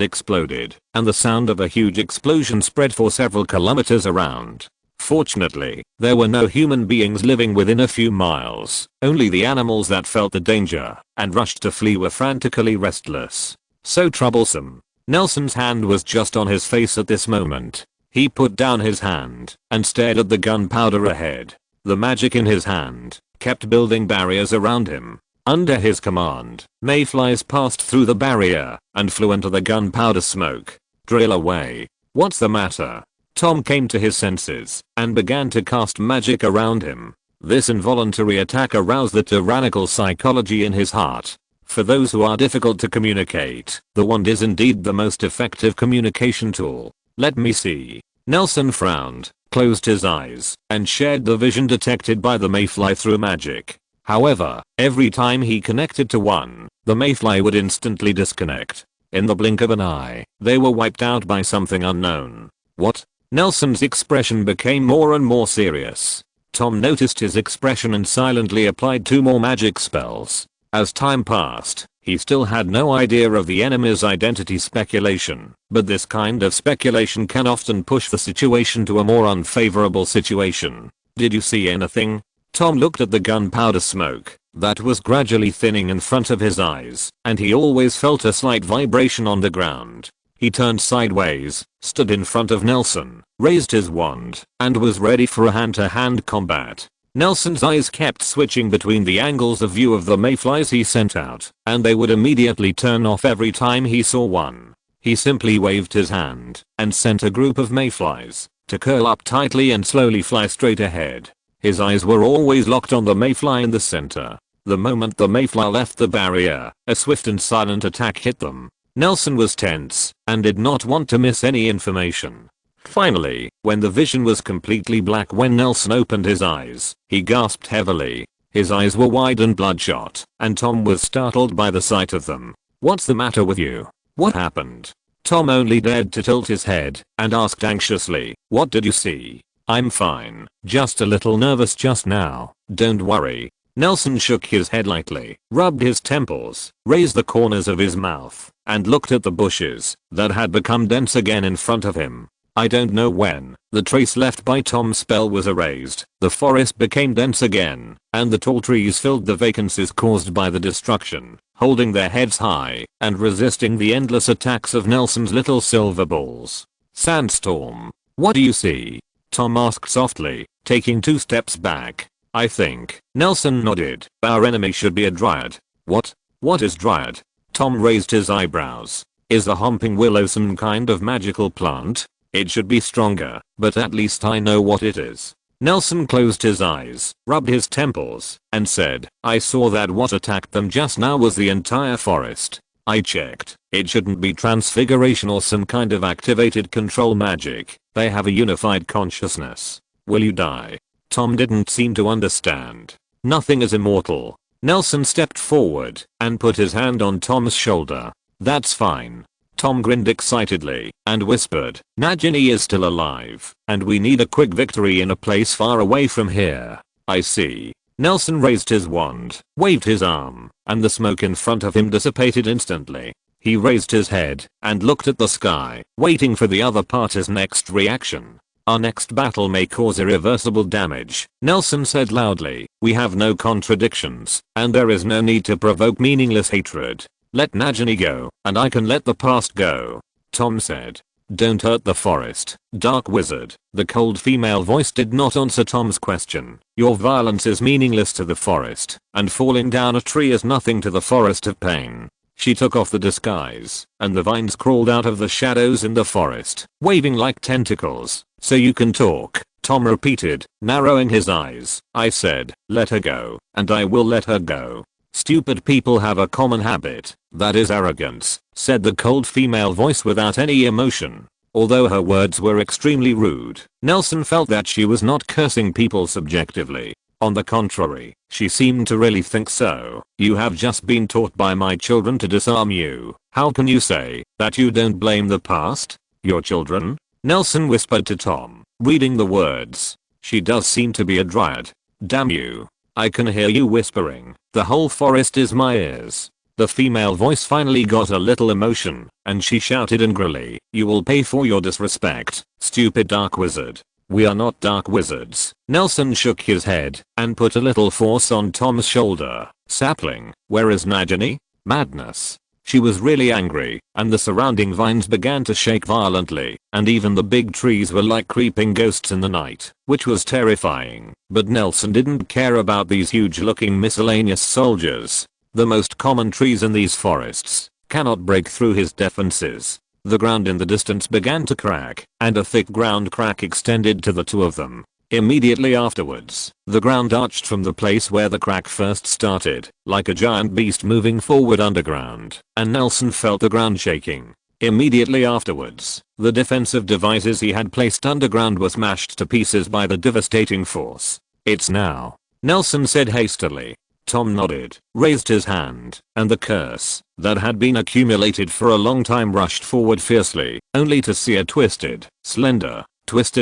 exploded, and the sound of a huge explosion spread for several kilometers around. Fortunately, there were no human beings living within a few miles. Only the animals that felt the danger and rushed to flee were frantically restless. So troublesome. Nelson's hand was just on his face at this moment. He put down his hand and stared at the gunpowder ahead. The magic in his hand kept building barriers around him. Under his command, mayflies passed through the barrier and flew into the gunpowder smoke. Drill away. What's the matter? Tom came to his senses and began to cast magic around him. This involuntary attack aroused the tyrannical psychology in his heart. For those who are difficult to communicate, the wand is indeed the most effective communication tool. Let me see. Nelson frowned, closed his eyes, and shared the vision detected by the mayfly through magic. However, every time he connected to one, the mayfly would instantly disconnect. In the blink of an eye, they were wiped out by something unknown. What? Nelson's expression became more and more serious. Tom noticed his expression and silently applied 2 more magic spells. As time passed, he still had no idea of the enemy's identity speculation, but this kind of speculation can often push the situation to a more unfavorable situation. Did you see anything? Tom looked at the gunpowder smoke that was gradually thinning in front of his eyes, and he always felt a slight vibration on the ground. He turned sideways, stood in front of Nelson, raised his wand, and was ready for a hand-to-hand combat. Nelson's eyes kept switching between the angles of view of the mayflies he sent out, and they would immediately turn off every time he saw one. He simply waved his hand and sent a group of mayflies to curl up tightly and slowly fly straight ahead. His eyes were always locked on the mayfly in the center. The moment the mayfly left the barrier, a swift and silent attack hit them. Nelson was tense and did not want to miss any information. Finally, when the vision was completely black when Nelson opened his eyes, he gasped heavily. His eyes were wide and bloodshot, and Tom was startled by the sight of them. "What's the matter with you? What happened?" Tom only dared to tilt his head and asked anxiously, "What did you see?" "I'm fine, just a little nervous just now, don't worry." Nelson shook his head lightly, rubbed his temples, raised the corners of his mouth, and looked at the bushes that had become dense again in front of him. I don't know when the trace left by Tom's spell was erased, the forest became dense again, and the tall trees filled the vacancies caused by the destruction, holding their heads high and resisting the endless attacks of Nelson's little silver balls. "Sandstorm. What do you see?" Tom asked softly, taking 2 steps back. "I think." Nelson nodded. "Our enemy should be a dryad." "What? What is dryad?" Tom raised his eyebrows. "Is the humping willow some kind of magical plant? It should be stronger, but at least I know what it is." Nelson closed his eyes, rubbed his temples, and said, "I saw that what attacked them just now was the entire forest. I checked. It shouldn't be transfiguration or some kind of activated control magic. They have a unified consciousness. Will you die?" Tom didn't seem to understand. "Nothing is immortal." Nelson stepped forward and put his hand on Tom's shoulder. "That's fine." Tom grinned excitedly and whispered, "Nagini is still alive, and we need a quick victory in a place far away from here." "I see." Nelson raised his wand, waved his arm, and the smoke in front of him dissipated instantly. He raised his head and looked at the sky, waiting for the other party's next reaction. "Our next battle may cause irreversible damage," Nelson said loudly. "We have no contradictions, and there is no need to provoke meaningless hatred. Let Nagini go, and I can let the past go." Tom said. "Don't hurt the forest, Dark Wizard." The cold female voice did not answer Tom's question. "Your violence is meaningless to the forest, and falling down a tree is nothing to the forest of pain." She took off the disguise, and the vines crawled out of the shadows in the forest, waving like tentacles. "So you can talk. Tom repeated, narrowing his eyes. I said, let her go, and I will let her go. Stupid people have a common habit, that is arrogance, said the cold female voice without any emotion. Although her words were extremely rude, Nelson felt that she was not cursing people subjectively. On the contrary, she seemed to really think so. You have just been taught by my children to disarm you. How can you say that you don't blame the past? Your children? Nelson whispered to Tom, reading the words. She does seem to be a dryad. Damn you. I can hear you whispering. The whole forest is my ears. The female voice finally got a little emotion, and she shouted angrily, you will pay for your disrespect, stupid dark wizard. We are not dark wizards. Nelson shook his head and put a little force on Tom's shoulder. Sapling, where is Najani? Madness. She was really angry, and the surrounding vines began to shake violently, and even the big trees were like creeping ghosts in the night, which was terrifying. But Nelson didn't care about these huge looking miscellaneous soldiers. The most common trees in these forests cannot break through his defenses. The ground in the distance began to crack, and a thick ground crack extended to the two of them. Immediately afterwards, the ground arched from the place where the crack first started, like a giant beast moving forward underground, and Nelson felt the ground shaking. Immediately afterwards, the defensive devices he had placed underground were smashed to pieces by the devastating force. It's now, Nelson said hastily. Tom nodded, raised his hand, and the curse that had been accumulated for a long time rushed forward fiercely, only to see a twisted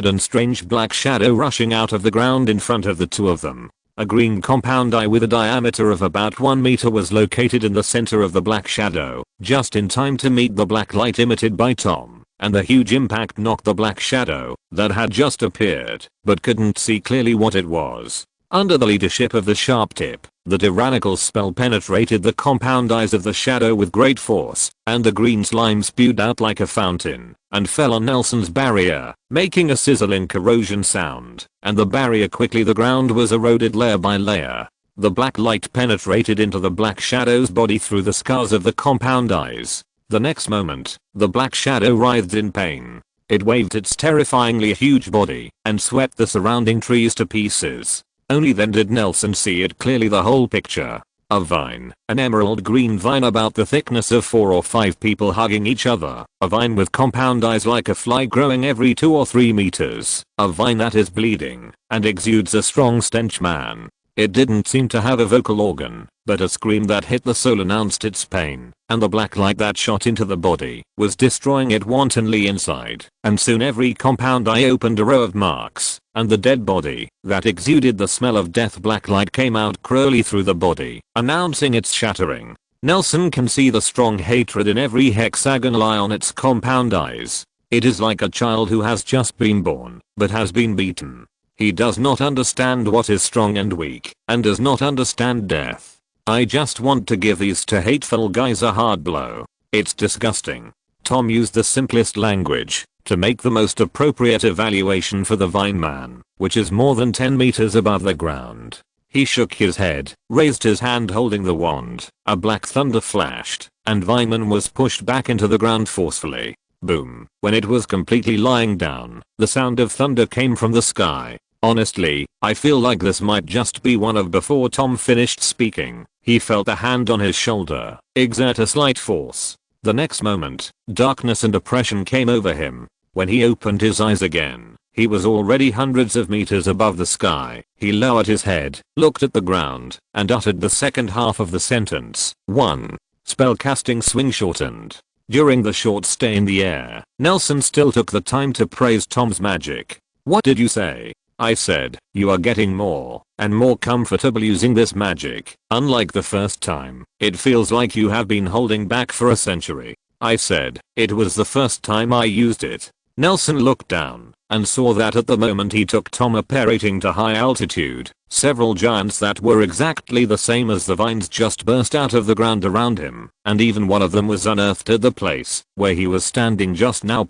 and strange black shadow rushing out of the ground in front of the two of them. A green compound eye with a diameter of about 1 meter was located in the center of the black shadow, just in time to meet the black light emitted by Tom, and the huge impact knocked the black shadow that had just appeared, but couldn't see clearly what it was. Under the leadership of the sharp tip, the tyrannical spell penetrated the compound eyes of the shadow with great force, and the green slime spewed out like a fountain, and fell on Nelson's barrier, making a sizzling corrosion sound, and the barrier the ground was eroded layer by layer. The black light penetrated into the black shadow's body through the scars of the compound eyes. The next moment, the black shadow writhed in pain. It waved its terrifyingly huge body, and swept the surrounding trees to pieces. Only then did Nelson see it clearly, the whole picture. A vine, an emerald green vine about the thickness of 4 or 5 people hugging each other. A vine with compound eyes like a fly growing every 2 or 3 meters. A vine that is bleeding and exudes a strong stench, man. It didn't seem to have a vocal organ, but a scream that hit the soul announced its pain, and the black light that shot into the body was destroying it wantonly inside, and soon every compound eye opened a row of marks, and the dead body that exuded the smell of death black light came out cruelly through the body, announcing its shattering. Nelson can see the strong hatred in every hexagonal eye on its compound eyes. It is like a child who has just been born, but has been beaten. He does not understand what is strong and weak, and does not understand death. I just want to give these two hateful guys a hard blow. It's disgusting. Tom used the simplest language to make the most appropriate evaluation for the vine man, which is more than 10 meters above the ground. He shook his head, raised his hand holding the wand, a black thunder flashed, and Vineman was pushed back into the ground forcefully. Boom. When it was completely lying down, the sound of thunder came from the sky. Honestly, I feel like this might just be one of. Before Tom finished speaking, he felt a hand on his shoulder exert a slight force. The next moment, darkness and oppression came over him. When he opened his eyes again, he was already hundreds of meters above the sky. He lowered his head, looked at the ground, and uttered the second half of the sentence. 1. Spellcasting swing shortened. During the short stay in the air, Nelson still took the time to praise Tom's magic. What did you say? I said, you are getting more and more comfortable using this magic. Unlike the first time, it feels like you have been holding back for a century. I said, it was the first time I used it. Nelson looked down and saw that at the moment he took Tom apparating to high altitude, several giants that were exactly the same as the vines just burst out of the ground around him, and even one of them was unearthed at the place where he was standing just now.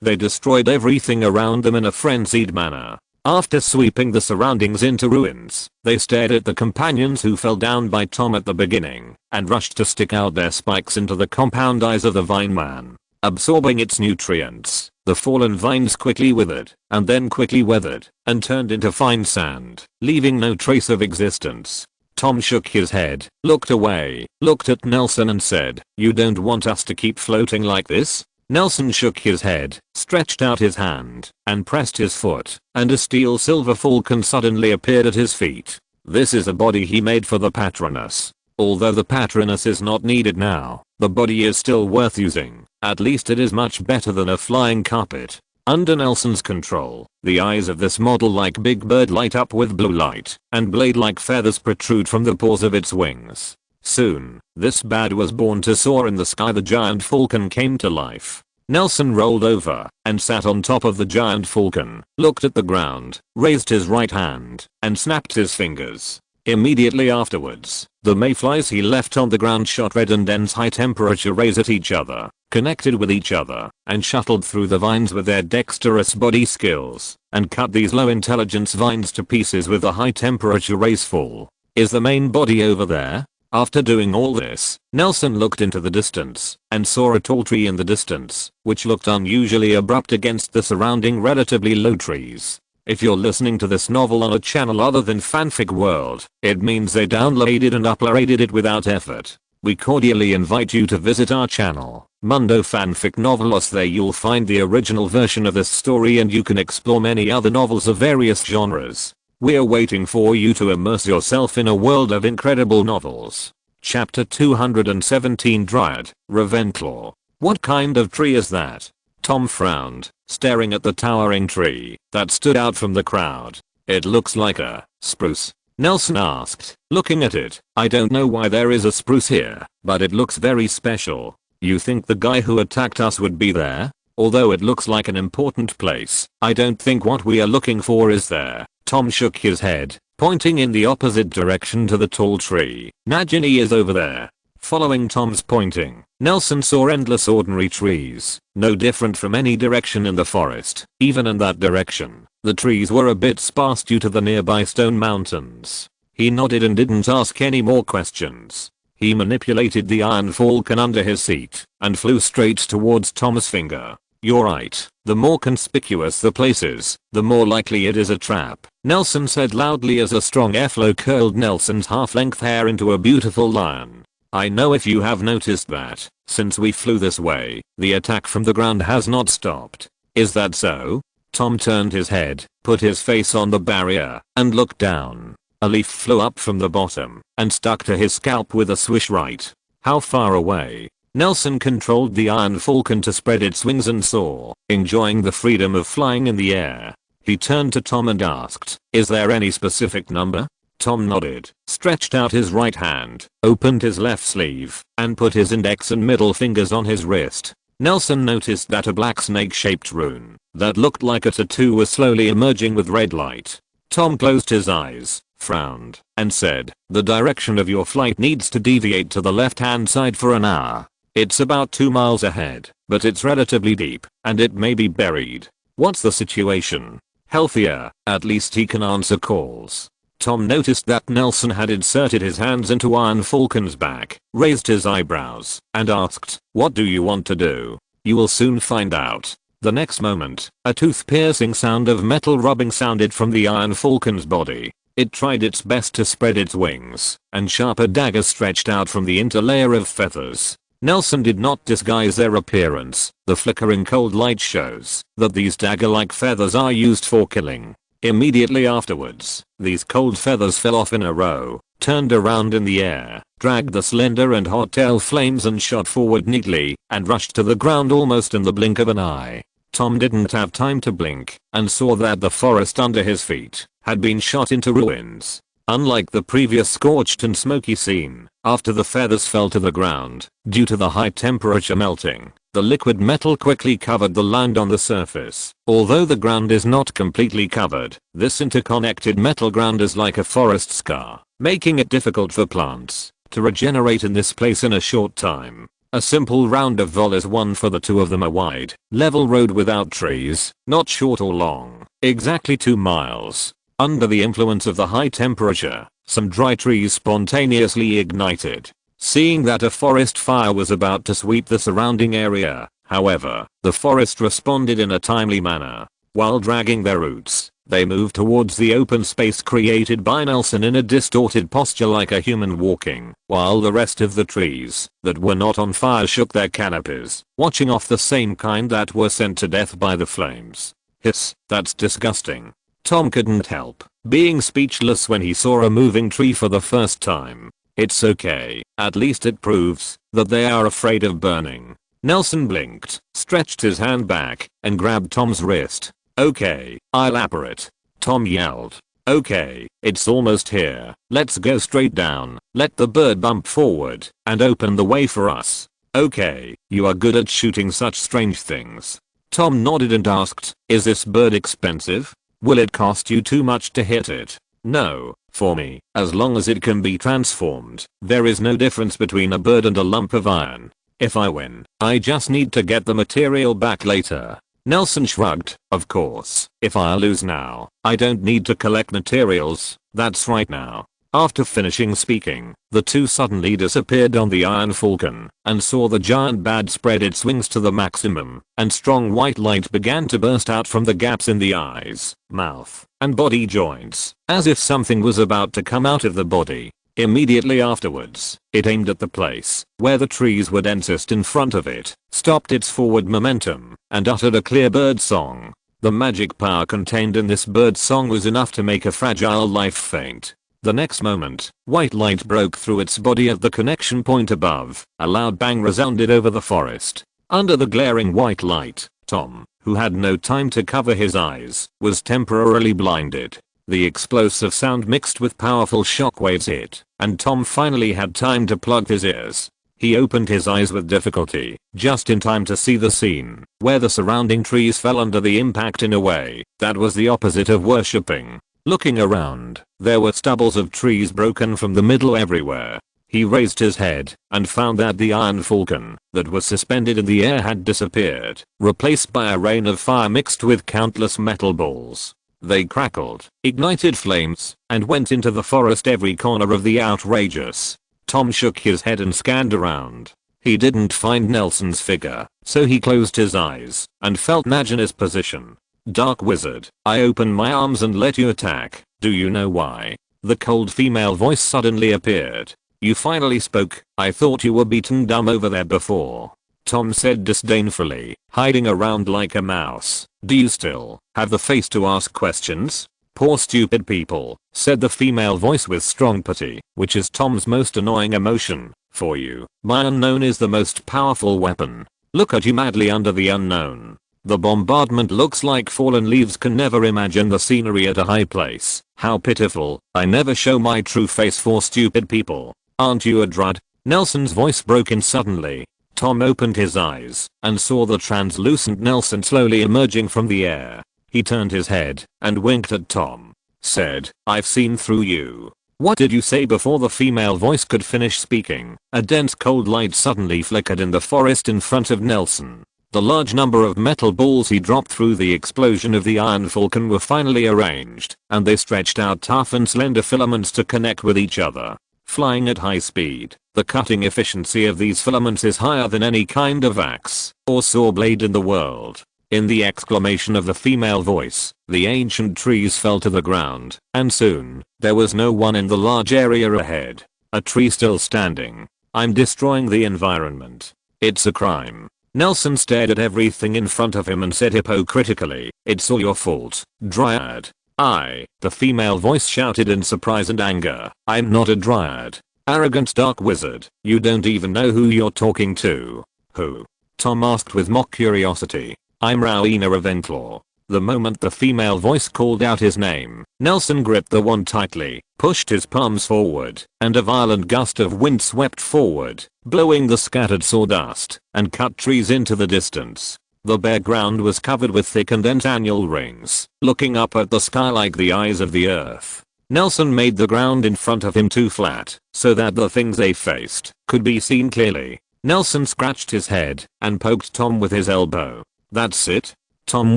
They destroyed everything around them in a frenzied manner. After sweeping the surroundings into ruins, they stared at the companions who fell down by Tom at the beginning, and rushed to stick out their spikes into the compound eyes of the vine man, absorbing its nutrients. The fallen vines quickly withered, and then quickly weathered, and turned into fine sand, leaving no trace of existence. Tom shook his head, looked away, looked at Nelson and said, "You don't want us to keep floating like this?" Nelson shook his head, stretched out his hand, and pressed his foot, and a steel silver falcon suddenly appeared at his feet. This is a body he made for the Patronus. Although the Patronus is not needed now, the body is still worth using. At least it is much better than a flying carpet. Under Nelson's control, the eyes of this model like big bird light up with blue light, and blade-like feathers protrude from the paws of its wings. Soon, this bad was born to soar in the sky. The giant falcon came to life. Nelson rolled over and sat on top of the giant falcon, looked at the ground, raised his right hand, and snapped his fingers. Immediately afterwards, the mayflies he left on the ground shot red and dense high temperature rays at each other, connected with each other, and shuttled through the vines with their dexterous body skills, and cut these low intelligence vines to pieces with the high temperature rays fall. Is the main body over there? After doing all this, Nelson looked into the distance, and saw a tall tree in the distance, which looked unusually abrupt against the surrounding relatively low trees. If you're listening to this novel on a channel other than Fanfic World, it means they downloaded and uploaded it without effort. We cordially invite you to visit our channel, Mundo Fanfic Novelos. There you'll find the original version of this story and you can explore many other novels of various genres. We're waiting for you to immerse yourself in a world of incredible novels. Chapter 217 Dryad, Ravenclaw. What kind of tree is that? Tom frowned, staring at the towering tree that stood out from the crowd. It looks like a spruce. Nelson asked, looking at it. I don't know why there is a spruce here, but it looks very special. You think the guy who attacked us would be there? Although it looks like an important place, I don't think what we are looking for is there. Tom shook his head, pointing in the opposite direction to the tall tree. Nagini is over there. Following Tom's pointing, Nelson saw endless ordinary trees, no different from any direction in the forest. Even in that direction, the trees were a bit sparse due to the nearby stone mountains. He nodded and didn't ask any more questions. He manipulated the iron falcon under his seat and flew straight towards Tom's finger. You're right, the more conspicuous the place is, the more likely it is a trap, Nelson said loudly as a strong airflow curled Nelson's half-length hair into a beautiful lion. I know if you have noticed that, since we flew this way, the attack from the ground has not stopped. Is that so? Tom turned his head, put his face on the barrier, and looked down. A leaf flew up from the bottom and stuck to his scalp with a swish. Right. How far away? Nelson controlled the iron falcon to spread its wings and soar, enjoying the freedom of flying in the air. He turned to Tom and asked, is there any specific number? Tom nodded, stretched out his right hand, opened his left sleeve, and put his index and middle fingers on his wrist. Nelson noticed that a black snake-shaped rune that looked like a tattoo was slowly emerging with red light. Tom closed his eyes, frowned, and said, the direction of your flight needs to deviate to the left-hand side for an hour. It's about 2 miles ahead, but it's relatively deep, and it may be buried. What's the situation? Healthier, at least he can answer calls. Tom noticed that Nelson had inserted his hands into Iron Falcon's back, raised his eyebrows, and asked, what do you want to do? You will soon find out. The next moment, a tooth-piercing sound of metal rubbing sounded from the Iron Falcon's body. It tried its best to spread its wings, and sharper daggers stretched out from the interlayer of feathers. Nelson did not disguise their appearance. The flickering cold light shows that these dagger-like feathers are used for killing. Immediately afterwards, these cold feathers fell off in a row, turned around in the air, dragged the slender and hot tail flames and shot forward neatly, and rushed to the ground almost in the blink of an eye. Tom didn't have time to blink, and saw that the forest under his feet had been shot into ruins. Unlike the previous scorched and smoky scene, after the feathers fell to the ground, due to the high temperature melting, the liquid metal quickly covered the land on the surface. Although the ground is not completely covered, this interconnected metal ground is like a forest scar, making it difficult for plants to regenerate in this place in a short time. A simple round of vol is one for the two of them. A wide, level road without trees, not short or long, exactly 2 miles. Under the influence of the high temperature, some dry trees spontaneously ignited. Seeing that a forest fire was about to sweep the surrounding area, However, the forest responded in a timely manner. While dragging their roots, they moved towards the open space created by Nelson in a distorted posture like a human walking, while the rest of the trees that were not on fire shook their canopies, watching off the same kind that were sent to death by the flames. Hiss, that's disgusting. Tom couldn't help being speechless when he saw a moving tree for the first time. It's okay, at least it proves that they are afraid of burning. Nelson blinked, stretched his hand back, and grabbed Tom's wrist. Okay, I'll apper it. Tom yelled. Okay, it's almost here. Let's go straight down, let the bird bump forward, and open the way for us. Okay, you are good at shooting such strange things. Tom nodded and asked, is this bird expensive? Will it cost you too much to hit it? No, for me, as long as it can be transformed, there is no difference between a bird and a lump of iron. If I win, I just need to get the material back later. Nelson shrugged, of course, if I lose now, I don't need to collect materials, that's right now. After finishing speaking, the two suddenly disappeared on the Iron Falcon and saw the giant bat spread its wings to the maximum, and strong white light began to burst out from the gaps in the eyes, mouth, and body joints, as if something was about to come out of the body. Immediately afterwards, it aimed at the place where the trees were densest in front of it, stopped its forward momentum, and uttered a clear bird song. The magic power contained in this bird song was enough to make a fragile life faint. The next moment, white light broke through its body at the connection point above. A loud bang resounded over the forest. Under the glaring white light, Tom, who had no time to cover his eyes, was temporarily blinded. The explosive sound mixed with powerful shockwaves hit, and Tom finally had time to plug his ears. He opened his eyes with difficulty, just in time to see the scene, where the surrounding trees fell under the impact in a way that was the opposite of worshipping. Looking around, there were stubbles of trees broken from the middle everywhere. He raised his head and found that the Iron Falcon that was suspended in the air had disappeared, replaced by a rain of fire mixed with countless metal balls. They crackled, ignited flames, and went into the forest every corner of the outrageous. Tom shook his head and scanned around. He didn't find Nelson's figure, so he closed his eyes and felt Nagina's position. Dark wizard, I open my arms and let you attack. Do you know why? The cold female voice suddenly appeared. You finally spoke. I thought you were beaten dumb over there before. Tom said disdainfully, hiding around like a mouse. Do you still have the face to ask questions? Poor stupid people, said the female voice with strong pity, which is Tom's most annoying emotion. For you, my unknown is the most powerful weapon. Look at you madly under the unknown. The bombardment looks like fallen leaves can never imagine the scenery at a high place. How pitiful. I never show my true face for stupid people. Aren't you a drud? Nelson's voice broke in suddenly. Tom opened his eyes and saw the translucent Nelson slowly emerging from the air. He turned his head and winked at Tom. Said, I've seen through you. What did you say before the female voice could finish speaking? A dense cold light suddenly flickered in the forest in front of Nelson. The large number of metal balls he dropped through the explosion of the Iron Falcon were finally arranged, and they stretched out tough and slender filaments to connect with each other. Flying at high speed, the cutting efficiency of these filaments is higher than any kind of axe or saw blade in the world. In the exclamation of the female voice, the ancient trees fell to the ground, and soon, there was no one in the large area ahead. A tree still standing. I'm destroying the environment. It's a crime. Nelson stared at everything in front of him and said hypocritically, it's all your fault, Dryad. The female voice shouted in surprise and anger. I'm not a Dryad. Arrogant dark wizard, you don't even know who you're talking to. Who? Tom asked with mock curiosity. I'm Rowena Ravenclaw. The moment the female voice called out his name, Nelson gripped the wand tightly, pushed his palms forward, and a violent gust of wind swept forward, blowing the scattered sawdust and cut trees into the distance. The bare ground was covered with thick and dense annual rings, looking up at the sky like the eyes of the earth. Nelson made the ground in front of him too flat, so that the things they faced could be seen clearly. Nelson scratched his head and poked Tom with his elbow. That's it? Tom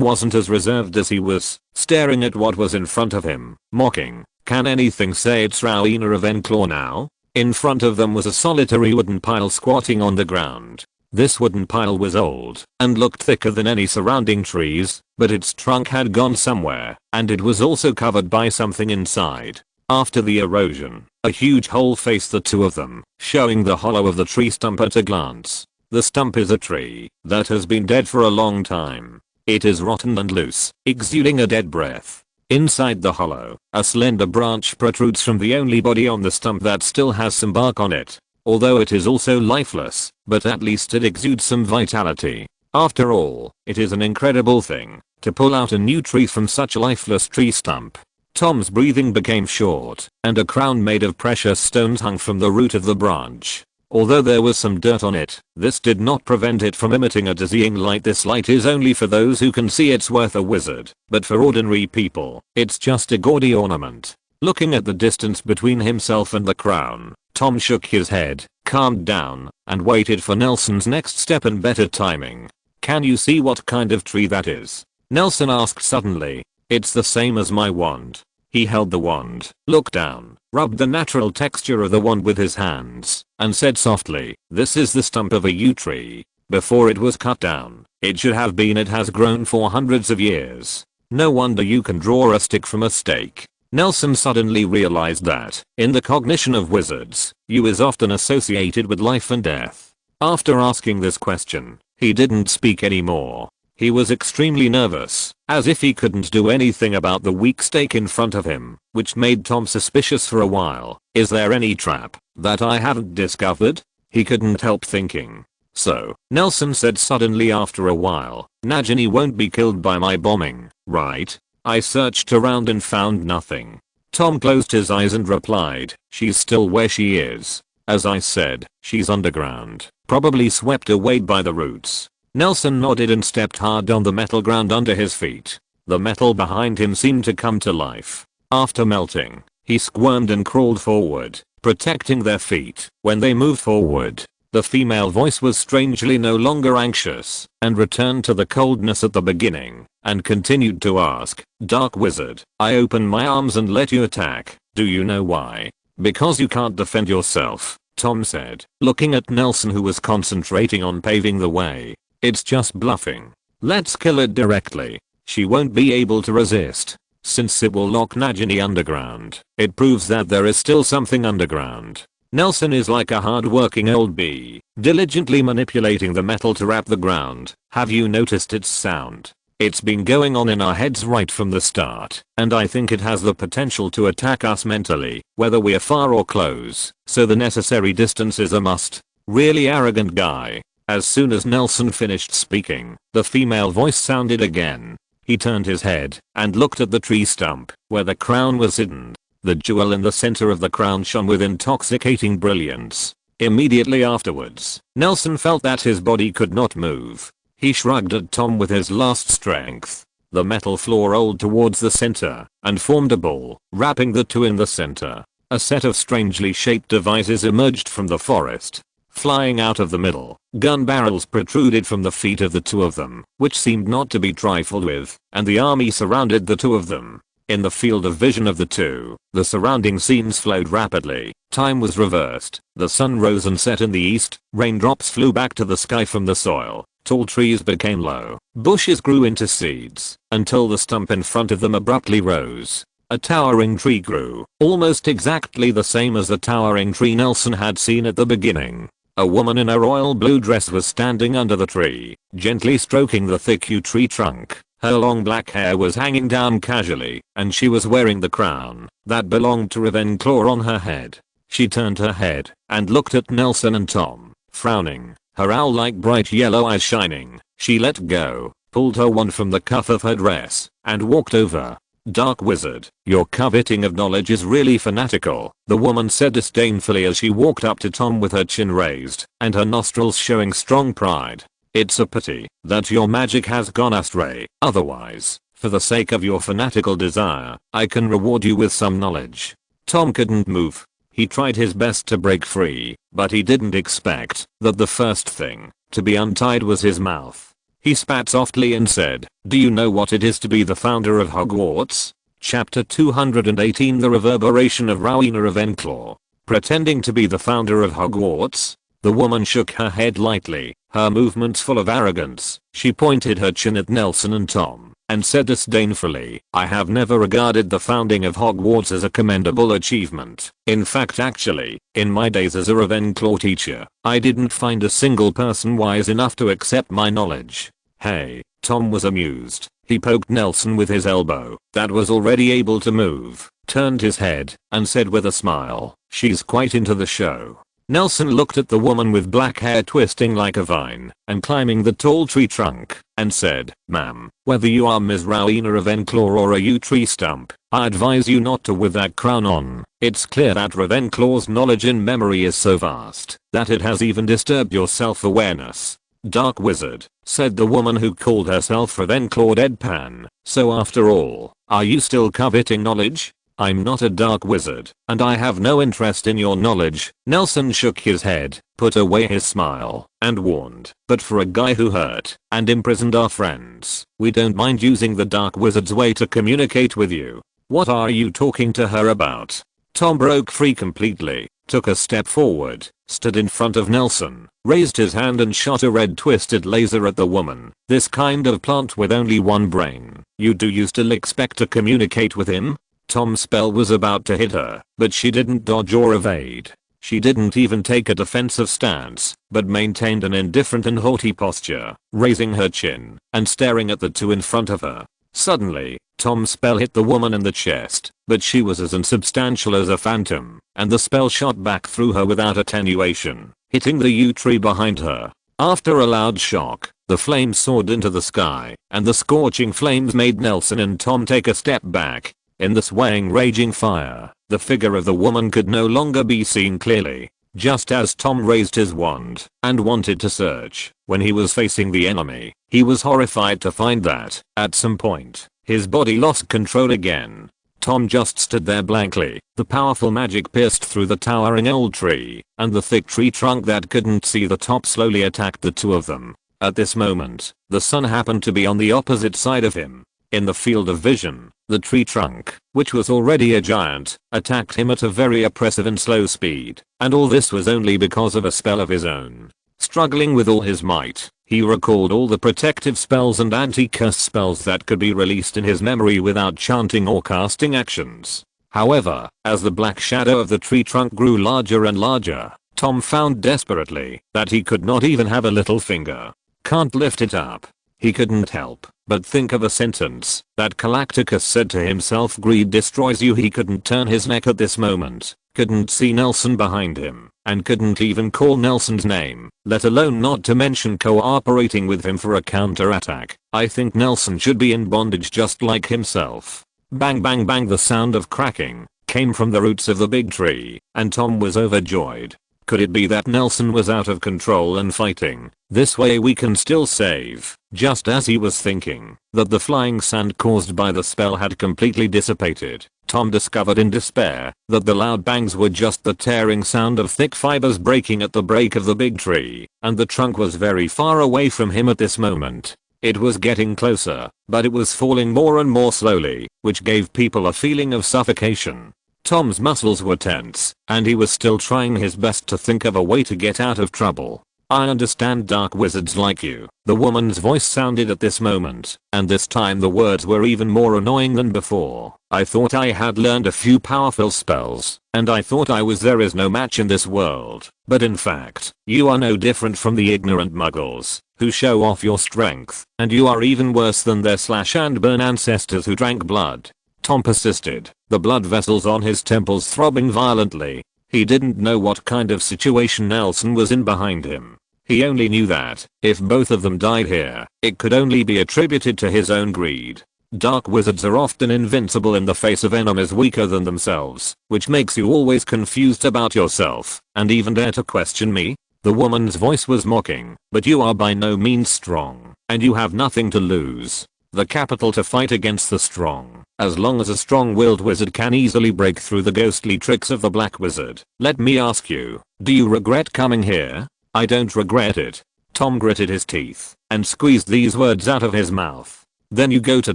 wasn't as reserved as he was, staring at what was in front of him, mocking. Can anything say it's Rowena Ravenclaw now? In front of them was a solitary wooden pile squatting on the ground. This wooden pile was old and looked thicker than any surrounding trees, but its trunk had gone somewhere, and it was also covered by something inside. After the erosion, a huge hole faced the two of them, showing the hollow of the tree stump at a glance. The stump is a tree that has been dead for a long time. It is rotten and loose, exuding a dead breath. Inside the hollow, a slender branch protrudes from the only body on the stump that still has some bark on it. Although it is also lifeless, but at least it exudes some vitality. After all, it is an incredible thing to pull out a new tree from such a lifeless tree stump. Tom's breathing became short, and a crown made of precious stones hung from the root of the branch. Although there was some dirt on it, this did not prevent it from emitting a dizzying light. This light is only for those who can see it's worth a wizard, but for ordinary people, it's just a gaudy ornament. Looking at the distance between himself and the crown, Tom shook his head, calmed down, and waited for Nelson's next step and better timing. "Can you see what kind of tree that is?" Nelson asked suddenly. "It's the same as my wand." He held the wand, looked down, rubbed the natural texture of the wand with his hands, and said softly, "This is the stump of a yew tree. Before it was cut down, it should have been. It has grown for hundreds of years. No wonder you can draw a stick from a stake." Nelson suddenly realized that, in the cognition of wizards, yew is often associated with life and death. After asking this question, he didn't speak anymore. He was extremely nervous, as if he couldn't do anything about the weak stake in front of him, which made Tom suspicious for a while. "Is there any trap that I haven't discovered?" He couldn't help thinking. "So," Nelson said suddenly after a while, "Nagini won't be killed by my bombing, right?" "I searched around and found nothing." Tom closed his eyes and replied, "She's still where she is. As I said, she's underground, probably swept away by the roots." Nelson nodded and stepped hard on the metal ground under his feet. The metal behind him seemed to come to life. After melting, he squirmed and crawled forward, protecting their feet. When they moved forward, the female voice was strangely no longer anxious, and returned to the coldness at the beginning, and continued to ask, "Dark Wizard, I open my arms and let you attack. Do you know why?" "Because you can't defend yourself," Tom said, looking at Nelson who was concentrating on paving the way. "It's just bluffing. Let's kill it directly. She won't be able to resist. Since it will lock Nagini underground, it proves that there is still something underground." Nelson is like a hard-working old bee, diligently manipulating the metal to wrap the ground. "Have you noticed its sound? It's been going on in our heads right from the start, and I think it has the potential to attack us mentally, whether we're far or close, so the necessary distance is a must." "Really arrogant guy." As soon as Nelson finished speaking, the female voice sounded again. He turned his head and looked at the tree stump, where the crown was hidden. The jewel in the center of the crown shone with intoxicating brilliance. Immediately afterwards, Nelson felt that his body could not move. He shrugged at Tom with his last strength. The metal floor rolled towards the center and formed a ball, wrapping the two in the center. A set of strangely shaped devices emerged from the forest. Flying out of the middle, gun barrels protruded from the feet of the two of them, which seemed not to be trifled with, and the army surrounded the two of them. In the field of vision of the two, the surrounding scenes flowed rapidly. Time was reversed. The sun rose and set in the east, raindrops flew back to the sky from the soil, tall trees became low, bushes grew into seeds, until the stump in front of them abruptly rose. A towering tree grew, almost exactly the same as the towering tree Nelson had seen at the beginning. A woman in a royal blue dress was standing under the tree, gently stroking the thick yew tree trunk. Her long black hair was hanging down casually, and she was wearing the crown that belonged to Ravenclaw on her head. She turned her head and looked at Nelson and Tom, frowning, her owl-like bright yellow eyes shining. She let go, pulled her wand from the cuff of her dress, and walked over. "Dark Wizard, your coveting of knowledge is really fanatical," the woman said disdainfully as she walked up to Tom with her chin raised and her nostrils showing strong pride. "It's a pity that your magic has gone astray. Otherwise, for the sake of your fanatical desire, I can reward you with some knowledge." Tom couldn't move. He tried his best to break free, but he didn't expect that the first thing to be untied was his mouth. He spat softly and said, "Do you know what it is to be the founder of Hogwarts?" Chapter 218 The Reverberation of Rowena Ravenclaw. Pretending to be the founder of Hogwarts? The woman shook her head lightly, her movements full of arrogance. She pointed her chin at Nelson and Tom, and said disdainfully, "I have never regarded the founding of Hogwarts as a commendable achievement. In fact, actually, in my days as a Ravenclaw teacher, I didn't find a single person wise enough to accept my knowledge." Hey, Tom was amused. He poked Nelson with his elbow, that was already able to move, turned his head, and said with a smile, "She's quite into the show." Nelson looked at the woman with black hair twisting like a vine and climbing the tall tree trunk and said, "Ma'am, whether you are Ms. Rowena Ravenclaw or a yew tree stump, I advise you not to with that crown on. It's clear that Ravenclaw's knowledge and memory is so vast that it has even disturbed your self-awareness." "Dark wizard," said the woman who called herself Ravenclaw deadpan, "so after all, are you still coveting knowledge?" "I'm not a dark wizard, and I have no interest in your knowledge." Nelson shook his head, put away his smile, and warned, "But for a guy who hurt and imprisoned our friends, we don't mind using the dark wizard's way to communicate with you." "What are you talking to her about?" Tom broke free completely, took a step forward, stood in front of Nelson, raised his hand and shot a red twisted laser at the woman. "This kind of plant with only one brain, you still expect to communicate with him?" Tom's spell was about to hit her, but she didn't dodge or evade. She didn't even take a defensive stance, but maintained an indifferent and haughty posture, raising her chin and staring at the two in front of her. Suddenly, Tom's spell hit the woman in the chest, but she was as insubstantial as a phantom, and the spell shot back through her without attenuation, hitting the yew tree behind her. After a loud shock, the flames soared into the sky, and the scorching flames made Nelson and Tom take a step back. In the swaying raging fire, the figure of the woman could no longer be seen clearly. Just as Tom raised his wand and wanted to search, when he was facing the enemy, he was horrified to find that, at some point, his body lost control again. Tom just stood there blankly. The powerful magic pierced through the towering old tree, and the thick tree trunk that couldn't see the top slowly attacked the two of them. At this moment, the sun happened to be on the opposite side of him. In the field of vision, the tree trunk, which was already a giant, attacked him at a very oppressive and slow speed, and all this was only because of a spell of his own. Struggling with all his might, he recalled all the protective spells and anti-curse spells that could be released in his memory without chanting or casting actions. However, as the black shadow of the tree trunk grew larger and larger, Tom found desperately that he could not even have a little finger. Can't lift it up. He couldn't help but think of a sentence that Galacticus said to himself: "Greed destroys you." He couldn't turn his neck at this moment, couldn't see Nelson behind him, and couldn't even call Nelson's name, let alone not to mention cooperating with him for a counterattack. "I think Nelson should be in bondage just like himself." Bang bang bang, the sound of cracking came from the roots of the big tree, and Tom was overjoyed. Could it be that Nelson was out of control and fighting? This way we can still save. Just as he was thinking that the flying sand caused by the spell had completely dissipated, Tom discovered in despair that the loud bangs were just the tearing sound of thick fibers breaking at the break of the big tree, and the trunk was very far away from him at this moment. It was getting closer, but it was falling more and more slowly, which gave people a feeling of suffocation. Tom's muscles were tense, and he was still trying his best to think of a way to get out of trouble. "I understand dark wizards like you," the woman's voice sounded at this moment, and this time the words were even more annoying than before. "I thought I had learned a few powerful spells, and I thought there is no match in this world. But in fact, you are no different from the ignorant muggles, who show off your strength, and you are even worse than their slash and burn ancestors who drank blood." Tom persisted, the blood vessels on his temples throbbing violently. He didn't know what kind of situation Nelson was in behind him. He only knew that, if both of them died here, it could only be attributed to his own greed. Dark wizards are often invincible in the face of enemies weaker than themselves, which makes you always confused about yourself, and even dare to question me? The woman's voice was mocking. "But you are by no means strong, and you have nothing to lose. The capital to fight against the strong, as long as a strong-willed wizard can easily break through the ghostly tricks of the black wizard. Let me ask you, do you regret coming here?" "I don't regret it." Tom gritted his teeth and squeezed these words out of his mouth. "Then you go to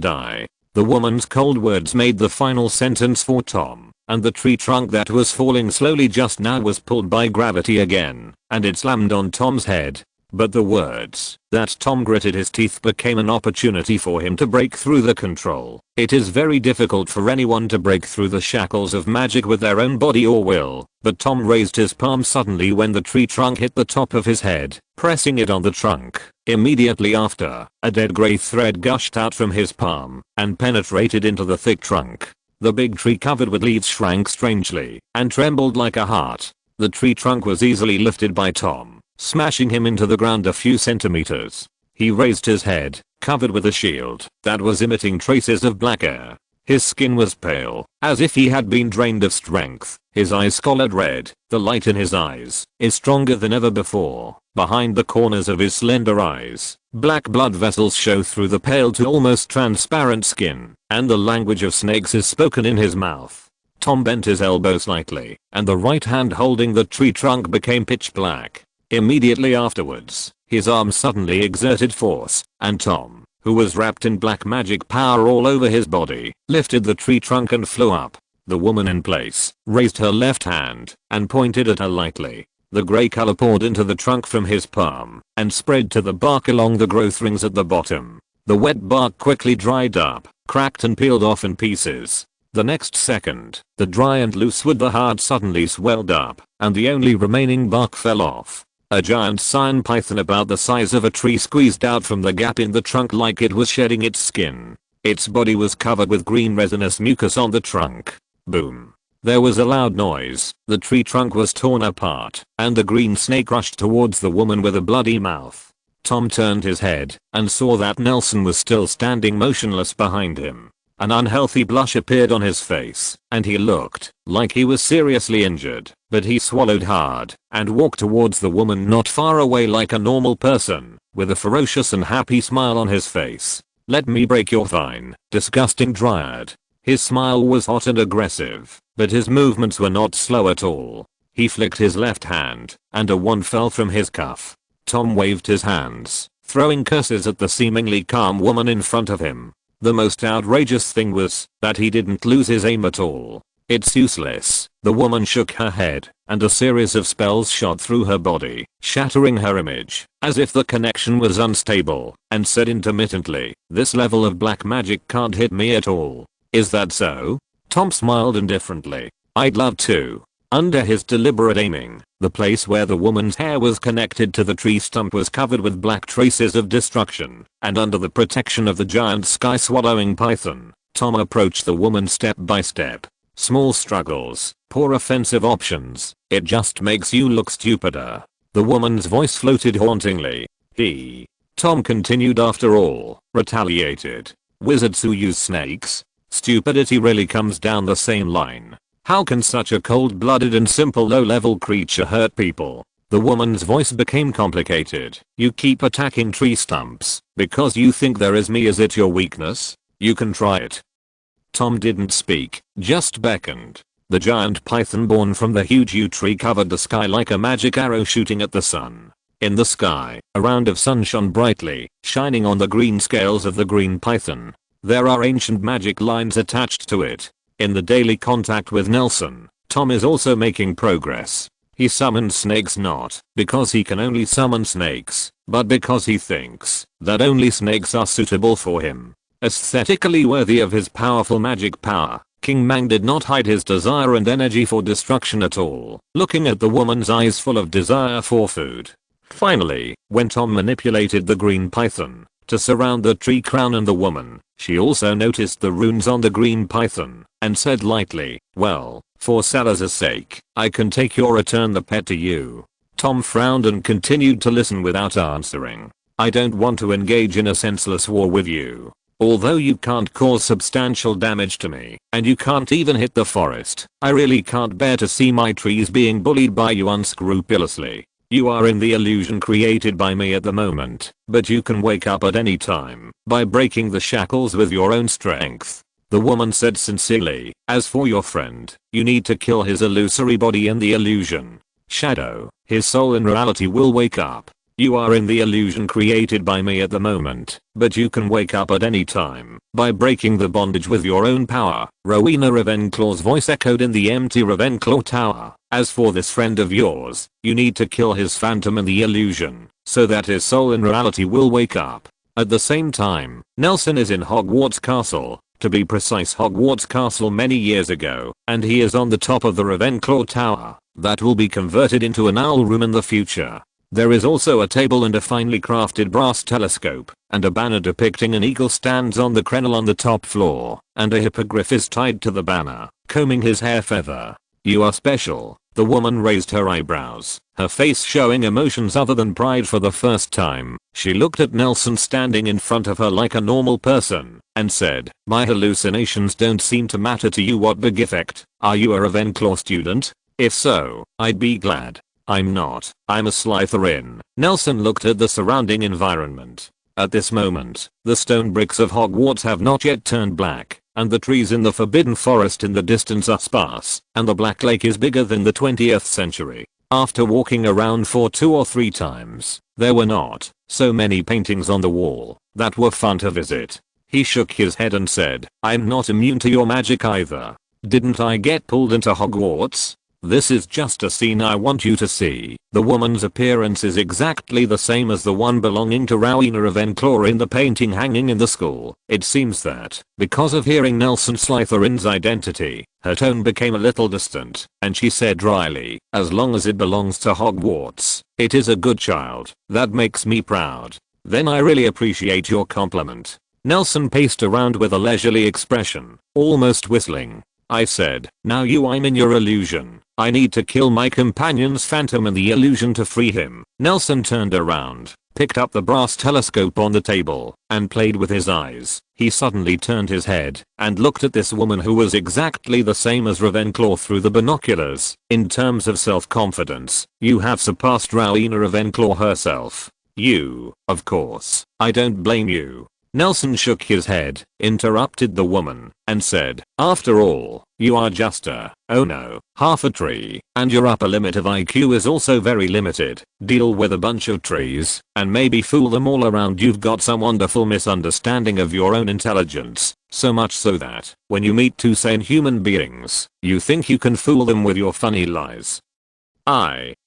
die." The woman's cold words made the final sentence for Tom and the tree trunk that was falling slowly just now was pulled by gravity again, and it slammed on Tom's head. But the words that Tom gritted his teeth became an opportunity for him to break through the control. It is very difficult for anyone to break through the shackles of magic with their own body or will, but Tom raised his palm suddenly when the tree trunk hit the top of his head, pressing it on the trunk. Immediately after, a dead grey thread gushed out from his palm and penetrated into the thick trunk. The big tree covered with leaves shrank strangely and trembled like a heart. The tree trunk was easily lifted by Tom, smashing him into the ground a few centimeters. He raised his head, covered with a shield that was emitting traces of black air. His skin was pale, as if he had been drained of strength. His eyes colored red. The light in his eyes is stronger than ever before. Behind the corners of his slender eyes, black blood vessels show through the pale to almost transparent skin, and the language of snakes is spoken in his mouth. Tom bent his elbow slightly, and the right hand holding the tree trunk became pitch black. Immediately afterwards, his arm suddenly exerted force, and Tom, who was wrapped in black magic power all over his body, lifted the tree trunk and flew up. The woman in place raised her left hand and pointed at her lightly. The grey color poured into the trunk from his palm and spread to the bark along the growth rings at the bottom. The wet bark quickly dried up, cracked and peeled off in pieces. The next second, the dry and loose wood the hard suddenly swelled up, and the only remaining bark fell off. A giant cyan python about the size of a tree squeezed out from the gap in the trunk like it was shedding its skin. Its body was covered with green resinous mucus on the trunk. Boom. There was a loud noise, the tree trunk was torn apart, and the green snake rushed towards the woman with a bloody mouth. Tom turned his head and saw that Nelson was still standing motionless behind him. An unhealthy blush appeared on his face, and he looked like he was seriously injured, but he swallowed hard and walked towards the woman not far away like a normal person, with a ferocious and happy smile on his face. "Let me break your fine, disgusting dryad." His smile was hot and aggressive, but his movements were not slow at all. He flicked his left hand, and a wand fell from his cuff. Tom waved his hands, throwing curses at the seemingly calm woman in front of him. The most outrageous thing was that he didn't lose his aim at all. "It's useless." The woman shook her head, and a series of spells shot through her body, shattering her image, as if the connection was unstable, and said intermittently, "This level of black magic can't hit me at all." "Is that so?" Tom smiled indifferently. "I'd love to." Under his deliberate aiming, the place where the woman's hair was connected to the tree stump was covered with black traces of destruction, and under the protection of the giant sky-swallowing python, Tom approached the woman step by step. Small struggles, poor offensive options, it just makes you look stupider. The woman's voice floated hauntingly. Tom continued after all, retaliated. Wizards who use snakes? Stupidity really comes down the same line. How can such a cold-blooded and simple low-level creature hurt people? The woman's voice became complicated. You keep attacking tree stumps because you think there is me. Is it your weakness? You can try it. Tom didn't speak, just beckoned. The giant python born from the huge yew tree covered the sky like a magic arrow shooting at the sun. In the sky, a round of sun shone brightly, shining on the green scales of the green python. There are ancient magic lines attached to it. In the daily contact with Nelson, Tom is also making progress. He summons snakes not because he can only summon snakes, but because he thinks that only snakes are suitable for him. Aesthetically worthy of his powerful magic power, King Mang did not hide his desire and energy for destruction at all, looking at the woman's eyes full of desire for food. Finally, when Tom manipulated the green python to surround the tree crown and the woman, she also noticed the runes on the green python and said lightly, "Well, for Salazar's sake, I can take your return the pet to you." Tom frowned and continued to listen without answering. "I don't want to engage in a senseless war with you. Although you can't cause substantial damage to me, and you can't even hit the forest, I really can't bear to see my trees being bullied by you unscrupulously. You are in the illusion created by me at the moment, but you can wake up at any time by breaking the shackles with your own strength." The woman said sincerely, "As for your friend, you need to kill his illusory body in the illusion. Shadow, his soul in reality will wake up. You are in the illusion created by me at the moment, but you can wake up at any time by breaking the bondage with your own power. Rowena Ravenclaw's voice echoed in the empty Ravenclaw tower. As for this friend of yours, you need to kill his phantom in the illusion, so that his soul in reality will wake up. At the same time, Nelson is in Hogwarts Castle, to be precise Hogwarts Castle many years ago, and he is on the top of the Ravenclaw tower, that will be converted into an owl room in the future. There is also a table and a finely crafted brass telescope, and a banner depicting an eagle stands on the crenel on the top floor, and a hippogriff is tied to the banner, combing his hair feather. You are special. The woman raised her eyebrows, her face showing emotions other than pride for the first time. She looked at Nelson standing in front of her like a normal person, and said, "My hallucinations don't seem to matter to you. What big effect? Are you a Ravenclaw student? If so, I'd be glad." "I'm not. I'm a Slytherin." Nelson looked at the surrounding environment. At this moment, the stone bricks of Hogwarts have not yet turned black, and the trees in the Forbidden Forest in the distance are sparse, and the Black Lake is bigger than the 20th century. After walking around for 2 or 3 times, there were not so many paintings on the wall that were fun to visit. He shook his head and said, "I'm not immune to your magic either. Didn't I get pulled into Hogwarts? This is just a scene I want you to see." The woman's appearance is exactly the same as the one belonging to Rowena Ravenclaw in the painting hanging in the school. It seems that, because of hearing Nelson Slytherin's identity, her tone became a little distant, and she said dryly, "As long as it belongs to Hogwarts, it is a good child. That makes me proud." "Then I really appreciate your compliment." Nelson paced around with a leisurely expression, almost whistling. I said, "Now I'm in your illusion. I need to kill my companion's phantom in the illusion to free him." Nelson turned around, picked up the brass telescope on the table, and played with his eyes. He suddenly turned his head and looked at this woman who was exactly the same as Ravenclaw through the binoculars. "In terms of self-confidence, you have surpassed Rowena Ravenclaw herself. You, of course, I don't blame you." Nelson shook his head, interrupted the woman, and said, "After all, you are just oh no, half a tree, and your upper limit of IQ is also very limited. Deal with a bunch of trees, and maybe fool them all around. You've got some wonderful misunderstanding of your own intelligence, so much so that, when you meet 2 sane human beings, you think you can fool them with your funny lies.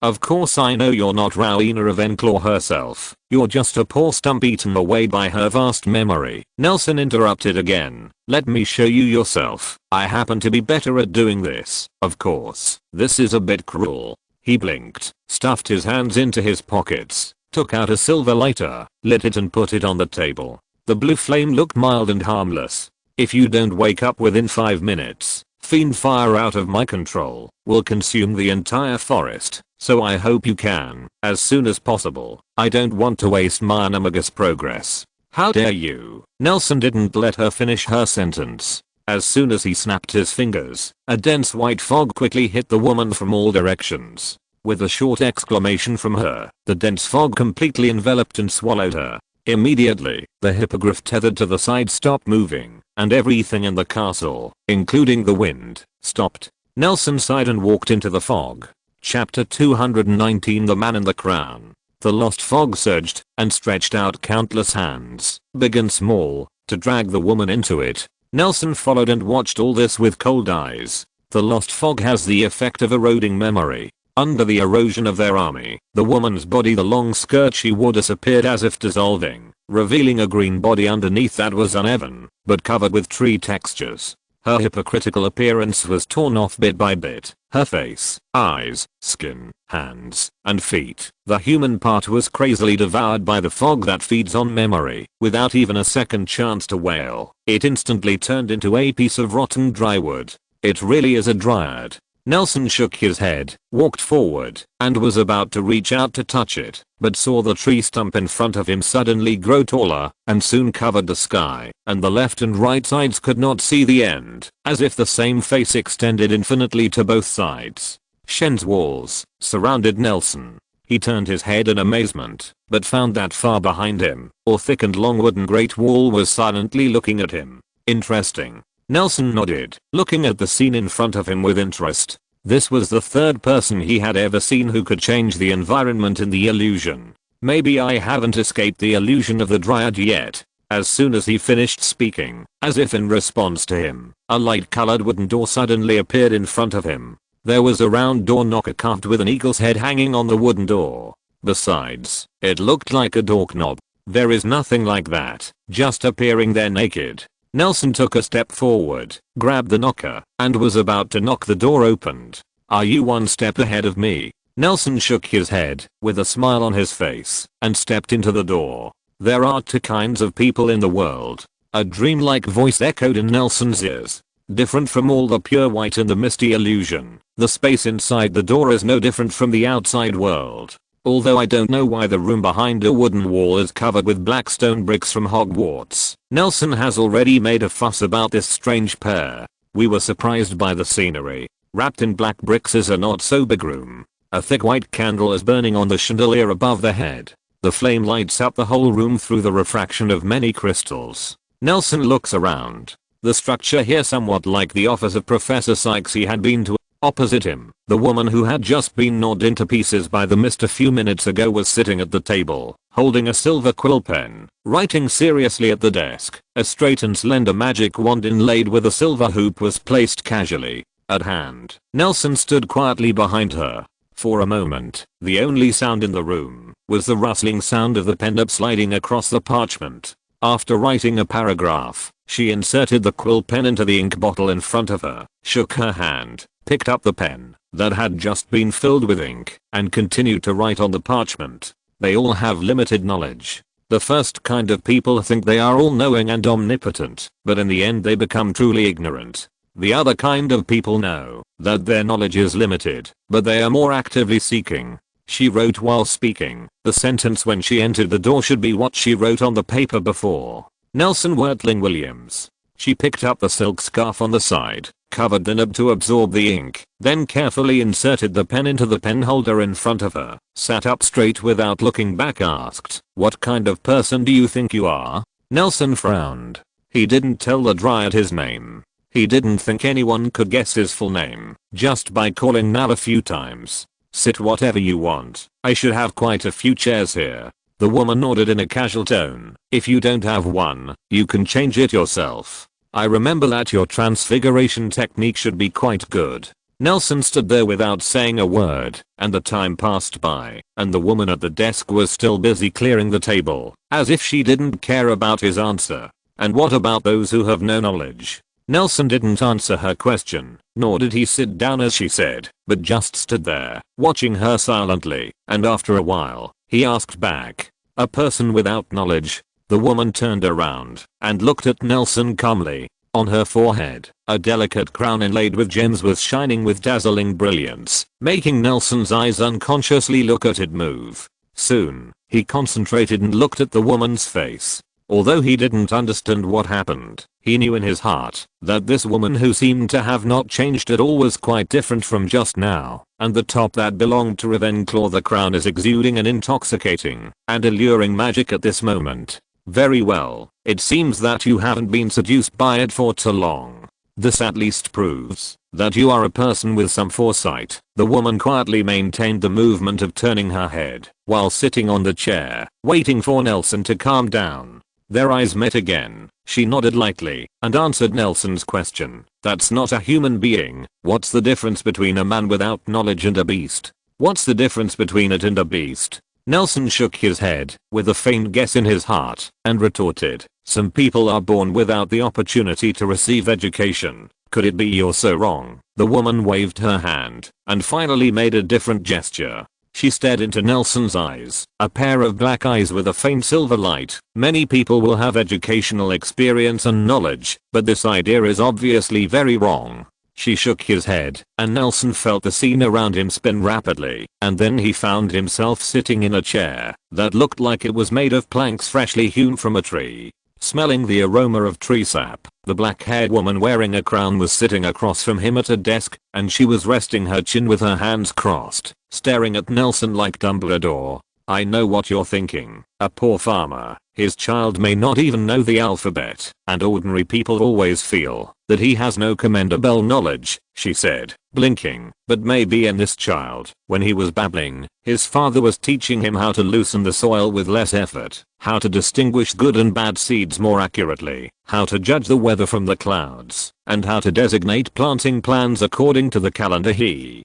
Of course I know you're not Rowena Ravenclaw herself. You're just a poor stump eaten away by her vast memory." Nelson interrupted again. "Let me show you yourself. I happen to be better at doing this. Of course, this is a bit cruel." He blinked, stuffed his hands into his pockets, took out a silver lighter, lit it and put it on the table. The blue flame looked mild and harmless. "If you don't wake up within 5 minutes, fiend fire out of my control will consume the entire forest, so I hope you can, as soon as possible. I don't want to waste my animagus progress." "How dare you?" Nelson didn't let her finish her sentence. As soon as he snapped his fingers, a dense white fog quickly hit the woman from all directions. With a short exclamation from her, the dense fog completely enveloped and swallowed her. Immediately, the hippogriff tethered to the side stopped moving, and everything in the castle, including the wind, stopped. Nelson sighed and walked into the fog. Chapter 219 The Man in the Crown. The lost fog surged and stretched out countless hands, big and small, to drag the woman into it. Nelson followed and watched all this with cold eyes. The lost fog has the effect of eroding memory. Under the erosion of their army, the woman's body, the long skirt she wore, disappeared as if dissolving, revealing a green body underneath that was uneven, but covered with tree textures. Her hypocritical appearance was torn off bit by bit. Her face, eyes, skin, hands, and feet. The human part was crazily devoured by the fog that feeds on memory. Without even a second chance to wail, it instantly turned into a piece of rotten dry wood. It really is a dryad. Nelson shook his head, walked forward, and was about to reach out to touch it, but saw the tree stump in front of him suddenly grow taller, and soon covered the sky, and the left and right sides could not see the end, as if the same face extended infinitely to both sides. Shen's walls surrounded Nelson. He turned his head in amazement, but found that far behind him, a thick and long wooden great wall was silently looking at him. Interesting. Nelson nodded, looking at the scene in front of him with interest. This was the third person he had ever seen who could change the environment in the illusion. Maybe I haven't escaped the illusion of the dryad yet. As soon as he finished speaking, as if in response to him, a light-colored wooden door suddenly appeared in front of him. There was a round door knocker carved with an eagle's head hanging on the wooden door. Besides, it looked like a doorknob. There is nothing like that, just appearing there naked. Nelson took a step forward, grabbed the knocker, and was about to knock the door opened. "Are you one step ahead of me?" Nelson shook his head, with a smile on his face, and stepped into the door. "There are two kinds of people in the world." A dreamlike voice echoed in Nelson's ears. "Different from all the pure white and the misty illusion. The space inside the door is no different from the outside world. Although I don't know why the room behind a wooden wall is covered with black stone bricks from Hogwarts. Nelson has already made a fuss about this strange pair. We were surprised by the scenery. Wrapped in black bricks is a not so big room. A thick white candle is burning on the chandelier above the head. The flame lights up the whole room through the refraction of many crystals." Nelson looks around. The structure here somewhat like the office of Professor Sykes he had been to. Opposite him, the woman who had just been gnawed into pieces by the mist a few minutes ago was sitting at the table, holding a silver quill pen, writing seriously at the desk. A straight and slender magic wand inlaid with a silver hoop was placed casually at hand. Nelson stood quietly behind her. For a moment, the only sound in the room was the rustling sound of the pen sliding across the parchment. After writing a paragraph, she inserted the quill pen into the ink bottle in front of her, shook her hand, picked up the pen that had just been filled with ink, and continued to write on the parchment. They all have limited knowledge. The first kind of people think they are all-knowing and omnipotent, but in the end they become truly ignorant. The other kind of people know that their knowledge is limited, but they are more actively seeking. She wrote while speaking. The sentence when she entered the door should be what she wrote on the paper before. Nelson Wertling Williams. She picked up the silk scarf on the side, covered the nib to absorb the ink, then carefully inserted the pen into the pen holder in front of her, sat up straight without looking back, asked, "What kind of person do you think you are?" Nelson frowned. He didn't tell the dryad his name. He didn't think anyone could guess his full name, just by calling Nal a few times. "Sit whatever you want. I should have quite a few chairs here." The woman nodded in a casual tone. "If you don't have one, you can change it yourself. I remember that your transfiguration technique should be quite good." Nelson stood there without saying a word, and the time passed by, and the woman at the desk was still busy clearing the table, as if she didn't care about his answer. "And what about those who have no knowledge?" Nelson didn't answer her question, nor did he sit down as she said, but just stood there, watching her silently, and after a while, he asked back, "A person without knowledge?" The woman turned around and looked at Nelson calmly. On her forehead, a delicate crown inlaid with gems was shining with dazzling brilliance, making Nelson's eyes unconsciously look at it move. Soon, he concentrated and looked at the woman's face. Although he didn't understand what happened, he knew in his heart that this woman who seemed to have not changed at all was quite different from just now, and the top that belonged to Ravenclaw, the crown, is exuding an intoxicating and alluring magic at this moment. "Very well, it seems that you haven't been seduced by it for too long. This at least proves that you are a person with some foresight." The woman quietly maintained the movement of turning her head while sitting on the chair, waiting for Nelson to calm down. Their eyes met again. She nodded lightly and answered Nelson's question. "That's not a human being. What's the difference between a man without knowledge and a beast?" "What's the difference between it and a beast?" Nelson shook his head with a faint guess in his heart and retorted, "Some people are born without the opportunity to receive education. Could it be you're so wrong?" The woman waved her hand and finally made a different gesture. She stared into Nelson's eyes, a pair of black eyes with a faint silver light. "Many people will have educational experience and knowledge, but this idea is obviously very wrong." She shook his head, and Nelson felt the scene around him spin rapidly, and then he found himself sitting in a chair that looked like it was made of planks freshly hewn from a tree. Smelling the aroma of tree sap, the black-haired woman wearing a crown was sitting across from him at a desk, and she was resting her chin with her hands crossed, staring at Nelson like Dumbledore. "I know what you're thinking. A poor farmer, his child may not even know the alphabet, and ordinary people always feel That he has no commendable knowledge, she said, blinking. But maybe in this child, when he was babbling, his father was teaching him how to loosen the soil with less effort, how to distinguish good and bad seeds more accurately, how to judge the weather from the clouds, and how to designate planting plans according to the calendar he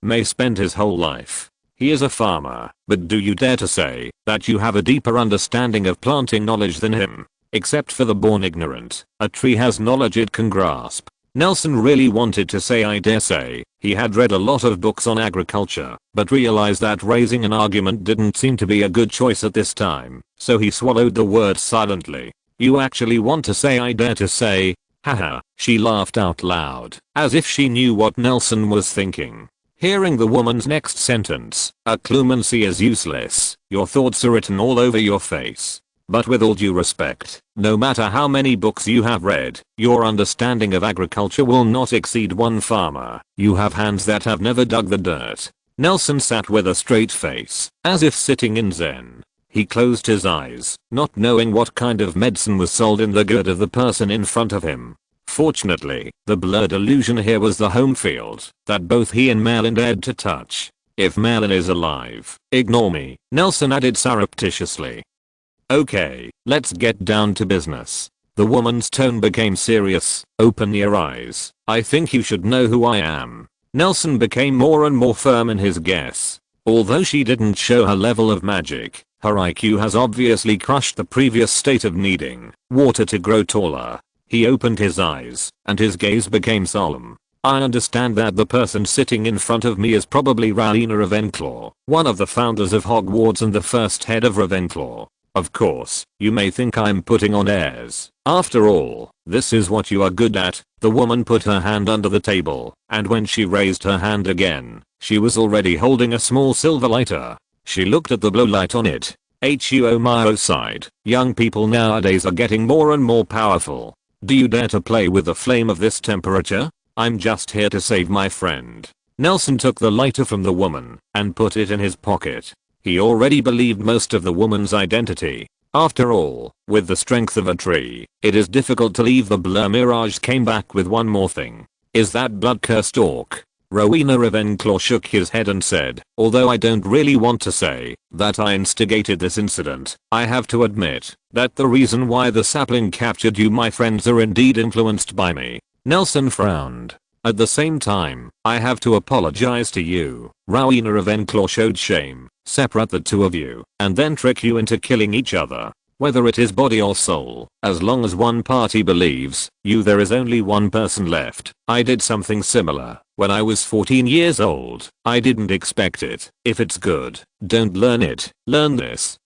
may spend his whole life. He is a farmer, but do you dare to say that you have a deeper understanding of planting knowledge than him? Except for the born ignorant, a tree has knowledge it can grasp. Nelson really wanted to say I dare say he had read a lot of books on agriculture, but realized that raising an argument didn't seem to be a good choice at this time, so he swallowed the word silently. You actually want to say I dare to say? Haha, she laughed out loud, as if she knew what Nelson was thinking. Hearing the woman's next sentence, a clumancy is useless, your thoughts are written all over your face. But with all due respect, no matter how many books you have read, your understanding of agriculture will not exceed one farmer. You have hands that have never dug the dirt. Nelson sat with a straight face, as if sitting in Zen. He closed his eyes, not knowing what kind of medicine was sold in the good of the person in front of him. Fortunately, the blurred illusion here was the home field that both he and Merlin dared to touch. If Merlin is alive, ignore me, Nelson added surreptitiously. Okay, let's get down to business. The woman's tone became serious. Open your eyes. I think you should know who I am. Nelson became more and more firm in his guess. Although she didn't show her level of magic, her IQ has obviously crushed the previous state of needing water to grow taller. He opened his eyes, and his gaze became solemn. I understand that the person sitting in front of me is probably Rowena Ravenclaw, one of the founders of Hogwarts and the first head of Ravenclaw. Of course, you may think I'm putting on airs. After all, this is what you are good at. The woman put her hand under the table, and when she raised her hand again, she was already holding a small silver lighter. She looked at the blue light on it. Huomio sighed. Young people nowadays are getting more and more powerful. Do you dare to play with the flame of this temperature? I'm just here to save my friend. Nelson took the lighter from the woman and put it in his pocket. He already believed most of the woman's identity. After all, with the strength of a tree, it is difficult to leave the blur. Mirage came back with one more thing. Is that blood-cursed orc? Rowena Ravenclaw shook his head and said, although I don't really want to say that I instigated this incident, I have to admit that the reason why the sapling captured you my friends are indeed influenced by me. Nelson frowned. At the same time, I have to apologize to you. Rowena Ravenclaw showed shame. Separate the two of you, and then trick you into killing each other. Whether it is body or soul, as long as one party believes you there is only one person left. I did something similar when I was 14 years old. I didn't expect it. If it's good, don't learn it. Learn this.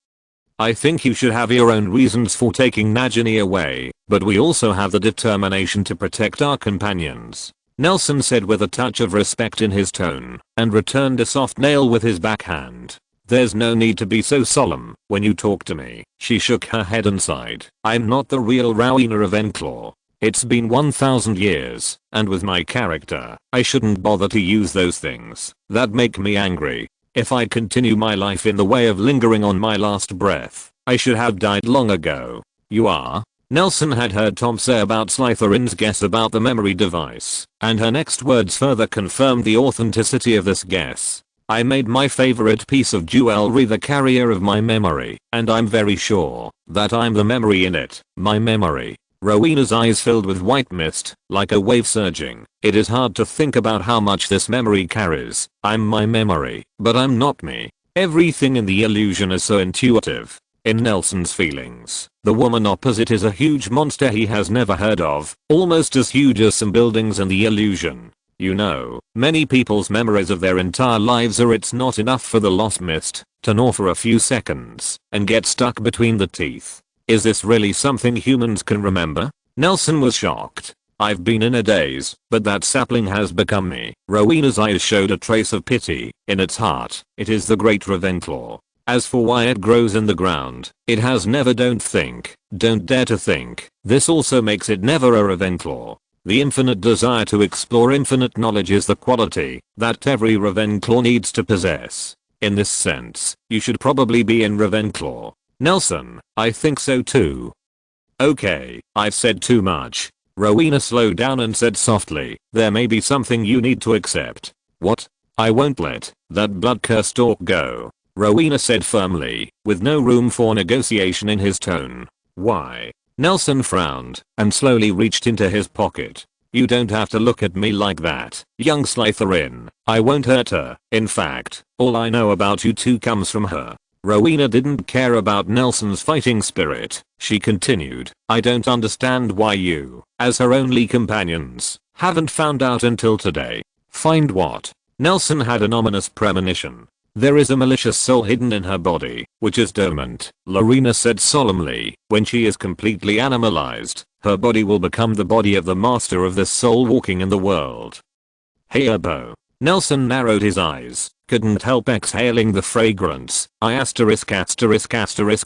I think you should have your own reasons for taking Nagini away, but we also have the determination to protect our companions. Nelson said with a touch of respect in his tone, and returned a soft nail with his backhand. There's no need to be so solemn when you talk to me. She shook her head and sighed. I'm not the real Rowena Ravenclaw. It's been 1000 years, and with my character, I shouldn't bother to use those things that make me angry. If I continue my life in the way of lingering on my last breath, I should have died long ago. You are? Nelson had heard Tom say about Slytherin's guess about the memory device, and her next words further confirmed the authenticity of this guess. I made my favorite piece of jewelry the carrier of my memory, and I'm very sure that I'm the memory in it. My memory. Rowena's eyes filled with white mist, like a wave surging. It is hard to think about how much this memory carries. I'm my memory, but I'm not me. Everything in the illusion is so intuitive. In Nelson's feelings, the woman opposite is a huge monster he has never heard of, almost as huge as some buildings in the illusion. You know, many people's memories of their entire lives are it's not enough for the lost mist to gnaw for a few seconds and get stuck between the teeth. Is this really something humans can remember? Nelson was shocked. I've been in a daze, but that sapling has become me. Rowena's eyes showed a trace of pity. In its heart, it is the great Ravenclaw. As for why it grows in the ground, it has never don't dare to think. This also makes it never a Ravenclaw. The infinite desire to explore infinite knowledge is the quality that every Ravenclaw needs to possess. In this sense, you should probably be in Ravenclaw. Nelson, I think so too. Okay, I've said too much. Rowena slowed down and said softly, there may be something you need to accept. What? I won't let that blood-cursed orc go, Rowena said firmly, with no room for negotiation in his tone. Why? Nelson frowned and slowly reached into his pocket. You don't have to look at me like that, young Slytherin. I won't hurt her. In fact, all I know about you two comes from her. Rowena didn't care about Nelson's fighting spirit. She continued, I don't understand why you, as her only companions, haven't found out until today. Find what? Nelson had an ominous premonition. There is a malicious soul hidden in her body, which is dormant, Lorena said solemnly. When she is completely animalized, her body will become the body of the master of this soul walking in the world. Hey Bo. Nelson narrowed his eyes, couldn't help exhaling the fragrance. Asterisk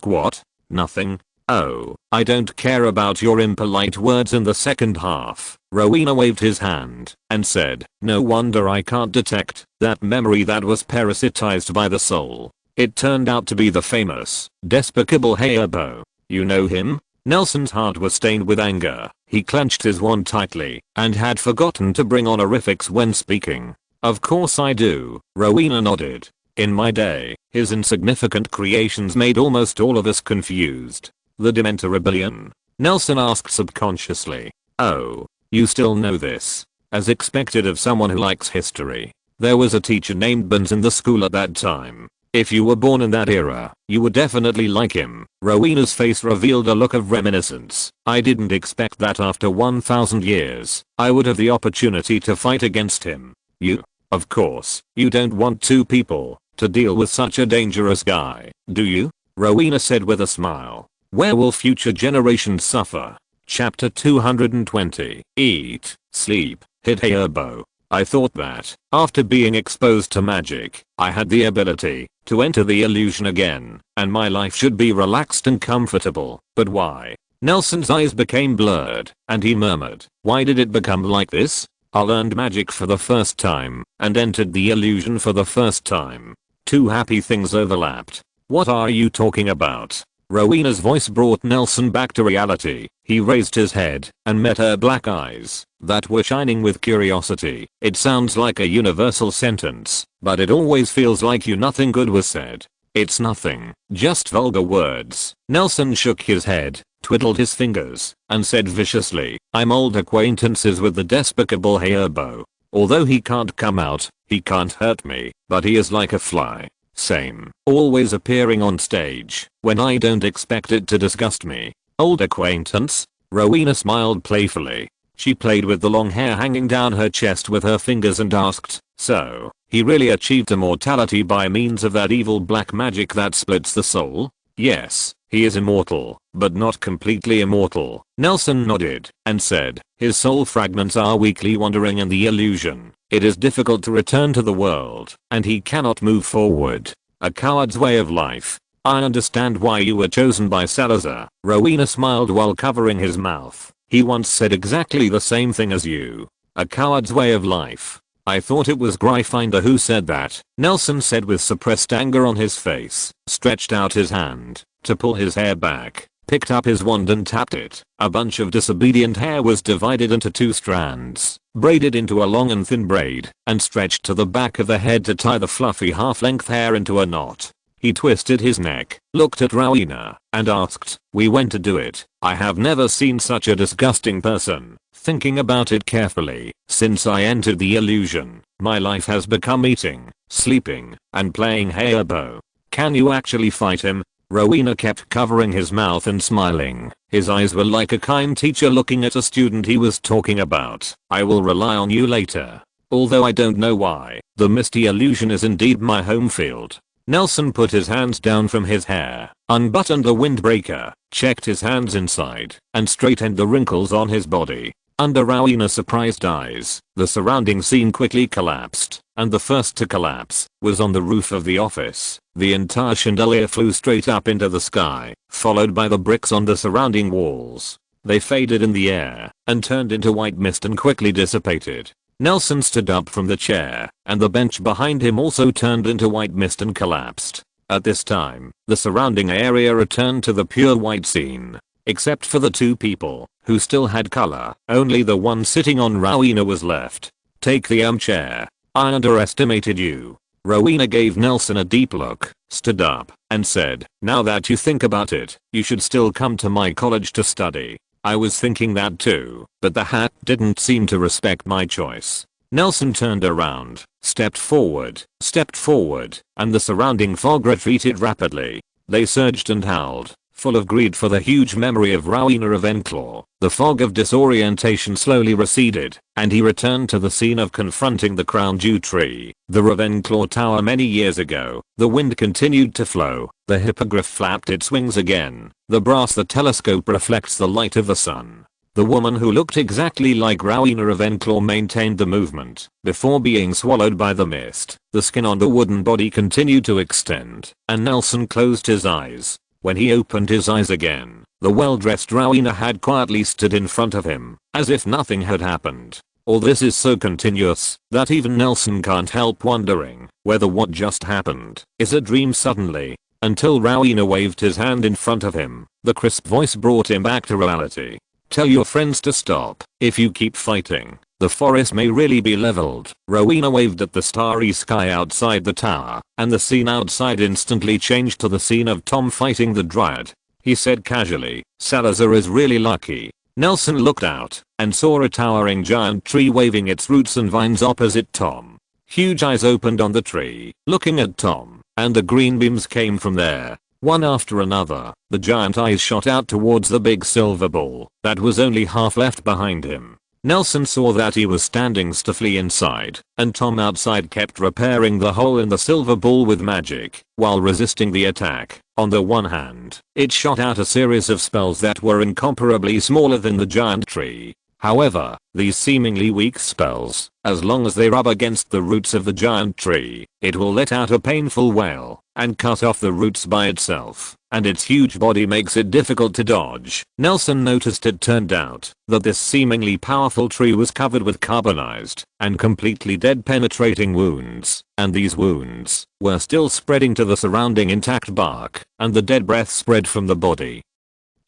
what? Nothing. Oh, I don't care about your impolite words in the second half. Rowena waved his hand and said, no wonder I can't detect that memory that was parasitized by the soul. It turned out to be the famous, despicable Hayabo. You know him? Nelson's heart was stained with anger. He clenched his wand tightly and had forgotten to bring honorifics when speaking. Of course I do, Rowena nodded. In my day, his insignificant creations made almost all of us confused. The Dementor Rebellion? Nelson asked subconsciously. Oh, you still know this? As expected of someone who likes history. There was a teacher named Burns in the school at that time. If you were born in that era, you would definitely like him. Rowena's face revealed a look of reminiscence. I didn't expect that after 1000 years, I would have the opportunity to fight against him. You? Of course, you don't want two people to deal with such a dangerous guy, do you? Rowena said with a smile. Where will future generations suffer? Chapter 220. Eat, sleep, hit Hayabo. I thought that, after being exposed to magic, I had the ability to enter the illusion again, and my life should be relaxed and comfortable. But why? Nelson's eyes became blurred, and he murmured, why did it become like this? I learned magic for the first time, and entered the illusion for the first time. Two happy things overlapped. What are you talking about? Rowena's voice brought Nelson back to reality. He raised his head and met her black eyes that were shining with curiosity. It sounds like a universal sentence, but it always feels like nothing good was said. It's nothing, just vulgar words. Nelson shook his head, twiddled his fingers, and said viciously, I'm old acquaintances with the despicable Hayabo. Although he can't come out, he can't hurt me, but he is like a fly. Same. Always appearing on stage when I don't expect it to disgust me. Old acquaintance? Rowena smiled playfully. She played with the long hair hanging down her chest with her fingers and asked, so, he really achieved immortality by means of that evil black magic that splits the soul? Yes, he is immortal, but not completely immortal. Nelson nodded and said, his soul fragments are weakly wandering in the illusion. It is difficult to return to the world, and he cannot move forward. A coward's way of life. I understand why you were chosen by Salazar. Rowena smiled while covering his mouth. He once said exactly the same thing as you. A coward's way of life. I thought it was Gryffindor who said that, Nelson said with suppressed anger on his face, stretched out his hand to pull his hair back, picked up his wand and tapped it. A bunch of disobedient hair was divided into two strands, braided into a long and thin braid, and stretched to the back of the head to tie the fluffy half-length hair into a knot. He twisted his neck, looked at Rowena, and asked, we went to do it. I have never seen such a disgusting person. Thinking about it carefully, since I entered the illusion, my life has become eating, sleeping, and playing Hayabo. Can you actually fight him? Rowena kept covering his mouth and smiling. His eyes were like a kind teacher looking at a student he was talking about. I will rely on you later. Although I don't know why, the misty illusion is indeed my home field. Nelson put his hands down from his hair, unbuttoned the windbreaker, checked his hands inside, and straightened the wrinkles on his body. Under Rowena's surprised eyes, the surrounding scene quickly collapsed, and the first to collapse was on the roof of the office. The entire chandelier flew straight up into the sky, followed by the bricks on the surrounding walls. They faded in the air and turned into white mist and quickly dissipated. Nelson stood up from the chair, and the bench behind him also turned into white mist and collapsed. At this time, the surrounding area returned to the pure white scene. except for the two people who still had color. Only the one sitting on Rowena was left. Take the chair. I underestimated you. Rowena gave Nelson a deep look, stood up, and said, now that you think about it, you should still come to my college to study. I was thinking that too, but the hat didn't seem to respect my choice. Nelson turned around, stepped forward, and the surrounding fog retreated rapidly. They surged and howled, full of greed for the huge memory of Rowena Ravenclaw. The fog of disorientation slowly receded, and he returned to the scene of confronting the crown dew tree, the Ravenclaw tower many years ago. The wind continued to flow, the hippogriff flapped its wings again, the brass the telescope reflects the light of the sun. The woman who looked exactly like Rowena Ravenclaw maintained the movement before being swallowed by the mist. The skin on the wooden body continued to extend, and Nelson closed his eyes. When he opened his eyes again, the well-dressed Rowena had quietly stood in front of him, as if nothing had happened. All this is so continuous that even Nelson can't help wondering whether what just happened is a dream suddenly. Until Rowena waved his hand in front of him, the crisp voice brought him back to reality. Tell your friends to stop. If you keep fighting, the forest may really be leveled. Rowena waved at the starry sky outside the tower, and the scene outside instantly changed to the scene of Tom fighting the Dryad. He said casually, Salazar is really lucky. Nelson looked out and saw a towering giant tree waving its roots and vines opposite Tom. Huge eyes opened on the tree, looking at Tom, and the green beams came from there. One after another, the giant eyes shot out towards the big silver ball that was only half left behind him. Nelson saw that he was standing stiffly inside, and Tom outside kept repairing the hole in the silver ball with magic, while resisting the attack. On the one hand, it shot out a series of spells that were incomparably smaller than the giant tree. However, these seemingly weak spells, as long as they rub against the roots of the giant tree, it will let out a painful wail and cut off the roots by itself, and its huge body makes it difficult to dodge. Nelson noticed it turned out that this seemingly powerful tree was covered with carbonized and completely dead penetrating wounds, and these wounds were still spreading to the surrounding intact bark, and the dead breath spread from the body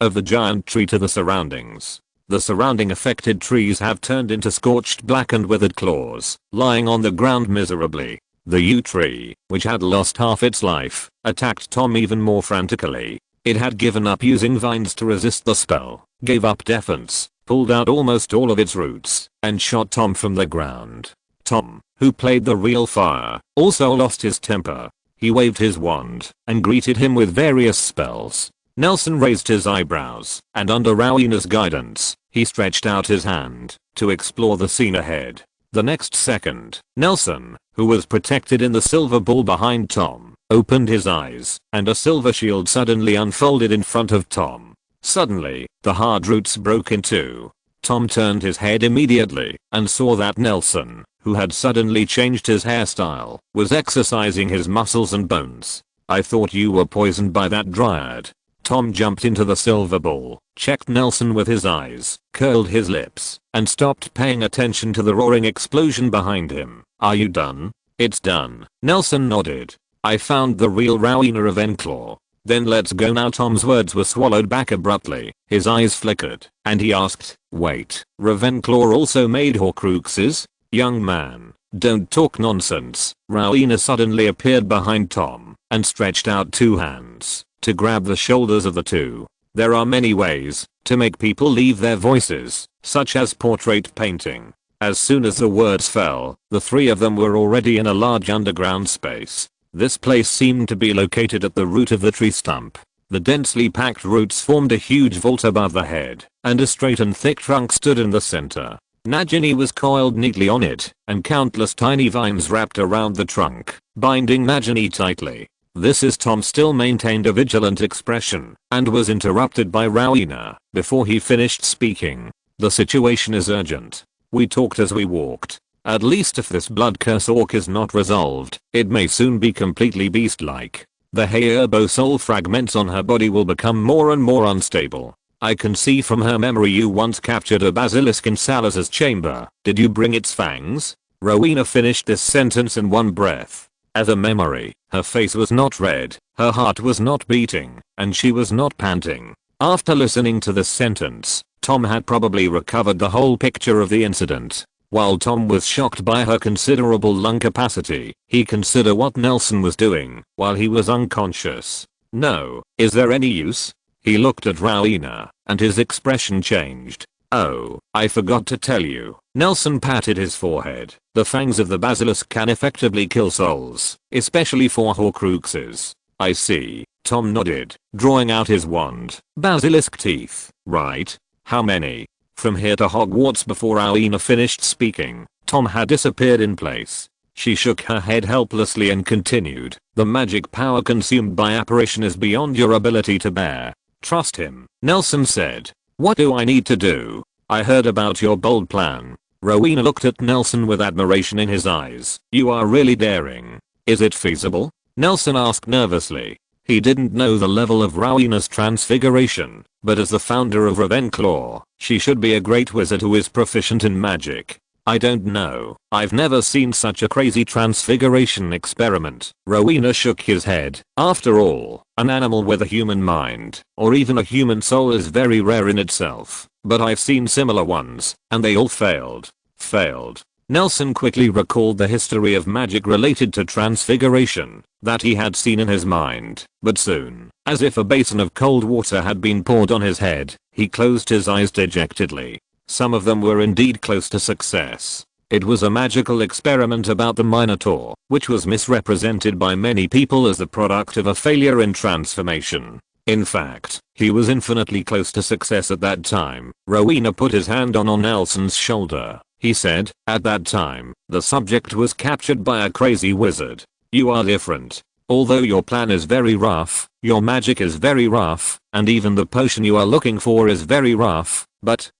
of the giant tree to the surroundings. The surrounding affected trees have turned into scorched black and withered claws, lying on the ground miserably. The yew tree, which had lost half its life, attacked Tom even more frantically. It had given up using vines to resist the spell, gave up defense, pulled out almost all of its roots, and shot Tom from the ground. Tom, who played the real fire, also lost his temper. He waved his wand and greeted him with various spells. Nelson raised his eyebrows, and under Rowena's guidance, he stretched out his hand to explore the scene ahead. The next second, Nelson, who was protected in the silver ball behind Tom, opened his eyes, and a silver shield suddenly unfolded in front of Tom. Suddenly, the hard roots broke in two. Tom turned his head immediately and saw that Nelson, who had suddenly changed his hairstyle, was exercising his muscles and bones. I thought you were poisoned by that dryad. Tom jumped into the silver ball, checked Nelson with his eyes, curled his lips, and stopped paying attention to the roaring explosion behind him. Are you done? It's done. Nelson nodded. I found the real Rowena Ravenclaw. Then let's go now. Tom's words were swallowed back abruptly. His eyes flickered, and he asked, wait, Ravenclaw also made Horcruxes? Young man, don't talk nonsense. Rowena suddenly appeared behind Tom, and stretched out two hands to grab the shoulders of the two. There are many ways to make people leave their voices, such as portrait painting. As soon as the words fell, the three of them were already in a large underground space. This place seemed to be located at the root of the tree stump. The densely packed roots formed a huge vault above the head, and a straight and thick trunk stood in the center. Nagini was coiled neatly on it, and countless tiny vines wrapped around the trunk, binding Nagini tightly. This is Tom still maintained a vigilant expression, and was interrupted by Rowena before he finished speaking. The situation is urgent. We talked as we walked. At least if this blood curse orc is not resolved, it may soon be completely beast-like. The Haerbo soul fragments on her body will become more and more unstable. I can see from her memory you once captured a basilisk in Salazar's chamber. Did you bring its fangs? Rowena finished this sentence in one breath. As a memory, her face was not red, her heart was not beating, and she was not panting. After listening to this sentence, Tom had probably recovered the whole picture of the incident. While Tom was shocked by her considerable lung capacity, he considered what Nelson was doing while he was unconscious. No, is there any use? He looked at Rowena, and his expression changed. Oh, I forgot to tell you. Nelson patted his forehead. The fangs of the basilisk can effectively kill souls, especially for Horcruxes. I see. Tom nodded, drawing out his wand. Basilisk teeth, right? How many? From here to Hogwarts. Before Rowena finished speaking, Tom had disappeared in place. She shook her head helplessly and continued. The magic power consumed by apparition is beyond your ability to bear. Trust him, Nelson said. What do I need to do? I heard about your bold plan. Rowena looked at Nelson with admiration in his eyes. You are really daring. Is it feasible? Nelson asked nervously. He didn't know the level of Rowena's transfiguration, but as the founder of Ravenclaw, she should be a great wizard who is proficient in magic. I don't know. I've never seen such a crazy transfiguration experiment. Rowena shook his head. After all, an animal with a human mind, or even a human soul, is very rare in itself. But I've seen similar ones, and they all failed. Failed. Nelson quickly recalled the history of magic related to transfiguration that he had seen in his mind, but soon, as if a basin of cold water had been poured on his head, he closed his eyes dejectedly. Some of them were indeed close to success. It was a magical experiment about the Minotaur, which was misrepresented by many people as the product of a failure in transformation. In fact, he was infinitely close to success at that time. Rowena put his hand on Nelson's shoulder. He said, at that time, the subject was captured by a crazy wizard. You are different. Although your plan is very rough, your magic is very rough, and even the potion you are looking for is very rough, but,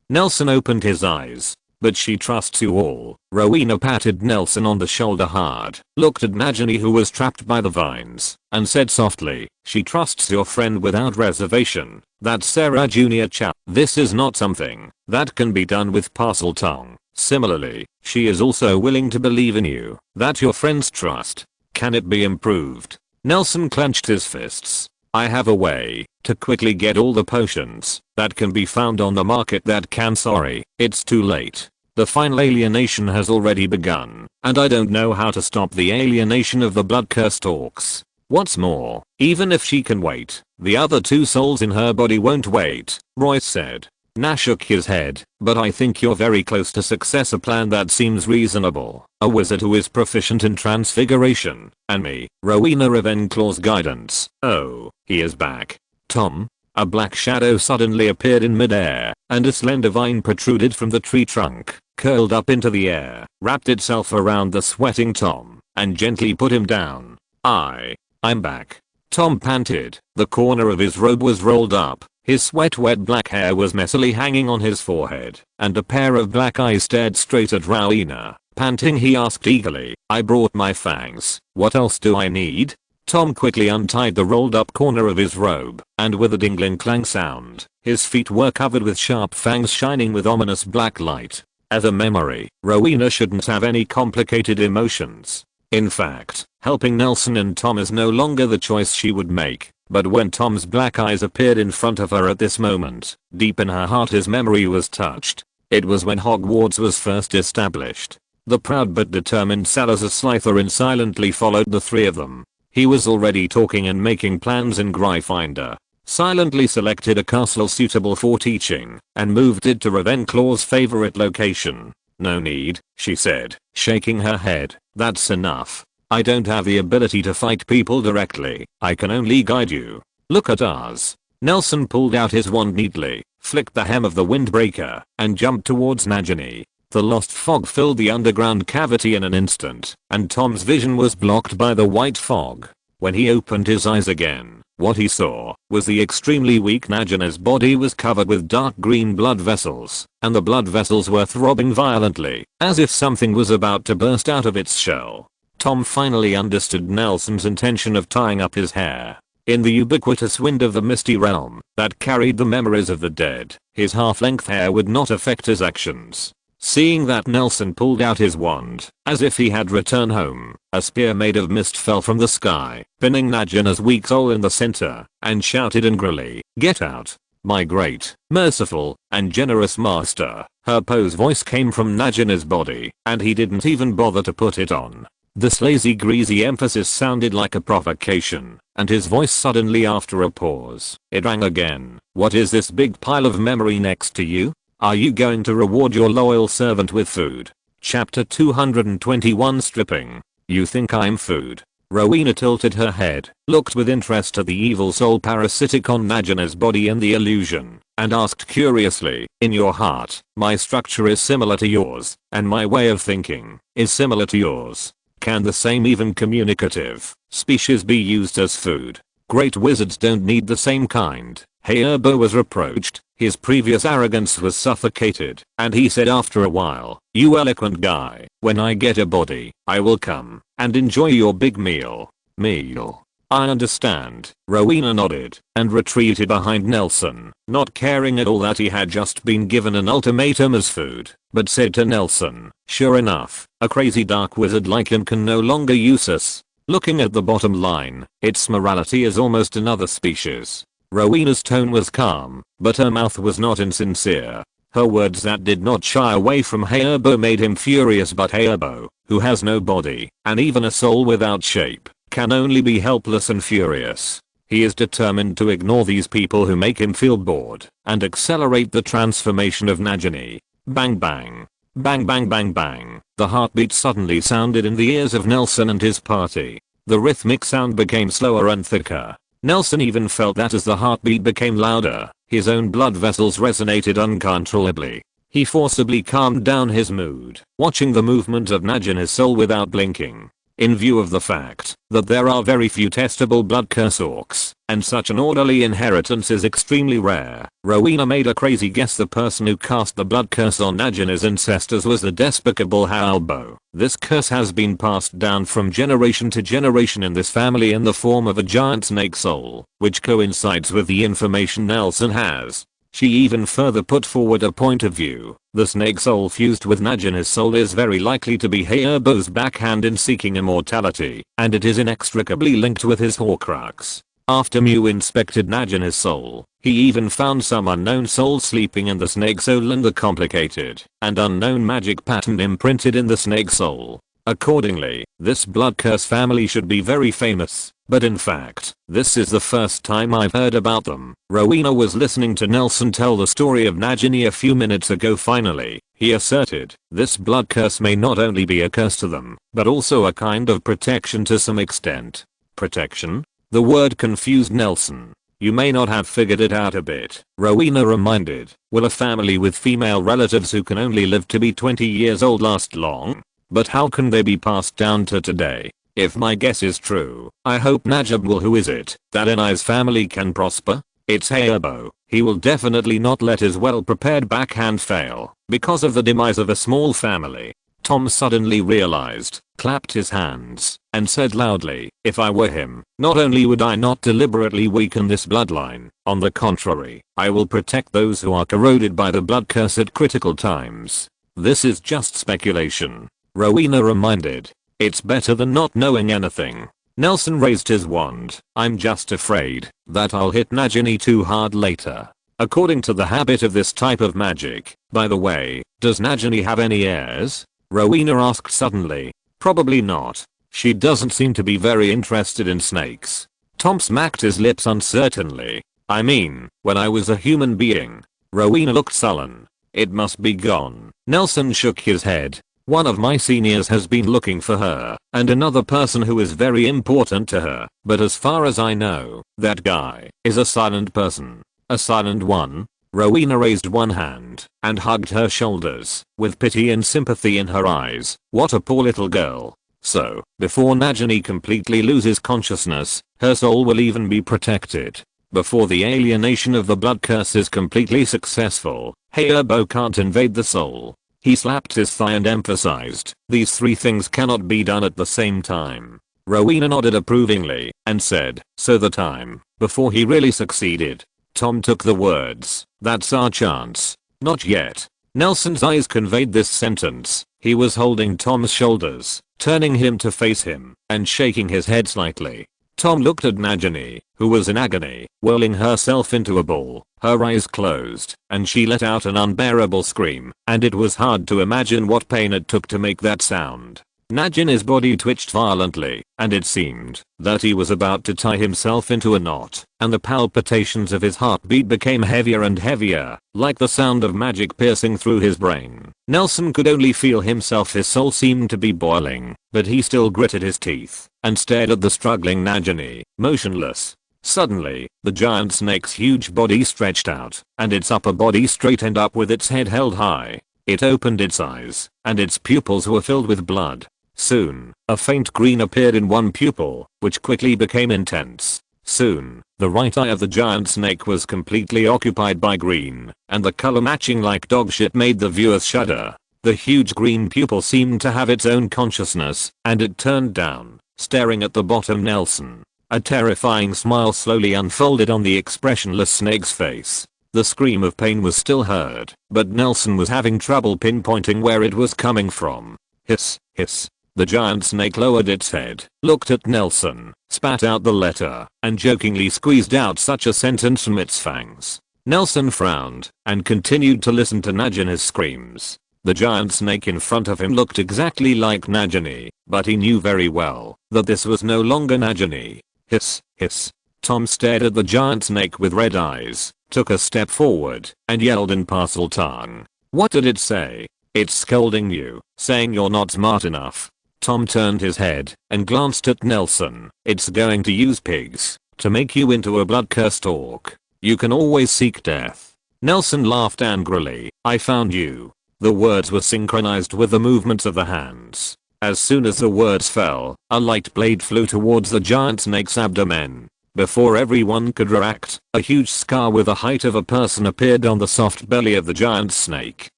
Nelson opened his eyes. But she trusts you all. Rowena patted Nelson on the shoulder hard, looked at Nagini who was trapped by the vines, and said softly, she trusts your friend without reservation. That's Sarah Junior Chap. This is not something that can be done with Parseltongue. Similarly, she is also willing to believe in you. That your friend's trust. Can it be improved? Nelson clenched his fists. I have a way to quickly get all the potions that can be found on the market that can. Sorry, it's too late. The final alienation has already begun, and I don't know how to stop the alienation of the blood-cursed orcs. What's more, even if she can wait, the other two souls in her body won't wait, Royce said. Nash shook his head, but I think you're very close to success. A plan that seems reasonable. A wizard who is proficient in transfiguration, and me, Rowena Ravenclaw's guidance. Oh, he is back. Tom. A black shadow suddenly appeared in midair, and a slender vine protruded from the tree trunk, curled up into the air, wrapped itself around the sweating Tom, and gently put him down. I'm back. Tom panted. The corner of his robe was rolled up. His sweat-wet black hair was messily hanging on his forehead, and a pair of black eyes stared straight at Rowena. Panting, he asked eagerly, I brought my fangs. What else do I need? Tom quickly untied the rolled-up corner of his robe, and with a dingling clang sound, his feet were covered with sharp fangs shining with ominous black light. As a memory, Rowena shouldn't have any complicated emotions. In fact, helping Nelson and Tom is no longer the choice she would make. But when Tom's black eyes appeared in front of her at this moment, deep in her heart his memory was touched. It was when Hogwarts was first established. The proud but determined Salazar Slytherin silently followed the three of them. He was already talking and making plans in Gryffindor. Silently selected a castle suitable for teaching, and moved it to Ravenclaw's favorite location. No need, she said, shaking her head. That's enough. I don't have the ability to fight people directly. I can only guide you. Look at ours. Nelson pulled out his wand neatly, flicked the hem of the windbreaker, and jumped towards Nagini. The lost fog filled the underground cavity in an instant, and Tom's vision was blocked by the white fog. When he opened his eyes again, what he saw was the extremely weak Nagini's body was covered with dark green blood vessels, and the blood vessels were throbbing violently, as if something was about to burst out of its shell. Tom finally understood Nelson's intention of tying up his hair. In the ubiquitous wind of the misty realm that carried the memories of the dead, his half-length hair would not affect his actions. Seeing that, Nelson pulled out his wand, as if he had returned home. A spear made of mist fell from the sky, pinning Nagina's weak soul in the center, and shouted angrily, "Get out, my great, merciful, and generous master." Her Poe's voice came from Nagina's body, and he didn't even bother to put it on. This lazy greasy emphasis sounded like a provocation, and his voice suddenly, after a pause, it rang again. "What is this big pile of memory next to you? Are you going to reward your loyal servant with food?" Chapter 221 Stripping. "You think I'm food?" Rowena tilted her head, looked with interest at the evil soul parasitic on Nagina's body in the illusion, and asked curiously, "In your heart, my structure is similar to yours, and my way of thinking is similar to yours. Can the same even communicative species be used as food? Great wizards don't need the same kind." Hayabu was reproached, his previous arrogance was suffocated, and he said after a while, "You eloquent guy, when I get a body, I will come and enjoy your big meal." "Meal? I understand." Rowena nodded and retreated behind Nelson, not caring at all that he had just been given an ultimatum as food, but said to Nelson, "Sure enough, a crazy dark wizard like him can no longer use us. Looking at the bottom line, its morality is almost another species." Rowena's tone was calm, but her mouth was not insincere. Her words that did not shy away from Hayabu made him furious, but Hayabu, who has no body, and even a soul without shape, can only be helpless and furious. He is determined to ignore these people who make him feel bored, and accelerate the transformation of Nagini. Bang bang. Bang bang bang bang. The heartbeat suddenly sounded in the ears of Nelson and his party. The rhythmic sound became slower and thicker. Nelson even felt that as the heartbeat became louder, his own blood vessels resonated uncontrollably. He forcibly calmed down his mood, watching the movement of Nagina's soul without blinking. In view of the fact that there are very few testable blood curse orcs, and such an orderly inheritance is extremely rare, Rowena made a crazy guess. The person who cast the blood curse on Nagina's ancestors was the despicable Halbo. This curse has been passed down from generation to generation in this family in the form of a giant snake soul, which coincides with the information Nelson has. She even further put forward a point of view. The snake soul fused with Nagina's soul is very likely to be Hayabu's backhand in seeking immortality, and it is inextricably linked with his Horcrux. After Mew inspected Nagina's soul, he even found some unknown soul sleeping in the snake soul and a complicated and unknown magic pattern imprinted in the snake soul. Accordingly, this blood curse family should be very famous, but in fact, this is the first time I've heard about them. Rowena was listening to Nelson tell the story of Nagini a few minutes ago. Finally, he asserted, this blood curse may not only be a curse to them, but also a kind of protection to some extent. Protection? The word confused Nelson. You may not have figured it out a bit, Rowena reminded. Will a family with female relatives who can only live to be 20 years old last long? But how can they be passed down to today? If my guess is true, I hope Najab who is it, that Enai's family can prosper? It's Hayabu. He will definitely not let his well-prepared backhand fail, because of the demise of a small family. Tom suddenly realized, clapped his hands, and said loudly, if I were him, not only would I not deliberately weaken this bloodline, on the contrary, I will protect those who are corroded by the blood curse at critical times. This is just speculation, Rowena reminded. It's better than not knowing anything. Nelson raised his wand. I'm just afraid that I'll hit Nagini too hard later. According to the habit of this type of magic, by the way, does Nagini have any heirs? Rowena asked suddenly. Probably not. She doesn't seem to be very interested in snakes. Tom smacked his lips uncertainly. I mean, when I was a human being. Rowena looked sullen. It must be gone. Nelson shook his head. One of my seniors has been looking for her, and another person who is very important to her, but as far as I know, that guy is a silent person. A silent one? Rowena raised one hand and hugged her shoulders, with pity and sympathy in her eyes. What a poor little girl. So, before Nagini completely loses consciousness, her soul will even be protected. Before the alienation of the blood curse is completely successful, Hayabu can't invade the soul. He slapped his thigh and emphasized, these three things cannot be done at the same time. Rowena nodded approvingly, and said, so the time, before he really succeeded. Tom took the words, that's our chance. Not yet. Nelson's eyes conveyed this sentence. He was holding Tom's shoulders, turning him to face him, and shaking his head slightly. Tom looked at Nagini, who was in agony, whirling herself into a ball, her eyes closed, and she let out an unbearable scream, and it was hard to imagine what pain it took to make that sound. Nagini's body twitched violently, and it seemed that he was about to tie himself into a knot, and the palpitations of his heartbeat became heavier and heavier, like the sound of magic piercing through his brain. Nelson could only feel himself, his soul seemed to be boiling, but he still gritted his teeth, and stared at the struggling Nagini, motionless. Suddenly, the giant snake's huge body stretched out, and its upper body straightened up with its head held high. It opened its eyes, and its pupils were filled with blood. Soon, a faint green appeared in one pupil, which quickly became intense. Soon, the right eye of the giant snake was completely occupied by green, and the color matching like dog shit made the viewers shudder. The huge green pupil seemed to have its own consciousness, and it turned down, staring at the bottom Nelson. A terrifying smile slowly unfolded on the expressionless snake's face. The scream of pain was still heard, but Nelson was having trouble pinpointing where it was coming from. Hiss, hiss. The giant snake lowered its head, looked at Nelson, spat out the letter, and jokingly squeezed out such a sentence from its fangs. Nelson frowned, and continued to listen to Nagini's screams. The giant snake in front of him looked exactly like Nagini, but he knew very well that this was no longer Nagini. Hiss, hiss. Tom stared at the giant snake with red eyes, took a step forward, and yelled in Parseltongue. What did it say? It's scolding you, saying you're not smart enough. Tom turned his head and glanced at Nelson. It's going to use pigs to make you into a blood-cursed orc. You can always seek death. Nelson laughed angrily. I found you. The words were synchronized with the movements of the hands. As soon as the words fell, a light blade flew towards the giant snake's abdomen. Before everyone could react, a huge scar with the height of a person appeared on the soft belly of the giant snake.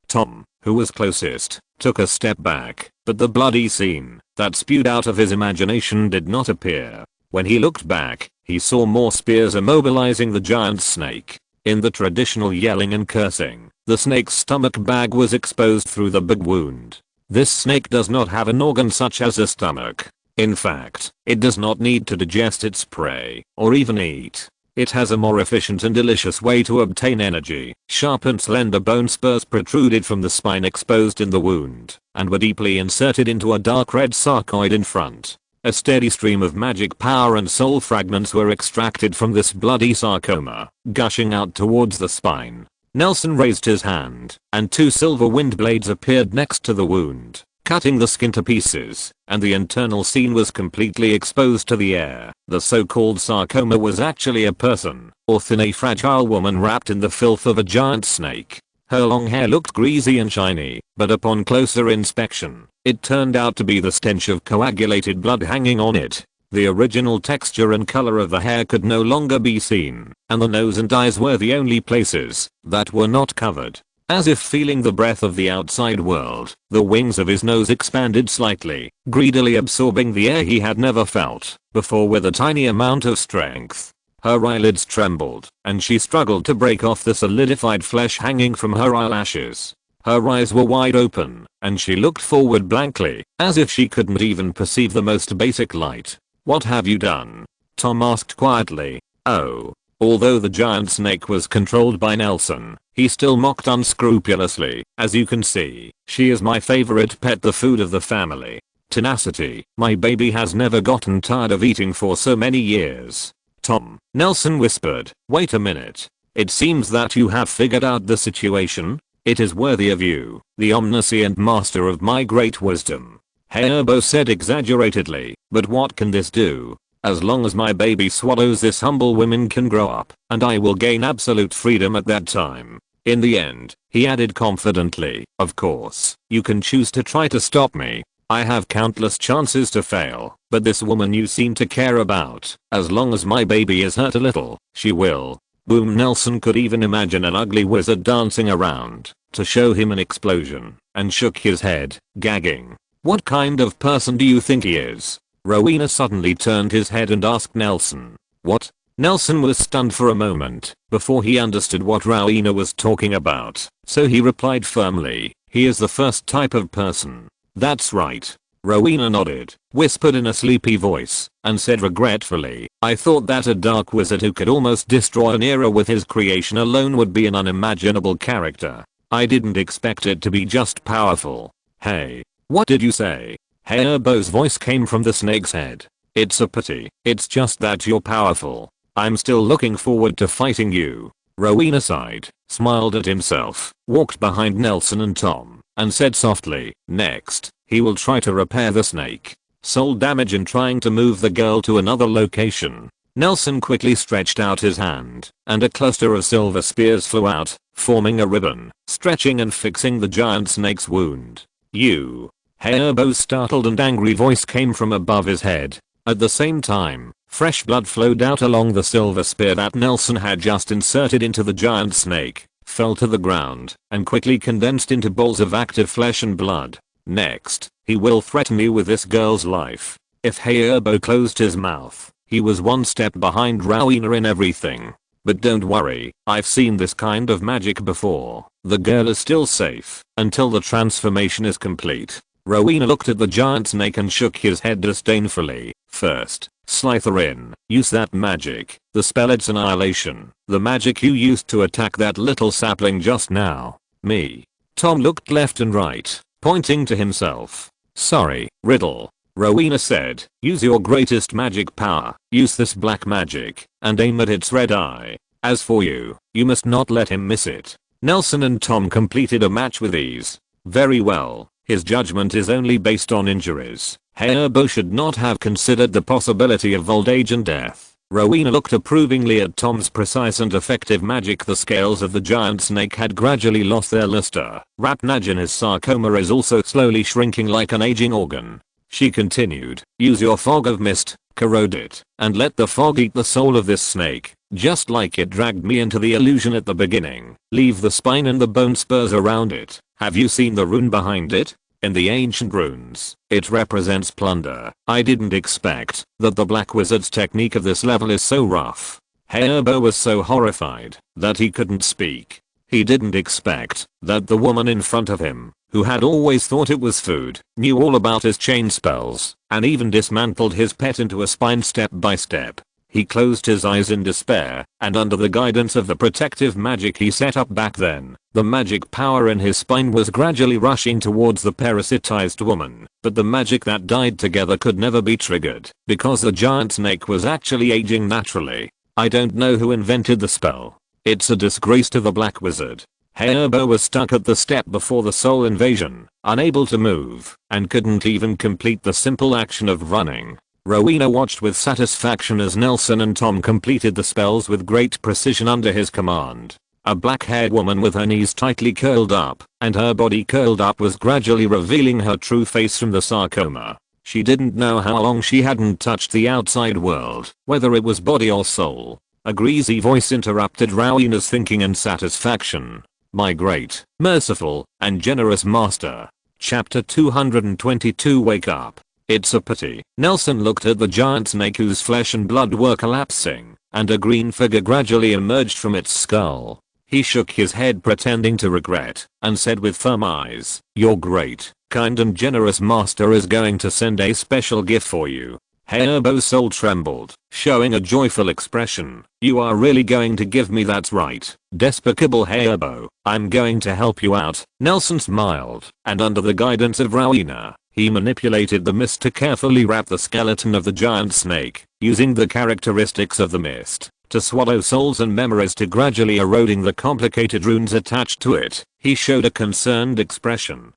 Tom, who was closest, took a step back, but the bloody scene that spewed out of his imagination did not appear. When he looked back, he saw more spears immobilizing the giant snake. In the traditional yelling and cursing, the snake's stomach bag was exposed through the big wound. This snake does not have an organ such as a stomach. In fact, it does not need to digest its prey, or even eat. It has a more efficient and delicious way to obtain energy. Sharp and slender bone spurs protruded from the spine exposed in the wound, and were deeply inserted into a dark red sarcoid in front. A steady stream of magic power and soul fragments were extracted from this bloody sarcoma, gushing out towards the spine. Nelson raised his hand, and two silver wind blades appeared next to the wound, cutting the skin to pieces, and the internal scene was completely exposed to the air. The so-called sarcoma was actually a person, or thin a fragile woman wrapped in the filth of a giant snake. Her long hair looked greasy and shiny, but upon closer inspection, it turned out to be the stench of coagulated blood hanging on it. The original texture and color of the hair could no longer be seen, and the nose and eyes were the only places that were not covered. As if feeling the breath of the outside world, the wings of his nose expanded slightly, greedily absorbing the air he had never felt before with a tiny amount of strength. Her eyelids trembled, and she struggled to break off the solidified flesh hanging from her eyelashes. Her eyes were wide open, and she looked forward blankly, as if she couldn't even perceive the most basic light. What have you done? Tom asked quietly. Oh. Although the giant snake was controlled by Nelson, he still mocked unscrupulously. As you can see, she is my favorite pet, the food of the family. Tenacity, my baby has never gotten tired of eating for so many years. Tom, Nelson whispered, wait a minute. It seems that you have figured out the situation. It is worthy of you, the omniscient master of my great wisdom. Herbo said exaggeratedly, but what can this do? As long as my baby swallows this, humble woman can grow up, and I will gain absolute freedom at that time. In the end, he added confidently, of course, you can choose to try to stop me. I have countless chances to fail, but this woman you seem to care about, as long as my baby is hurt a little, she will. Boom. Nelson could even imagine an ugly wizard dancing around to show him an explosion, and shook his head, gagging. What kind of person do you think he is? Rowena suddenly turned his head and asked Nelson. What? Nelson was stunned for a moment before he understood what Rowena was talking about, so he replied firmly, "He is the first type of person." "That's right." Rowena nodded, whispered in a sleepy voice, and said regretfully, "I thought that a dark wizard who could almost destroy an era with his creation alone would be an unimaginable character. I didn't expect it to be just powerful." "Hey, what did you say?" Hairbo's voice came from the snake's head. "It's a pity. It's just that you're powerful. I'm still looking forward to fighting you." Rowena sighed, smiled at himself, walked behind Nelson and Tom, and said softly, "Next, he will try to repair the snake. Soul damage in trying to move the girl to another location." Nelson quickly stretched out his hand, and a cluster of silver spears flew out, forming a ribbon, stretching and fixing the giant snake's wound. "You." Hairbo's startled and angry voice came from above his head. At the same time, fresh blood flowed out along the silver spear that Nelson had just inserted into the giant snake, fell to the ground, and quickly condensed into balls of active flesh and blood. "Next, he will threaten you with this girl's life." If Hairbo closed his mouth, he was one step behind Rowena in everything. "But don't worry, I've seen this kind of magic before. The girl is still safe until the transformation is complete." Rowena looked at the giant snake and shook his head disdainfully. "First, Slytherin, use that magic. The spell, it's annihilation. The magic you used to attack that little sapling just now." "Me?" Tom looked left and right, pointing to himself. "Sorry, Riddle." Rowena said, "Use your greatest magic power. Use this black magic, and aim at its red eye. As for you, you must not let him miss it." Nelson and Tom completed a match with ease. "Very well. His judgment is only based on injuries. Hairbo should not have considered the possibility of old age and death." Rowena looked approvingly at Tom's precise and effective magic. The scales of the giant snake had gradually lost their luster. Rapnagin's sarcoma is also slowly shrinking like an aging organ. She continued, "Use your fog of mist, corrode it, and let the fog eat the soul of this snake, just like it dragged me into the illusion at the beginning. Leave the spine and the bone spurs around it. Have you seen the rune behind it? In the ancient runes, it represents plunder. I didn't expect that the Black Wizard's technique of this level is so rough." Hairbo was so horrified that he couldn't speak. He didn't expect that the woman in front of him, who had always thought it was food, knew all about his chain spells, and even dismantled his pet into a spine step by step. He closed his eyes in despair, and under the guidance of the protective magic he set up back then, the magic power in his spine was gradually rushing towards the parasitized woman. But the magic that died together could never be triggered, because the giant snake was actually aging naturally. "I don't know who invented the spell. It's a disgrace to the Black Wizard." Hairbo was stuck at the step before the soul invasion, unable to move, and couldn't even complete the simple action of running. Rowena watched with satisfaction as Nelson and Tom completed the spells with great precision under his command. A black-haired woman with her knees tightly curled up, and her body curled up, was gradually revealing her true face from the sarcoma. She didn't know how long she hadn't touched the outside world, whether it was body or soul. A greasy voice interrupted Rowena's thinking and satisfaction. "My great, merciful, and generous master." Chapter 222. Wake up. "It's a pity." Nelson looked at the giant snake whose flesh and blood were collapsing, and a green figure gradually emerged from its skull. He shook his head pretending to regret, and said with firm eyes, "Your great, kind and generous master is going to send a special gift for you." Hairbo's soul trembled, showing a joyful expression. "You are really going to give me that?" "Right, despicable Hairbo, I'm going to help you out." Nelson smiled, and under the guidance of Rowena, he manipulated the mist to carefully wrap the skeleton of the giant snake, using the characteristics of the mist to swallow souls and memories to gradually eroding the complicated runes attached to it. He showed a concerned expression,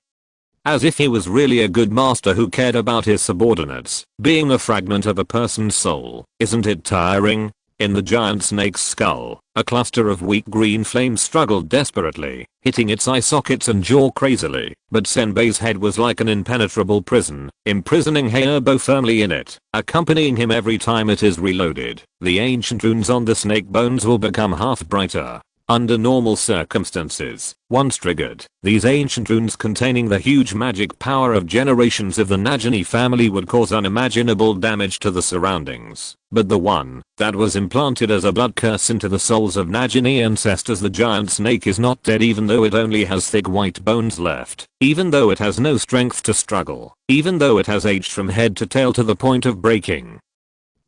as if he was really a good master who cared about his subordinates. "Being a fragment of a person's soul, isn't it tiring?" In the giant snake's skull, a cluster of weak green flames struggled desperately, hitting its eye sockets and jaw crazily, but Senbei's head was like an impenetrable prison, imprisoning Hairbo firmly in it, accompanying him every time it is reloaded. "The ancient runes on the snake bones will become half brighter." Under normal circumstances, once triggered, these ancient runes containing the huge magic power of generations of the Nagini family would cause unimaginable damage to the surroundings. But the one that was implanted as a blood curse into the souls of Nagini ancestors, the giant snake, is not dead, even though it only has thick white bones left, even though it has no strength to struggle, even though it has aged from head to tail to the point of breaking.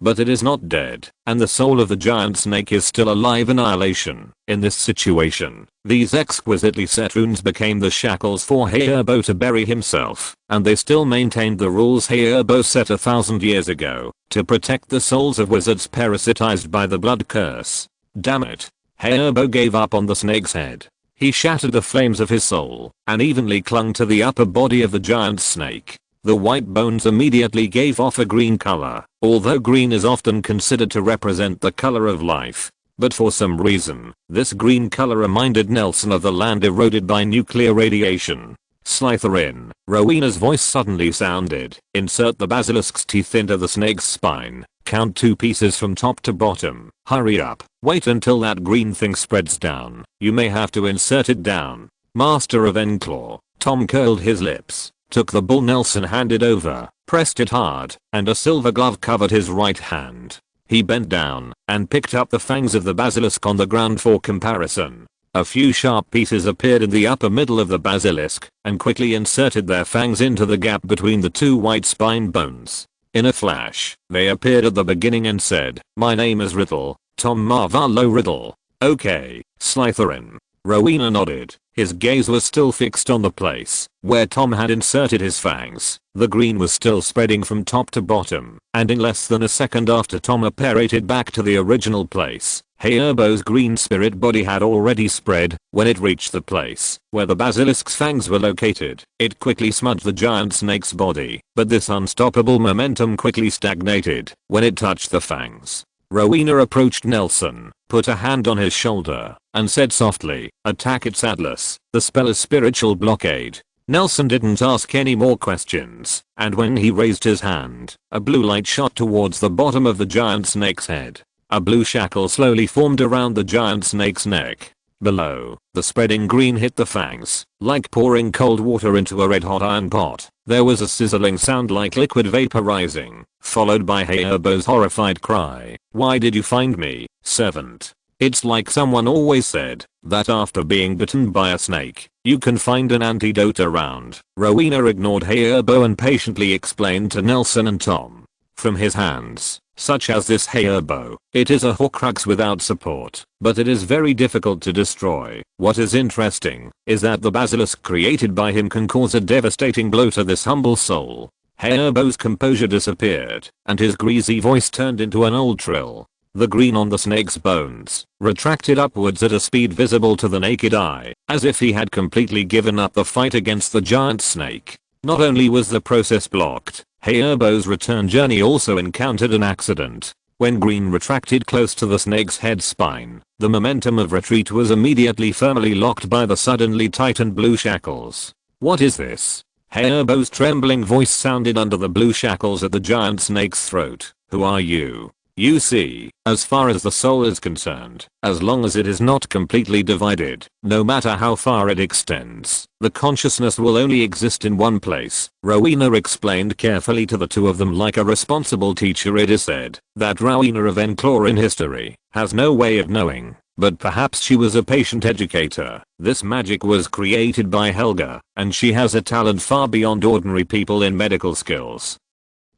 But it is not dead, and the soul of the giant snake is still alive. Annihilation. In this situation, these exquisitely set runes became the shackles for Heerbo to bury himself, and they still maintained the rules Heerbo set 1,000 years ago, to protect the souls of wizards parasitized by the blood curse. Damn it. Heerbo gave up on the snake's head. He shattered the flames of his soul, and evenly clung to the upper body of the giant snake. The white bones immediately gave off a green color, although green is often considered to represent the color of life. But for some reason, this green color reminded Nelson of the land eroded by nuclear radiation. Slytherin. Rowena's voice suddenly sounded. Insert the basilisk's teeth into the snake's spine. Count 2 pieces from top to bottom. Hurry up. Wait until that green thing spreads down. You may have to insert it down. Master of Enclaw. Tom curled his lips, took the ball Nelson handed over, pressed it hard, and a silver glove covered his right hand. He bent down and picked up the fangs of the basilisk on the ground for comparison. A few sharp pieces appeared in the upper middle of the basilisk and quickly inserted their fangs into the gap between the two white spine bones. In a flash, they appeared at the beginning and said, "My name is Riddle, Tom Marvalo Riddle." "Okay, Slytherin." Rowena nodded. His gaze was still fixed on the place where Tom had inserted his fangs. The green was still spreading from top to bottom, and in less than a second after Tom apparated back to the original place, Heerbo's green spirit body had already spread. When it reached the place where the basilisk's fangs were located, it quickly smudged the giant snake's body, but this unstoppable momentum quickly stagnated when it touched the fangs. Rowena approached Nelson, put a hand on his shoulder, and said softly, "Attack its atlas. The spell is spiritual blockade." Nelson didn't ask any more questions, and when he raised his hand, a blue light shot towards the bottom of the giant snake's head. A blue shackle slowly formed around the giant snake's neck. Below, the spreading green hit the fangs, like pouring cold water into a red-hot iron pot. There was a sizzling sound like liquid vaporizing, followed by Heerbo's horrified cry, "Why did you find me, servant?" It's like someone always said that after being bitten by a snake, you can find an antidote around. Rowena ignored Heerbo and patiently explained to Nelson and Tom. From his hands, such as this Heerbo, it is a Horcrux without support, but it is very difficult to destroy. What is interesting is that the basilisk created by him can cause a devastating blow to this humble soul. Heerbo's composure disappeared, and his greasy voice turned into an old trill. The green on the snake's bones retracted upwards at a speed visible to the naked eye, as if he had completely given up the fight against the giant snake. Not only was the process blocked, Heerbo's return journey also encountered an accident. When green retracted close to the snake's head spine, the momentum of retreat was immediately firmly locked by the suddenly tightened blue shackles. "What is this?" Heerbo's trembling voice sounded under the blue shackles at the giant snake's throat. "Who are you?" "You see, as far as the soul is concerned, as long as it is not completely divided, no matter how far it extends, the consciousness will only exist in one place." Rowena explained carefully to the two of them like a responsible teacher. It is said that Rowena of Enclaw in history has no way of knowing, but perhaps she was a patient educator. This magic was created by Helga, and she has a talent far beyond ordinary people in medical skills.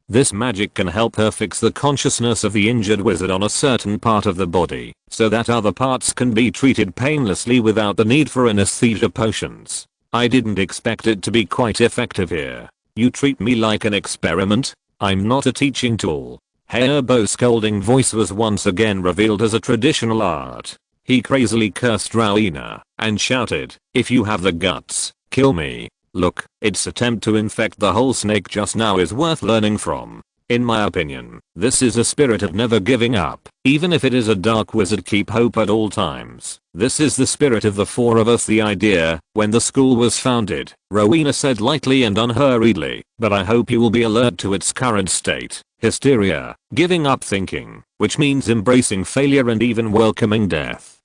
This magic can help her fix the consciousness of the injured wizard on a certain part of the body, so that other parts can be treated painlessly without the need for anesthesia potions. I didn't expect it to be quite effective here. You treat me like an experiment? I'm not a teaching tool. Heerbo's scolding voice was once again revealed as a traditional art. He crazily cursed Rowena and shouted, "If you have the guts, kill me." Look, its attempt to infect the whole snake just now is worth learning from. In my opinion, this is a spirit of never giving up. Even if it is a dark wizard, keep hope at all times. This is the spirit of the four of us. The idea, when the school was founded, Rowena said lightly and unhurriedly, but I hope you will be alert to its current state. Hysteria, giving up thinking, which means embracing failure and even welcoming death.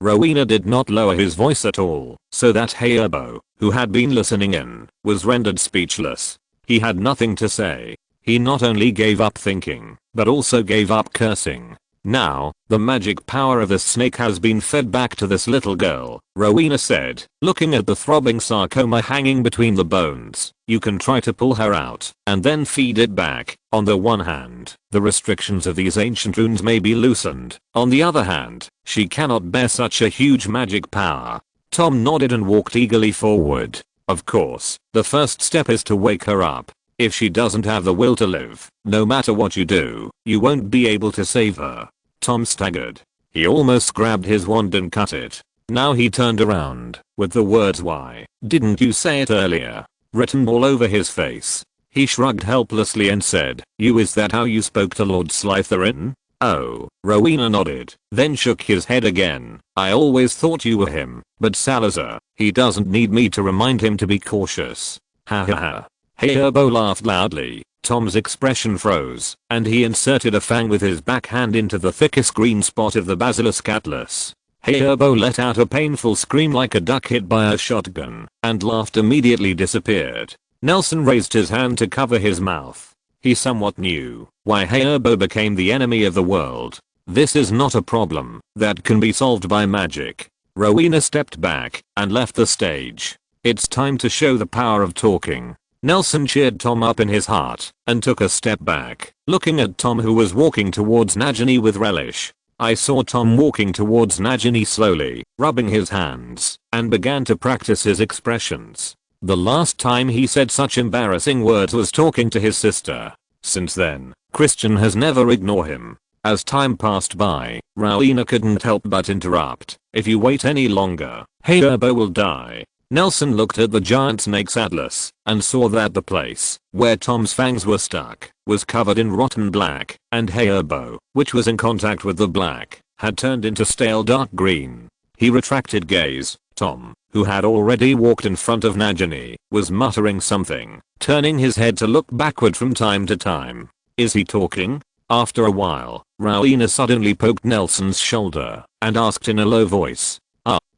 Rowena did not lower his voice at all, so that Hayabo, who had been listening in, was rendered speechless. He had nothing to say. He not only gave up thinking, but also gave up cursing. Now, the magic power of the snake has been fed back to this little girl, Rowena said, looking at the throbbing sarcoma hanging between the bones. You can try to pull her out, and then feed it back. On the one hand, the restrictions of these ancient runes may be loosened. On the other hand, she cannot bear such a huge magic power. Tom nodded and walked eagerly forward. Of course, the first step is to wake her up. If she doesn't have the will to live, no matter what you do, you won't be able to save her. Tom staggered. He almost grabbed his wand and cut it. Now he turned around, with the words "Why didn't you say it earlier?" written all over his face. He shrugged helplessly and said, Is that how you spoke to Lord Slytherin?" "Oh." Rowena nodded, then shook his head again. "I always thought you were him, but Salazar, he doesn't need me to remind him to be cautious." Ha ha ha. Hayabo laughed loudly. Tom's expression froze, and he inserted a fang with his backhand into the thickest green spot of the basilisk atlas. Hayabo let out a painful scream like a duck hit by a shotgun, and laughed immediately disappeared. Nelson raised his hand to cover his mouth. He somewhat knew why Hayabo became the enemy of the world. This is not a problem that can be solved by magic. Rowena stepped back and left the stage. It's time to show the power of talking. Nelson cheered Tom up in his heart and took a step back, looking at Tom, who was walking towards Nagini with relish. I saw Tom walking towards Nagini slowly, rubbing his hands, and began to practice his expressions. The last time he said such embarrassing words was talking to his sister. Since then, Christian has never ignored him. As time passed by, Rowena couldn't help but interrupt. "If you wait any longer, Hayabo will die." Nelson looked at the giant snake's atlas and saw that the place where Tom's fangs were stuck was covered in rotten black, and Hayabo, which was in contact with the black, had turned into stale dark green. He retracted gaze. Tom, who had already walked in front of Nagini, was muttering something, turning his head to look backward from time to time. Is he talking? After a while, Rowena suddenly poked Nelson's shoulder and asked in a low voice,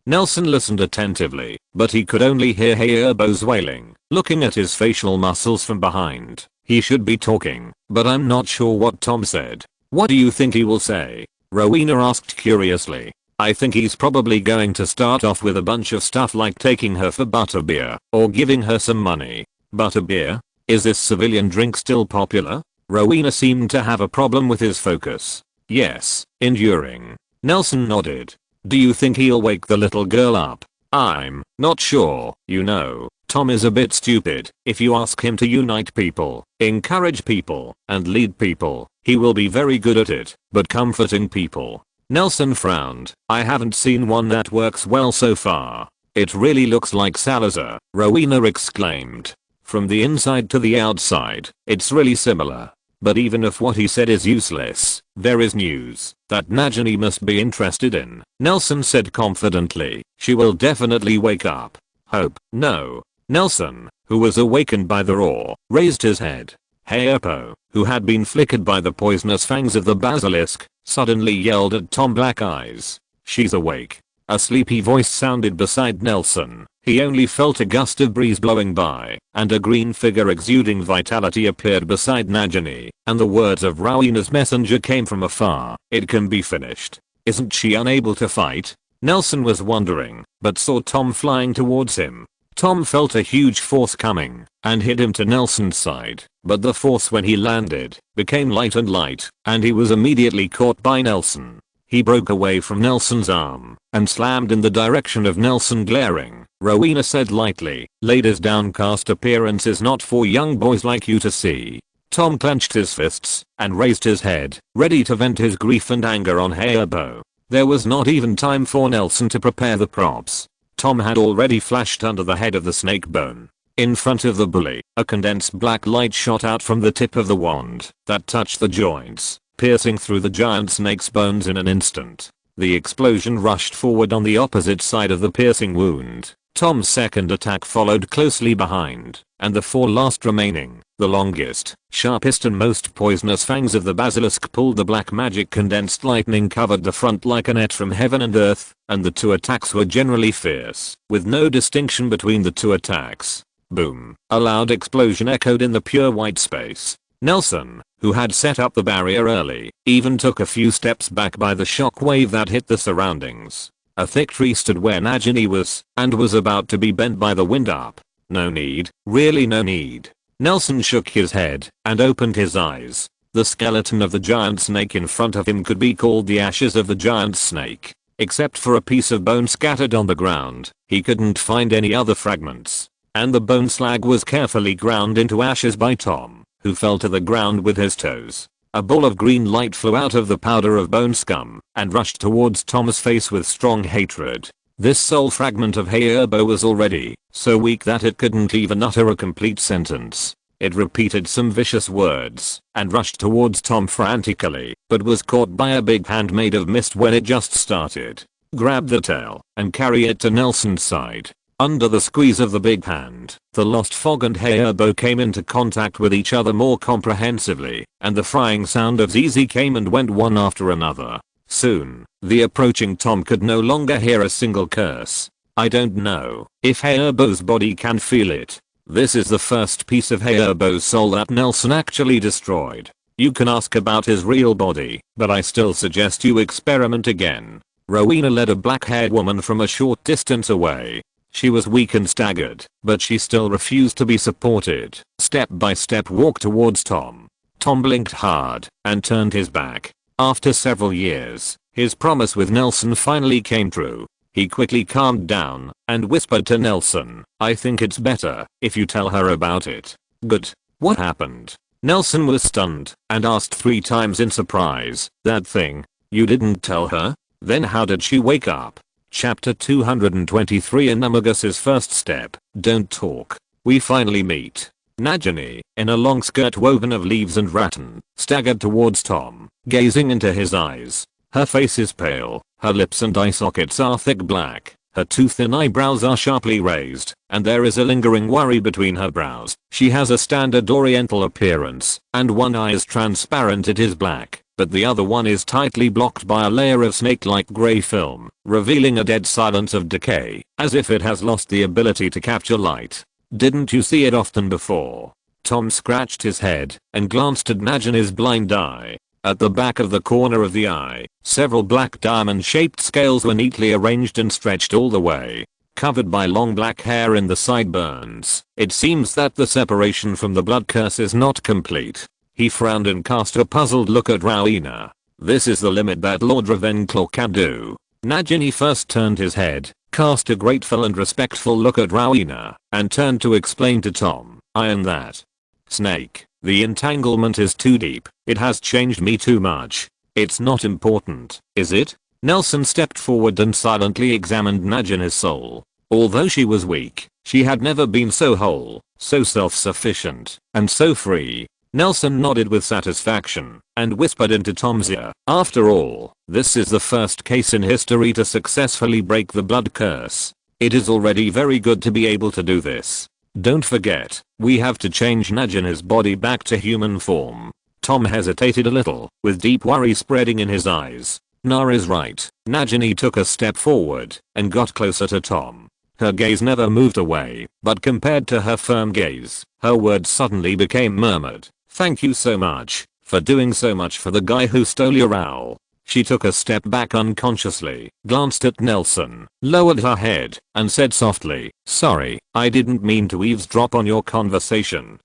Nelson listened attentively, but he could only hear Hayabo's wailing, looking at his facial muscles from behind. He should be talking, but I'm not sure what Tom said. "What do you think he will say?" Rowena asked curiously. "I think he's probably going to start off with a bunch of stuff like taking her for butterbeer, or giving her some money." Butterbeer? Is this civilian drink still popular? Rowena seemed to have a problem with his focus. "Yes, enduring." Nelson nodded. "Do you think he'll wake the little girl up?" "I'm not sure. You know, Tom is a bit stupid. If you ask him to unite people, encourage people, and lead people, he will be very good at it, but comforting people." Nelson frowned. "I haven't seen one that works well so far." "It really looks like Salazar," Rowena exclaimed. "From the inside to the outside, it's really similar. But even if what he said is useless, there is news that Nagini must be interested in," Nelson said confidently. "She will definitely wake up." "Hope." "No." Nelson, who was awakened by the roar, raised his head. Hayabo, who had been flickered by the poisonous fangs of the basilisk, suddenly yelled at Tom, black eyes. "She's awake." A sleepy voice sounded beside Nelson. He only felt a gust of breeze blowing by, and a green figure exuding vitality appeared beside Nagini, and the words of Rowena's messenger came from afar. "It can be finished." "Isn't she unable to fight?" Nelson was wondering, but saw Tom flying towards him. Tom felt a huge force coming, and hit him to Nelson's side, but the force when he landed, became light, and he was immediately caught by Nelson. He broke away from Nelson's arm, and slammed in the direction of Nelson, glaring. Rowena said lightly, "Ladies' downcast appearance is not for young boys like you to see." Tom clenched his fists, and raised his head, ready to vent his grief and anger on Hayabo. There was not even time for Nelson to prepare the props. Tom had already flashed under the head of the snake bone. In front of the bully, a condensed black light shot out from the tip of the wand that touched the joints, piercing through the giant snake's bones in an instant. The explosion rushed forward on the opposite side of the piercing wound, Tom's second attack followed closely behind, and the 4 last remaining, the longest, sharpest and most poisonous fangs of the basilisk pulled the black magic. Condensed lightning covered the front like a net from heaven and earth, and the 2 attacks were generally fierce, with no distinction between the 2 attacks. Boom! A loud explosion echoed in the pure white space. Nelson, who had set up the barrier early, even took a few steps back by the shockwave that hit the surroundings. A thick tree stood where Nagini was, and was about to be bent by the wind up. No need, really no need. Nelson shook his head, and opened his eyes. The skeleton of the giant snake in front of him could be called the ashes of the giant snake. Except for a piece of bone scattered on the ground, he couldn't find any other fragments. And the bone slag was carefully ground into ashes by Tom, who fell to the ground with his toes. A ball of green light flew out of the powder of bone scum, and rushed towards Tom's face with strong hatred. This soul fragment of Hayabu was already so weak that it couldn't even utter a complete sentence. It repeated some vicious words, and rushed towards Tom frantically, but was caught by a big hand made of mist when it just started. Grab the tail, and carry it to Nelson's side. Under the squeeze of the big hand, the lost fog and Hayabu came into contact with each other more comprehensively, and the frying sound of ZZ came and went one after another. Soon, the approaching Tom could no longer hear a single curse. I don't know if Hayabu's body can feel it. This is the first piece of Hayabu's soul that Nelson actually destroyed. You can ask about his real body, but I still suggest you experiment again. Rowena led a black-haired woman from a short distance away. She was weak and staggered, but she still refused to be supported. Step by step walked towards Tom. Tom blinked hard, and turned his back. After several years, his promise with Nelson finally came true. He quickly calmed down, and whispered to Nelson, I think it's better if you tell her about it. Good. What happened? Nelson was stunned, and asked 3 times in surprise, that thing? You didn't tell her? Then how did she wake up? Chapter 223 Enigmatic's first step, don't talk. We finally meet. Nagini, in a long skirt woven of leaves and rattan, staggered towards Tom, gazing into his eyes. Her face is pale, her lips and eye sockets are thick black, her too-thin eyebrows are sharply raised, and there is a lingering worry between her brows. She has a standard oriental appearance, and one eye is transparent, it is black, but the other one is tightly blocked by a layer of snake-like grey film, revealing a dead silence of decay, as if it has lost the ability to capture light. Didn't you see it often before? Tom scratched his head, and glanced at Nagini's blind eye. At the back of the corner of the eye, several black diamond-shaped scales were neatly arranged and stretched all the way, covered by long black hair in the sideburns. It seems that the separation from the blood curse is not complete. He frowned and cast a puzzled look at Rowena. This is the limit that Lord Ravenclaw can do. Nagini first turned his head, cast a grateful and respectful look at Rowena, and turned to explain to Tom, I am that snake. The entanglement is too deep. It has changed me too much. It's not important, is it? Nelson stepped forward and silently examined Nagini's soul. Although she was weak, she had never been so whole, so self-sufficient, and so free. Nelson nodded with satisfaction, and whispered into Tom's ear, after all, this is the first case in history to successfully break the blood curse. It is already very good to be able to do this. Don't forget, we have to change Nagini's body back to human form. Tom hesitated a little, with deep worry spreading in his eyes. Nara's right. Nagini took a step forward, and got closer to Tom. Her gaze never moved away, but compared to her firm gaze, her words suddenly became murmured. Thank you so much, for doing so much for the guy who stole your owl. She took a step back unconsciously, glanced at Nelson, lowered her head, and said softly, sorry, I didn't mean to eavesdrop on your conversation.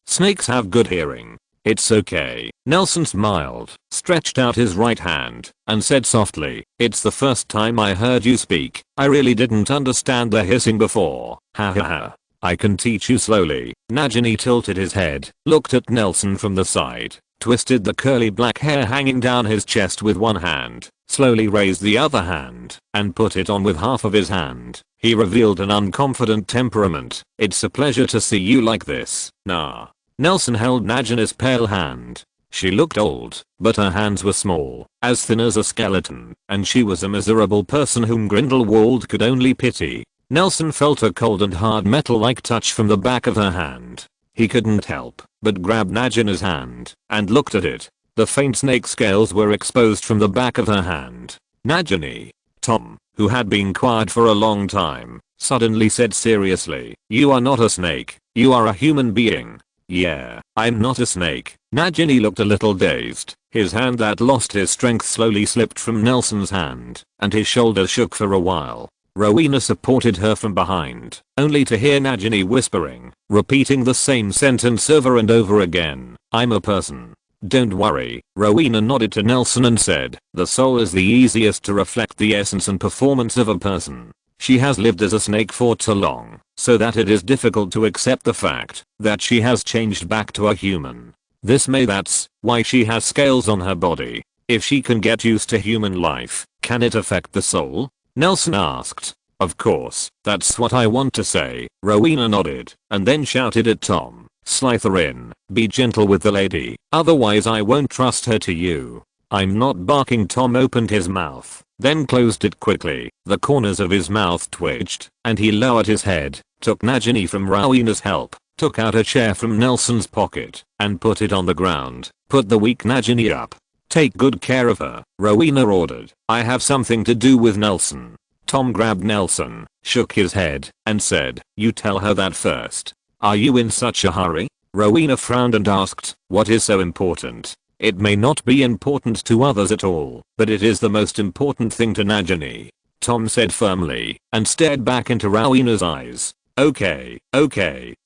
Snakes have good hearing. It's okay. Nelson smiled, stretched out his right hand, and said softly, it's the first time I heard you speak. I really didn't understand the hissing before. Ha ha ha. I can teach you slowly. Nagini tilted his head, looked at Nelson from the side, twisted the curly black hair hanging down his chest with one hand, slowly raised the other hand, and put it on with half of his hand. He revealed an unconfident temperament. It's a pleasure to see you like this. Nah. Nelson held Nagini's pale hand. She looked old, but her hands were small, as thin as a skeleton, and she was a miserable person whom Grindelwald could only pity. Nelson felt a cold and hard metal-like touch from the back of her hand. He couldn't help but grab Nagina's hand and looked at it. The faint snake scales were exposed from the back of her hand. Nagini. Tom, who had been quiet for a long time, suddenly said seriously, "You are not a snake, you are a human being." "Yeah, I'm not a snake." Nagini looked a little dazed. His hand that lost his strength slowly slipped from Nelson's hand, and his shoulders shook for a while. Rowena supported her from behind, only to hear Nagini whispering, repeating the same sentence over and over again, "I'm a person." "Don't worry." Rowena nodded to Nelson and said, "The soul is the easiest to reflect the essence and performance of a person. She has lived as a snake for too long, so that it is difficult to accept the fact that she has changed back to a human. That's why she has scales on her body. If she can get used to human life, can it affect the soul?" Nelson asked. "Of course, that's what I want to say." Rowena nodded, and then shouted at Tom, "Slytherin, be gentle with the lady, otherwise I won't trust her to you." "I'm not barking." Tom opened his mouth, then closed it quickly. The corners of his mouth twitched, and he lowered his head, took Nagini from Rowena's help, took out a chair from Nelson's pocket, and put it on the ground. "Put the weak Nagini up. Take good care of her," Rowena ordered. "I have something to do with Nelson." Tom grabbed Nelson, shook his head, and said, "You tell her that first." "Are you in such a hurry?" Rowena frowned and asked, "What is so important?" "It may not be important to others at all, but it is the most important thing to Nagini," Tom said firmly, and stared back into Rowena's eyes. Okay.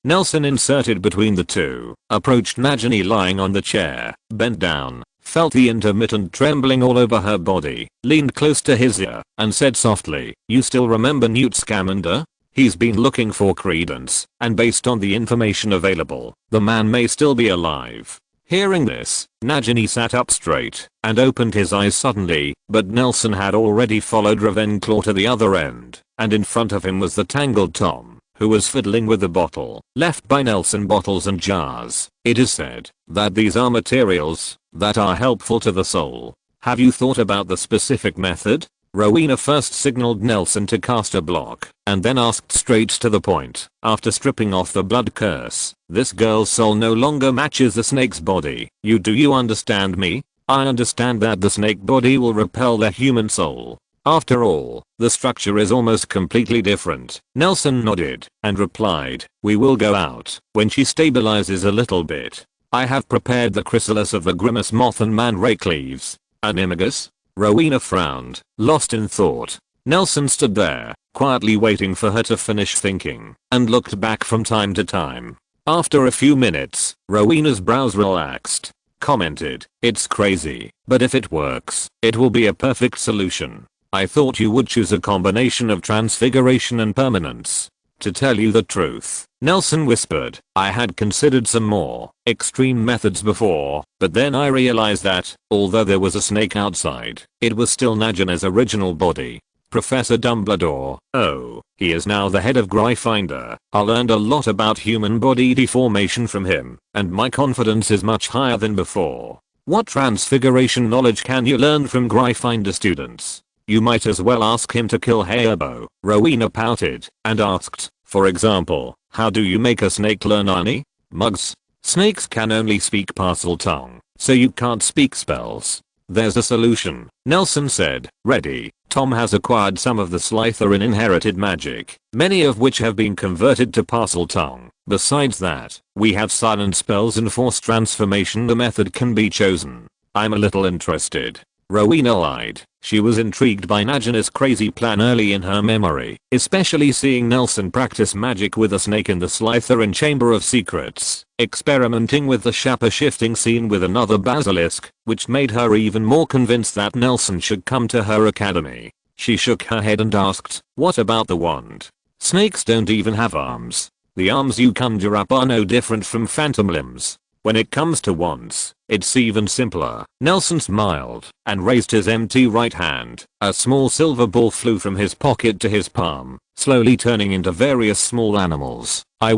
Nelson inserted between the two, approached Nagini lying on the chair, bent down, felt the intermittent trembling all over her body, leaned close to his ear, and said softly, "You still remember Newt Scamander? He's been looking for credence, and based on the information available, the man may still be alive." Hearing this, Nagini sat up straight and opened his eyes suddenly, but Nelson had already followed Ravenclaw to the other end, and in front of him was the tangled Tom, who was fiddling with the bottle left by Nelson. Bottles and jars. It is said that these are materials that are helpful to the soul. Have you thought about the specific method? Rowena first signaled Nelson to cast a block, and then asked straight to the point. After stripping off the blood curse, this girl's soul no longer matches the snake's body. Do you understand me? I understand that the snake body will repel the human soul. After all, the structure is almost completely different. Nelson nodded, and replied, "We will go out when she stabilizes a little bit. I have prepared the chrysalis of the grimace moth and mandrake leaves." "Animagus?" Rowena frowned, lost in thought. Nelson stood there, quietly waiting for her to finish thinking, and looked back from time to time. After a few minutes, Rowena's brows relaxed, commented, "It's crazy, but if it works, it will be a perfect solution. I thought you would choose a combination of transfiguration and permanence." "To tell you the truth," Nelson whispered, "I had considered some more extreme methods before, but then I realized that, although there was a snake outside, it was still Nagina's original body." Professor Dumbledore, oh, he is now the head of Gryffindor. I learned a lot about human body deformation from him, and my confidence is much higher than before. What transfiguration knowledge can you learn from Gryffindor students? You might as well ask him to kill Hayabo. Rowena pouted, and asked, "For example, how do you make a snake learn Ani? Mugs? Snakes can only speak Parseltongue, so you can't speak spells." "There's a solution," Nelson said. "Ready?" Tom has acquired some of the Slytherin inherited magic, many of which have been converted to Parseltongue. Besides that, we have silent spells and force transformation. The method can be chosen. I'm a little interested. Rowena lied. She was intrigued by Nagina's crazy plan early in her memory, especially seeing Nelson practice magic with a snake in the Slytherin Chamber of Secrets, experimenting with the shape-shifting scene with another basilisk, which made her even more convinced that Nelson should come to her academy. She shook her head and asked, "What about the wand? Snakes don't even have arms. The arms you conjure up are no different from phantom limbs. When it comes to wands, it's even simpler." Nelson smiled and raised his empty right hand. A small silver ball flew from his pocket to his palm, slowly turning into various small animals. I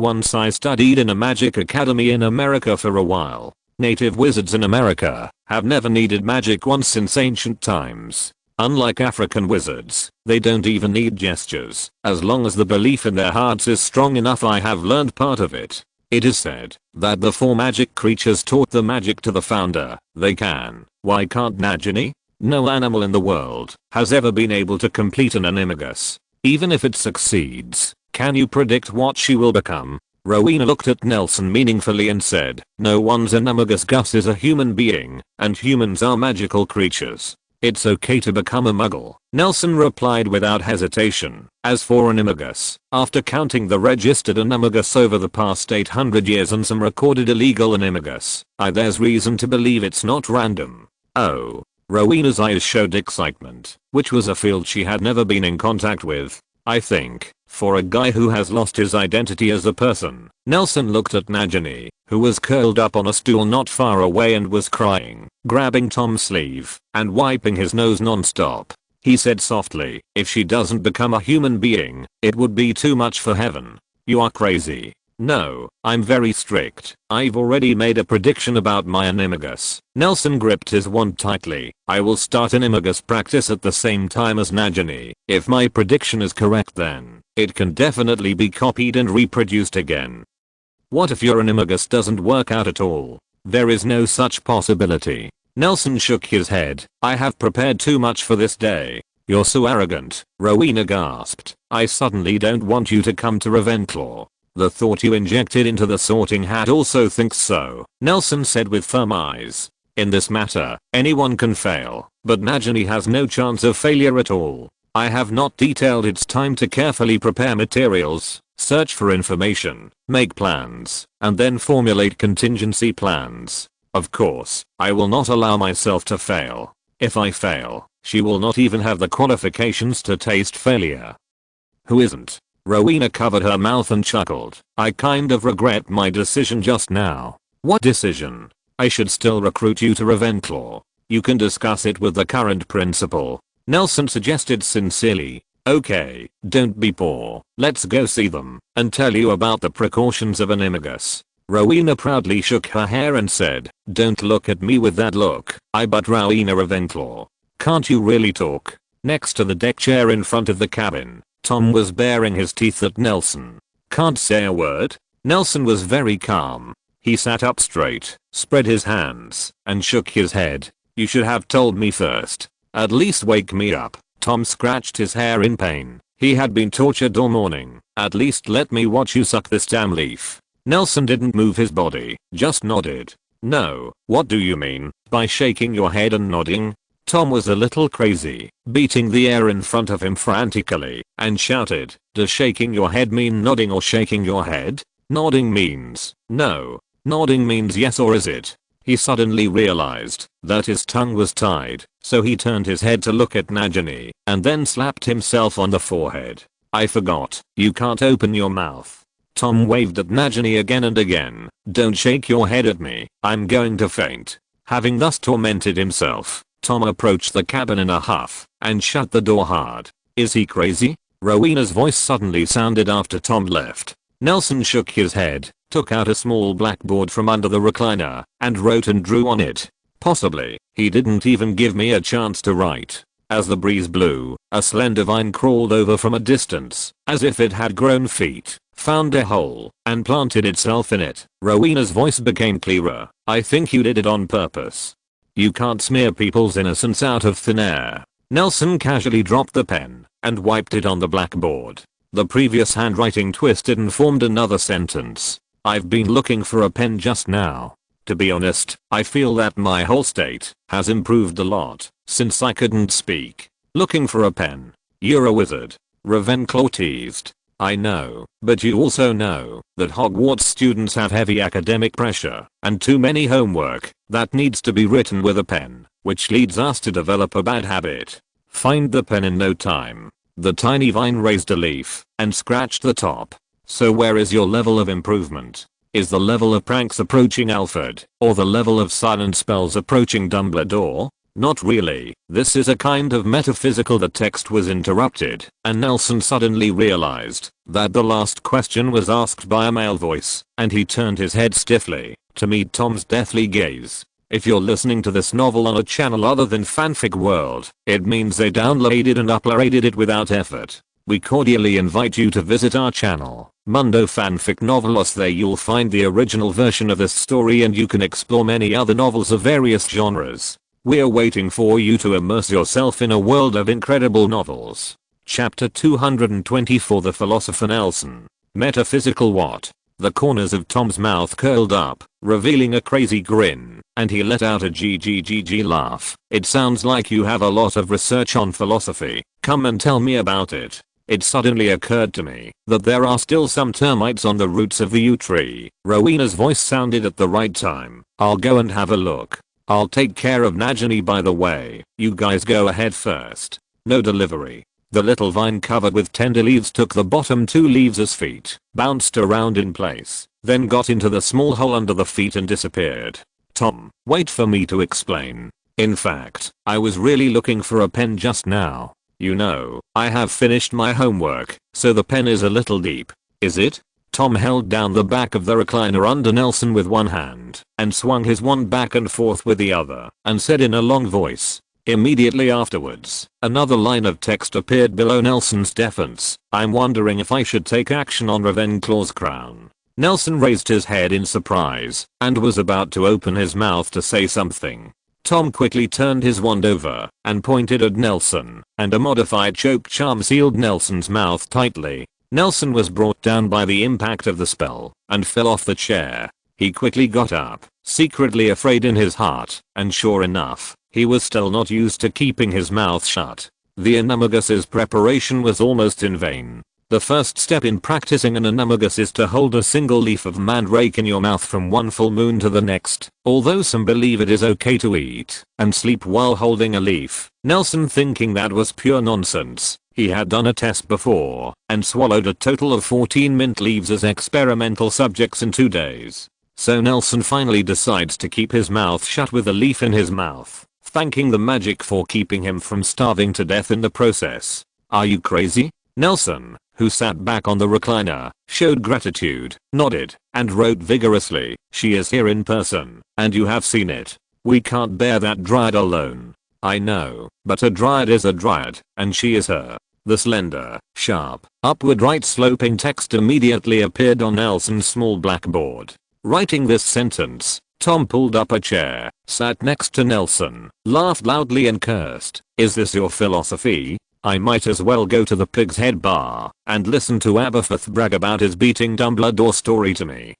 studied in a magic academy in America for a while. Native wizards in America have never needed magic once since ancient times. Unlike African wizards, they don't even need gestures, as long as the belief in their hearts is strong enough. I have learned part of it. It is said that the 4 magic creatures taught the magic to the founder. They can. Why can't Nagini? No animal in the world has ever been able to complete an animagus. Even if it succeeds, can you predict what she will become? Rowena looked at Nelson meaningfully and said, no one's animagus. Gus is a human being, and humans are magical creatures. It's okay to become a muggle. Nelson replied without hesitation. As for animagus, after counting the registered animagus over the past 800 years and some recorded illegal animagus, there's reason to believe it's not random. Oh. Rowena's eyes showed excitement, which was a field she had never been in contact with. I think, for a guy who has lost his identity as a person. Nelson looked at Nagini, who was curled up on a stool not far away and was crying, grabbing Tom's sleeve and wiping his nose non-stop. He said softly, if she doesn't become a human being, it would be too much for heaven. You are crazy. No, I'm very strict. I've already made a prediction about my animagus. Nelson gripped his wand tightly. I will start animagus practice at the same time as Nagini. If my prediction is correct, then it can definitely be copied and reproduced again. What if your animagus doesn't work out at all? There is no such possibility. Nelson shook his head. I have prepared too much for this day. You're so arrogant, Rowena gasped. I suddenly don't want you to come to Ravenclaw. The thought you injected into the sorting hat also thinks so, Nelson said with firm eyes. In this matter, anyone can fail, but Nagini has no chance of failure at all. I have not detailed. It's time to carefully prepare materials, search for information, make plans, and then formulate contingency plans. Of course, I will not allow myself to fail. If I fail, she will not even have the qualifications to taste failure. Who isn't? Rowena covered her mouth and chuckled. I kind of regret my decision just now. What decision? I should still recruit you to Ravenclaw. You can discuss it with the current principal, Nelson suggested sincerely. Okay, don't be poor. Let's go see them and tell you about the precautions of animagus. Rowena proudly shook her hair and said, don't look at me with that look. I but Rowena Ravenclaw. Can't you really talk? Next to the deck chair in front of the cabin, Tom was baring his teeth at Nelson. Can't say a word? Nelson was very calm. He sat up straight, spread his hands, and shook his head. You should have told me first. At least wake me up. Tom scratched his hair in pain. He had been tortured all morning. At least let me watch you suck this damn leaf. Nelson didn't move his body, just nodded. No, what do you mean by shaking your head and nodding? Tom was a little crazy, beating the air in front of him frantically, and shouted, does shaking your head mean nodding or shaking your head? Nodding means no. Nodding means yes, or is it? He suddenly realized that his tongue was tied, so he turned his head to look at Nagini, and then slapped himself on the forehead. I forgot, you can't open your mouth. Tom waved at Nagini again and again. Don't shake your head at me, I'm going to faint. Having thus tormented himself, Tom approached the cabin in a huff and shut the door hard. Is he crazy? Rowena's voice suddenly sounded after Tom left. Nelson shook his head, took out a small blackboard from under the recliner, and wrote and drew on it. Possibly. He didn't even give me a chance to write. As the breeze blew, a slender vine crawled over from a distance, as if it had grown feet, found a hole, and planted itself in it. Rowena's voice became clearer. I think you did it on purpose. You can't smear people's innocence out of thin air. Nelson casually dropped the pen and wiped it on the blackboard. The previous handwriting twisted and formed another sentence. I've been looking for a pen just now. To be honest, I feel that my whole state has improved a lot since I couldn't speak. Looking for a pen? You're a wizard. Ravenclaw teased. I know, but you also know that Hogwarts students have heavy academic pressure and too many homework that needs to be written with a pen, which leads us to develop a bad habit. Find the pen in no time. The tiny vine raised a leaf and scratched the top. So where is your level of improvement? Is the level of pranks approaching Alfred, or the level of silent spells approaching Dumbledore? Not really. This is a kind of metaphysical. The text was interrupted, and Nelson suddenly realized that the last question was asked by a male voice, and he turned his head stiffly to meet Tom's deathly gaze. If you're listening to this novel on a channel other than Fanfic World, it means they downloaded and uploaded it without effort. We cordially invite you to visit our channel, Mundo Fanfic Novelos. There you'll find the original version of this story and you can explore many other novels of various genres. We're waiting for you to immerse yourself in a world of incredible novels. Chapter 224, The Philosopher Nelson. Metaphysical what? The corners of Tom's mouth curled up, revealing a crazy grin, and he let out a GGGG laugh. It sounds like you have a lot of research on philosophy. Come and tell me about it. It suddenly occurred to me that there are still some termites on the roots of the yew tree. Rowena's voice sounded at the right time. I'll go and have a look. I'll take care of Najani by the way. You guys go ahead first. No delivery. The little vine covered with tender leaves took the bottom 2 leaves as feet, bounced around in place, then got into the small hole under the feet and disappeared. Tom, wait for me to explain. In fact, I was really looking for a pen just now. You know, I have finished my homework, so the pen is a little deep. Is it? Tom held down the back of the recliner under Nelson with one hand, and swung his wand back and forth with the other, and said in a long voice. Immediately afterwards, another line of text appeared below Nelson's defense. I'm wondering if I should take action on Ravenclaw's crown. Nelson raised his head in surprise, and was about to open his mouth to say something. Tom quickly turned his wand over and pointed at Nelson, and a modified choke charm sealed Nelson's mouth tightly. Nelson was brought down by the impact of the spell and fell off the chair. He quickly got up, secretly afraid in his heart, and sure enough, he was still not used to keeping his mouth shut. The animagus's preparation was almost in vain. The first step in practicing an animagus is to hold a single leaf of mandrake in your mouth from one full moon to the next, although some believe it is okay to eat and sleep while holding a leaf. Nelson, thinking that was pure nonsense, he had done a test before and swallowed a total of 14 mint leaves as experimental subjects in 2 days. So Nelson finally decides to keep his mouth shut with a leaf in his mouth, thanking the magic for keeping him from starving to death in the process. Are you crazy? Nelson, who sat back on the recliner, showed gratitude, nodded, and wrote vigorously, she is here in person, and you have seen it. We can't bear that dryad alone. I know, but a dryad is a dryad, and she is her. The slender, sharp, upward right sloping text immediately appeared on Nelson's small blackboard. Writing this sentence, Tom pulled up a chair, sat next to Nelson, laughed loudly and cursed. Is this your philosophy? I might as well go to the Pig's Head bar and listen to Aberforth brag about his beating Dumbledore story to me.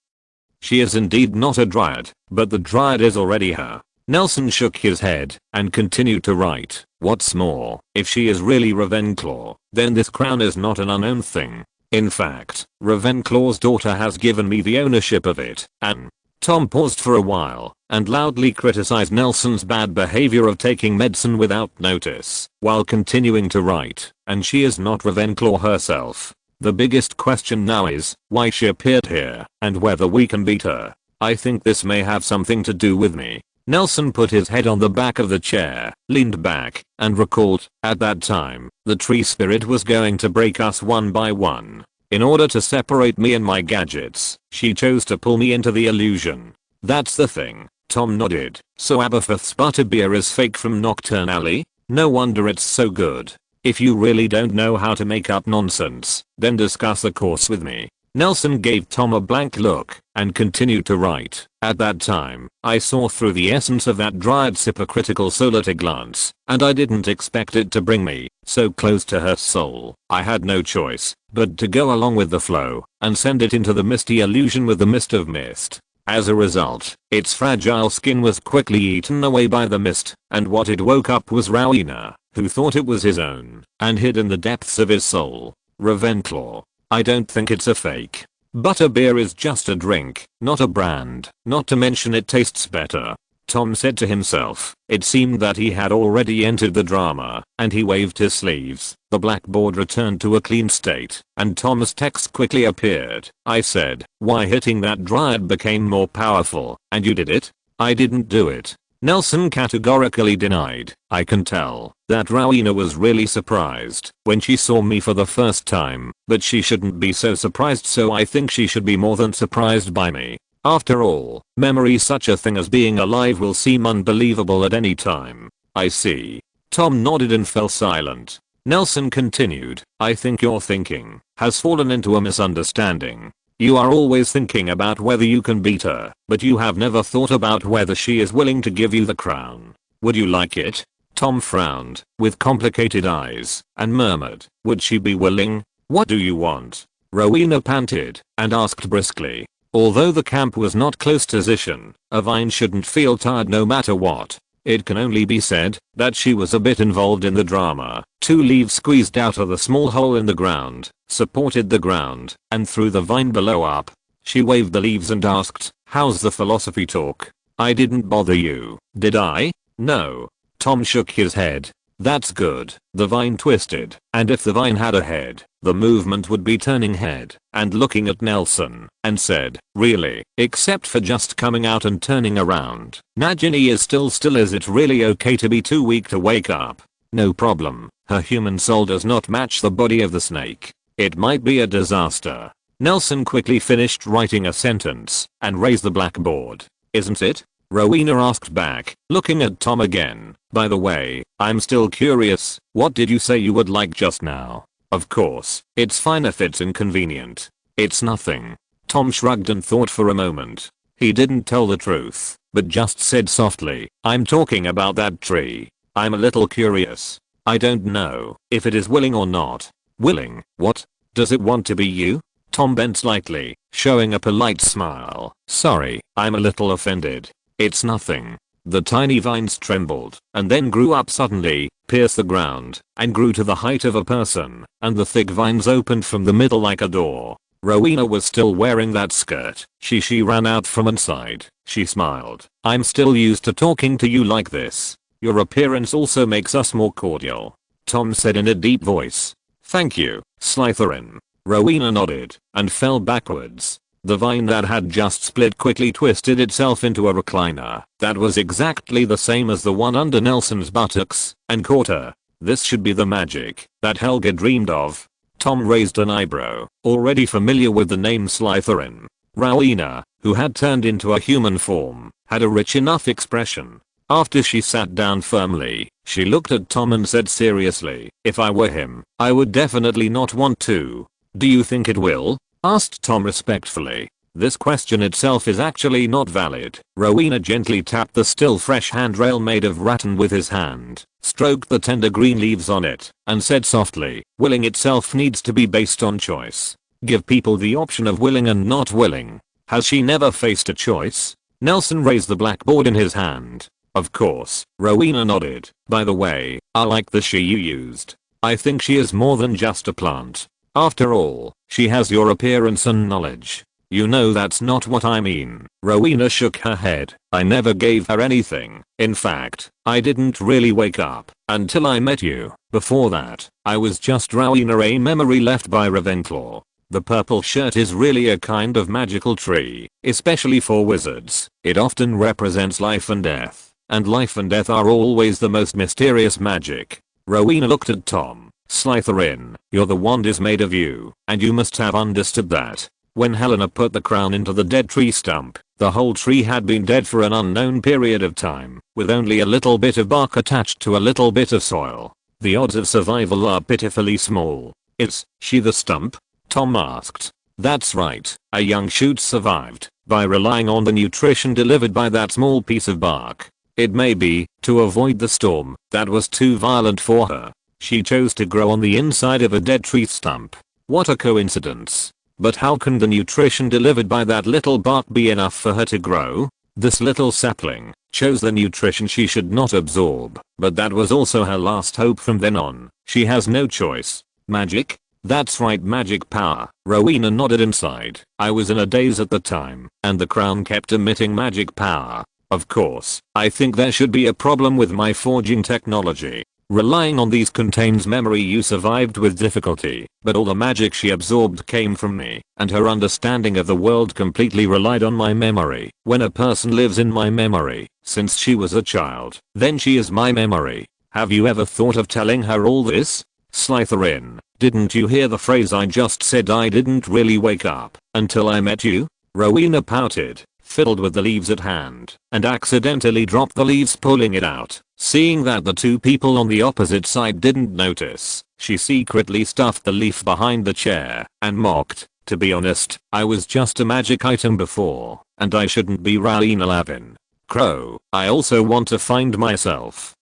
She is indeed not a dryad, but the dryad is already her. Nelson shook his head and continued to write. What's more, if she is really Ravenclaw, then this crown is not an unknown thing. In fact, Ravenclaw's daughter has given me the ownership of it, and Tom paused for a while and loudly criticized Nelson's bad behavior of taking medicine without notice, while continuing to write, and she is not Ravenclaw herself. The biggest question now is why she appeared here and whether we can beat her. I think this may have something to do with me. Nelson put his head on the back of the chair, leaned back, and recalled, at that time, the tree spirit was going to break us one by one. In order to separate me and my gadgets, she chose to pull me into the illusion. That's the thing. Tom nodded. So Aberforth's butterbeer is fake from Nocturne Alley? No wonder it's so good. If you really don't know how to make up nonsense, then discuss the course with me. Nelson gave Tom a blank look and continued to write. At that time, I saw through the essence of that dryad's hypocritical soul at a glance, and I didn't expect it to bring me so close to her soul. I had no choice but to go along with the flow and send it into the misty illusion with the mist of mist. As a result, its fragile skin was quickly eaten away by the mist, and what it woke up was Rowena, who thought it was his own and hid in the depths of his soul. Ravenclaw. I don't think it's a fake. Butterbeer is just a drink, not a brand, not to mention it tastes better. Tom said to himself. It seemed that he had already entered the drama, and he waved his sleeves. The blackboard returned to a clean state, and Tom's text quickly appeared. I said, why hitting that dryad became more powerful, and you did it? I didn't do it. Nelson categorically denied. I can tell that Rowena was really surprised when she saw me for the first time, but she shouldn't be so surprised, so I think she should be more than surprised by me. After all, memory such a thing as being alive will seem unbelievable at any time. I see. Tom nodded and fell silent. Nelson continued, I think your thinking has fallen into a misunderstanding. You are always thinking about whether you can beat her, but you have never thought about whether she is willing to give you the crown. Would you like it? Tom frowned, with complicated eyes, and murmured, would she be willing? What do you want? Rowena panted, and asked briskly. Although the camp was not close to Zishan, a vine shouldn't feel tired no matter what. It can only be said that she was a bit involved in the drama. 2 leaves squeezed out of the small hole in the ground, supported the ground, and threw the vine below up. She waved the leaves and asked, how's the philosophy talk? I didn't bother you, did I? No. Tom shook his head. That's good. The vine twisted, and if the vine had a head, the movement would be turning head and looking at Nelson, and said, really, except for just coming out and turning around. Nagini is still. Is it really okay to be too weak to wake up? No problem. Her human soul does not match the body of the snake. It might be a disaster. Nelson quickly finished writing a sentence and raised the blackboard. Isn't it? Rowena asked back, looking at Tom again. By the way, I'm still curious, what did you say you would like just now? Of course, it's fine if it's inconvenient. It's nothing. Tom shrugged and thought for a moment. He didn't tell the truth, but just said softly, I'm talking about that tree. I'm a little curious. I don't know if it is willing or not. Willing? What? Does it want to be you? Tom bent slightly, showing a polite smile. Sorry, I'm a little offended. It's nothing. The tiny vines trembled, and then grew up suddenly, pierced the ground, and grew to the height of a person, and the thick vines opened from the middle like a door. Rowena was still wearing that skirt. She ran out from inside. She smiled. I'm still used to talking to you like this. Your appearance also makes us more cordial. Tom said in a deep voice. Thank you, Slytherin. Rowena nodded, and fell backwards. The vine that had just split quickly twisted itself into a recliner that was exactly the same as the one under Nelson's buttocks, and caught her. This should be the magic that Helga dreamed of. Tom raised an eyebrow, already familiar with the name Slytherin. Rowena, who had turned into a human form, had a rich enough expression. After she sat down firmly, she looked at Tom and said seriously, if I were him, I would definitely not want to. Do you think it will? Asked Tom respectfully. This question itself is actually not valid. Rowena gently tapped the still fresh handrail made of rattan with his hand, stroked the tender green leaves on it, and said softly, willing itself needs to be based on choice. Give people the option of willing and not willing. Has she never faced a choice? Nelson raised the blackboard in his hand. Of course. Rowena nodded. By the way, I like the she you used. I think she is more than just a plant. After all, she has your appearance and knowledge. You know that's not what I mean. Rowena shook her head. I never gave her anything. In fact, I didn't really wake up until I met you. Before that, I was just Rowena, a memory left by Ravenclaw. The purple shirt is really a kind of magical tree, especially for wizards. It often represents life and death, and life and death are always the most mysterious magic. Rowena looked at Tom. Slytherin, your the wand is made of you, and you must have understood that. When Helena put the crown into the dead tree stump, the whole tree had been dead for an unknown period of time, with only a little bit of bark attached to a little bit of soil. The odds of survival are pitifully small. Is she the stump? Tom asked. That's right, a young shoot survived by relying on the nutrition delivered by that small piece of bark. It may be to avoid the storm that was too violent for her. She chose to grow on the inside of a dead tree stump. What a coincidence. But how can the nutrition delivered by that little bark be enough for her to grow? This little sapling chose the nutrition she should not absorb, but that was also her last hope from then on. She has no choice. Magic? That's right, magic power. Rowena nodded inside. I was in a daze at the time, and the crown kept emitting magic power. Of course, I think there should be a problem with my forging technology. Relying on these contains memory you survived with difficulty, but all the magic she absorbed came from me, and her understanding of the world completely relied on my memory. When a person lives in my memory, since she was a child, then she is my memory. Have you ever thought of telling her all this? Slytherin, didn't you hear the phrase I just said? I didn't really wake up until I met you? Rowena pouted. fiddled with the leaves at hand, and accidentally dropped the leaves, pulling it out. Seeing that the two people on the opposite side didn't notice, she secretly stuffed the leaf behind the chair and mocked, "To be honest, I was just a magic item before, and I shouldn't be Rowena Lavin. Crow, I also want to find myself."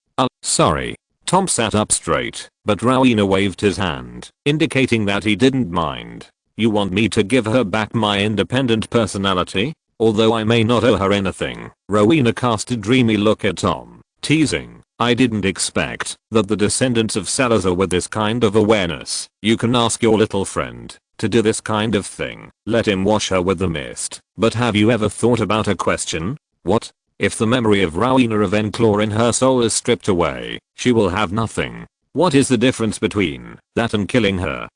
Sorry. Tom sat up straight, but Rowena waved his hand, indicating that he didn't mind. "You want me to give her back my independent personality? Although I may not owe her anything." Rowena cast a dreamy look at Tom, teasing, "I didn't expect that the descendants of Salazar with this kind of awareness. You can ask your little friend to do this kind of thing. Let him wash her with the mist. But have you ever thought about a question? What if the memory of Rowena Ravenclaw in her soul is stripped away? She will have nothing. What is the difference between that and killing her?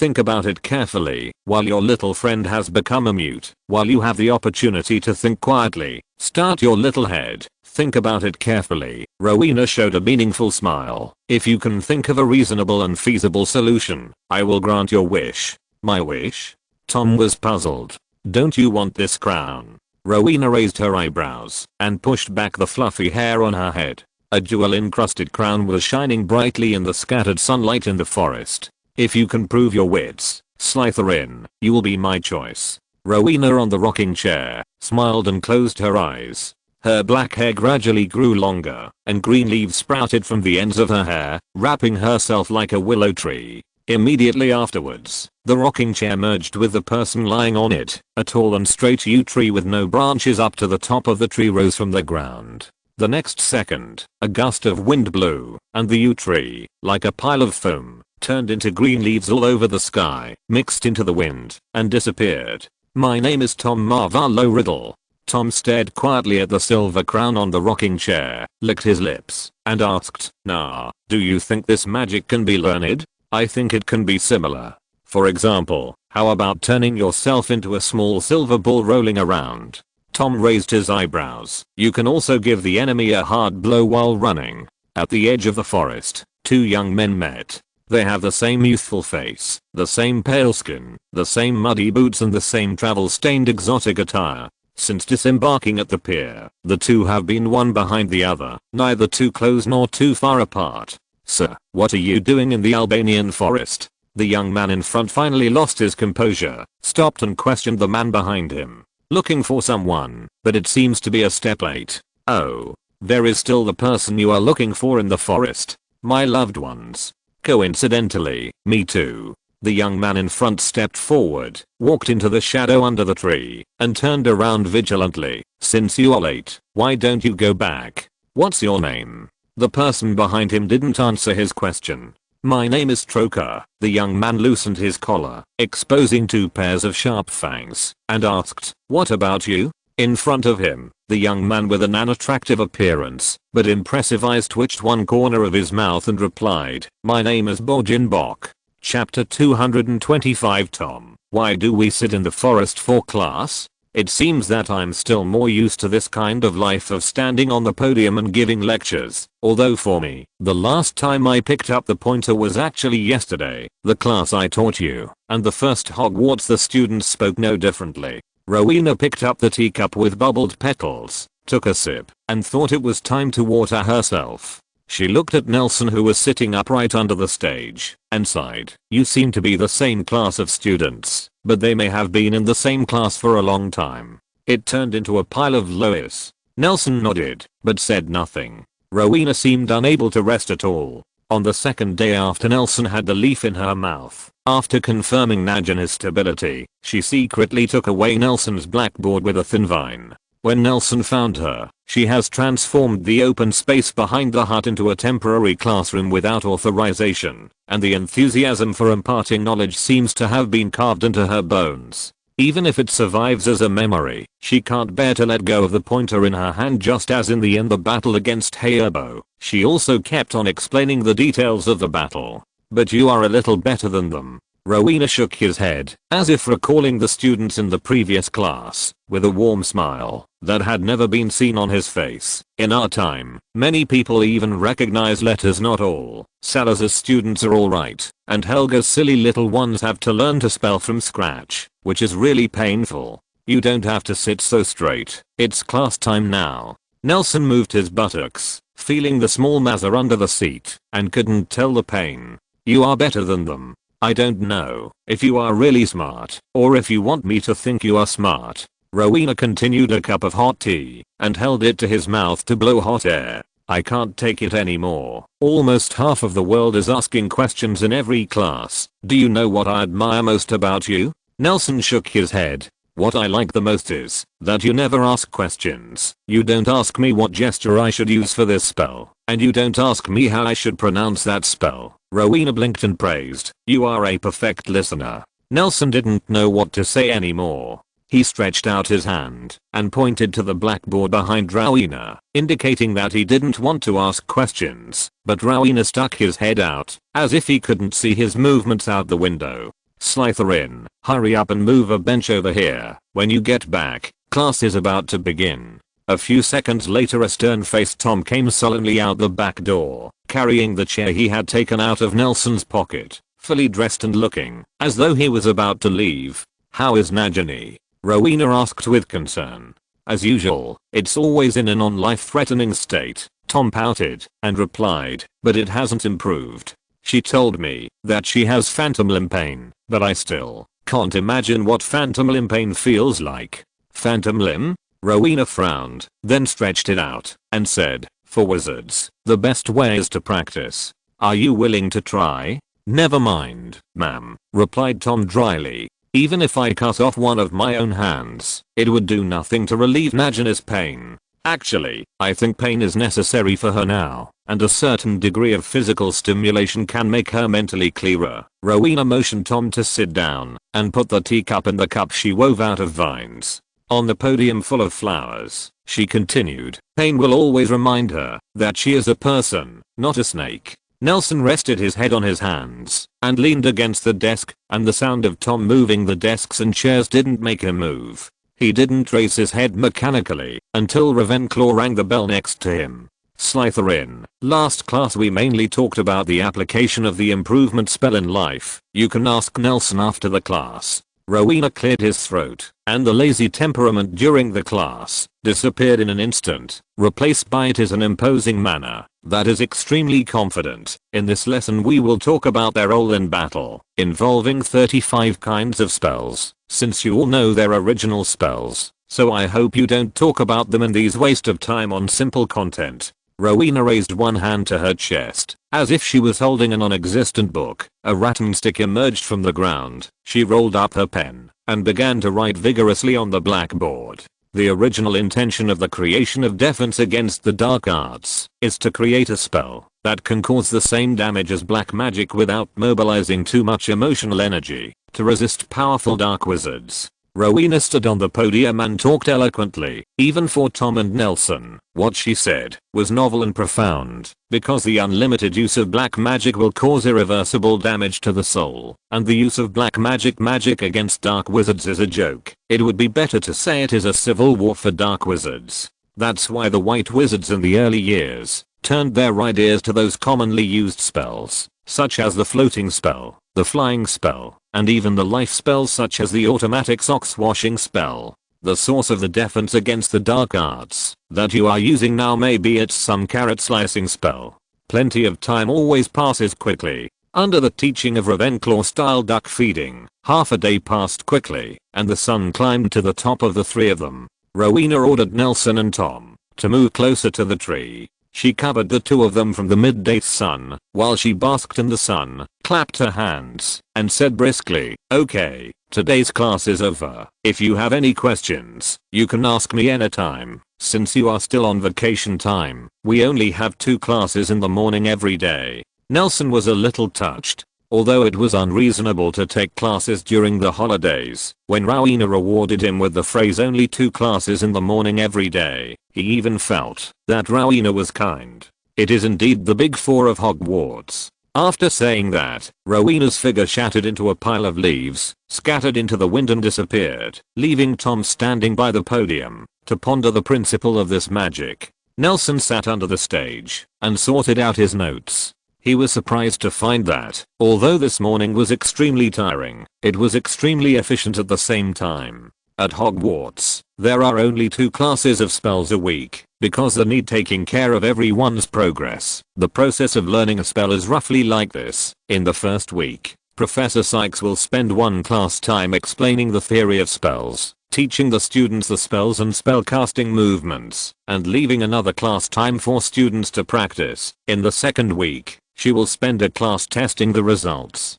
Think about it carefully. While your little friend has become a mute, while you have the opportunity to think quietly, start your little head. Think about it carefully." Rowena showed a meaningful smile. "If you can think of a reasonable and feasible solution, I will grant your wish." "My wish?" Tom was puzzled. "Don't you want this crown?" Rowena raised her eyebrows and pushed back the fluffy hair on her head. A jewel-encrusted crown was shining brightly in the scattered sunlight in the forest. "If you can prove your wits, Slytherin, you will be my choice." Rowena on the rocking chair smiled and closed her eyes. Her black hair gradually grew longer, and green leaves sprouted from the ends of her hair, wrapping herself like a willow tree. Immediately afterwards, the rocking chair merged with the person lying on it. A tall and straight yew tree with no branches up to the top of the tree rose from the ground. The next second, a gust of wind blew, and the yew tree, like a pile of foam, turned into green leaves all over the sky, mixed into the wind, and disappeared. "My name is Tom Riddle." Tom stared quietly at the silver crown on the rocking chair, licked his lips, and asked, "Do you think this magic can be learned?" "I think it can be similar. For example, how about turning yourself into a small silver ball rolling around?" Tom raised his eyebrows. "You can also give the enemy a hard blow while running." At the edge of the forest, two young men met. They have the same youthful face, the same pale skin, the same muddy boots, and the same travel-stained exotic attire. Since disembarking at the pier, the two have been one behind the other, neither too close nor too far apart. "Sir, what are you doing in the Albanian forest?" The young man in front finally lost his composure, stopped and questioned the man behind him. "Looking for someone, but it seems to be a step late." "Oh, there is still the person you are looking for in the forest. My loved ones." "Coincidentally, me too." The young man in front stepped forward, walked into the shadow under the tree, and turned around vigilantly. "Since you are late, why don't you go back? What's your name?" The person behind him didn't answer his question. "My name is Troker." The young man loosened his collar, exposing two pairs of sharp fangs, and asked, "What about you?" In front of him, the young man with an unattractive appearance, but impressive eyes twitched one corner of his mouth and replied, "My name is Borginbok." Chapter 225. Tom, why do we sit in the forest for class? It seems that I'm still more used to this kind of life of standing on the podium and giving lectures, although for me, the last time I picked up the pointer was actually yesterday, the class I taught you, and the first Hogwarts the students spoke no differently. Rowena picked up the teacup with bubbled petals, took a sip, and thought it was time to water herself. She looked at Nelson, who was sitting upright under the stage, and sighed. "You seem to be the same class of students, but they may have been in the same class for a long time." It turned into a pile of Lois. Nelson nodded, but said nothing. Rowena seemed unable to rest at all. On the second day after Nelson had the leaf in her mouth, after confirming Nagina's stability, she secretly took away Nelson's blackboard with a thin vine. When Nelson found her, she has transformed the open space behind the hut into a temporary classroom without authorization, and the enthusiasm for imparting knowledge seems to have been carved into her bones. Even if it survives as a memory, she can't bear to let go of the pointer in her hand, just as in the end the battle against Hayabo. She also kept on explaining the details of the battle. "But you are a little better than them." Rowena shook his head, as if recalling the students in the previous class, with a warm smile that had never been seen on his face. "In our time, many people even recognize letters, not all. Salazar's students are alright, and Helga's silly little ones have to learn to spell from scratch, which is really painful." You don't have to sit so straight. It's class time now. Nelson moved his buttocks, feeling the small mazza under the seat, and couldn't tell the pain. You are better than them. I don't know if you are really smart or if you want me to think you are smart. Rowena continued a cup of hot tea and held it to his mouth to blow hot air. I can't take it anymore. Almost half of the world is asking questions in every class. Do you know what I admire most about you? Nelson shook his head. What I like the most is that you never ask questions. You don't ask me what gesture I should use for this spell, and you don't ask me how I should pronounce that spell. Rowena blinked and praised. You are a perfect listener. Nelson didn't know what to say anymore. He stretched out his hand and pointed to the blackboard behind Rowena, indicating that he didn't want to ask questions, but Rowena stuck his head out, as if he couldn't see his movements out the window. Slytherin, hurry up and move a bench over here. When you get back, class is about to begin. A few seconds later a stern-faced Tom came sullenly out the back door, carrying the chair he had taken out of Nelson's pocket, fully dressed and looking as though he was about to leave. How is Nagini? Rowena asked with concern. As usual, it's always in a non-life-threatening state, Tom pouted and replied, but it hasn't improved. She told me that she has phantom limb pain, but I still can't imagine what phantom limb pain feels like. Phantom limb? Rowena frowned, then stretched it out and said, for wizards, the best way is to practice. Are you willing to try? Never mind, ma'am, replied Tom dryly. Even if I cut off one of my own hands, it would do nothing to relieve Nagini's pain. Actually, I think pain is necessary for her now, and a certain degree of physical stimulation can make her mentally clearer. Rowena motioned Tom to sit down and put the teacup in the cup she wove out of vines. On the podium full of flowers, she continued, pain will always remind her that she is a person, not a snake. Nelson rested his head on his hands and leaned against the desk, and the sound of Tom moving the desks and chairs didn't make him move. He didn't raise his head mechanically until Ravenclaw rang the bell next to him. Slytherin, last class we mainly talked about the application of the improvement spell in life. You can ask Nelson after the class. Rowena cleared his throat, and the lazy temperament during the class disappeared in an instant, replaced by it is an imposing manner that is extremely confident. In this lesson we will talk about their role in battle, involving 35 kinds of spells, since you all know their original spells, so I hope you don't talk about them in these waste of time on simple content. Rowena raised one hand to her chest, as if she was holding a non-existent book. A rattan stick emerged from the ground. She rolled up her pen and began to write vigorously on the blackboard. The original intention of the creation of Defense Against the Dark Arts is to create a spell that can cause the same damage as black magic without mobilizing too much emotional energy to resist powerful dark wizards. Rowena stood on the podium and talked eloquently, even for Tom and Nelson. What she said was novel and profound, because the unlimited use of black magic will cause irreversible damage to the soul, and the use of black magic against dark wizards is a joke. It would be better to say it is a civil war for dark wizards. That's why the white wizards in the early years turned their right ears to those commonly used spells, such as the floating spell, the flying spell, and even the life spells such as the automatic socks washing spell. The source of the defense against the dark arts that you are using now may be it's some carrot slicing spell. Plenty of time always passes quickly. Under the teaching of Ravenclaw style duck feeding, half a day passed quickly, and the sun climbed to the top of the three of them. Rowena ordered Nelson and Tom to move closer to the tree. She covered the two of them from the midday sun while she basked in the sun, clapped her hands, and said briskly, okay, today's class is over. If you have any questions, you can ask me anytime. Since you are still on vacation time, we only have 2 classes in the morning every day. Nelson was a little touched. Although it was unreasonable to take classes during the holidays, when Rowena rewarded him with the phrase only 2 classes in the morning every day, he even felt that Rowena was kind. It is indeed the Big Four of Hogwarts. After saying that, Rowena's figure shattered into a pile of leaves, scattered into the wind and disappeared, leaving Tom standing by the podium to ponder the principle of this magic. Nelson sat under the stage and sorted out his notes. He was surprised to find that, although this morning was extremely tiring, it was extremely efficient at the same time. At Hogwarts, there are only 2 classes of spells a week, because they need taking care of everyone's progress. The process of learning a spell is roughly like this. In the first week, Professor Sykes will spend 1 class time explaining the theory of spells, teaching the students the spells and spellcasting movements, and leaving another class time for students to practice. In the second week, she will spend a class testing the results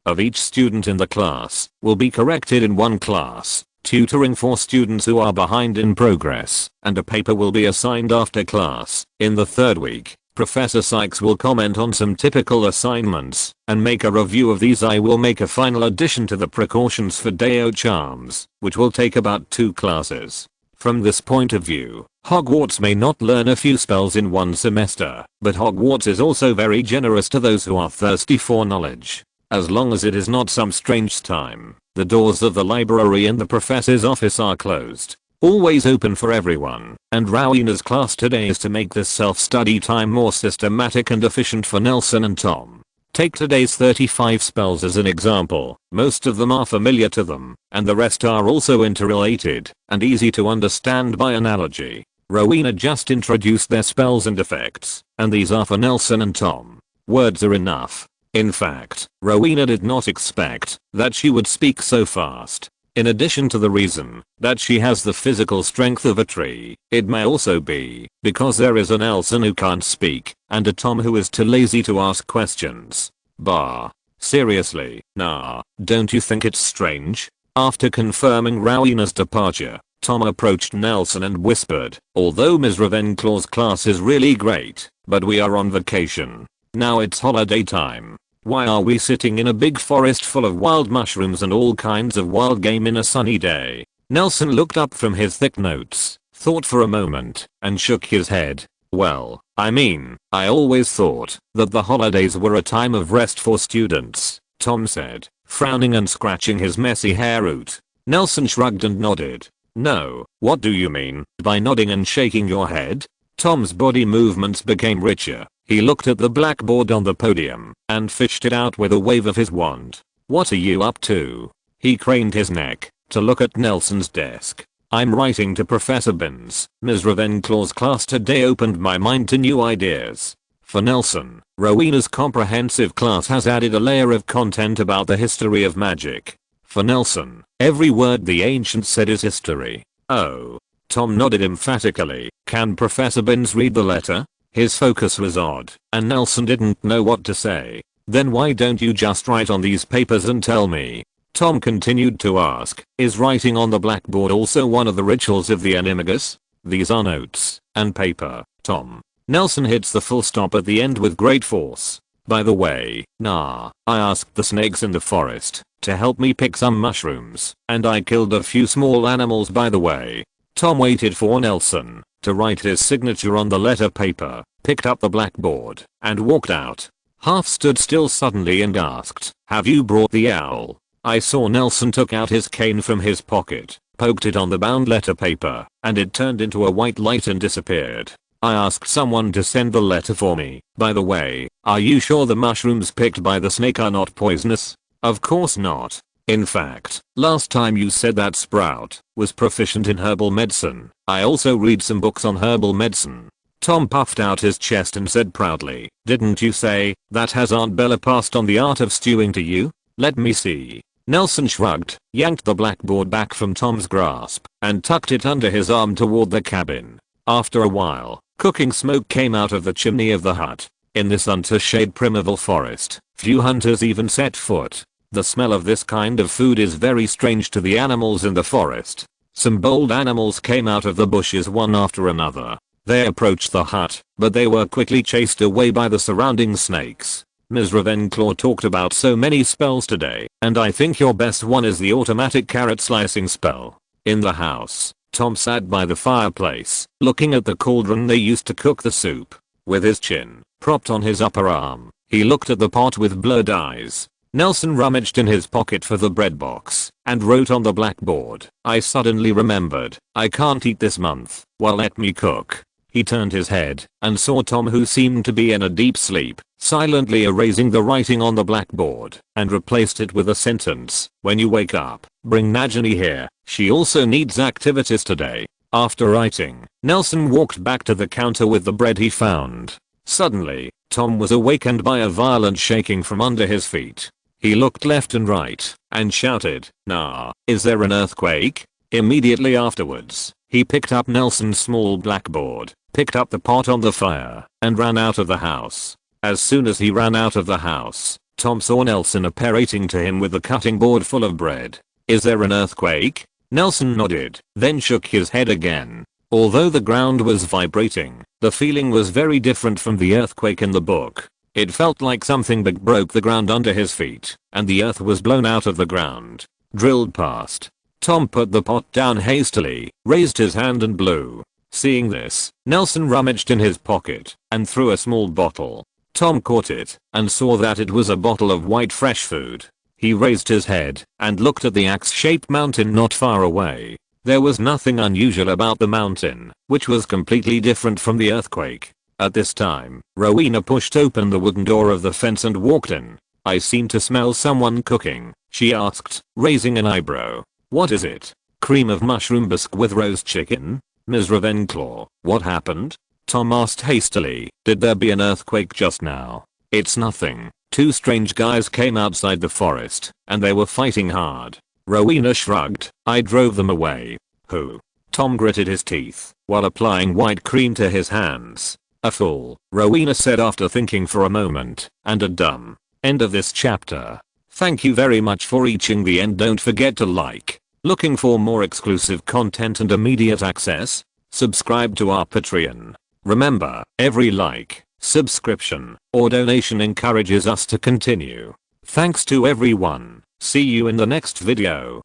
of each student in the class, will be corrected in 1 class, tutoring for students who are behind in progress, and a paper will be assigned after class. In the third week, Professor Sykes will comment on some typical assignments, and make a review of these. I will make a final addition to the precautions for Deo charms, which will take about 2 classes. From this point of view, Hogwarts may not learn a few spells in 1 semester, but Hogwarts is also very generous to those who are thirsty for knowledge. As long as it is not some strange time, the doors of the library and the professor's office are closed, always open for everyone, and Rowena's class today is to make this self-study time more systematic and efficient for Nelson and Tom. Take today's 35 spells as an example. Most of them are familiar to them, and the rest are also interrelated, and easy to understand by analogy. Rowena just introduced their spells and effects, and these are for Nelson and Tom. Words are enough. In fact, Rowena did not expect that she would speak so fast. In addition to the reason that she has the physical strength of a tree, it may also be because there is an Nelson who can't speak, and a Tom who is too lazy to ask questions. Bah. Seriously, nah, don't you think it's strange? After confirming Rowena's departure, Tom approached Nelson and whispered, "Although Ms. Ravenclaw's class is really great, but we are on vacation. Now it's holiday time. Why are we sitting in a big forest full of wild mushrooms and all kinds of wild game in a sunny day?" Nelson looked up from his thick notes, thought for a moment, and shook his head. "Well, I mean, I always thought that the holidays were a time of rest for students," Tom said, frowning and scratching his messy hair out. Nelson shrugged and nodded. "No, what do you mean by nodding and shaking your head?" Tom's body movements became richer. He looked at the blackboard on the podium and fished it out with a wave of his wand. "What are you up to?" He craned his neck to look at Nelson's desk. "I'm writing to Professor Binns. Ms. Ravenclaw's class today opened my mind to new ideas." For Nelson, Rowena's comprehensive class has added a layer of content about the history of magic. For Nelson, every word the ancients said is history. "Oh." Tom nodded emphatically. "Can Professor Binns read the letter?" His focus was odd, and Nelson didn't know what to say. "Then why don't you just write on these papers and tell me?" Tom continued to ask, "Is writing on the blackboard also one of the rituals of the Animagus?" "These are notes and paper, Tom." Nelson hits the full stop at the end with great force. "By the way, nah, I asked the snakes in the forest to help me pick some mushrooms, and I killed a few small animals by the way." Tom waited for Nelson to write his signature on the letter paper, picked up the blackboard, and walked out. Half stood still suddenly and asked, "Have you brought the owl?" I saw Nelson took out his cane from his pocket, poked it on the bound letter paper, and it turned into a white light and disappeared. "I asked someone to send the letter for me. By the way, are you sure the mushrooms picked by the snake are not poisonous?" "Of course not. In fact, last time you said that Sprout was proficient in herbal medicine. I also read some books on herbal medicine." Tom puffed out his chest and said proudly, "Didn't you say that has Aunt Bella passed on the art of stewing to you?" "Let me see." Nelson shrugged, yanked the blackboard back from Tom's grasp, and tucked it under his arm toward the cabin. After a while, cooking smoke came out of the chimney of the hut. In this unshaded primeval forest, few hunters even set foot. The smell of this kind of food is very strange to the animals in the forest. Some bold animals came out of the bushes one after another. They approached the hut, but they were quickly chased away by the surrounding snakes. "Ms. Ravenclaw talked about so many spells today, and I think your best one is the automatic carrot slicing spell." In the house, Tom sat by the fireplace, looking at the cauldron they used to cook the soup. With his chin propped on his upper arm, he looked at the pot with blurred eyes. Nelson rummaged in his pocket for the bread box and wrote on the blackboard, "I suddenly remembered, I can't eat this month. Well, let me cook." He turned his head and saw Tom, who seemed to be in a deep sleep, silently erasing the writing on the blackboard and replaced it with a sentence. When you wake up, bring Najani here. She also needs activities today. After writing, Nelson walked back to the counter with the bread he found. Suddenly, Tom was awakened by a violent shaking from under his feet. He looked left and right and shouted, "Nah, is there an earthquake?" Immediately afterwards, he picked up Nelson's small blackboard, picked up the pot on the fire, and ran out of the house. As soon as he ran out of the house, Tom saw Nelson apparating to him with the cutting board full of bread. "Is there an earthquake?" Nelson nodded, then shook his head again. Although the ground was vibrating, the feeling was very different from the earthquake in the book. It felt like something big broke the ground under his feet, and the earth was blown out of the ground, drilled past. Tom put the pot down hastily, raised his hand and blew. Seeing this, Nelson rummaged in his pocket and threw a small bottle. Tom caught it and saw that it was a bottle of white fresh food. He raised his head and looked at the axe-shaped mountain not far away. There was nothing unusual about the mountain, which was completely different from the earthquake. At this time, Rowena pushed open the wooden door of the fence and walked in. "I seem to smell someone cooking," she asked, raising an eyebrow. "What is it? Cream of mushroom bisque with roast chicken? Ms. Ravenclaw, what happened?" Tom asked hastily. "Did there be an earthquake just now?" "It's nothing. Two strange guys came outside the forest, and they were fighting hard." Rowena shrugged. "I drove them away." "Who?" Tom gritted his teeth while applying white cream to his hands. "A fool," Rowena said after thinking for a moment, "and a dumb." End of this chapter. Thank you very much for reaching the end. Don't forget to like. Looking for more exclusive content and immediate access? Subscribe to our Patreon. Remember, every like, subscription, or donation encourages us to continue. Thanks to everyone. See you in the next video.